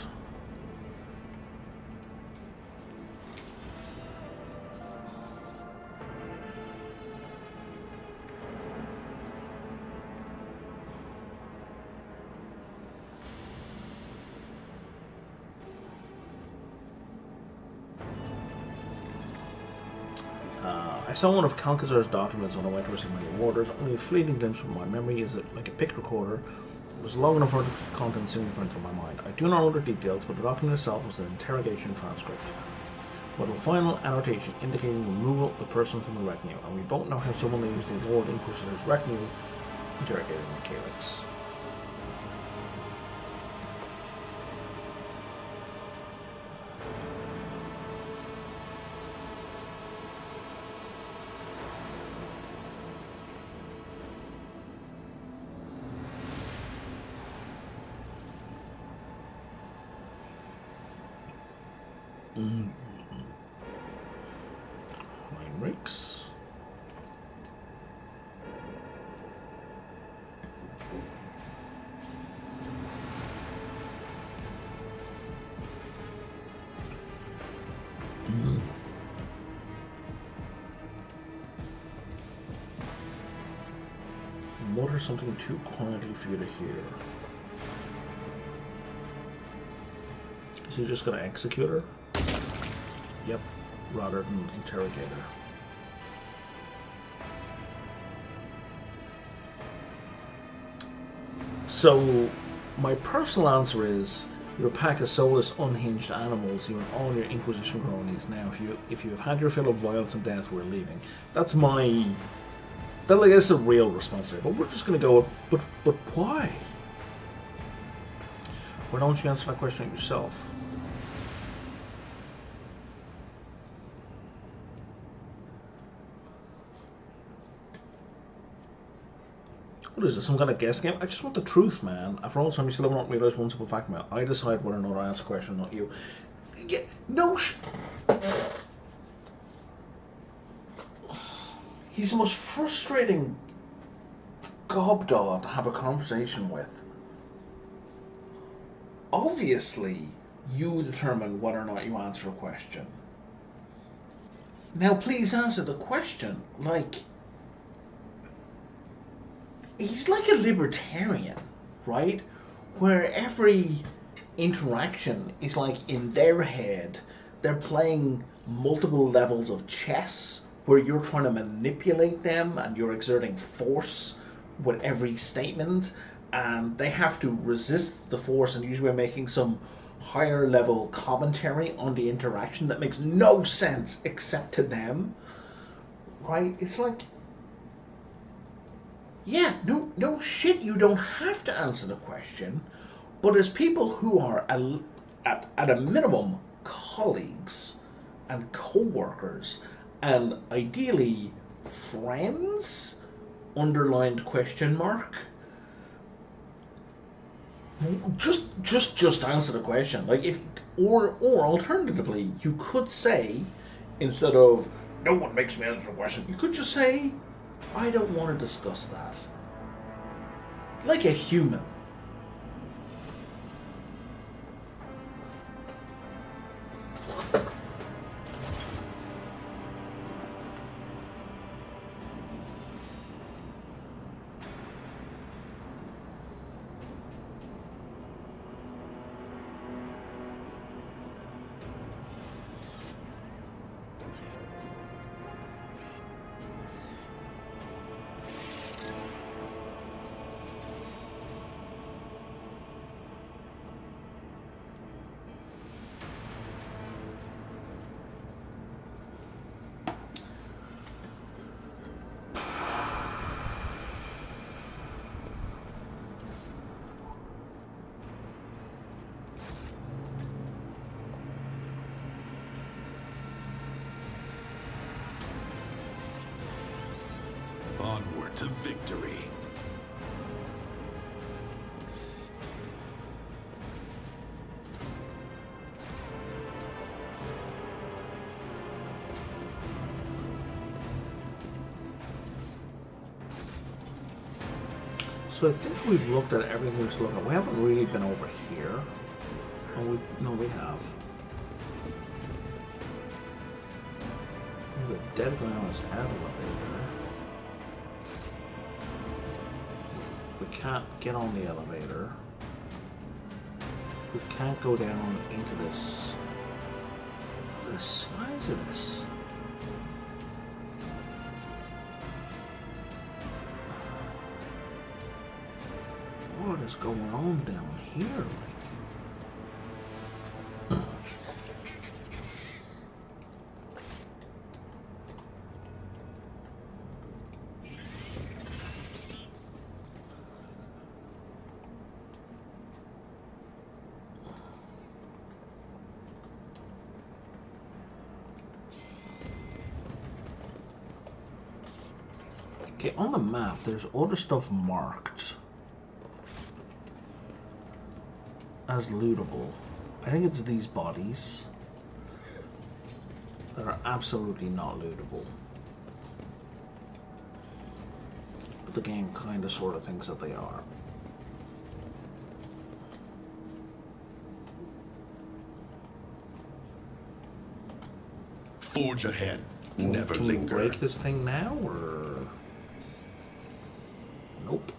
I saw one of Calcazar's documents when I went to receive my orders. Only a fleeting glimpse from my memory is it like a picked recorder. It was long enough for the content soon to print in my mind. I do not know the details, but the document itself was an interrogation transcript, with a final annotation indicating removal of the person from the retinue, and we both know how someone used the Lord Inquisitor's retinue interrogating the Calyx. Heinrichs. Mutter something too quietly for you to hear. Is he just going to execute her? Yep, rather than interrogate her. So, my personal answer is, you're a pack of soulless, unhinged animals. You and all your Inquisition cronies. Now, if you have had your fill of violence and death, we're leaving. That's my... That, I guess, a real response there. But we're just going to go, but why? Why don't you answer that question yourself? What is this, some kind of guess game? I just want the truth, man. After all time, you still have not realised one simple fact, man. I decide whether or not I answer a question, not you. Yeah, no He's the most frustrating gobdog to have a conversation with. Obviously, you determine whether or not you answer a question. Now, please answer the question. Like... He's like a libertarian, right? Where every interaction is like in their head, they're playing multiple levels of chess where you're trying to manipulate them and you're exerting force with every statement, and they have to resist the force and usually making some higher level commentary on the interaction that makes no sense except to them, right? It's like... Yeah, no shit, you don't have to answer the question, but as people who are, at a minimum, colleagues and co-workers, and ideally friends, underlined question mark, just answer the question. Like, if, or alternatively, you could say, instead of, no one makes me answer a question, you could just say, I don't want to discuss that. Like a human. Onward to victory. So I think we've looked at everything to look at. We haven't really been over here. Oh, no, we have. There's a dead guy on his elevator. We can't get on the elevator. We can't go down into this. Look at the size of this. What is going on down here? Okay, on the map, there's other stuff marked as lootable. I think it's these bodies that are absolutely not lootable. But the game kind of sort of thinks that they are. Forge ahead. Never Can linger. you break this thing now, or? Nope.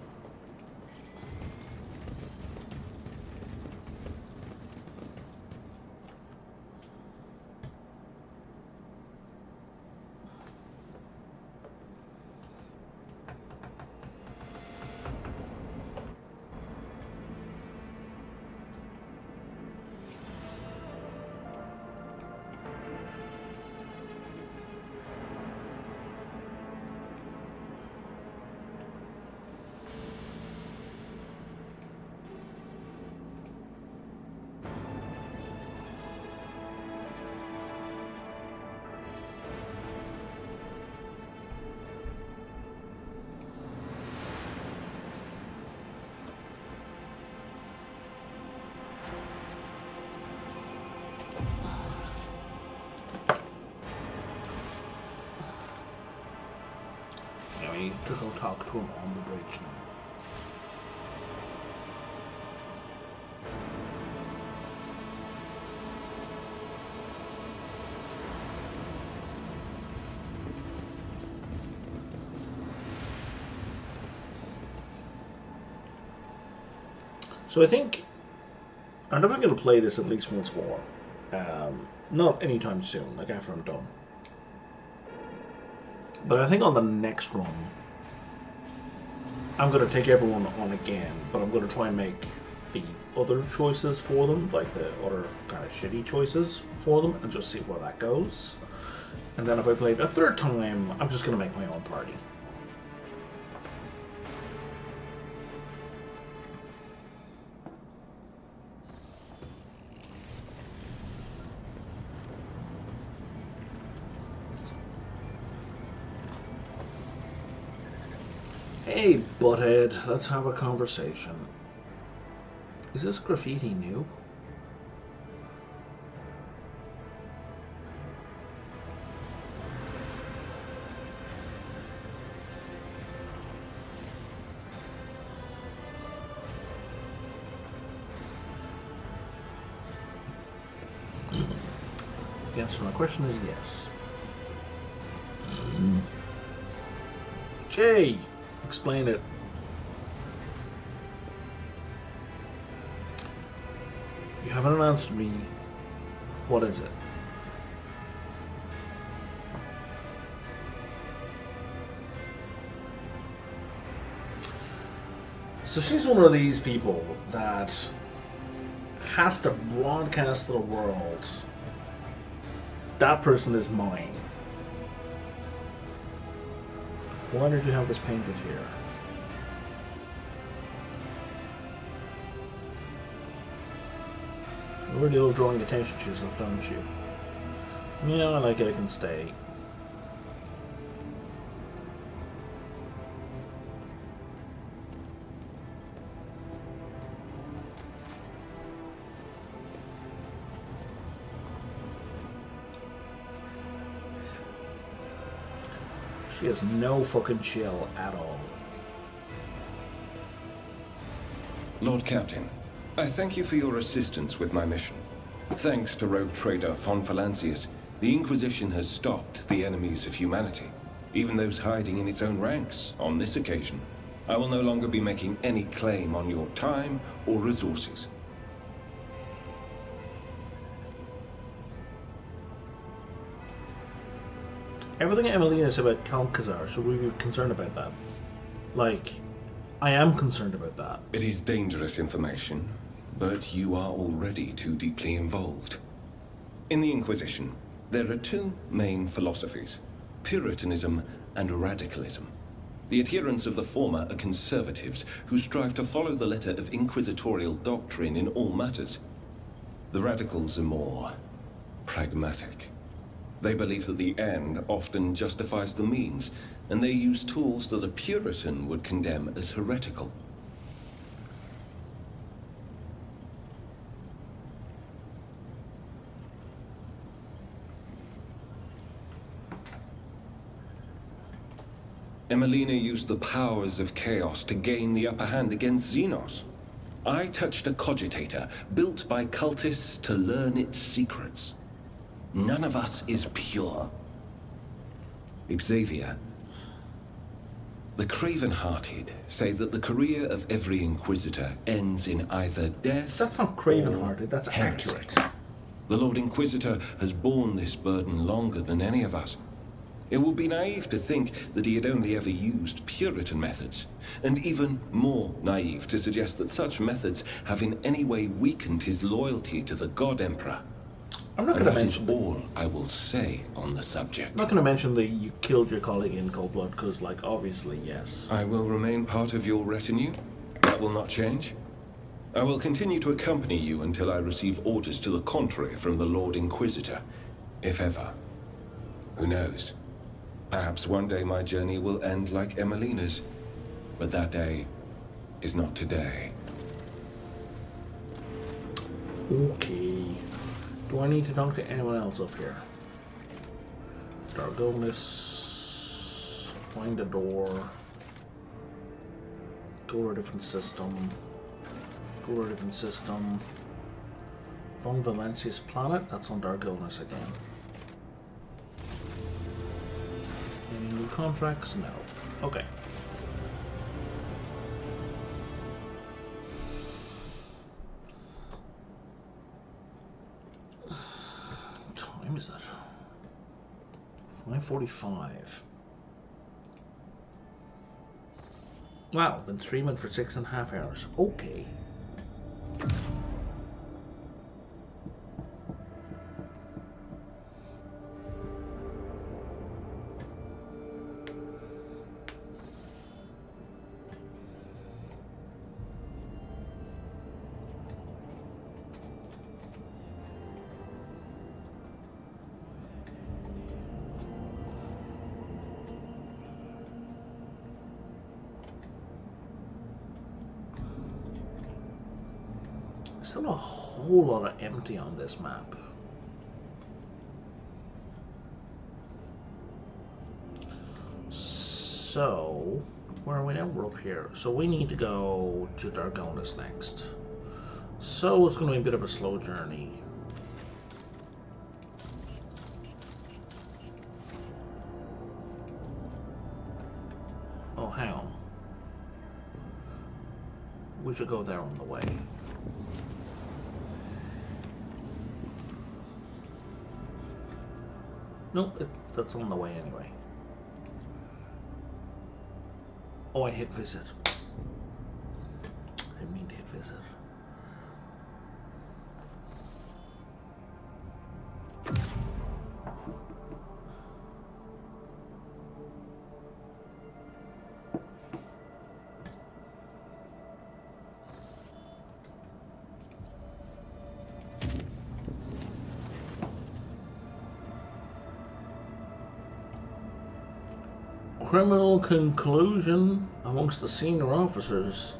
We need to go talk to him on the bridge now. So I think I'm definitely going to play this at least once more. Not anytime soon, like after I'm done. But I think on the next run, I'm going to take everyone on again, but I'm going to try and make the other choices for them, like the other kind of shitty choices for them, and just see where that goes. And then if I play it a third time, I'm just going to make my own party. Hey, butthead, let's have a conversation. Is this graffiti new? The answer to my question is yes. Jay, explain it. You haven't answered me. What is it? So she's one of these people that has to broadcast to the world, that person is mine. Why did you have this painted here? You really love drawing attention to yourself, don't you? Yeah, I like it, I can stay. She has no fucking chill at all. Lord Captain, I thank you for your assistance with my mission. Thanks to rogue trader von Valancius, the Inquisition has stopped the enemies of humanity, even those hiding in its own ranks. On this occasion, I will no longer be making any claim on your time or resources. Everything Emelina said about Calcazar, should we be concerned about that? Like, I am concerned about that. It is dangerous information, but you are already too deeply involved. In the Inquisition, there are two main philosophies: Puritanism and radicalism. The adherents of the former are conservatives who strive to follow the letter of inquisitorial doctrine in all matters. The radicals are more pragmatic. They believe that the end often justifies the means, and they use tools that a Puritan would condemn as heretical. Emelina used the powers of chaos to gain the upper hand against Xenos. I touched a cogitator built by cultists to learn its secrets. None of us is pure. Xavier, the craven-hearted say that the career of every Inquisitor ends in either death. That's not craven-hearted, that's heresy. accurate. The Lord Inquisitor has borne this burden longer than any of us. It would be naive to think that he had only ever used Puritan methods, and even more naive to suggest that such methods have in any way weakened his loyalty to the God Emperor. I'm not going to mention all I will say on the subject. I'm not going to mention that you killed your colleague in cold blood, because, like, obviously, yes. I will remain part of your retinue. That will not change. I will continue to accompany you until I receive orders to the contrary from the Lord Inquisitor, if ever. Who knows? Perhaps one day my journey will end like Emelina's, but that day is not today. Okay. Do I need to talk to anyone else up here? Dargonis. Find a door. Go to a different system. Go to a different system. Von Valancius planet? That's on Dargonis again. Any new contracts? No. Okay. What time is it? 5:45. Wow, been streaming for 6.5 hours. Okay. Still a whole lot of empty on this map. So, where are we now? We're up here. So we need to go to Dargonis next. So it's going to be a bit of a slow journey. We should go there on the way. Nope, that's on the way anyway. Oh, I hit visit. I didn't mean to hit visit. Criminal conclusion amongst the senior officers.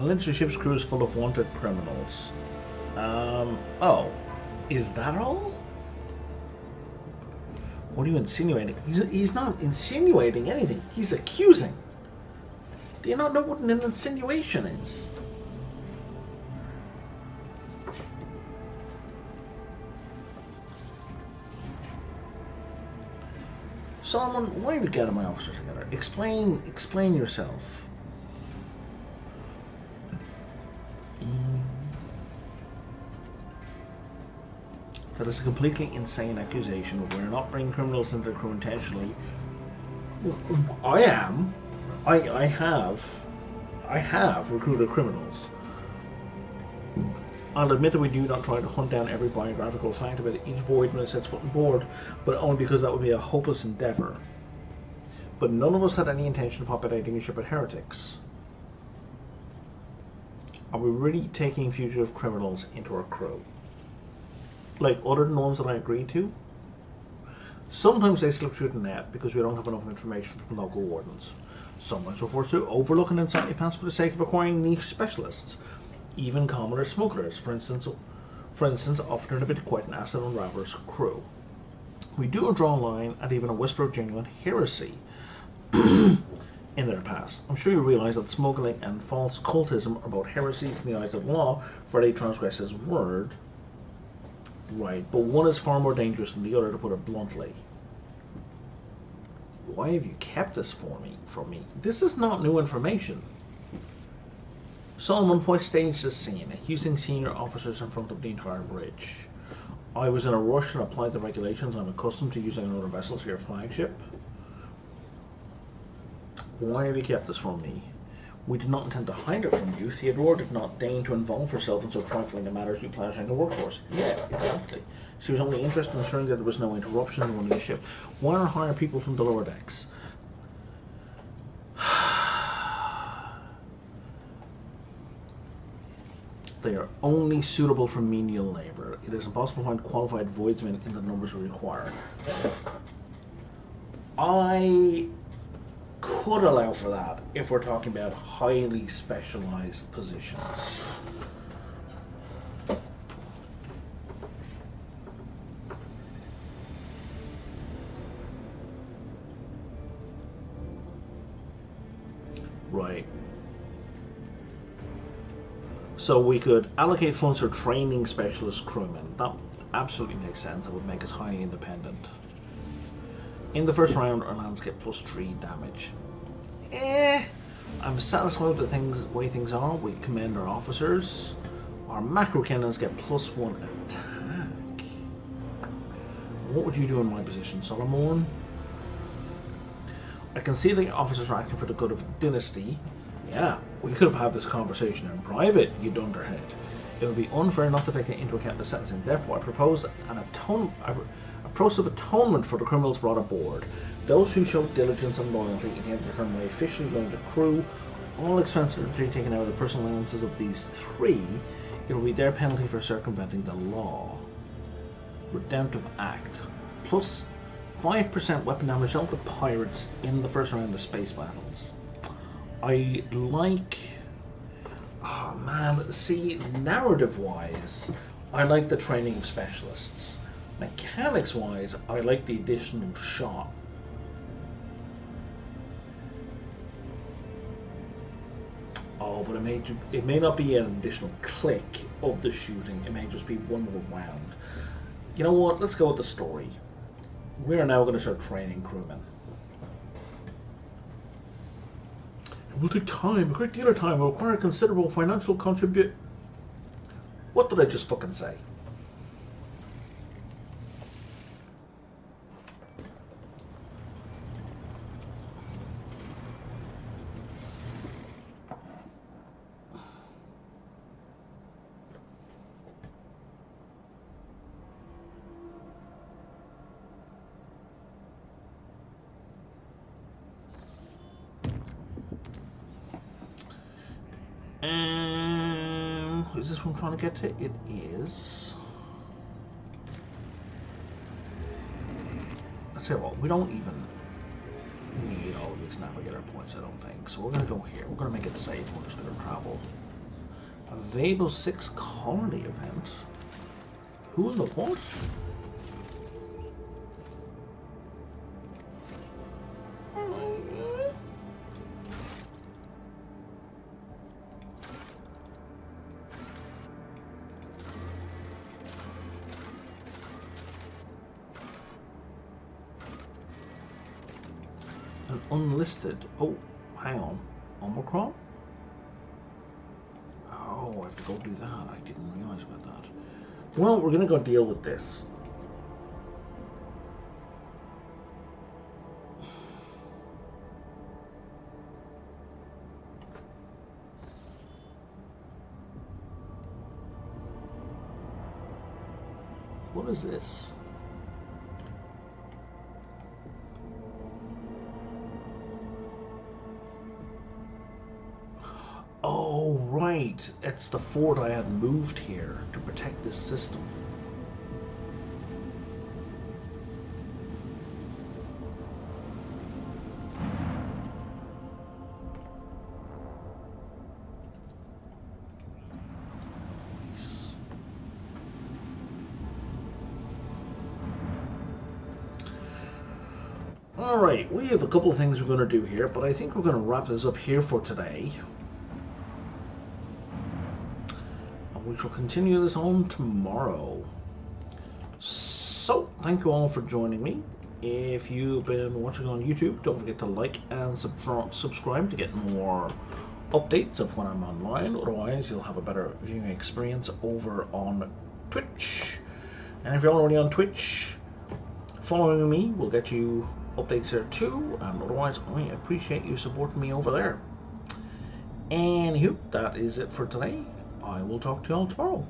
Lynch the ship's crew is full of wanted criminals. Oh. Is that all? What are you insinuating? He's not insinuating anything. He's accusing. Do you not know what an insinuation is? Solomon, why are you gathering my officers together? Explain yourself. That is a completely insane accusation. We're not bringing criminals into the crew intentionally. I am. I have recruited criminals. I'll admit that we do not try to hunt down every biographical fact about each void when it sets foot on board, but only because that would be a hopeless endeavour. But none of us had any intention of populating a ship with heretics. Are we really taking fugitive criminals into our crew? Like other than the ones that I agreed to? Sometimes they slip through the net because we don't have enough information from local wardens. Sometimes we're forced to overlook an unsightly pass for the sake of acquiring niche specialists. Even commoner smugglers, for instance, often turn a bit quite an asset on Raver's crew. We do draw a line at even a whisper of genuine heresy in their past. I'm sure you realise that smuggling and false cultism are both heresies in the eyes of law, for they transgress his word. Right, but one is far more dangerous than the other, to put it bluntly. Why have you kept this from me? This is not new information. Solomon, why staged this scene, accusing senior officers in front of the entire bridge? I was in a rush and applied the regulations I'm accustomed to using on other vessels for your flagship. Why have you kept this from me? We did not intend to hide it from you. Theodora did not deign to involve herself in so trifling a matter as replenishing the workforce. Yeah, exactly. She was only interested in ensuring that there was no interruption in running the ship. Why not hire people from the lower decks? They are only suitable for menial labour. It is impossible to find qualified voidsmen in the numbers we require. I could allow for that if we're talking about highly specialised positions. Right. So we could allocate funds for training specialist crewmen. That absolutely makes sense. It would make us highly independent. In the first round, our lands get +3 damage. I'm satisfied with the way things are. We commend our officers. Our macro cannons get +1 attack. What would you do in my position, Solomon? I can see the officers are acting for the good of dynasty. Yeah, we could have had this conversation in private, you dunderhead. It would be unfair not to take into account the sentencing. Therefore, I propose a process of atonement for the criminals brought aboard. Those who show diligence and loyalty in the determined way officially going to accrue all expenses to be taken out of the personal allowances of these three. It will be their penalty for circumventing the law. Redemptive Act. Plus 5% weapon damage dealt to pirates in the first round of space battles. I like... Oh man, see, narrative-wise, I like the training of specialists. Mechanics-wise, I like the additional shot. Oh, but it may not be an additional click of the shooting. It may just be one more round. You know what? Let's go with the story. We are now going to start training crewmen. It will take time, a great deal of time. It will require considerable financial contribute. What did I just fucking say? Is this what I'm trying to get to? It is. I'll tell you what, we don't even need all these navigator points, I don't think. So we're going to go here. We're going to make it safe. We're just going to travel. A Vabo 6 colony event. Who in the what? Unlisted. Oh, hang on. Omicron? Oh, I have to go do that. I didn't realize about that. Well, we're going to go deal with this. What is this? Oh, right. It's the fort I had moved here to protect this system. Nice. Alright, we have a couple of things we're going to do here, but I think we're going to wrap this up here for today. We shall continue this on tomorrow. So, thank you all for joining me. If you've been watching on YouTube, don't forget to like and subscribe to get more updates of when I'm online. Otherwise, you'll have a better viewing experience over on Twitch. And if you're already on Twitch, following me will get you updates there too. And otherwise, I appreciate you supporting me over there. Anywho, that is it for today. I will talk to you all tomorrow.